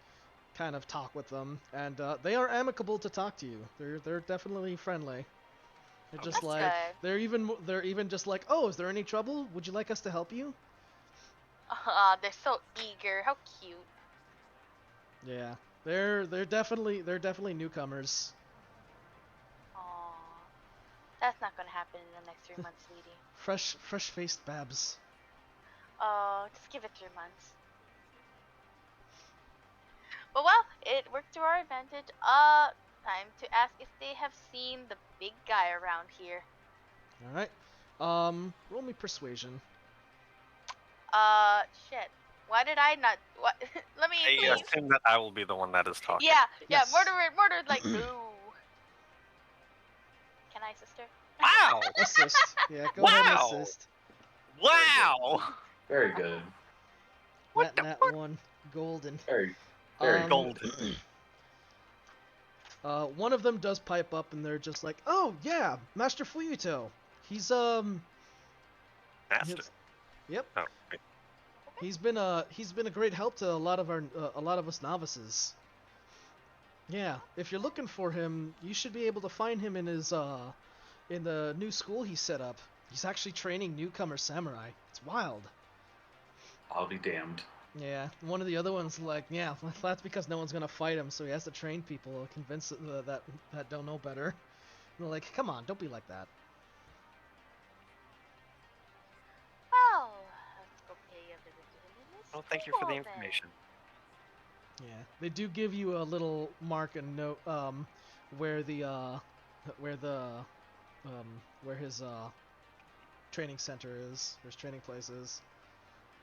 kind of talk with them. And they are amicable to talk to you. They're definitely friendly. They're just That's like good. they're even just like, oh, is there any trouble? Would you like us to help you? They're so eager. How cute. Yeah, they're definitely newcomers. Aw. That's not gonna happen in the next 3 months, sweetie. Fresh faced babs. Oh, just give it 3 months. But well, it worked to our advantage. Time to ask if they have seen the big guy around here. All right. Roll me persuasion. Shit. Why did I not? What? Let me I please. assume that I will be the one that is talking. Yeah, Yes. Murder, like, no. Can I, sister? Wow! Assist. Yeah, go ahead and Wow! assist. Wow! Very good. What the Nat fuck? 1, golden. Very Golden. One of them does pipe up, and they're just like, "Oh yeah, Master Fuyuto. He's Master. he's- Yep. Oh, right. He's been a great help to a lot of us novices. Yeah, if you're looking for him, you should be able to find him in his in the new school he set up. He's actually training newcomer samurai. It's wild. I'll be damned. Yeah, one of the other ones like, yeah, that's because no one's gonna fight him, so he has to train people, convince that don't know better. And they're like, come on, don't be like that. Well, thank you for the information. Yeah, they do give you a little mark and note where the where the where his training center is, or his training place is.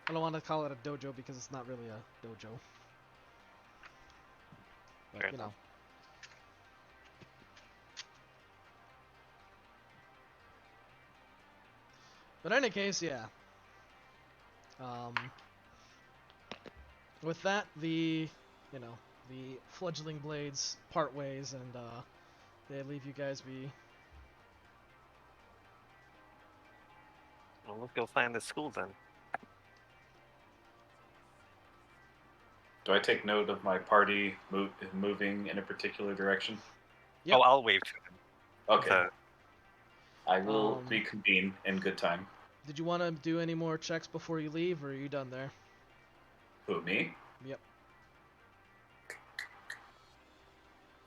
I don't want to call it a dojo because it's not really a dojo. But Fair you know. enough. But in any case, yeah. With that, the fledgling blades part ways, and they leave you guys be. Well, let's go find the school then. Do I take note of my party moving in a particular direction? Yep. Oh, I'll wave to him. Okay. So, I will reconvene in good time. Did you want to do any more checks before you leave, or are you done there? Who, me? Yep.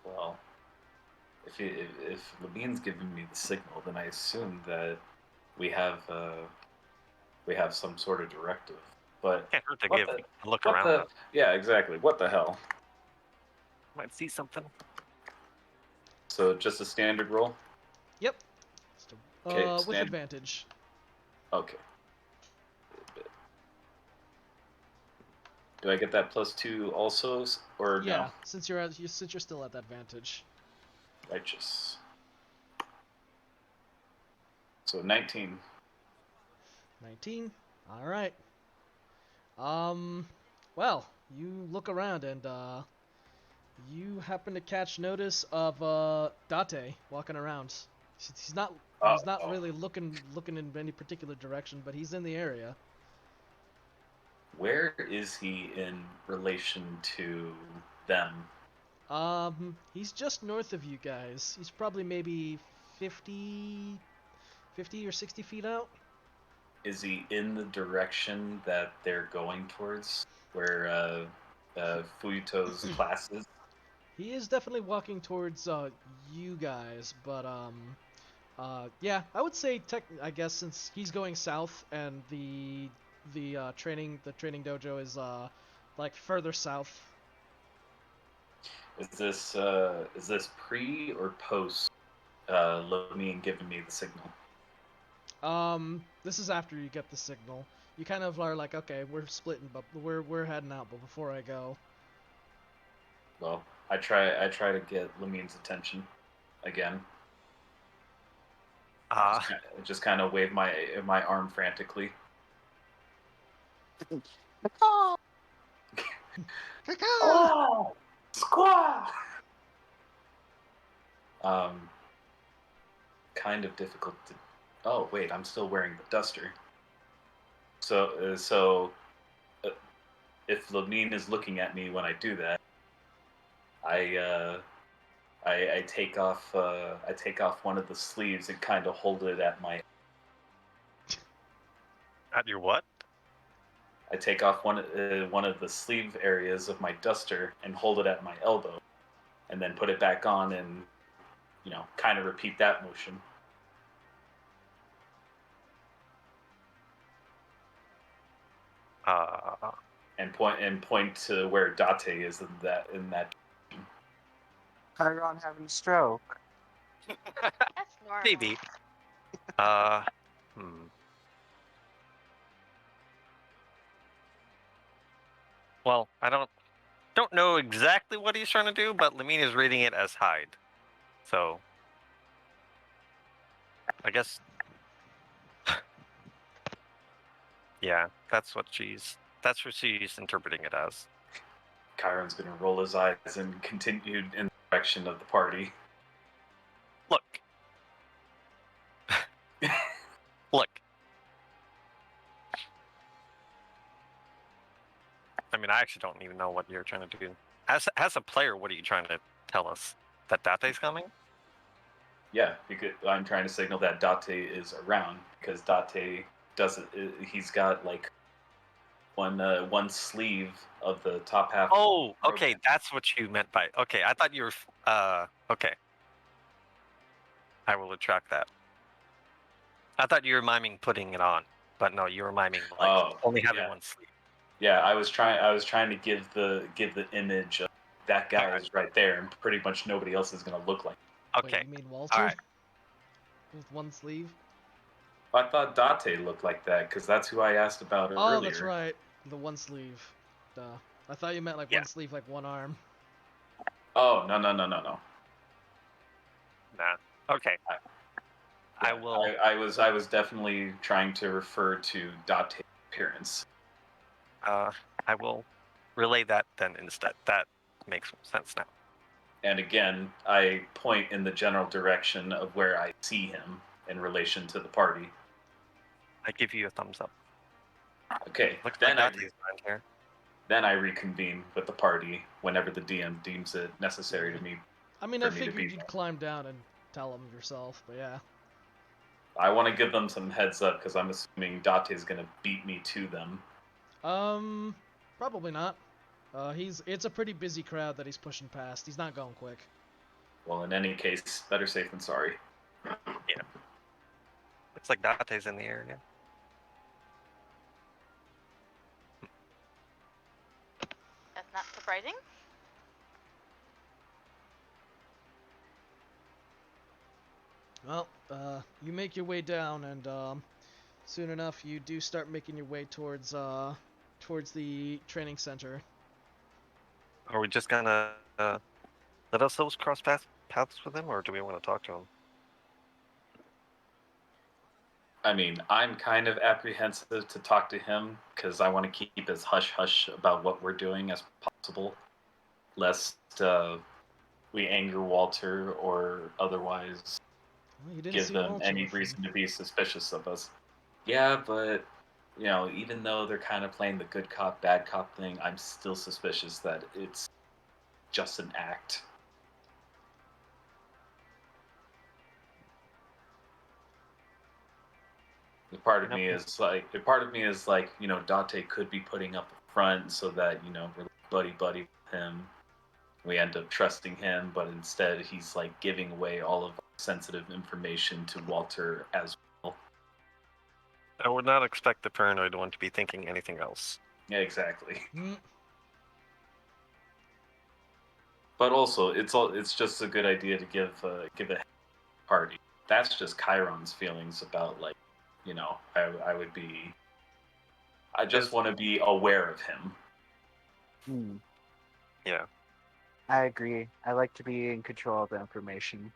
Well, if Levine's giving me the signal, then I assume that we have some sort of directive. But can't hurt to what give the- a look what around. the? Though. Yeah, exactly. What the hell? Might see something. So just a standard roll? Yep. Okay, With stand- advantage. Okay. Do I get that +2 also, or Yeah, no? since you're still at that advantage. Righteous. So 19. 19. All right. Well, you look around and you happen to catch notice of Date walking around. He's not really looking in any particular direction, but he's in the area. Where is he in relation to them? He's just north of you guys. He's probably maybe 50 or 60 feet out. Is he in the direction that they're going towards, where Fuyuto's class is? He is definitely walking towards you guys, but yeah, I would say I guess since he's going south and the training dojo is like further south. Is this pre or post Lamine giving me the signal? This is after you get the signal. You kind of are like, okay, we're splitting, but we're heading out. But before I go, Well, I try to get Lamine's attention again. Just kind of wave my arm frantically. Oh, squaw! Kind of difficult to. Oh wait, I'm still wearing the duster. So, if Lamine is looking at me when I do that, I take off one of the sleeves and kind of hold it at my. At your what? I take off one of the sleeve areas of my duster and hold it at my elbow, and then put it back on and, kind of repeat that motion. And point to where Date is in that. Chiron having a stroke. That's normal. Maybe. Well, I don't know exactly what he's trying to do, but Lamine is reading it as hide. So, I guess. Yeah, that's what she's interpreting it as. Chiron's gonna roll his eyes and continue in the direction of the party. Look. Look. I mean, I actually don't even know what you're trying to do. As a player, what are you trying to tell us? That Date's coming? Yeah, because I'm trying to signal that Date is around, because Date doesn't. He's got like one sleeve of the top half. Oh, okay, that's what you meant by. Okay, I thought you were. Okay. I will retract that. I thought you were miming putting it on, but no, you were miming like only having one sleeve. Yeah, I was trying to give the image of that guy is right there, and pretty much nobody else is gonna look like. Okay. Wait, you mean Walter? Alright. With one sleeve? I thought Date looked like that because that's who I asked about Oh, earlier. that's right. The one sleeve. Duh. I thought you meant like Yeah. one sleeve, like one arm. Oh no. Nah. Okay. I will. I was definitely trying to refer to Date's appearance. I will relay that then instead. That makes sense now. And again, I point in the general direction of where I see him in relation to the party. I give you a thumbs up. Okay, Looks then like Dante's around here. then I reconvene with the party whenever the DM deems it necessary to me. I mean, For I me to figured be you'd there. climb down and tell them yourself, but yeah. I want to give them some heads up because I'm assuming Date is going to beat me to them. Probably not. It's a pretty busy crowd that he's pushing past. He's not going quick. Well, in any case, better safe than sorry. Yeah. Looks like Dante's in the area. That's not surprising. Well, you make your way down, and soon enough, you do start making your way towards the training center. Are we just gonna let ourselves cross paths with him, or do we want to talk to him? I mean, I'm kind of apprehensive to talk to him because I want to keep as hush-hush about what we're doing as possible, lest we anger Walter or otherwise Well, you didn't give see them Walter any with him. reason to be suspicious of us. Yeah, but even though they're kind of playing the good cop, bad cop thing, I'm still suspicious that it's just an act. Part of me is like, Date could be putting up a front so that we're buddy with him. We end up trusting him, but instead he's like giving away all of our sensitive information to Walter as well. I would not expect the paranoid one to be thinking anything else. Yeah, exactly. Hmm. But also, it's just a good idea to give a party. That's just Chiron's feelings about I would be. I just want to be aware of him. Hmm. Yeah. I agree. I like to be in control of the information.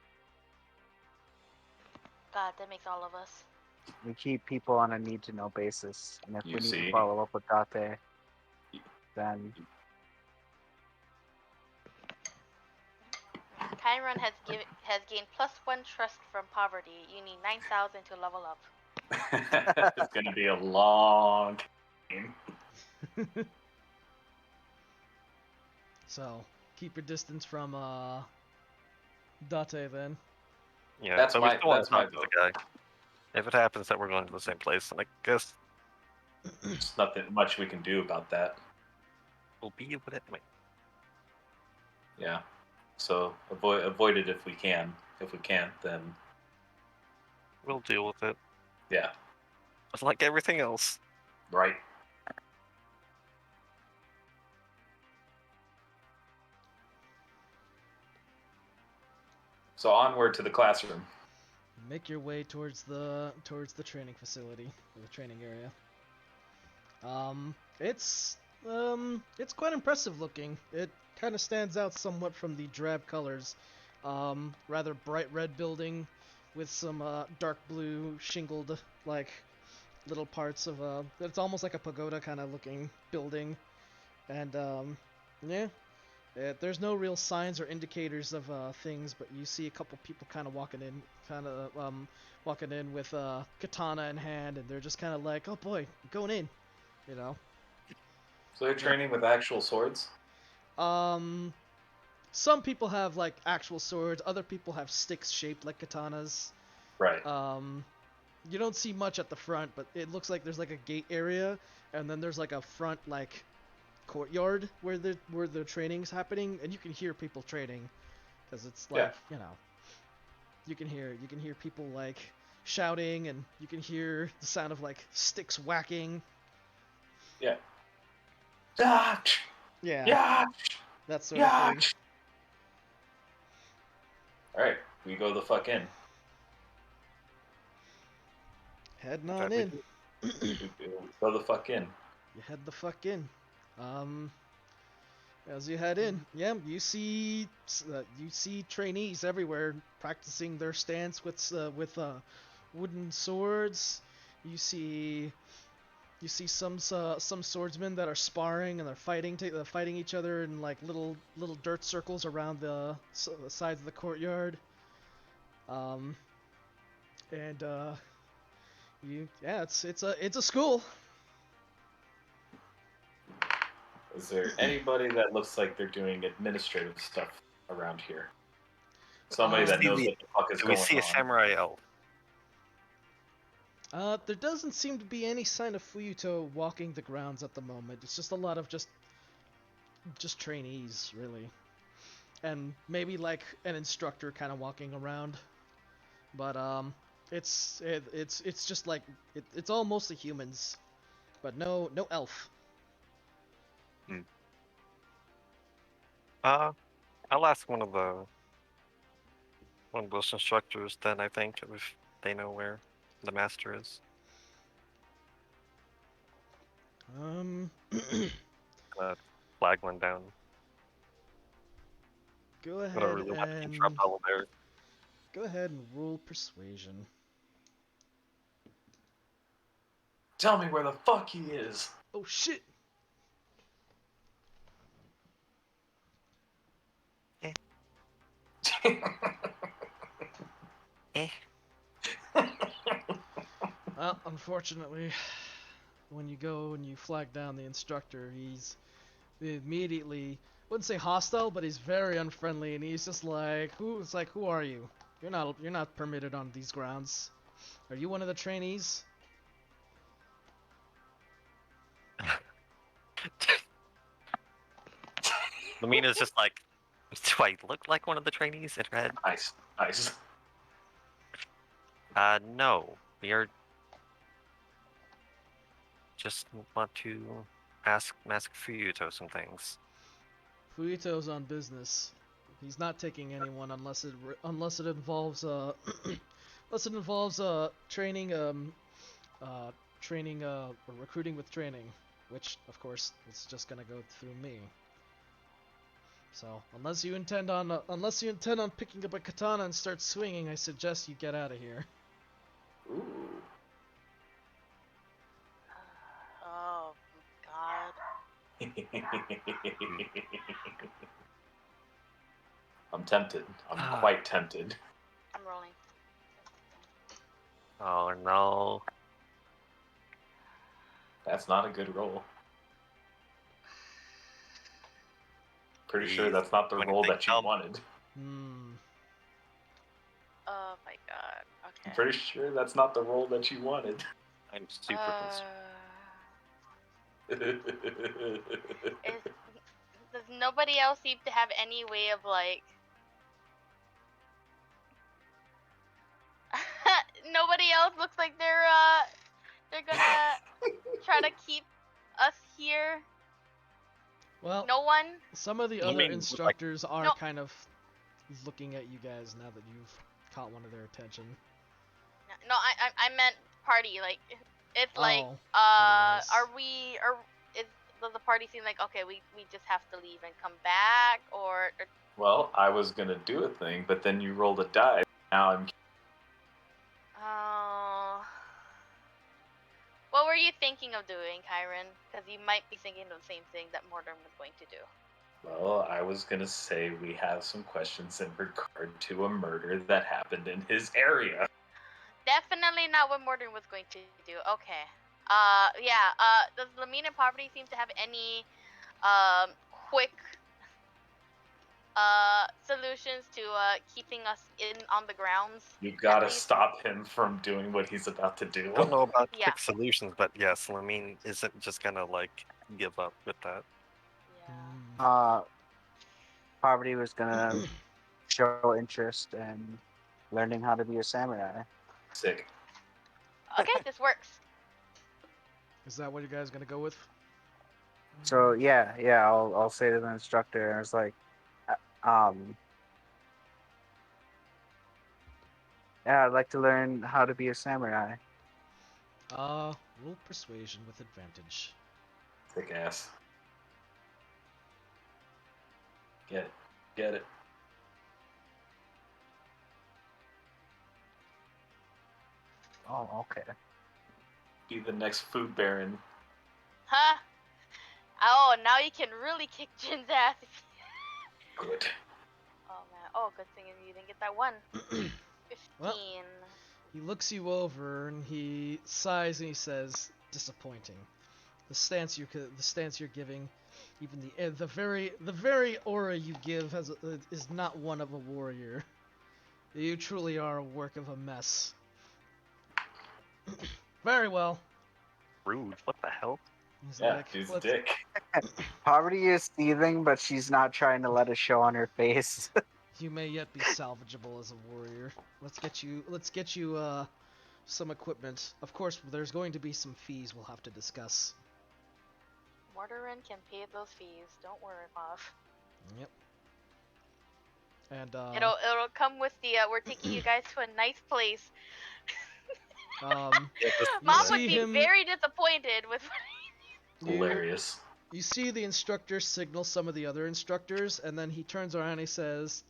God, that makes all of us. We keep people on a need-to-know basis, and if You we need see? to follow up with Date, then Chiron has gained +1 trust from poverty. You need 9,000 to level up. It's gonna be a long game. So keep your distance from Date then. Yeah. That's but my- we still want that's to talk my to the guy. If it happens that we're going to the same place, then I guess There's nothing much we can do about that. we'll be with it. Wait. Yeah. So avoid it if we can. If we can't, then We'll deal with it. yeah, It's like everything else. right. So onward to the classroom. Make your way towards the training facility, or the training area. It's quite impressive looking. It kind of stands out somewhat from the drab colors. Rather bright red building with some dark blue shingled like little parts of it's almost like a pagoda kind of looking building, and yeah. There's no real signs or indicators of things, but you see a couple people kind of walking in with katana in hand, and they're just kind of like, "Oh boy, going in," you know. So they're training with actual swords. Some people have like actual swords. Other people have sticks shaped like katanas. Right. You don't see much at the front, but it looks like there's like a gate area, and then there's like a front like courtyard where the training's happening, and you can hear people training, because it's like you can hear people like shouting, and you can hear the sound of like sticks whacking. Yeah. Yeah, Yeah, yeah, that sort of yeah. thing. All right, we go the fuck in. Heading That on we in. do. We go the fuck in. You head the fuck in. As you head in, yeah, you see trainees everywhere practicing their stance with wooden swords. You see some swordsmen that are sparring and they're fighting each other in like little dirt circles around the sides of the courtyard. Um, and it's a school. Is there anybody that looks like they're doing administrative stuff around here? Somebody that Um, knows what the fuck is Do we going see a on. samurai elf? There doesn't seem to be any sign of Fuyuto walking the grounds at the moment. It's just a lot of just trainees, really, and maybe like an instructor kind of walking around. But it's just like it's all mostly humans, but no elf. I'll ask one of those instructors then, I think, if they know where the master is. Flag one down. Go I don't ahead really want to and interrupt all there. roll persuasion. Tell me where the fuck he is. Oh shit! Eh. Well, unfortunately, when you go and you flag down the instructor, he's immediately wouldn't say hostile, but he's very unfriendly, and he's just like, who are you? You're not permitted on these grounds. Are you one of the trainees? Lamina's just like, do I look like one of the trainees in red? Nice. No. We are just want to ask Fuyuto some things. Fuyuto's on business. He's not taking anyone unless it involves training or recruiting with training, which of course it's just gonna go through me. So unless you intend on picking up a katana and start swinging, I suggest you get out of here. Ooh. Oh God. I'm tempted. I'm quite tempted. I'm rolling. Oh no. That's not a good roll. Pretty sure that's not the roll that you wanted. Oh my God. Okay. I'm pretty sure that's not the roll that you wanted. I'm super concerned. Does nobody else seem to have any way of like? Nobody else looks like they're gonna try to keep us here. Well, No one. some of the I other mean, instructors are No. kind of looking at you guys now that you've caught one of their attention. No, I meant party. Like, it's like, party-wise. does the party seem like okay? We just have to leave and come back, or Well, I was gonna do a thing, but then you rolled a die. Now I'm. oh. What were you thinking of doing, Kyron? Because you might be thinking of the same thing that Mordor was going to do. Well, I was gonna say we have some questions in regard to a murder that happened in his area. Definitely not what Mordor was going to do. Okay. Yeah. Does Lamine and Poverty seem to have any quick solutions to keeping us on the grounds? You gotta least? stop him from doing what he's about to do. I don't know about Yeah. quick solutions, but yes, Lamine isn't just gonna like give up with that. Yeah. Poverty was gonna show interest in learning how to be a samurai. Sick. Okay, this works. Is that what you guys gonna go with? So yeah, I'll say to the instructor, and it's like, um, yeah, I'd like to learn how to be a samurai. Roll persuasion with advantage. Thick ass. Get it. Get it. Oh, okay. Be the next food baron. Huh? Oh, now you can really kick Jin's ass. Good. Oh man. Oh, good thing you didn't get that one. 15. Well. He looks you over and he sighs and he says, "Disappointing. The stance you're giving, even the very aura you give is not one of a warrior. You truly are a work of a mess." Very well. Rude. What the hell? He's Yeah, like, dude's a "Let's- dick. Poverty is seething, but she's not trying to let it show on her face. You may yet be salvageable as a warrior. Let's get you some equipment. Of course, there's going to be some fees we'll have to discuss." Mortarin can pay those fees. Don't worry, Mom. Yep. And It'll come with the we're taking you guys to a nice place. um Mom see would be him- very disappointed with. Hilarious. You see the instructor signal some of the other instructors, and then he turns around and he says,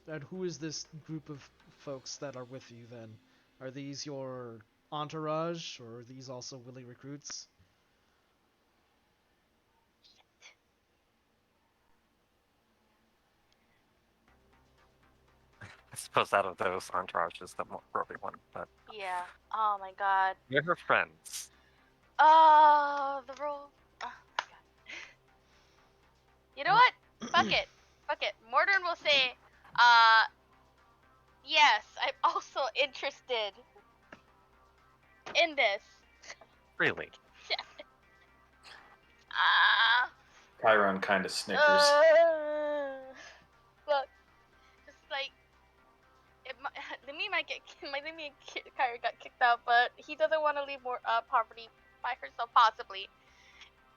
"And who is this group of folks that are with you then? Are these your entourage, or are these also willy recruits?" I suppose out of those, Entourage is the more appropriate one, but Yeah. Oh my god. they're her friends. Oh, the roll. Oh my god. You know what? Fuck it. Fuck it. Mortarin will say, yes, I'm also interested in this. Really? Chiron kind of snickers. Look, just like Lemmy might get Kyrie got kicked out, but he doesn't want to leave more Poverty by herself, possibly.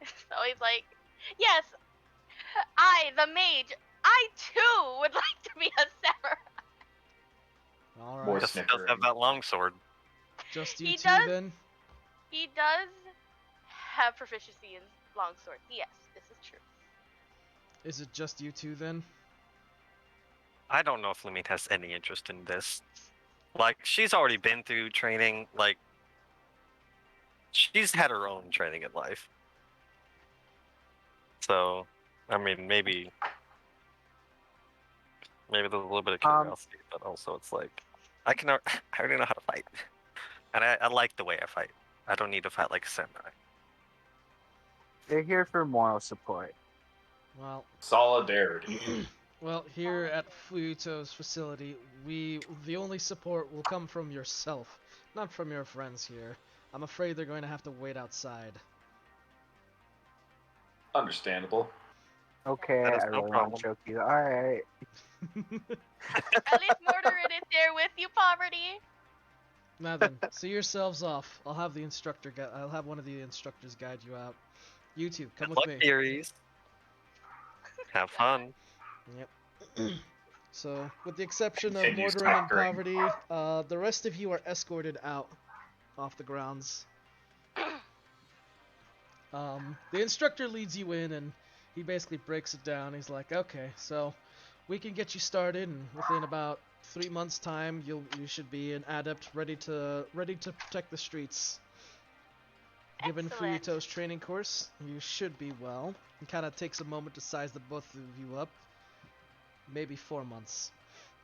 So he's like, yes, I, the mage, I too would like to be a samurai. All More right, Just does snickering. have that longsword. just you He two does- then. He does have proficiency in longsword. Yes, this is true. Is it just you two then? I don't know if Lumine has any interest in this. Like, she's already been through training. Like, she's had her own training in life. So, I mean, maybe there's a little bit of curiosity, but also it's like, I already know how to fight. And I like the way I fight. I don't need to fight like a samurai. They're here for moral support. Well, Solidarity. well, here at Fuyuto's facility, the only support will come from yourself, not from your friends here. I'm afraid they're going to have to wait outside. Understandable. Okay, That is I no really want problem. to choke you. Alright. At least Mortarin is there with you, Poverty. Now then, see yourselves off. I'll have one of the instructors guide you out. You two, come Good with luck, me. theories. Have fun. Yep. So, with the exception of Continues Mortarin and conquering. Poverty, the rest of you are escorted out off the grounds. The instructor leads you in, and he basically breaks it down. He's like, "Okay, so we can get you started, and within about 3 months' time, you should be an adept ready to protect the streets. Given Excellent. Fuyuto's training course, you should be well." He kind of takes a moment to size the both of you up. Maybe 4 months,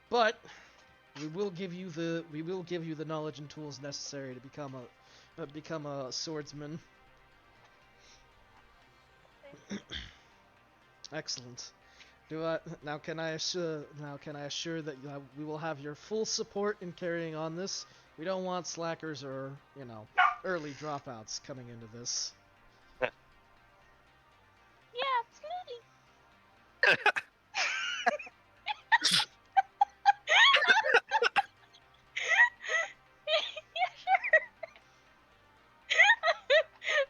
but we will give you the knowledge and tools necessary to become a swordsman. Excellent. Now can I assure that we will have your full support in carrying on this? We don't want slackers or early dropouts coming into this. Yeah, absolutely. Yeah, sure.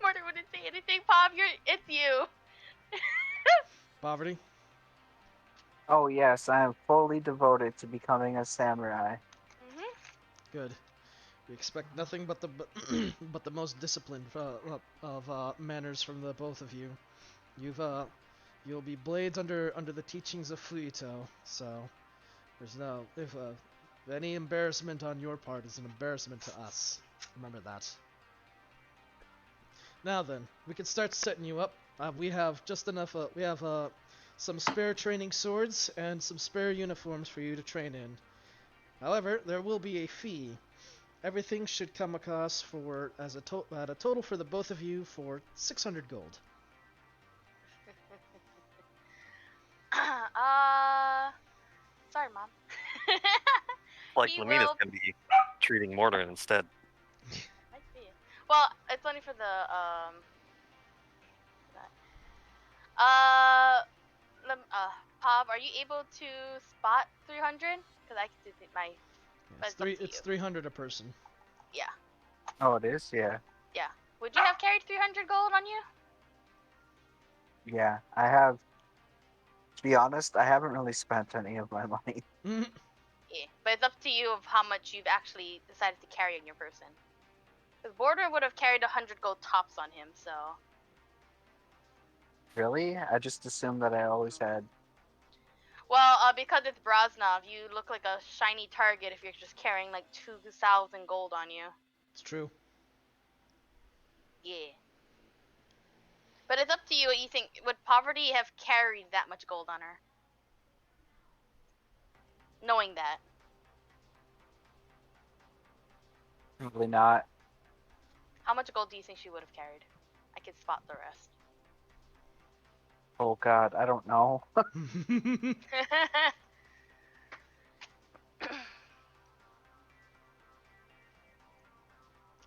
Mortarin wouldn't say anything, Pop. It's you. Poverty? Oh yes, I am fully devoted to becoming a samurai. Mhm. Good. We expect nothing but the but the most disciplined of manners from the both of you. You'll be blades under the teachings of Fuyito. So there's no if any embarrassment on your part is an embarrassment to us. Remember that. Now then, we can start setting you up. We have just enough. We have some spare training swords and some spare uniforms for you to train in. However, there will be a fee. Everything should come across for at a total for the both of you for 600 gold. Sorry, mom. Like He Lamina's will. gonna be treating Mortar instead. Might be. Well, it's only for the that. Pav, are you able to spot 300? Because I can do my. But it's up to It's you. 300 a person. Yeah. Oh, it is. Yeah, Yeah. Would you have carried 300 gold on you? yeah. I have. To be honest, I haven't really spent any of my money. Mhm. Yeah. But it's up to you of how much you've actually decided to carry on your person. Because Border would have carried 100 gold tops on him, so. Really? I just assumed that I always had. Well, because it's Braznov, you look like a shiny target if you're just carrying like 2,000 gold on you. It's true. Yeah. But it's up to you what you think. Would Poverty have carried that much gold on her? Knowing that. Probably not. How much gold do you think she would have carried? I can spot the rest. Oh God, I don't know.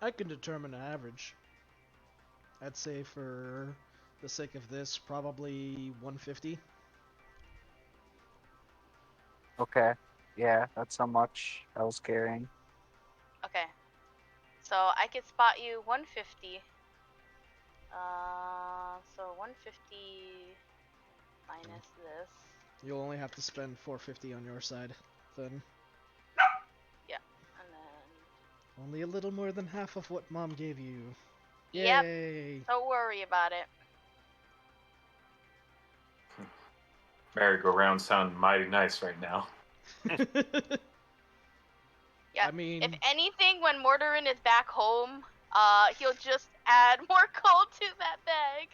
I can determine an average. I'd say for the sake of this, probably 150. Okay. Yeah, that's how much I was carrying. Okay. So I could spot you 150. So 150 minus this. You'll only have to spend 450 on your side, then. Yeah. And then. Only a little more than half of what Mom gave you. Yep. Yay! Don't worry about it. Merry-go-round sound mighty nice right now. Yeah. I mean, If anything, when Mortarin is back home, he'll just add more gold to that bag.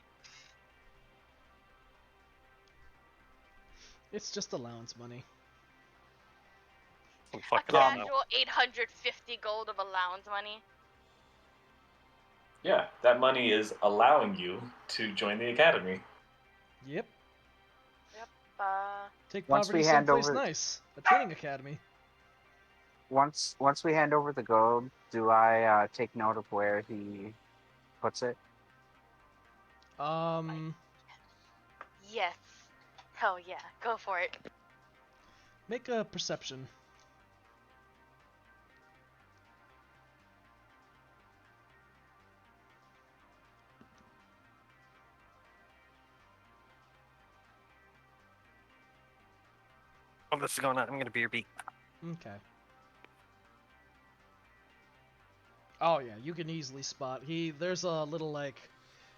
it's just allowance money. Some A fucking casual 850 gold of allowance money. Yeah, that money is allowing you to join the academy. Yep. Yep. Take Once Poverty we hand someplace over, nice. A training academy. once we hand over the gold, do I take note of where he puts it? Yes. Hell yeah. Go for it. Make a perception. Oh, this is going on. I'm gonna be your beat. Okay. Oh yeah, you can easily spot. There's a little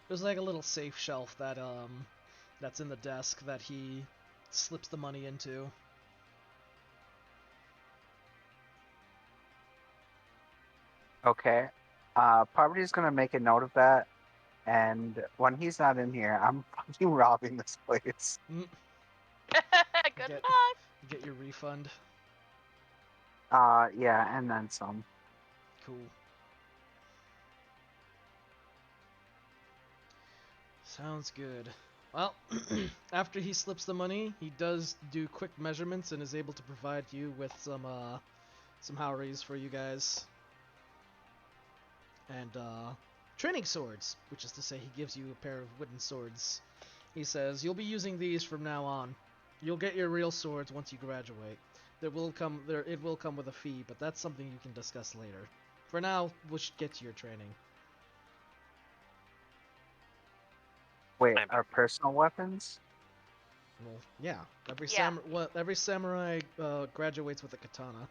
there's like a little safe shelf that's in the desk that he slips the money into. Okay. Poverty's gonna make a note of that, and when he's not in here, I'm fucking robbing this place. Good Get luck. get your refund. Yeah, and then some. Cool. Sounds good. Well, after he slips the money, he does do quick measurements and is able to provide you with some houries for you guys. And training swords, which is to say he gives you a pair of wooden swords. He says, "You'll be using these from now on. You'll get your real swords once you graduate. It will come with a fee, but that's something you can discuss later. For now, we should get to your training." Wait, I'm- our personal weapons? Well, yeah. Yeah. Every samurai graduates with a katana.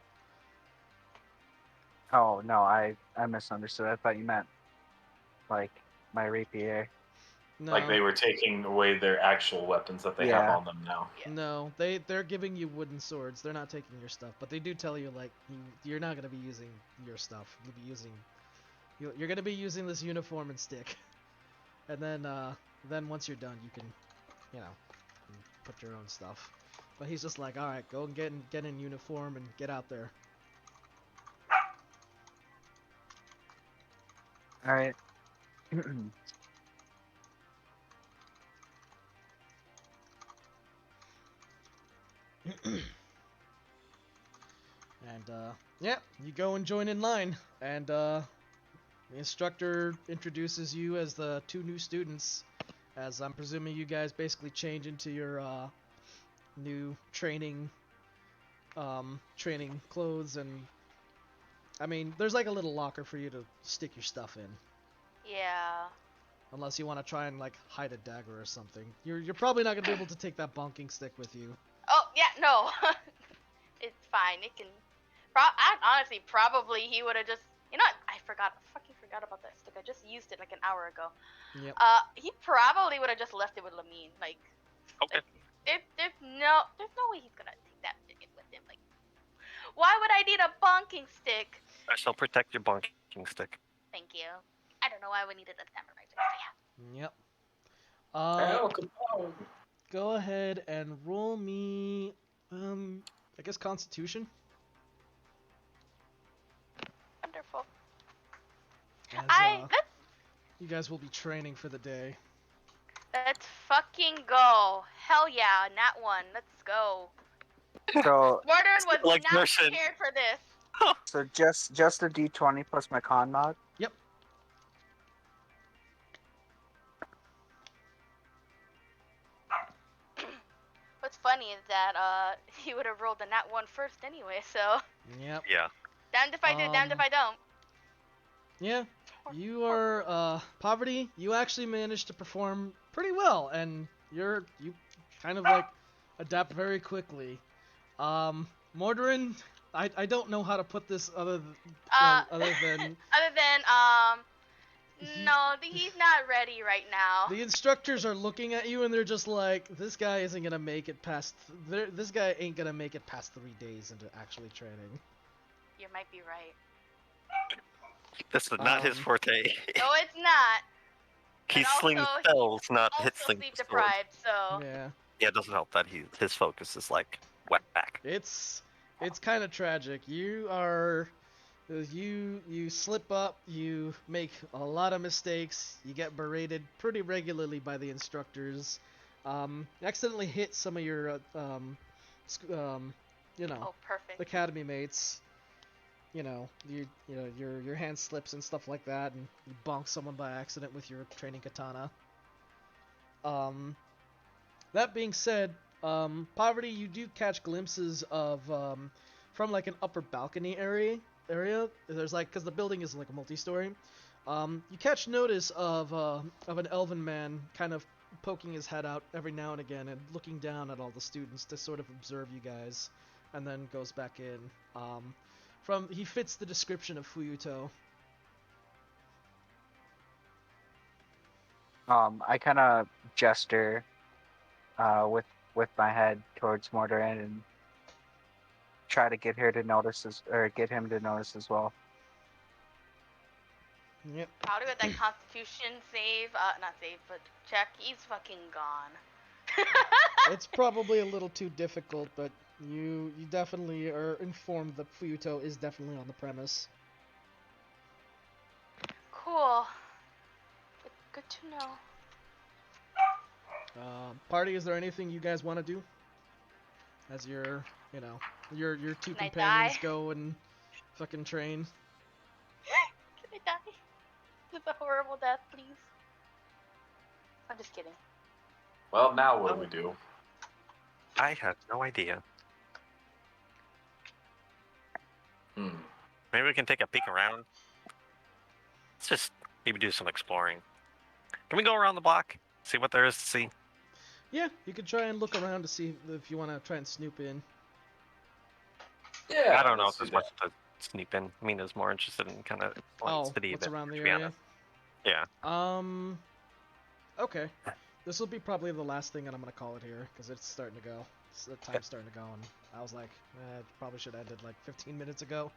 Oh no, I misunderstood. I thought you meant like my rapier. Like No, they were taking away their actual weapons that they have Yeah. on them now. Yeah. no, they're giving you wooden swords. They're not taking your stuff, but they do tell you like you're not gonna be using your stuff. You'll be using you're gonna be using this uniform and stick, and then once you're done, you can, you know, put your own stuff. But he's just like, all right, go and get in uniform and get out there. All right. And yeah, you go and join in line, and the instructor introduces you as the two new students, as I'm presuming you guys basically change into your new training clothes, and I mean, there's like a little locker for you to stick your stuff in, Yeah. unless you want to try and like hide a dagger or something. You're probably not gonna be able to take that bonking stick with you. Oh yeah, no. It's fine. It can. Honestly, probably he would have just. You know what? I fucking forgot about that stick. I just used it like an hour ago. Yep. He probably would have just left it with Lamine. Like, Okay. there's no way he's gonna take that stick with him. Like, why would I need a bonking stick? I shall protect your bonking stick. Thank you. I don't know why we needed a samurai stick. But yeah. Yep. Oh, Capone. Go ahead and roll me, I guess Constitution. Wonderful. As, Let's you guys will be training for the day. fucking go. Hell yeah, not one. Let's go. So Mordern was Like not Merchant. prepared for this. so just a D20 plus my con mod. Yep. What's funny is that he would have rolled the nat one first anyway, so Yep. Yeah. damned if I do, damned if I don't. Yeah. You are Poverty. You actually managed to perform pretty well, and you kind of like adapt very quickly. Mordorin, I don't know how to put this other than Other than no, he's not ready right now. the instructors are looking at you and they're just like, this guy isn't gonna make it past. This guy ain't gonna make it past 3 days into actually training. You might be right. This is not his forte. No, it's not. He's and slinging also, spells, not Also hit sling sleep swords. deprived, so Yeah. Yeah, it doesn't help that his focus is like whack. It's kind of tragic. You slip up, you make a lot of mistakes, you get berated pretty regularly by the instructors. Accidentally hit some of your oh, perfect. academy mates. Your hand slips and stuff like that, and you bonk someone by accident with your training katana. That being said, Poverty, you do catch glimpses of from like an upper balcony area. There's like, because the building is like a multi-story. You catch notice of an elven man kind of poking his head out every now and again and looking down at all the students to sort of observe you guys, and then goes back in. He fits the description of Fuyuto. I kind of gesture with my head towards Mordorin and try to get him to notice as well. Yep. Probably with that Constitution save, not save, but check, he's fucking gone. It's probably a little too difficult, but you definitely are informed that Fuyuto is definitely on the premise. Cool. Good to know. Party, is there anything you guys want to do? As your two Can I companions die? go and fucking train. Can I die? Just a horrible death, please. I'm just kidding. Well, now what do we do? I have no idea. Maybe we can take a peek around. Let's just maybe do some exploring. Can we go around the block? See what there is to see? Yeah, you could try and look around to see if you want to try and snoop in. Yeah, I don't know let's if do there's much that. to sneak in. Mina's more interested in kind of exploring the Oh, city a what's bit, around the to be area? honest. Yeah. Okay. This will be probably the last thing that I'm gonna call it here because it's starting to go. The time's starting to go, and I was like, probably should have ended like 15 minutes ago.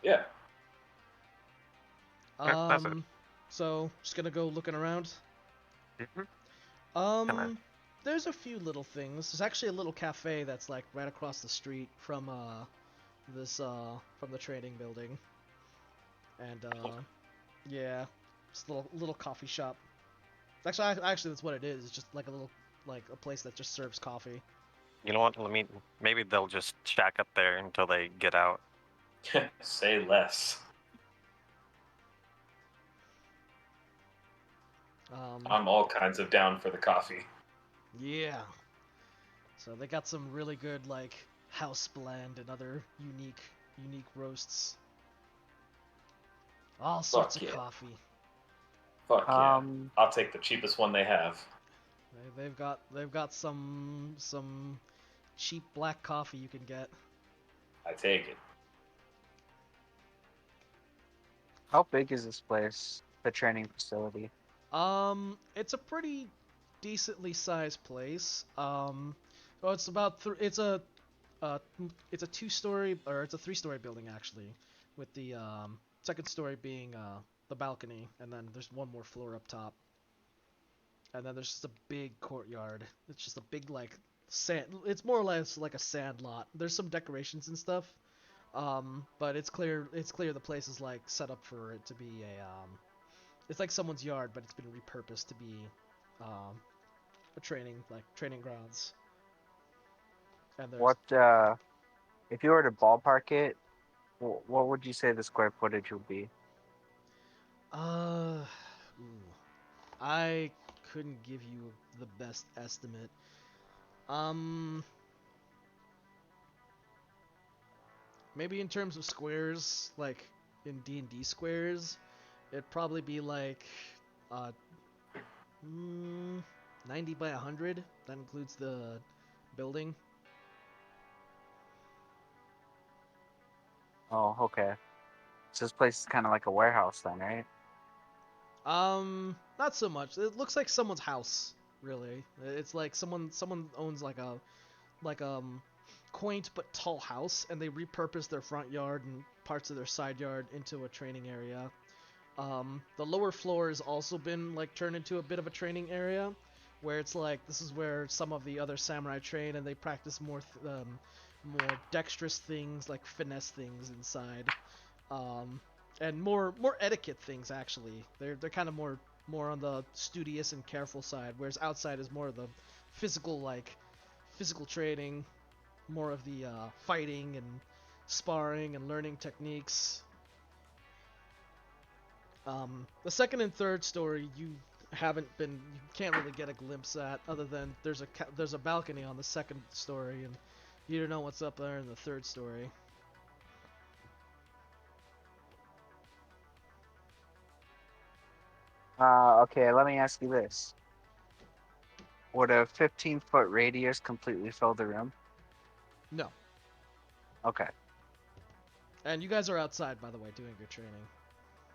Yeah. Yeah, that's it. So just gonna go looking around. Mhm. Um, there's a few little things. There's actually a little cafe that's like right across the street from from the training building, and yeah, just a little coffee shop. Actually, that's what it is. It's just like a little like a place that just serves coffee. You know what? Maybe they'll just shack up there until they get out. Say less. Um, I'm all kinds of down for the coffee. yeah. So they got some really good like house blend and other unique roasts. All sorts Fuck of yeah. coffee. Fuck yeah. Um, I'll take the cheapest one they have. They've got some cheap black coffee you can get. I take it. how big is this place? The training facility. It's a pretty decently sized place. Well, it's about uh, it's a two-story or it's a three-story building actually, with the second story being the balcony, and then there's one more floor up top, and then there's just a big courtyard. It's just a big like sand. It's more or less like a sand lot. There's some decorations and stuff, but it's clear the place is like set up for it to be a it's like someone's yard, but it's been repurposed to be um, a training grounds. And there's If you were to ballpark it, what would you say the square footage would be? uh, ooh, I couldn't give you the best estimate. Um, maybe in terms of squares, like in D&D squares, it'd probably be like uh, 90 by 100. That includes the building. Oh, okay. So this place is kind of like a warehouse then, right? Not so much. It looks like someone's house, really. It's like someone owns like quaint but tall house, and they repurpose their front yard and parts of their side yard into a training area. The lower floor has also been like turned into a bit of a training area, where it's like this is where some of the other samurai train, and they practice more dexterous things like finesse things inside, um, and more etiquette things actually. They're kind of more on the studious and careful side, whereas outside is more of the physical training, more of the fighting and sparring and learning techniques. The second and third story you can't really get a glimpse at, other than there's a balcony on the second story, and you don't know what's up there in the third story. Okay, let me ask you this. Would a 15-foot radius completely fill the room? No. Okay. And you guys are outside, by the way, doing your training.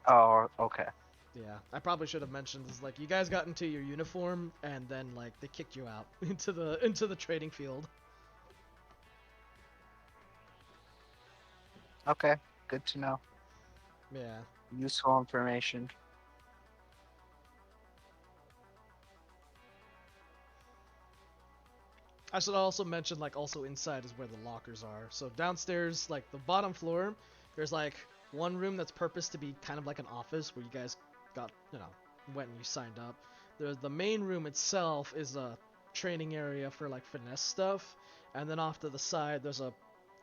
Oh, okay. Yeah, I probably should have mentioned is like you guys got into your uniform, and then like they kicked you out into the training field. Okay, good to know. Yeah. Useful information. I should also mention like also inside is where the lockers are. So downstairs, like the bottom floor, there's like one room that's purposed to be kind of like an office where you guys got, went and you signed up. The main room itself is a training area for like finesse stuff, and then off to the side there's a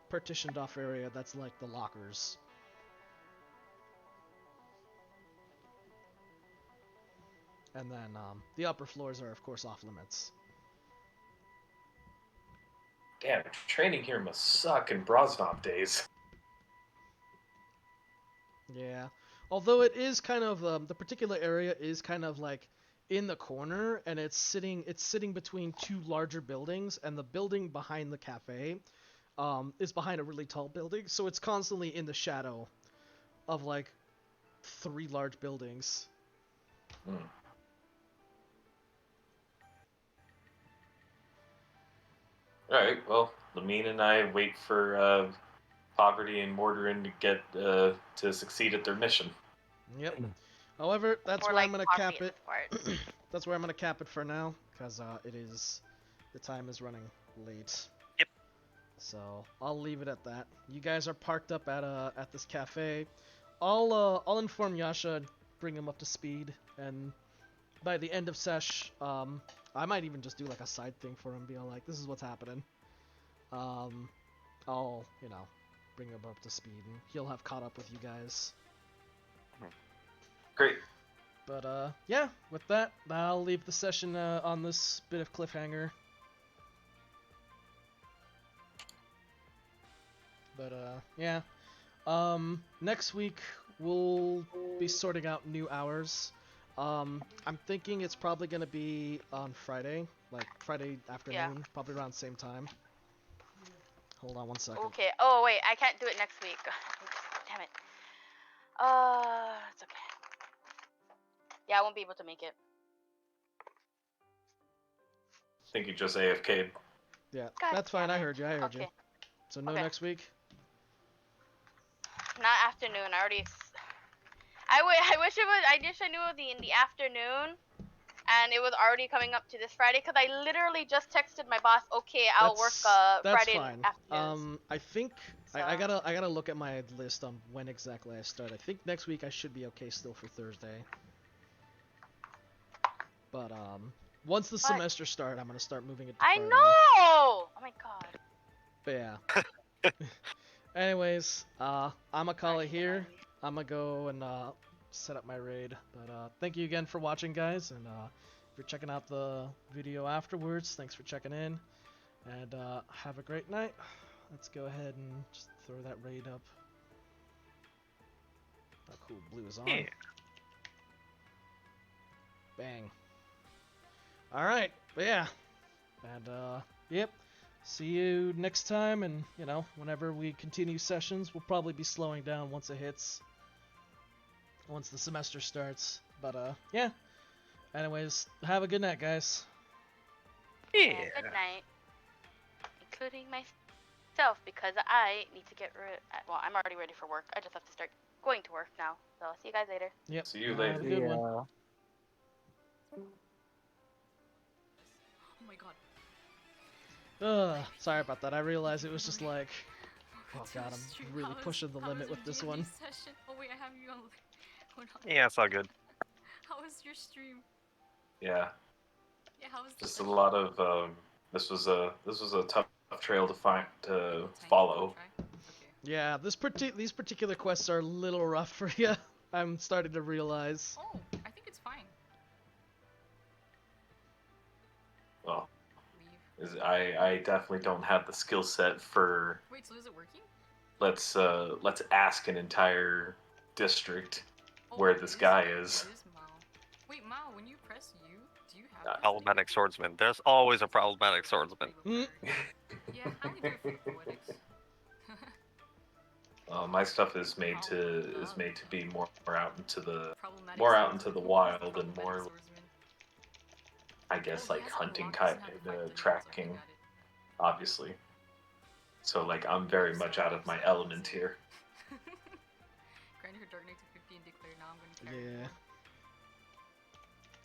partitioned off area that's like the lockers. And then the upper floors are of course off limits. Damn, training here must suck in Brosnov days. Yeah. Although it is kind of the particular area is kind of like in the corner, and it's sitting between two larger buildings, and the building behind the cafe is behind a really tall building, so it's constantly in the shadow of like 3 large buildings. Hmm. All right. Well, Lamine and I wait for Poverty and Mortarin to get to succeed at their mission. Yep. However, that's Or where like I'm gonna Poppy cap in it. this part. That's where I'm gonna cap it for now, because the time is running late. Yep. So I'll leave it at that. You guys are parked up at this cafe. I'll inform Yasha, bring him up to speed, and by the end of sesh, I might even just do like a side thing for him, being like, this is what's happening. I'll bring him up to speed, and he'll have caught up with you guys. Great. But yeah, with that, I'll leave the session on this bit of cliffhanger. But yeah, next week we'll be sorting out new hours. I'm thinking it's probably gonna be on Friday, like Friday afternoon, probably around the same time. Hold on one second. Okay. Oh wait, I can't do it next week. Damn it. It's okay. Yeah, I won't be able to make it. I think you just AFK'd. Yeah, God that's fine. damn I it. heard you. I heard you. Okay. So no Okay. next week. Not afternoon. I already. I wish it was. I wish I knew it was in the afternoon, and it was already coming up to this Friday. Cause I literally just texted my boss. Okay, I'll work That's Friday fine. afternoons. I think So- I gotta look at my list on when exactly I start. I think next week I should be okay still for Thursday. But once the semester start, I'm gonna start moving it to I Friday. know. Oh my god. But yeah. Anyways, I'ma call it here. I'ma go and set up my raid. But thank you again for watching, guys, and if you're checking out the video afterwards, thanks for checking in, and have a great night. Let's go ahead and just throw that raid up. Oh, cool, blue is on. Yeah. Bang. All right, but yeah, and yep. See you next time, and whenever we continue sessions, we'll probably be slowing down once it hits. Once the semester starts. But yeah. Anyways, have a good night, guys. Yeah. Good night. Including myself, because I need to get rid. Well, I'm already ready for work. I just have to start going to work now. So see you guys later. Yep. See you Have later. a good one. Yeah. Oh my god. Sorry about that. I realized it was just like, oh Welcome to god, the I'm stream. really pushing the limit with this D&D one. Session? Oh wait, I have you on. Hold on. Yeah, it's all good. How was your stream? Yeah. Yeah, how was the Just a session? lot of this was a tough trail to Tiny follow. try? Okay. Yeah, these particular quests are a little rough for you. I'm starting to realize. Oh, I think it's fine. Well, Leave. I definitely don't have the skill set for Wait, so is it working? let's ask an entire district Oh, where it this is- guy it is. Mao. Wait, Mao, when you press U, do you have this Problematic thing? swordsman. There's always a problematic swordsman. Hmm. Yeah, I only do it for poetics. My stuff is made to be more out into the Problematic more out swordsman. into the Who's wild and problematic more, swordsman? I guess, Oh, he like has it hunting unlocked, kind doesn't have of to fight the tracking, ninjas, okay, obviously. So like I'm very much out of my element here. got it. Grind her Dark Knight to 50 and declare, now I'm gonna carry Yeah. her.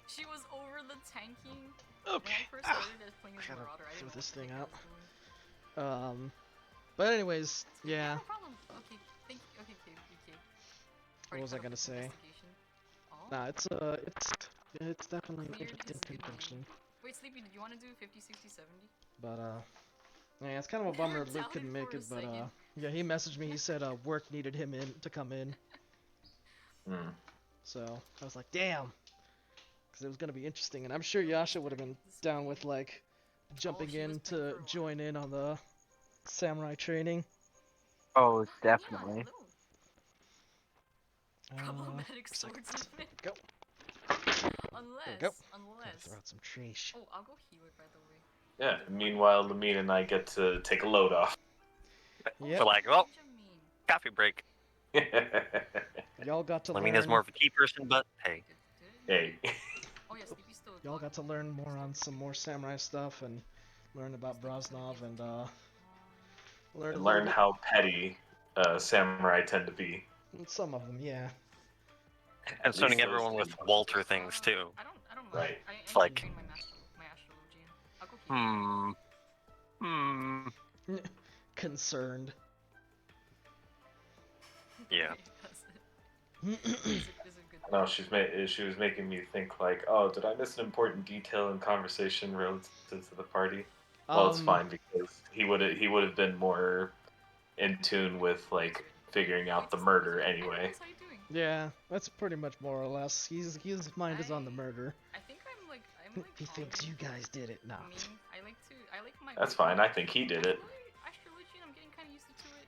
She was over the tanking. Okay. When I first started as playing as Gotta Marauder, I throw didn't know this what the thing heck I out. was doing. But anyways, yeah. No problem. Okay, thank you. Okay, okay. What was I gonna say? Oh? Nah, it's definitely an Cleared interesting his good convention. name. Wait, Sleepy, did you want to do 50, 60, 70? But yeah, it's kind of a bummer Never Luke couldn't doubted make for a it. But second. yeah, he messaged me. He said work needed him to come in. Hmm. So I was like, damn, because it was gonna be interesting, and I'm sure Yasha would have been down with like jumping she was in paying to for a while. join in on the samurai training. Oh, Yeah, definitely. hello. Problematic seconds. swordsman. Go. There we go. Gotta Unless. throw out some trash. Oh, I'll go heal it, by the way. Yeah. Meanwhile, Lamine and I get to take a load off. Yep. We're like, well, Ninja mean. coffee break. Y'all got to Lamine learn. is more of a tea person, but hey. Hey. Oh yeah, Sleepy's still. Y'all got to learn more on some more samurai stuff and learn about Brosnov and learn a And little learn bit. how petty samurai tend to be. Some of them, yeah. And least sending those everyone with two. Walter things too. I don't mind. Right. I It's like- train my astrologian. I'll go heal. Concerned. Yeah. Is it good? No, she was making me think like, oh, did I miss an important detail in conversation relative to the party? Well, it's fine because he would have been more in tune with like figuring out the murder anyway. How you doing? Yeah, that's pretty much more or less. His mind is on the murder. I think I'm like He thinks you guys did it. No. I like my. That's fine. I think he did it. Astrologian, I'm getting kind of used to it.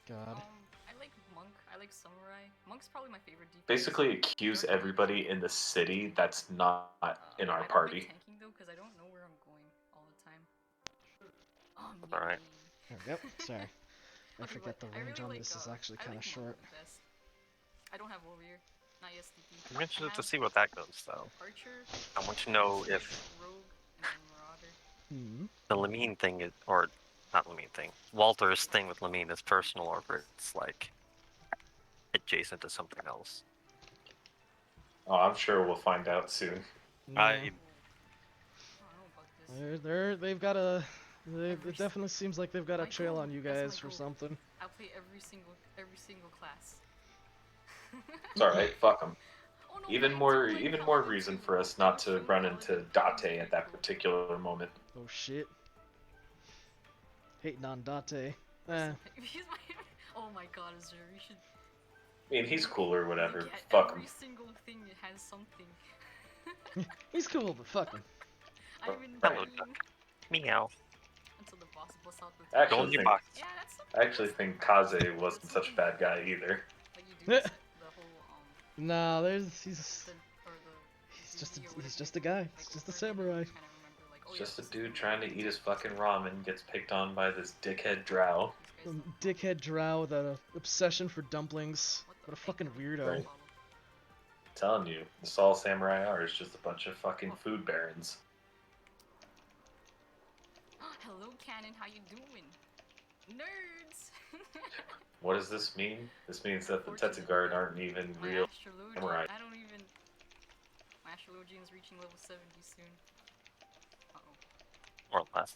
God. I like monk. I like samurai. Monk's probably my favorite defense. Basically, accuse everybody in the city that's not in our I don't party. like tanking though, because I don't know where I'm going all the time. Alright. Yep. Sorry. I Okay, forget the but I range really on like, this is actually I kind like of monk short. the best. I don't have warrior. Not yet, Sleepy. I'm interested I to have see what that goes though. Archer. I want to know if Rogue and then Marauder. Hmm. the Lamine thing is, or not Lamine thing, Walter's thing with Lamine is personal or if it's like adjacent to something else. Oh, I'm sure we'll find out soon. Yeah. I don't know about this. They've got a. Every It definitely seems like they've got a my trail goal, on you that's my guys for goal. something. I'll play every single class. It's all right. Fuck them. Oh, no, Even I do more like Paladin reason too. for us I not love to doing run Paladin. into Paladin's Date pretty at that cool. particular moment. Oh shit. Hating on Date. He's my... Oh my god, Azure, you should... I mean, he's cool or whatever. Look at Fuck him. every single thing that has something. He's cool, but fuck him. I'm in Hello, green duck. Meow. until the boss busts out the... I actually Go in your think- box. Yeah, that's something. I actually think Kaze wasn't such a bad guy either. Like you do the whole, No, he's just a guy. He's just a samurai. It's just a dude trying to eat his fucking ramen, gets picked on by this dickhead drow. Dickhead drow with an obsession for dumplings. What a fucking weirdo. Right. Telling you, the Saul Samurai are is just a bunch of fucking food barons. Hello, Cannon. How you doing? Nerds. What does this mean? This means that the Tetsuguard aren't even My real astrologian. samurai. I don't even. My astrologian is reaching level 70 soon. Uh oh. Or less.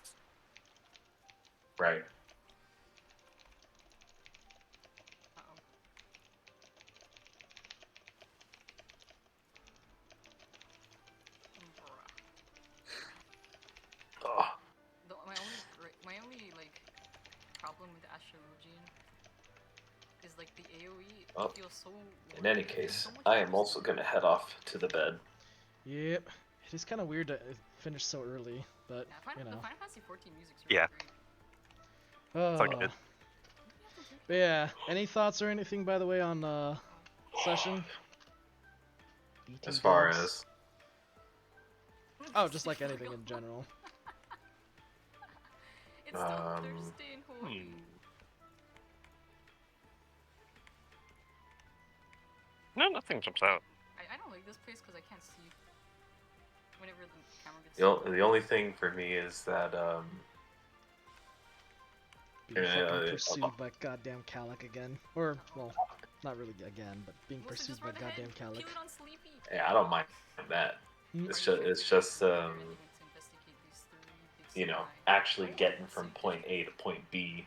Right. Uh oh. Ugh. My only like problem with astrologian is like the AOE. Oh. It feels so. In any there's case, so much I am more also stuff. gonna head off to the bed. Yep. It is kind of weird to finish so early, but Yeah, you the know. Final Fantasy 14 music's really Yeah. great. Fuck it. But yeah. Any thoughts or anything, by the way, on session? As far builds? as Oh, just like anything in general. It's still Thursday in Hawaii. No, nothing jumps out. I don't like this place because I can't see whenever the camera gets. the only thing for me is that Being Yeah, fucking pursued by goddamn Calic again. Or, well, not really again, but being Wilson, pursued just by run ahead. goddamn Calic. Peel it on Sleepy. yeah, I don't mind that. It's just you know, actually getting from point A to point B.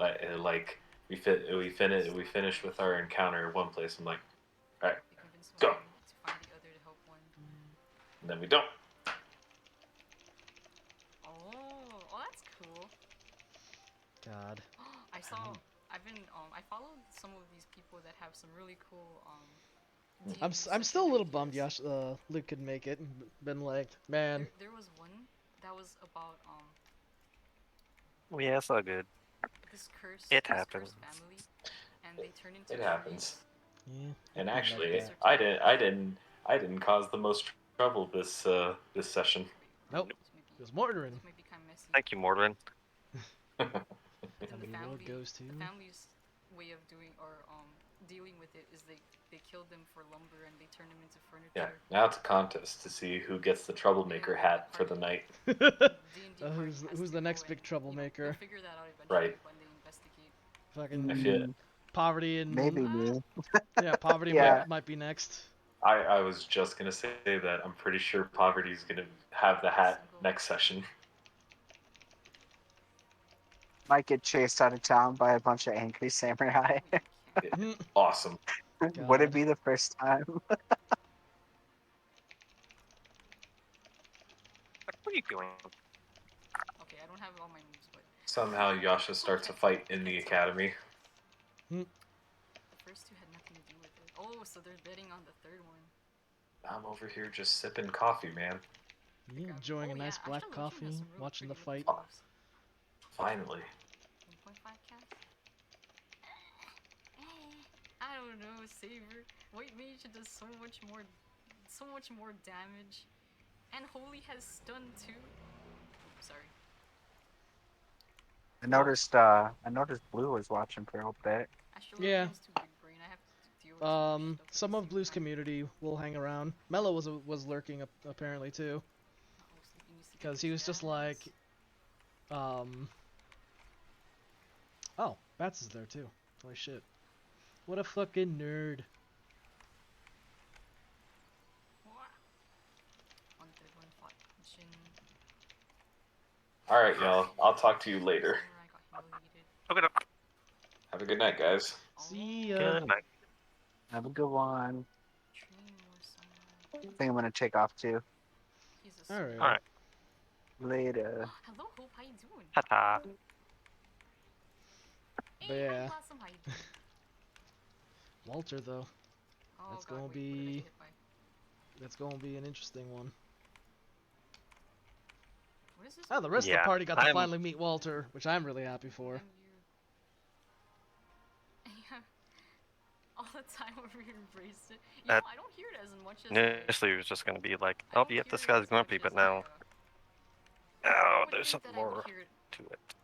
Wait. Like we finish with our encounter at one place. I'm like, alright, They convinced Go. one to find the other to help one. and then we don't. Oh, that's cool. God. I followed some of these people that have some really cool I'm DND still a little session bummed ideas. Luke could make it. Been like, man. There was one that was about Well, yeah, it's all good. this cursed happens. family, and they turn into It happens. Yeah. And I'd be actually, like I I didn't cause the most trouble this this session. Nope. It was Mortarin. This might be kind of messy. Thank you, Mordrin. Then Tell the me what family, goes to. the family's way of doing or dealing with it is they killed them for lumber and they turn them into furniture. Yeah, now it's a contest to see who gets the troublemaker hat for the night. D&D Who's the next big troublemaker? They'll figure that out eventually Right. when they investigate. Fucking I feel Poverty and Maybe me. yeah, Poverty Yeah. might be next. I was just gonna say that I'm pretty sure Poverty's gonna have the hat next session. Might get chased out of town by a bunch of angry samurai. Awesome. Would it God. be the first time? What are you doing? Okay, I don't have all my moves, but Somehow Yasha starts a fight in the academy. the first two had nothing to do with it. Oh, so they're betting on the third one. I'm over here just sipping coffee, man. You enjoying a Oh, nice yeah, black Ashton Luttrell has coffee, some really watching the pretty fight. looking moves. Finally. 1.5 cast? I don't know, Saber. White Mage does so much more damage. And Holy has stun too. Oops, sorry. I noticed Blue was watching for a bit. Yeah. Astrologian's too big brain. I have to deal with too much stuff at Some the of same Blue's time. community will hang around. Mello was lurking apparently too, Uh-oh, Sleepy needs to get because his he was just ass. like, oh, Bats is there too. Holy shit, what a fucking nerd. Undead one fought Jin. Alright, y'all. I'll talk to you later. Samurai got humiliated. Okay, okay. Have a good night, guys. See ya. Good night. Have a good one. Train more samurai. I think I'm gonna take off too. He's a Alright. samurai. Alright. Later. Hello, Hope. How you doing? Ta-ta. But Hey, yeah. hi, Blossom. How you doing? Walter though, Oh, That's God, gonna wait, what did I be- get hit by? that's gonna be an interesting one. What is this? Oh, the rest of Yeah, the party got to I'm- finally meet Walter, which I'm really happy for. Yeah. All the time we embraced it. You That- know, I don't hear it as much as. Initially, it was just gonna be like, I oh, don't yep, hear this it guy's as much grumpy, as but the, now, I oh, would there's think something that I would more hear it. to it.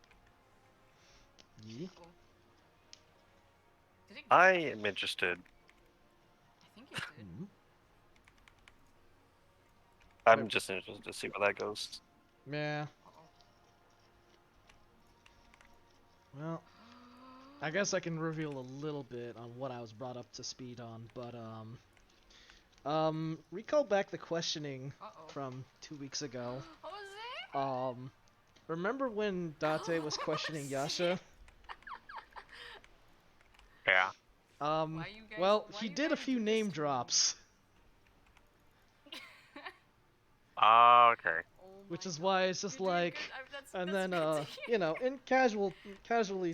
Yeah. Oh. Did it? I am interested. I think it did. Mhm. I'm just interested to see where that goes. Yeah. Uh-oh. Well, I guess I can reveal a little bit on what I was brought up to speed on, but recall back the questioning Uh-oh. from 2 weeks ago. Jose? Remember when Date was questioning Yasha? Yeah. Why you guys, Well, why he you did a guys few do this name to me? drops, Okay. Oh which my is God. why it's just You're doing like, good. that's and good then to hear. you know, in casually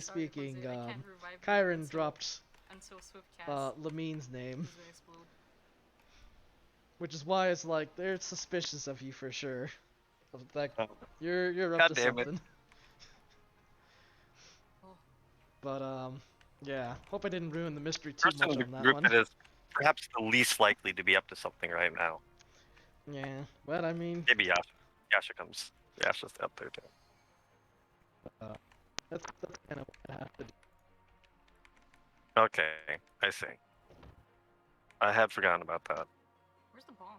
Sorry, speaking, Jose, I can't revive you Kyron until- dropped until Swift cast Lamine's name, is gonna explode. which is why it's like they're suspicious of you for sure. Of, like Oh. you're up God to damn it. something. Oh. But yeah. Hope I didn't ruin the mystery too Person much in the on that group one. that is perhaps the least likely to be up to something right now. Yeah, but I mean, Maybe Yasha. Yasha comes. Yasha's up there too. that's kind of what I have to do. Okay, I see. I had forgotten about that. Where's the bomb?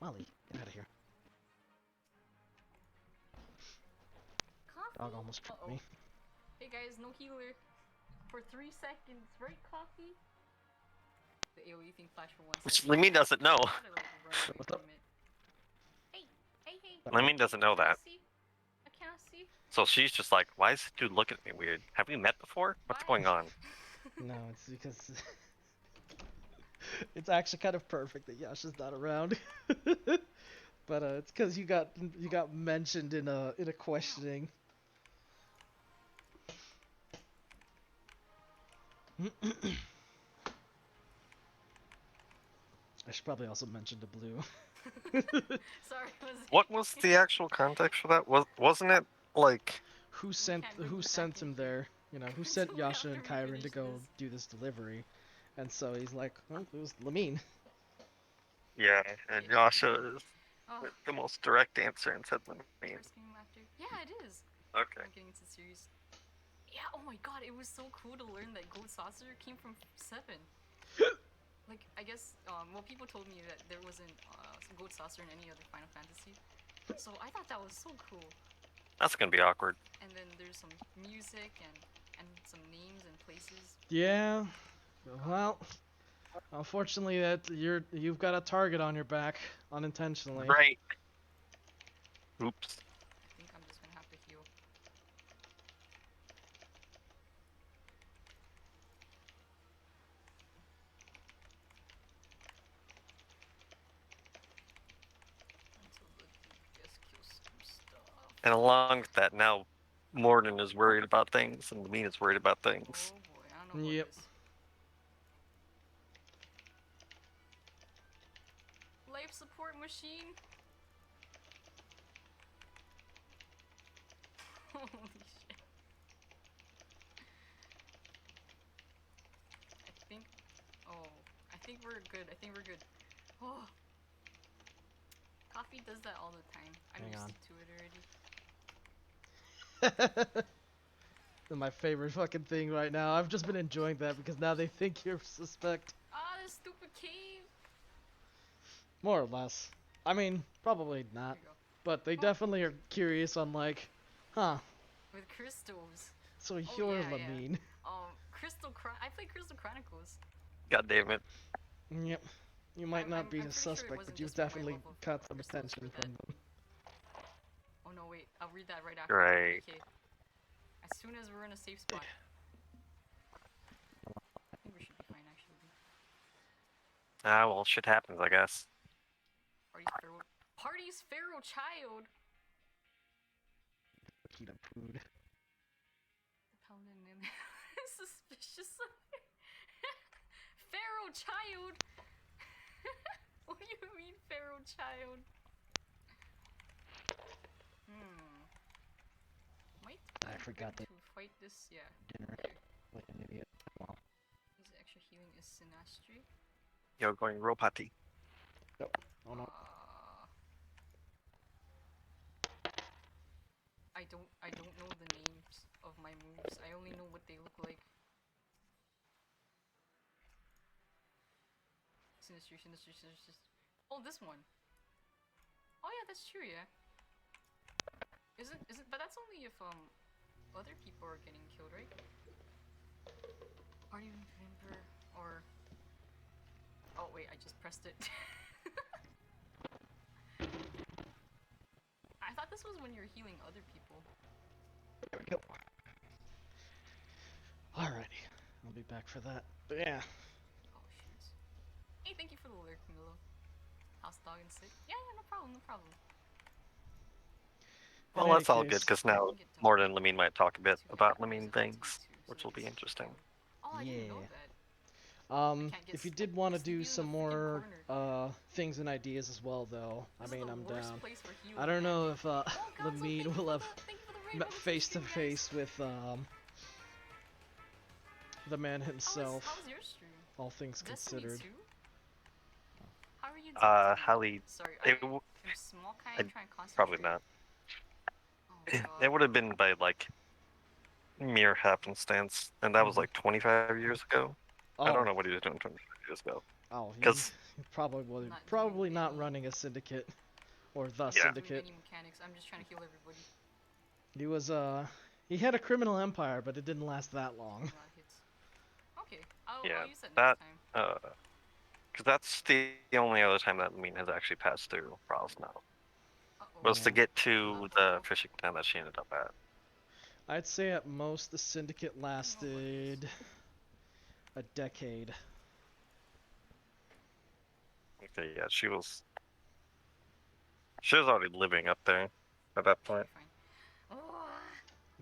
Molly, get out of here. Coffee? Dog almost tripped me. Hey guys, no healer. For 3 seconds, right, Coffee? The AoE thing flashed for 1 Which second. Lemmy doesn't know. I gotta, like, run away What's up? from it. Hey. Lemmy doesn't know that. I can't see. So she's just like, why is this dude looking at me weird? Have we met before? What's Why? going on? No, it's because it's actually kind of perfect that Yasha's not around. But it's because you got mentioned in a questioning. I should probably also mention the blue. Sorry, was What was the actual context for that? Wasn't it like Who can't sent bring it back sent in him here. there? You know, who Until sent Yasha and after we Kyron to finish go this. do this delivery? And so he's like, well, it was Lamine. Yeah, and Yasha is Oh, the most direct answer and said Lamine. first game after. Yeah, it is. Okay. I'm getting into the series. Yeah, oh my god, it was so cool to learn that Gold Saucer came from 7. Like, I guess, well, people told me that there wasn't Gold Saucer in any other Final Fantasy. So I thought that was so cool. That's gonna be awkward. And then there's some music and some names and places. Yeah. Well, unfortunately, you've got a target on your back unintentionally. Right. Oops. I think I'm just gonna have to heal. Until the DPS kills some stuff. And along with that, now Morden is worried about things, and Lamine is worried about things. Oh boy, I don't know Yep. what this. Life support machine. Holy shit. I think we're good. I think we're good. Oh. Coffee does that all the time. I'm Hang used on. to it already. My favorite fucking thing right now. I've just been enjoying that because now they think you're suspect. Ah, this stupid cave. More or less. I mean, probably not. Here we go. But they definitely are curious on like, huh, With crystals. so you're yeah, yeah. Lamine. I played Crystal Chronicles. God damn it. Yep. You might not be I'm a pretty sure it suspect, wasn't but you've just my definitely love of caught some crystals attention for from that. them. Oh no, wait. I'll read that right after. Right. Okay. As soon as we're in a safe spot. I think we should be fine, actually. Ah, well, shit happens, I guess. Party's feral child. Keep up food. The paladin in suspicious. Feral child. What do you mean, feral child? Might I be forgot good that to fight this. Yeah. dinner Okay. like an idiot. Well, His extra healing is Sinastri. Yo, going robot-y. oh no. I don't know the names of my moves. I only know what they look like. Sinistry. Oh, this one. Oh yeah, that's true. Yeah. Isn't? But that's only if other people are getting killed, right? Party member or. Oh wait, I just pressed it. I thought this was when you're healing other people. There we go. Alrighty. I'll be back for that. But yeah. Oh shit. Hey, thank you for the lyric, Milo. House dog and sick. Yeah, no problem, no problem. In Well, any that's all good, case- because now Morden and Lamine might talk a bit about Lamine things, which will be this- interesting. Oh, I didn't know Yeah. that. can't get If you s- did want to sneaky do in the some freaking more things and ideas as well, though, This I is mean, the I'm worst down. place for healing, I don't man. know if Oh, God, so Lamine thank you will for have thank you for the raid. met Welcome to the face to stream, guys. face with the man himself. How was your stream? All things Destiny considered. 2? How are you doing? Hallie, Sorry, it I'm small kind I'd trying to concentrate. probably not. Oh, God. It would have been by, like, mere happenstance, and that was like 25 years ago. I don't know what he was doing 25 years ago. Oh, Because he probably Not probably doing not any- running a syndicate or the Yeah. syndicate. Many mechanics. I'm just trying to heal everybody. He was he had a criminal empire, but it didn't last that long. A lot of hits. Okay, I'll use that that- next time. because that's the only other time that Lamine has actually passed through Ross now. Uh-oh. Was to Yeah. get to the fishing town that she ended up at. I'd say at most the syndicate lasted a decade. Okay, yeah, she was already living up there at that point. Fine. Oh,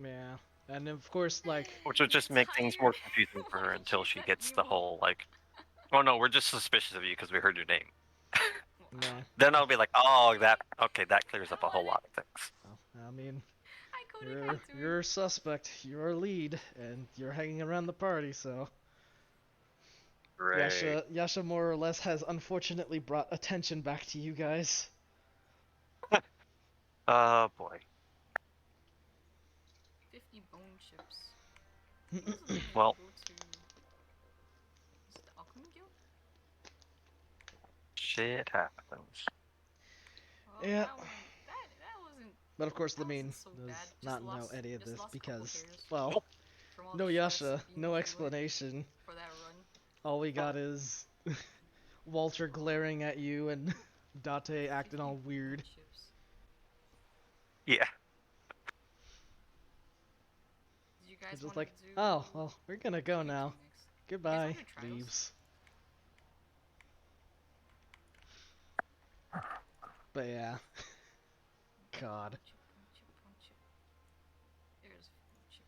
Yeah, and of course, like, Which would just make things more confusing for her until she gets the whole, like, oh no, we're just suspicious of you because we heard your name. no. Then I'll be like, oh, that clears up a whole lot of things. Well, I mean, I couldn't get to you're it. a suspect, you're a lead, and you're hanging around the party, so Right. Yasha more or less has unfortunately brought attention back to you guys. Oh boy. 50 bone chips. I think this is when Well, I go to. Is it the Alchemy Guild? shit happens. Well, Yeah. that wasn't But of course, the that main wasn't so does bad. not Just know lost any of just this lost a couple because, hairs well, from all no the stress Yasha, of being no a healer explanation. for that run. All we got is Walter glaring at you and Date acting 50 all bone weird. chips. Yeah. Did you guys It's just want to like, do? oh, well, we're gonna go what do we now. do next? You guys Goodbye. wanna do trials? Leaves. But yeah. God. Bone chip. There's bone chip.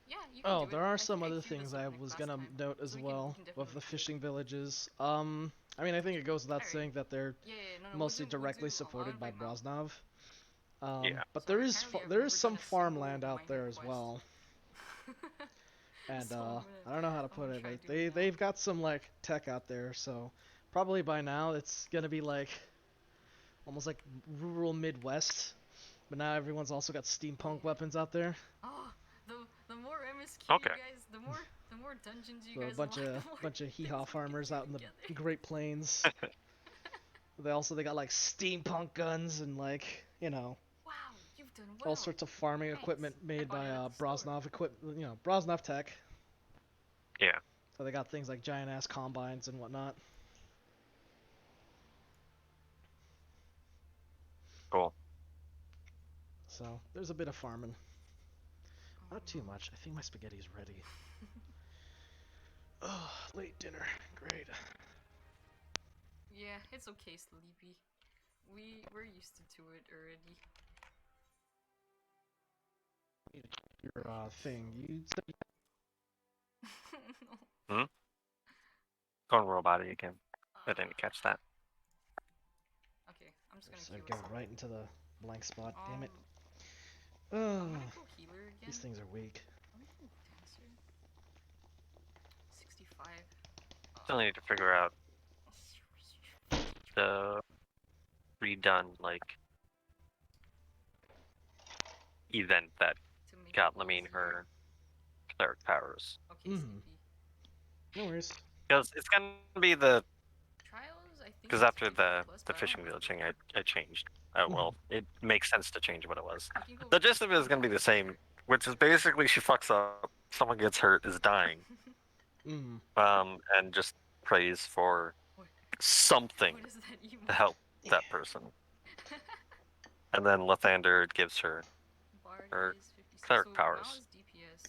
Yeah, you can Oh, do it. there are I some think I other queued things us up I next was last gonna time, note so as we well can with definitely the do it. fishing villages. I mean, I think it goes without Alright. saying that they're Yeah, no, mostly we'll directly do, I'll supported by invite Mal. Brosnov. Yeah. But Sorry, there is apparently I've there never is done some a single farmland out there minor as quest. well, and So I don't know how to I'm put gonna it, try but doing that. they've got some like tech out there, so probably by now it's gonna be like almost like rural Midwest. But now everyone's also got steampunk Yeah. weapons out there. Oh, the more MSQ Okay. you guys, the more dungeons you So a guys bunch unlock, of the more bunch of things hee-haw we can farmers do out in the together. Great Plains. They got like steampunk guns and like Wow, you've done well. all sorts of farming Thanks. equipment I made bought by it at the store. Brosnov equipment. Brosnov tech. Yeah. So they got things like giant ass combines and whatnot. Cool. So there's a bit of farming. Not too Oh. much. I think my spaghetti's ready. Oh, late dinner. Great. Yeah, it's okay, Sleepy. We're used to it already. Your thing. You said No. Going robot again. I didn't catch that. Okay, I'm just gonna so queue go us up. right into the blank spot. Damn it. I'm Oh, gonna go healer again. these things are weak. Let me go dancer. 65. Still need to figure out the redone event that to make got it all Lamine zero. her cleric powers. Okay, Sleepy. No worries. Because it's gonna be the Trials, I think. because It's after 50 the plus, the but I don't fishing remember. village thing, I changed. Well, it makes sense to change what it was. You can go. The gist of it is gonna be the same, which is basically she fucks up, someone gets hurt, is dying, and just prays for What? something What is that emote? to help that person, and then Lathander gives her Bard her is 56. cleric So powers. Mal's DPS.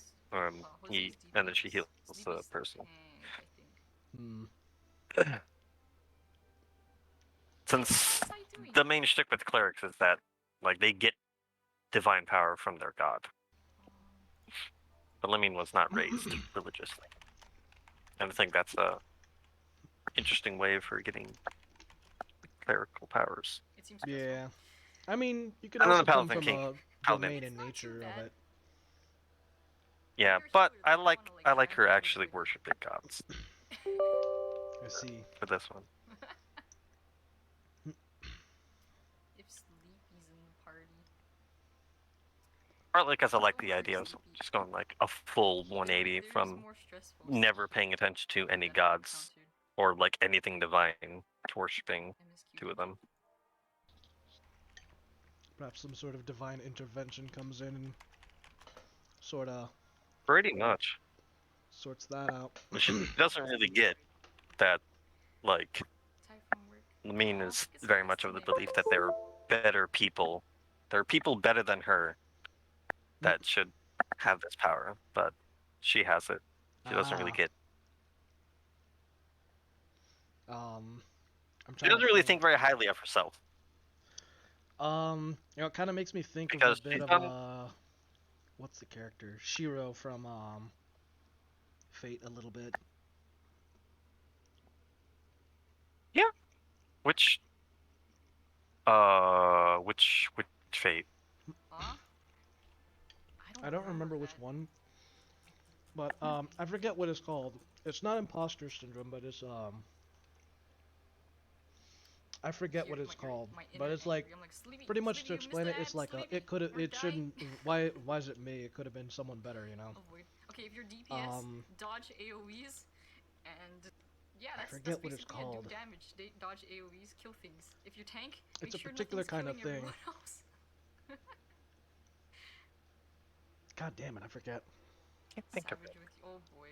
He Jose's DPS. and then she heals the Sleepy's person. tank, I think. Since What was I doing? the main shtick with clerics is that they get divine power from their god, but Lamine was not raised religiously, and I think that's a interesting way for getting clerical powers. It seems Yeah. I mean, you could And then also the come Paladin from King. a Paladin. domain It's in not too nature of bad. it. Yeah, You're a but healer, I you don't like wanna, her handhold actually everybody. worshiping gods I see. for this one. If Sleepy's in the party. Partly because I like Don't the worry, idea of Sleepy. just going a full 180 There's from more stressful never stuff paying attention to any that gods I've or anything divine to worshiping encountered. two of them. Perhaps some sort of divine intervention comes in and sorta Pretty much. sorts that out. But she doesn't really get that, Tired from work. Lamine Aw, is it's very nice much to of the make belief that there are better people. There are people better than her that should have this power, but she has it. She doesn't really get. I'm She trying doesn't to really think. think very highly of herself. It kind of makes me think of a Because bit she's of done. what's the character? Shiro from Fate a little bit. Yeah. Which fate? Huh? I don't remember which one, but I forget what it's called. It's not imposter syndrome, but it's I forget what it's called, but it's like pretty much to explain it. It's like it could have, it shouldn't. Why is it me? It could have been someone better, you know. Oh boy. Okay, if you're DPS, dodge AOE's, and yeah, I that's forget what it's basically it. called. Do damage, dodge AOE's, kill things. If you tank, It's a make sure particular nothing's kind of killing thing. everyone else. God damn it, I forget. Can't think of Savage it. with you. Oh boy.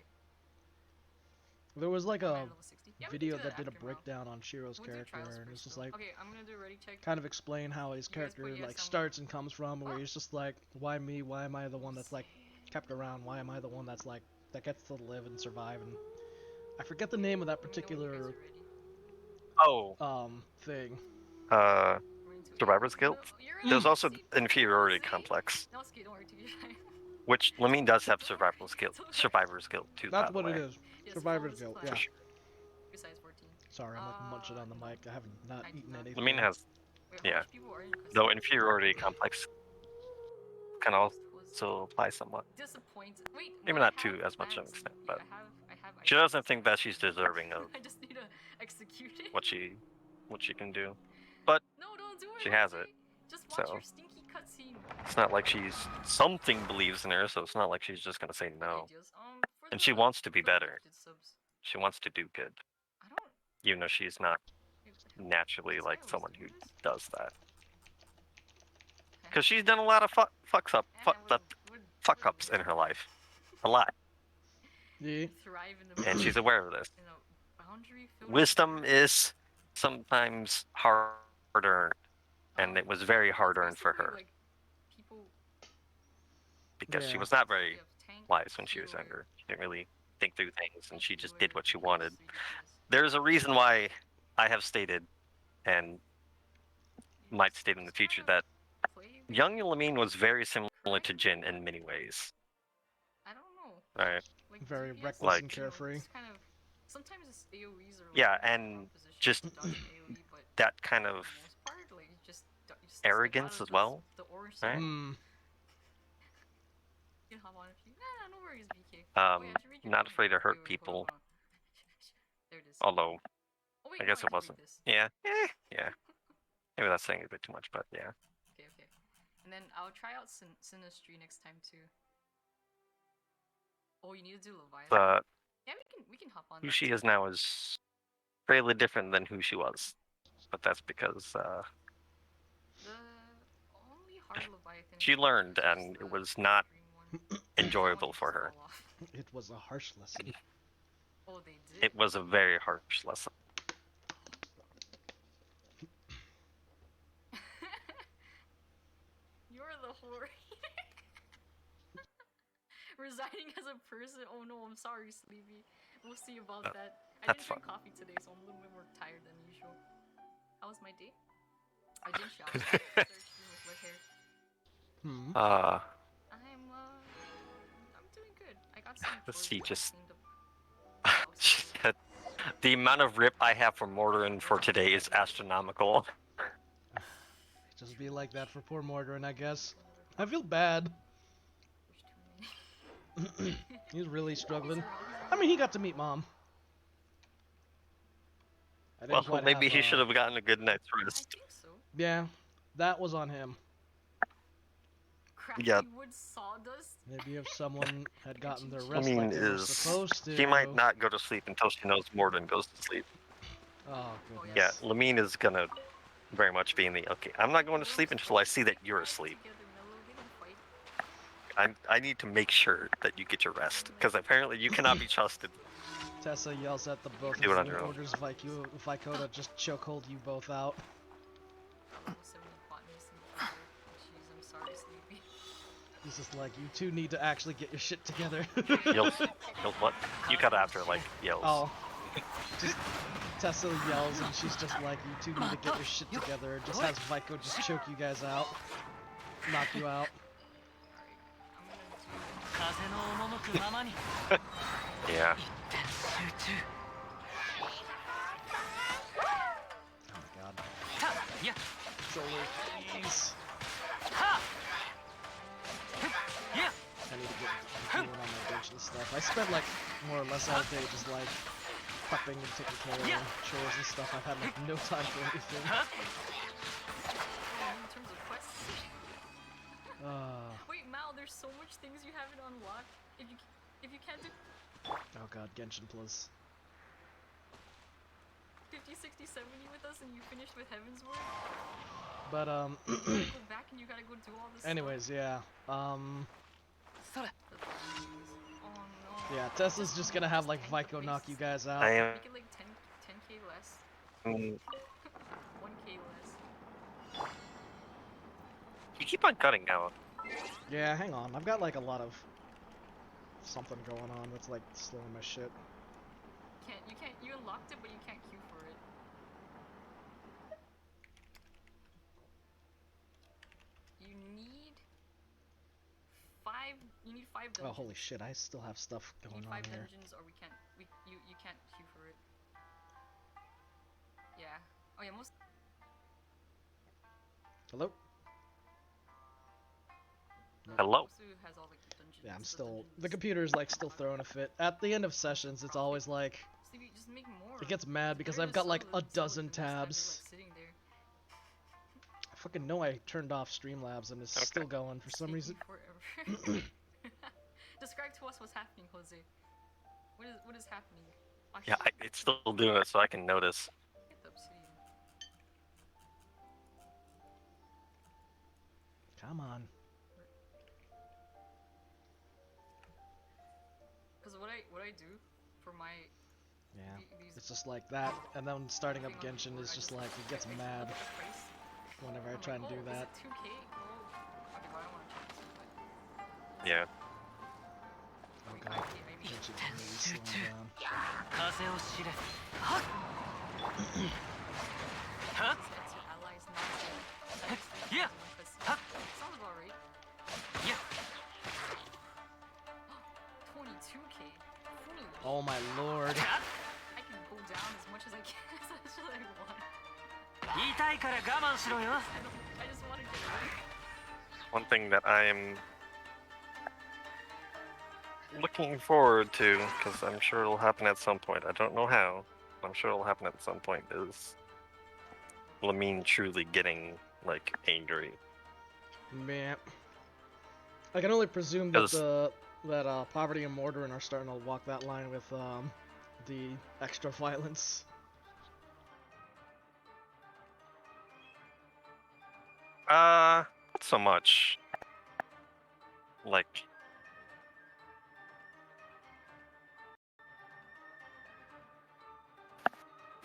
There was like I'm a at level 60. Yeah, we can video do that did a after, Mal. breakdown on Shiro's We'll do character, trials and first, it's just though. like Okay, I'm gonna do a ready check. kind of explain how his You guys character put yes like on- starts and comes from, where Oh. he's just like, why me? Why am I the one that's like kept around? Why am I the one that's like that gets to live and survive? And I forget the name of that Let me know when you guys particular are ready. thing. We're into it. Survivor's Guilt? No, you're in There's the also same- inferiority see? complex, No, Ski, don't worry, take your time. which Lamine does have survivor's guilt too, That's by the what it way. is. Yes, Survivor's follow Guilt. this Yeah. plan. Besides 14. Sorry, I'm like munching on the no. mic. I have not I do eaten not. anything. Lamine has, Wait, how yeah. much people are in custody? Though inferiority complex can Was also apply somewhat. disappointed. Wait, Maybe well, I not to have as much of an plans. extent, Yeah, but I have she ideas. doesn't think that she's deserving of I just need to execute it. what she can do. But No, don't do it. she has Jose. it, Just watch so your stinky cutscene. it's not like she's something believes in her, so it's not like she's just gonna say no. Ideas. For And the- she wants to be for the better. gifted subs. She wants to do good, I don't. even though she's not Wait, what the hell? naturally Was I like always someone doing who this? does that. Okay. Because she's done a lot of fucks ups in her life, a lot, Yeah. Thrive in and she's aware of this. in a boundary-filled Wisdom environment. is sometimes hard earned, and it was very hard earned for Basically, her like, people because she Yeah. was not we very have tank, wise when she was healer, younger. She didn't really think through things, and she just healer, did what she wanted. DPS, 3 DPS. There's a reason why I have stated, and You might just- state in the just future, kinda that play- young Lamine was very similar to Jin in many ways. I don't know. Right? Like, Very DPS, reckless Like- and carefree. it's kind of sometimes it's AoEs or like, Yeah, in the and wrong position just to dodge an AoE, but That kind for of the most part, like, you just step arrogance out of as well, The orange right? zone. Hmm. You can hop on a few. Nah, no worries, BK. Oh, yeah, I should read your not comment. afraid to hurt Wait, hold on, people. hold on. There it is. Although Oh, wait, I no, guess it can read wasn't. this. Yeah, yeah. Maybe that's saying a bit too much, but yeah. Okay. And then I'll try out Sinistry next time too. Oh, you need to do Leviathan. But Yeah, we can hop on. who that she too. is now is fairly different than who she was. But that's because The only hard Leviathan. she learned, is and the it was not green one. enjoyable Oh, for you just her. fall off. It was a harsh lesson. Oh, they did. It was a very harsh lesson. You're the whore. Resigning as a person. Oh no, I'm sorry, Sleepy. We'll see about that. I that's didn't drink fun. coffee today, so I'm a little bit more tired than usual. How was my day? I didn't shower. I started streaming with wet hair. Hmm. I'm doing good. I got some Let's chores see, done, just- cleaned up the house She a said, the amount of rip I have for Mordorin for today is astronomical. Just be like that for poor Mordorin, I guess. I feel bad. There's too many. He's really struggling. He's around, I mean, he got to meet Mom. I didn't Well, quite maybe have, he should have gotten a good night's I rest. think so. Yeah, that was on him. Crafty Yeah. wood sawdust. Maybe if someone had gotten their I rest mean, like they were is supposed to. she might not go to sleep until she knows Mordin goes to sleep. Oh, Oh, goodness. Yeah, Lamine is gonna very much be in the okay. I'm not going to sleep until I see that you're asleep. I need to make sure that you get your rest, because apparently you cannot be trusted. Tessa yells at the both of Do it on you your and own. orders Vicota just chokehold you both out. Level 70 bought me some butter. Jeez, I'm sorry, Sleepy. He's just like, you two need to actually get your shit together. Yells what? You cut after like yells. Oh. Just Tessa yells and she's just like, you two need to get your shit together. And just has Vico just choke you guys out. Knock you out. Yeah. Oh my god. Controller, please. and stuff. I spent like more or less all day just like prepping and taking care of chores and stuff. I've had like no time for anything. In terms of quests. Wait, Mal, there's so much things you haven't unlocked. If you can't do Oh god, Genshin Plus. 50, 60, 70 with us and you finished with Heaven's Word, But you gotta go back and you gotta go do all this anyways, yeah. stuff. Oh no. Yeah, Tessa's just gonna have like Vico knock you guys out. I am. Make it like 10k less. Mm, 1k less. you keep on cutting out. Yeah, hang on. I've got like a lot of something going on that's like slowing my shit. You unlocked it, but you can't queue for it. You need 5 dungeons. Oh, holy shit, I still have stuff You going need on 5 here. dungeons or you can't queue for it. Yeah. Oh yeah, most Hello? No. Hello. Mosu has all like the dungeons. Yeah, I'm still. The dungeons. computer's like still throwing a fit. At the end of sessions, it's always like. Stevie, just make more. It gets mad because They're I've just got like a sell it dozen for this time, they're, tabs. like, sitting there. I fucking know I turned off Streamlabs and it's Okay. still going for some reason. Taking forever. Describe to us what's happening, Jose. What is happening? Oh, Yeah, shit. it's still doing it, so I can notice. Get the obsidian. Come on. Because what I do for my Yeah. these It's just like that, and then starting up thing on Genshin keyboard, is I just like, it gets I mad look at the price, whenever I I'm try like, and do oh, that. Is it 2K? Oh. Okay, well, I don't want to check this, but Yeah. Oh I mean, god. 5K, I mean, Genshin's really slowing down. 風を知れはっ sets your allies not to Yeah. Sounds about right. Yeah. 22K. Funny. Oh my lord. I can go down as much as I can as much as I want. 言いたいから我慢しろよ I just want to get rid. One thing that I am looking forward to, because I'm sure it'll happen at some point. I don't know how, but I'm sure it'll happen at some point. Is Lamine truly getting like angry? Man. I can only presume that 'Cause- Poverty and Mordorin are starting to walk that line with the extra violence. Not so much. Like,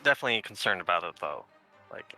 definitely concerned about it though. Like,